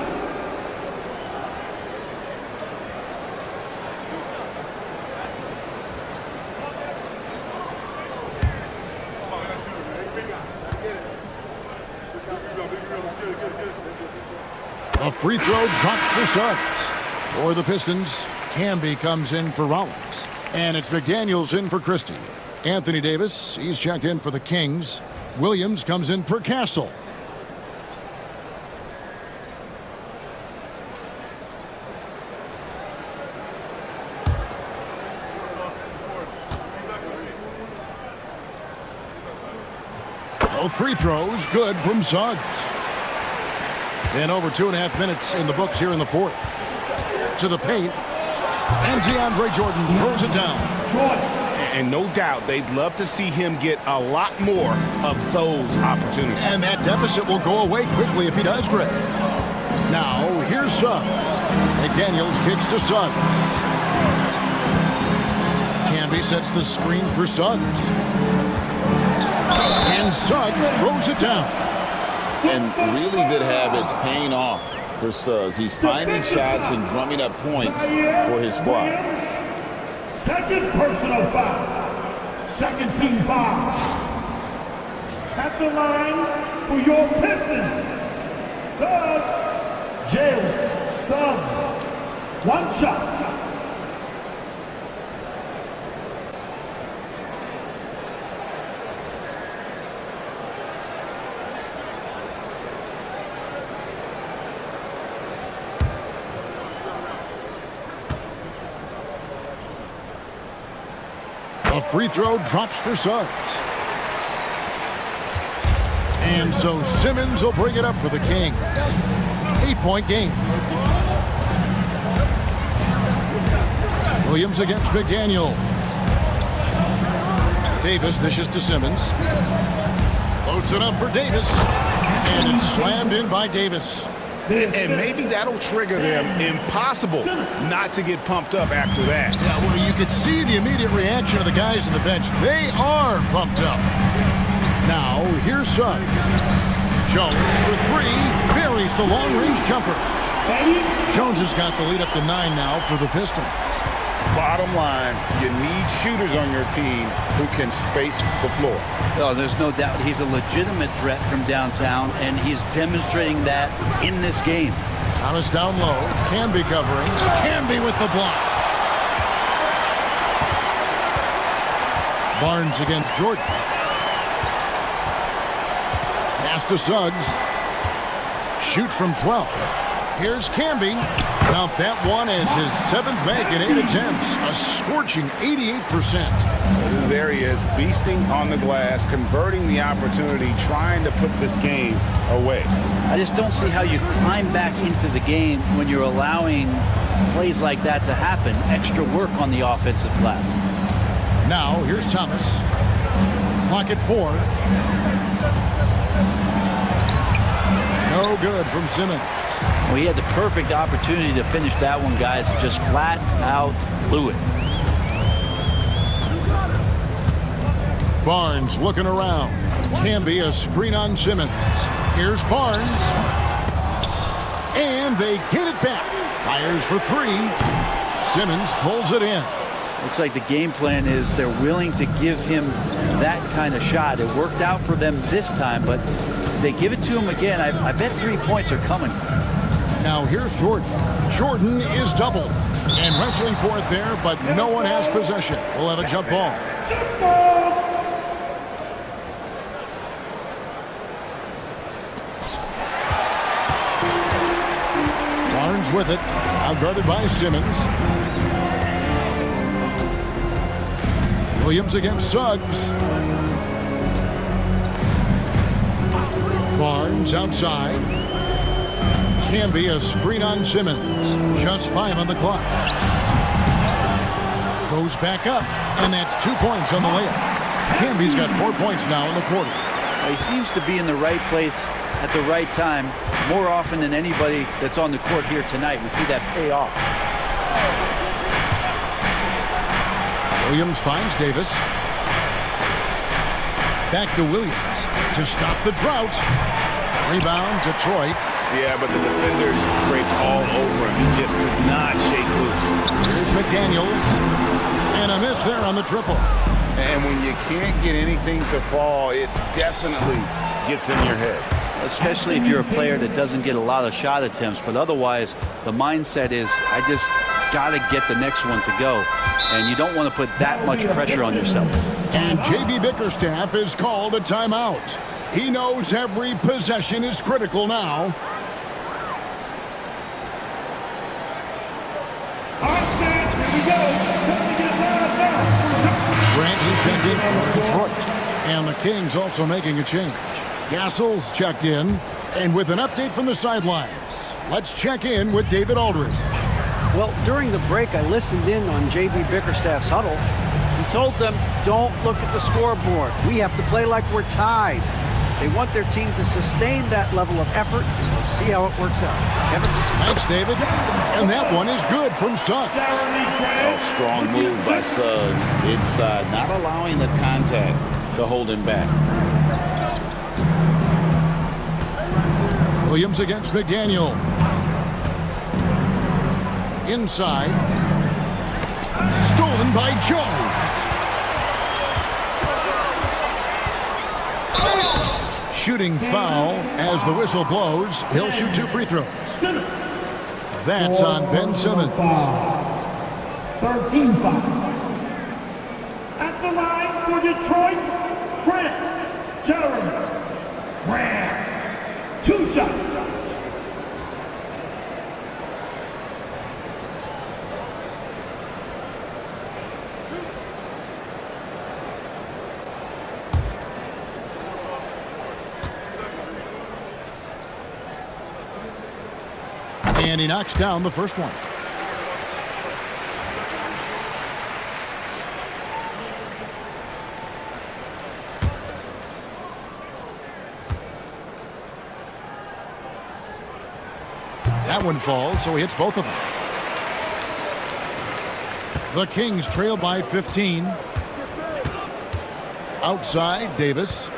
A free throw dropped for Suggs. For the Pistons, Camby comes in for Rollins. And it's McDaniels in for Christie. Anthony Davis, he's checked in for the Kings. Williams comes in for Castle. Both free throws good from Suggs. And over 2.5 minutes in the books here in the fourth. To the paint. And DeAndre Jordan throws it down. And no doubt they'd love to see him get a lot more of those opportunities. And that deficit will go away quickly if he does, Greg. Now, here's Suggs. McDaniels kicks to Suggs. Camby sets the screen for Suggs. And Suggs throws it down. And really good habits paying off for Suggs. He's finding shots and drumming up points for his squad. Second personal foul. Second team foul. At the line for your Pistons, Suggs, Jalen Suggs. 1 shot. A free throw drops for Suggs. And so Simmons will bring it up for the Kings. 8-point game. Williams against McDaniel. Davis dishes to Simmons. Loads it up for Davis. And it's slammed in by Davis. And maybe that'll trigger them. Impossible not to get pumped up after that. Yeah, well, you could see the immediate reaction of the guys on the bench. They are pumped up. Now, here's Suggs. Jones for three. Buries the long-range jumper. Jones has got the lead up to 9 now for the Pistons. Bottom line, you need shooters on your team who can space the floor. Oh, there's no doubt he's a legitimate threat from downtown, and he's demonstrating that in this game. Thomas down low. Camby covering. Camby with the block. Barnes against Jordan. Pass to Suggs. Shoots from 12. Here's Camby. Count that one as his 7th make in 8 attempts. A scorching 88%. There he is, beasting on the glass, converting the opportunity, trying to put this game away. I just don't see how you climb back into the game when you're allowing plays like that to happen. Extra work on the offensive glass. Now, here's Thomas. Clock at 4. No good from Simmons. Well, he had the perfect opportunity to finish that one, guys. Just flat out blew it. Barnes looking around. Camby a screen on Simmons. Here's Barnes. And they get it back. Fires for 3. Simmons pulls it in. Looks like the game plan is they're willing to give him that kind of shot. It worked out for them this time, but if they give it to him again, I bet 3 points are coming. Now here's Jordan. Jordan is doubled. And wrestling for it there, but no one has possession. We'll have a jump ball. Barnes with it. Outguarded by Simmons. Williams against Suggs. Barnes outside. Camby a screen on Simmons. Just 5 on the clock. Goes back up, and that's 2 points on the layup. Camby's got 4 points now in the quarter. He seems to be in the right place at the right time more often than anybody that's on the court here tonight. We see that pay off. Williams finds Davis. Back to Williams to stop the drought. Rebound, Detroit. Yeah, but the defenders draped all over him. He just could not shake loose. Here's McDaniels. And a miss there on the triple. And when you can't get anything to fall, it definitely gets in your head. Especially if you're a player that doesn't get a lot of shot attempts. But otherwise, the mindset is, I just got to get the next one to go. And you don't want to put that much pressure on yourself. And J.B. Bickerstaff is called a timeout. He knows every possession is critical now. Grant is checked in for Detroit. And the Kings also making a change. Gassol's checked in. And with an update from the sidelines, let's check in with David Aldridge. Well, during the break, I listened in on J.B. Bickerstaff's huddle. He told them, don't look at the scoreboard. We have to play like we're tied. They want their team to sustain that level of effort, and we'll see how it works out. Kevin? Thanks, David. And that one is good from Suggs. Oh, strong move by Suggs inside, not allowing the contact to hold him back. Williams against McDaniel. Inside. Stolen by Jones. Shooting foul as the whistle blows. He'll shoot 2 free throws. That's on Ben Simmons. 13-5. At the line for Detroit, Grant Jeremy. Grant. 2 shots. And he knocks down the first one. That one falls, so he hits both of them. The Kings trail by 15. Outside, Davis.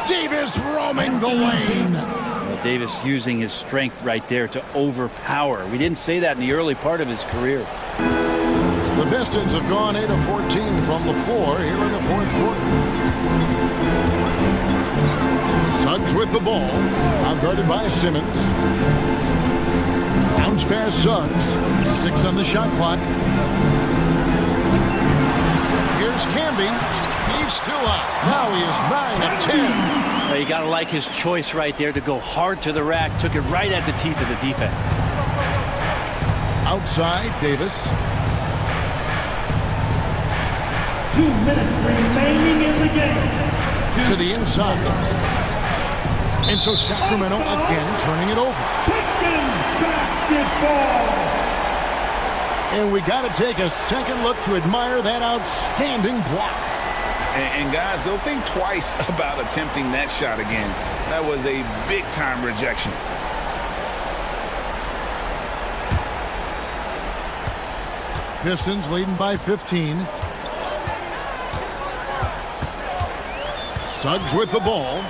Davis roaming the lane. Well, Davis using his strength right there to overpower. We didn't say that in the early part of his career. The Pistons have gone 8 of 14 from the floor here in the fourth quarter. Suggs with the ball, out guarded by Simmons. Bounce pass Suggs, 6 on the shot clock. Here's Camby, he's still out. Now he is 9 of 10. Well, you gotta like his choice right there to go hard to the rack, took it right at the teeth of the defense. Outside, Davis. 2 minutes remaining in the game. To the inside. And so Sacramento again turning it over. Pistons basketball. And we got to take a second look to admire that outstanding block. And guys, they'll think twice about attempting that shot again. That was a big-time rejection. Pistons leading by 15. Suggs with the ball.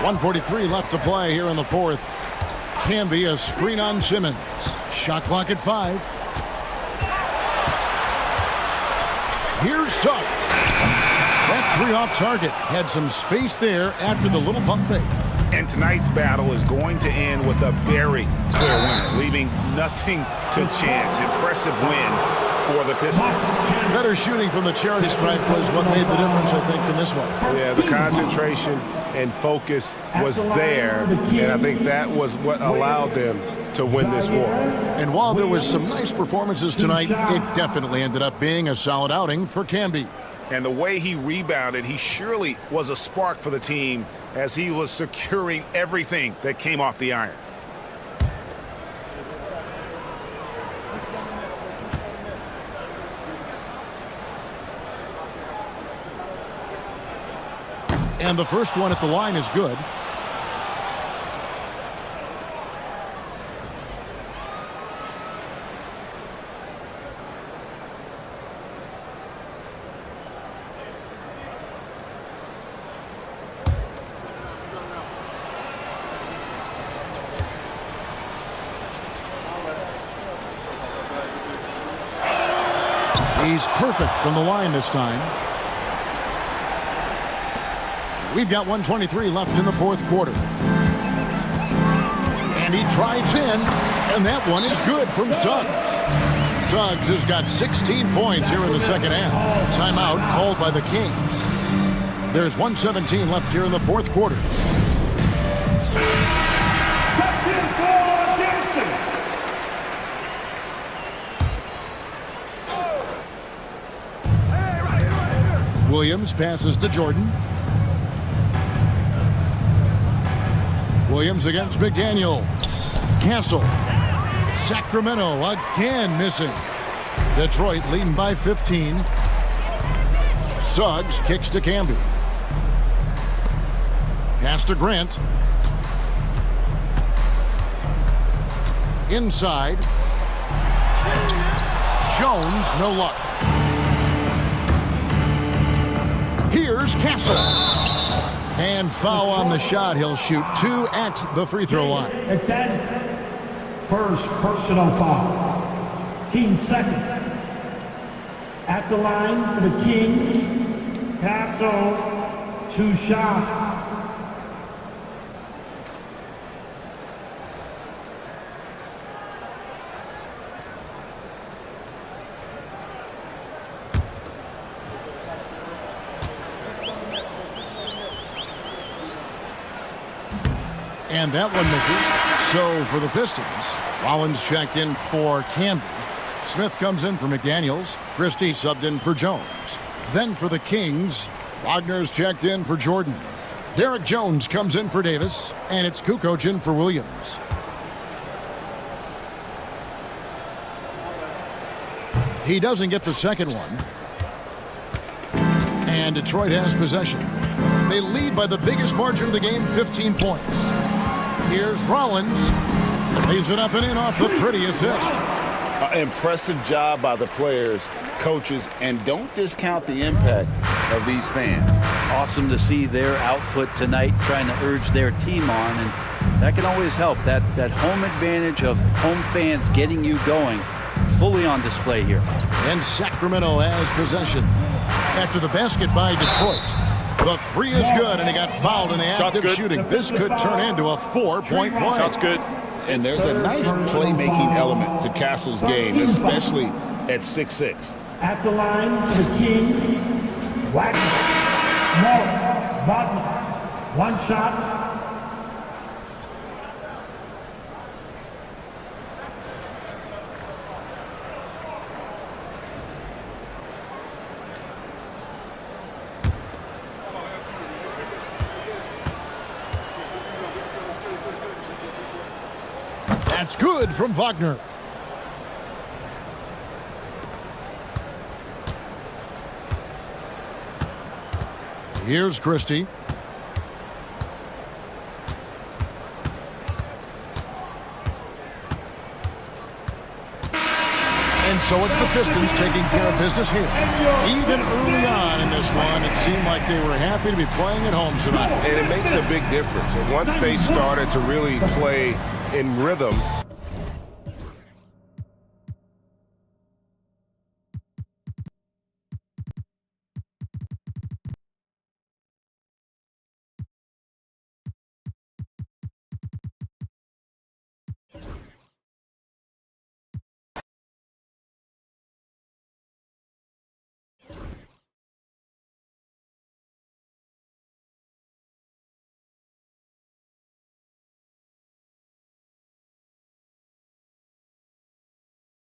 1:43 left to play here in the fourth. Camby, a screen on Simmons. Shot clock at 5. Here's Suggs. That 3 off target. Had some space there after the little pump fake. And tonight's battle is going to end with a very clear winner, leaving nothing to chance. Impressive win for the Pistons. Better shooting from the charity stripe was what made the difference, I think, in this one. Yeah, the concentration and focus was there, and I think that was what allowed them to win this war. And while there was some nice performances tonight, it definitely ended up being a solid outing for Camby. And the way he rebounded, he surely was a spark for the team as he was securing everything that came off the iron. And the first one at the line is good. He's perfect from the line this time. We've got 1:23 left in the fourth quarter. And he drives in, and that one is good from Suggs. Suggs has got 16 points here in the second half. Timeout called by the Kings. There's 1:17 left here in the fourth quarter. That's it for Davidson. Williams passes to Jordan. Williams against McDaniel. Castle. Sacramento again missing. Detroit leading by 15. Suggs kicks to Camby. Pass to Grant. Inside. Jones, no luck. Here's Castle. And foul on the shot. He'll shoot 2 at the free throw line. At 10, first personal foul. Team second. At the line for the Kings, Castle, 2 shots. And that one misses. So for the Pistons, Rollins checked in for Camby. Smith comes in for McDaniels. Christie subbed in for Jones. Then for the Kings, Wagner's checked in for Jordan. Derek Jones comes in for Davis, and it's Kukoc in for Williams. He doesn't get the second one. And Detroit has possession. They lead by the biggest margin of the game, 15 points. Here's Rollins. Leaves it up and in off the pretty assist. Impressive job by the players, coaches, and don't discount the impact of these fans. Awesome to see their output tonight, trying to urge their team on, and that can always help. That home advantage of home fans getting you going, fully on display here. And Sacramento has possession. After the basket by Detroit, the three is good, and he got fouled in the act of shooting. This could turn into a 4-point play. Shot's good. And there's a nice playmaking element to Castle's game, especially at 6'6". At the line for the Kings, Wagner, Morris, Wagner. One shot. That's good from Wagner. Here's Christie. And so it's the Pistons taking care of business here. Even early on in this one, it seemed like they were happy to be playing at home tonight. And it makes a big difference. And once they started to really play in rhythm,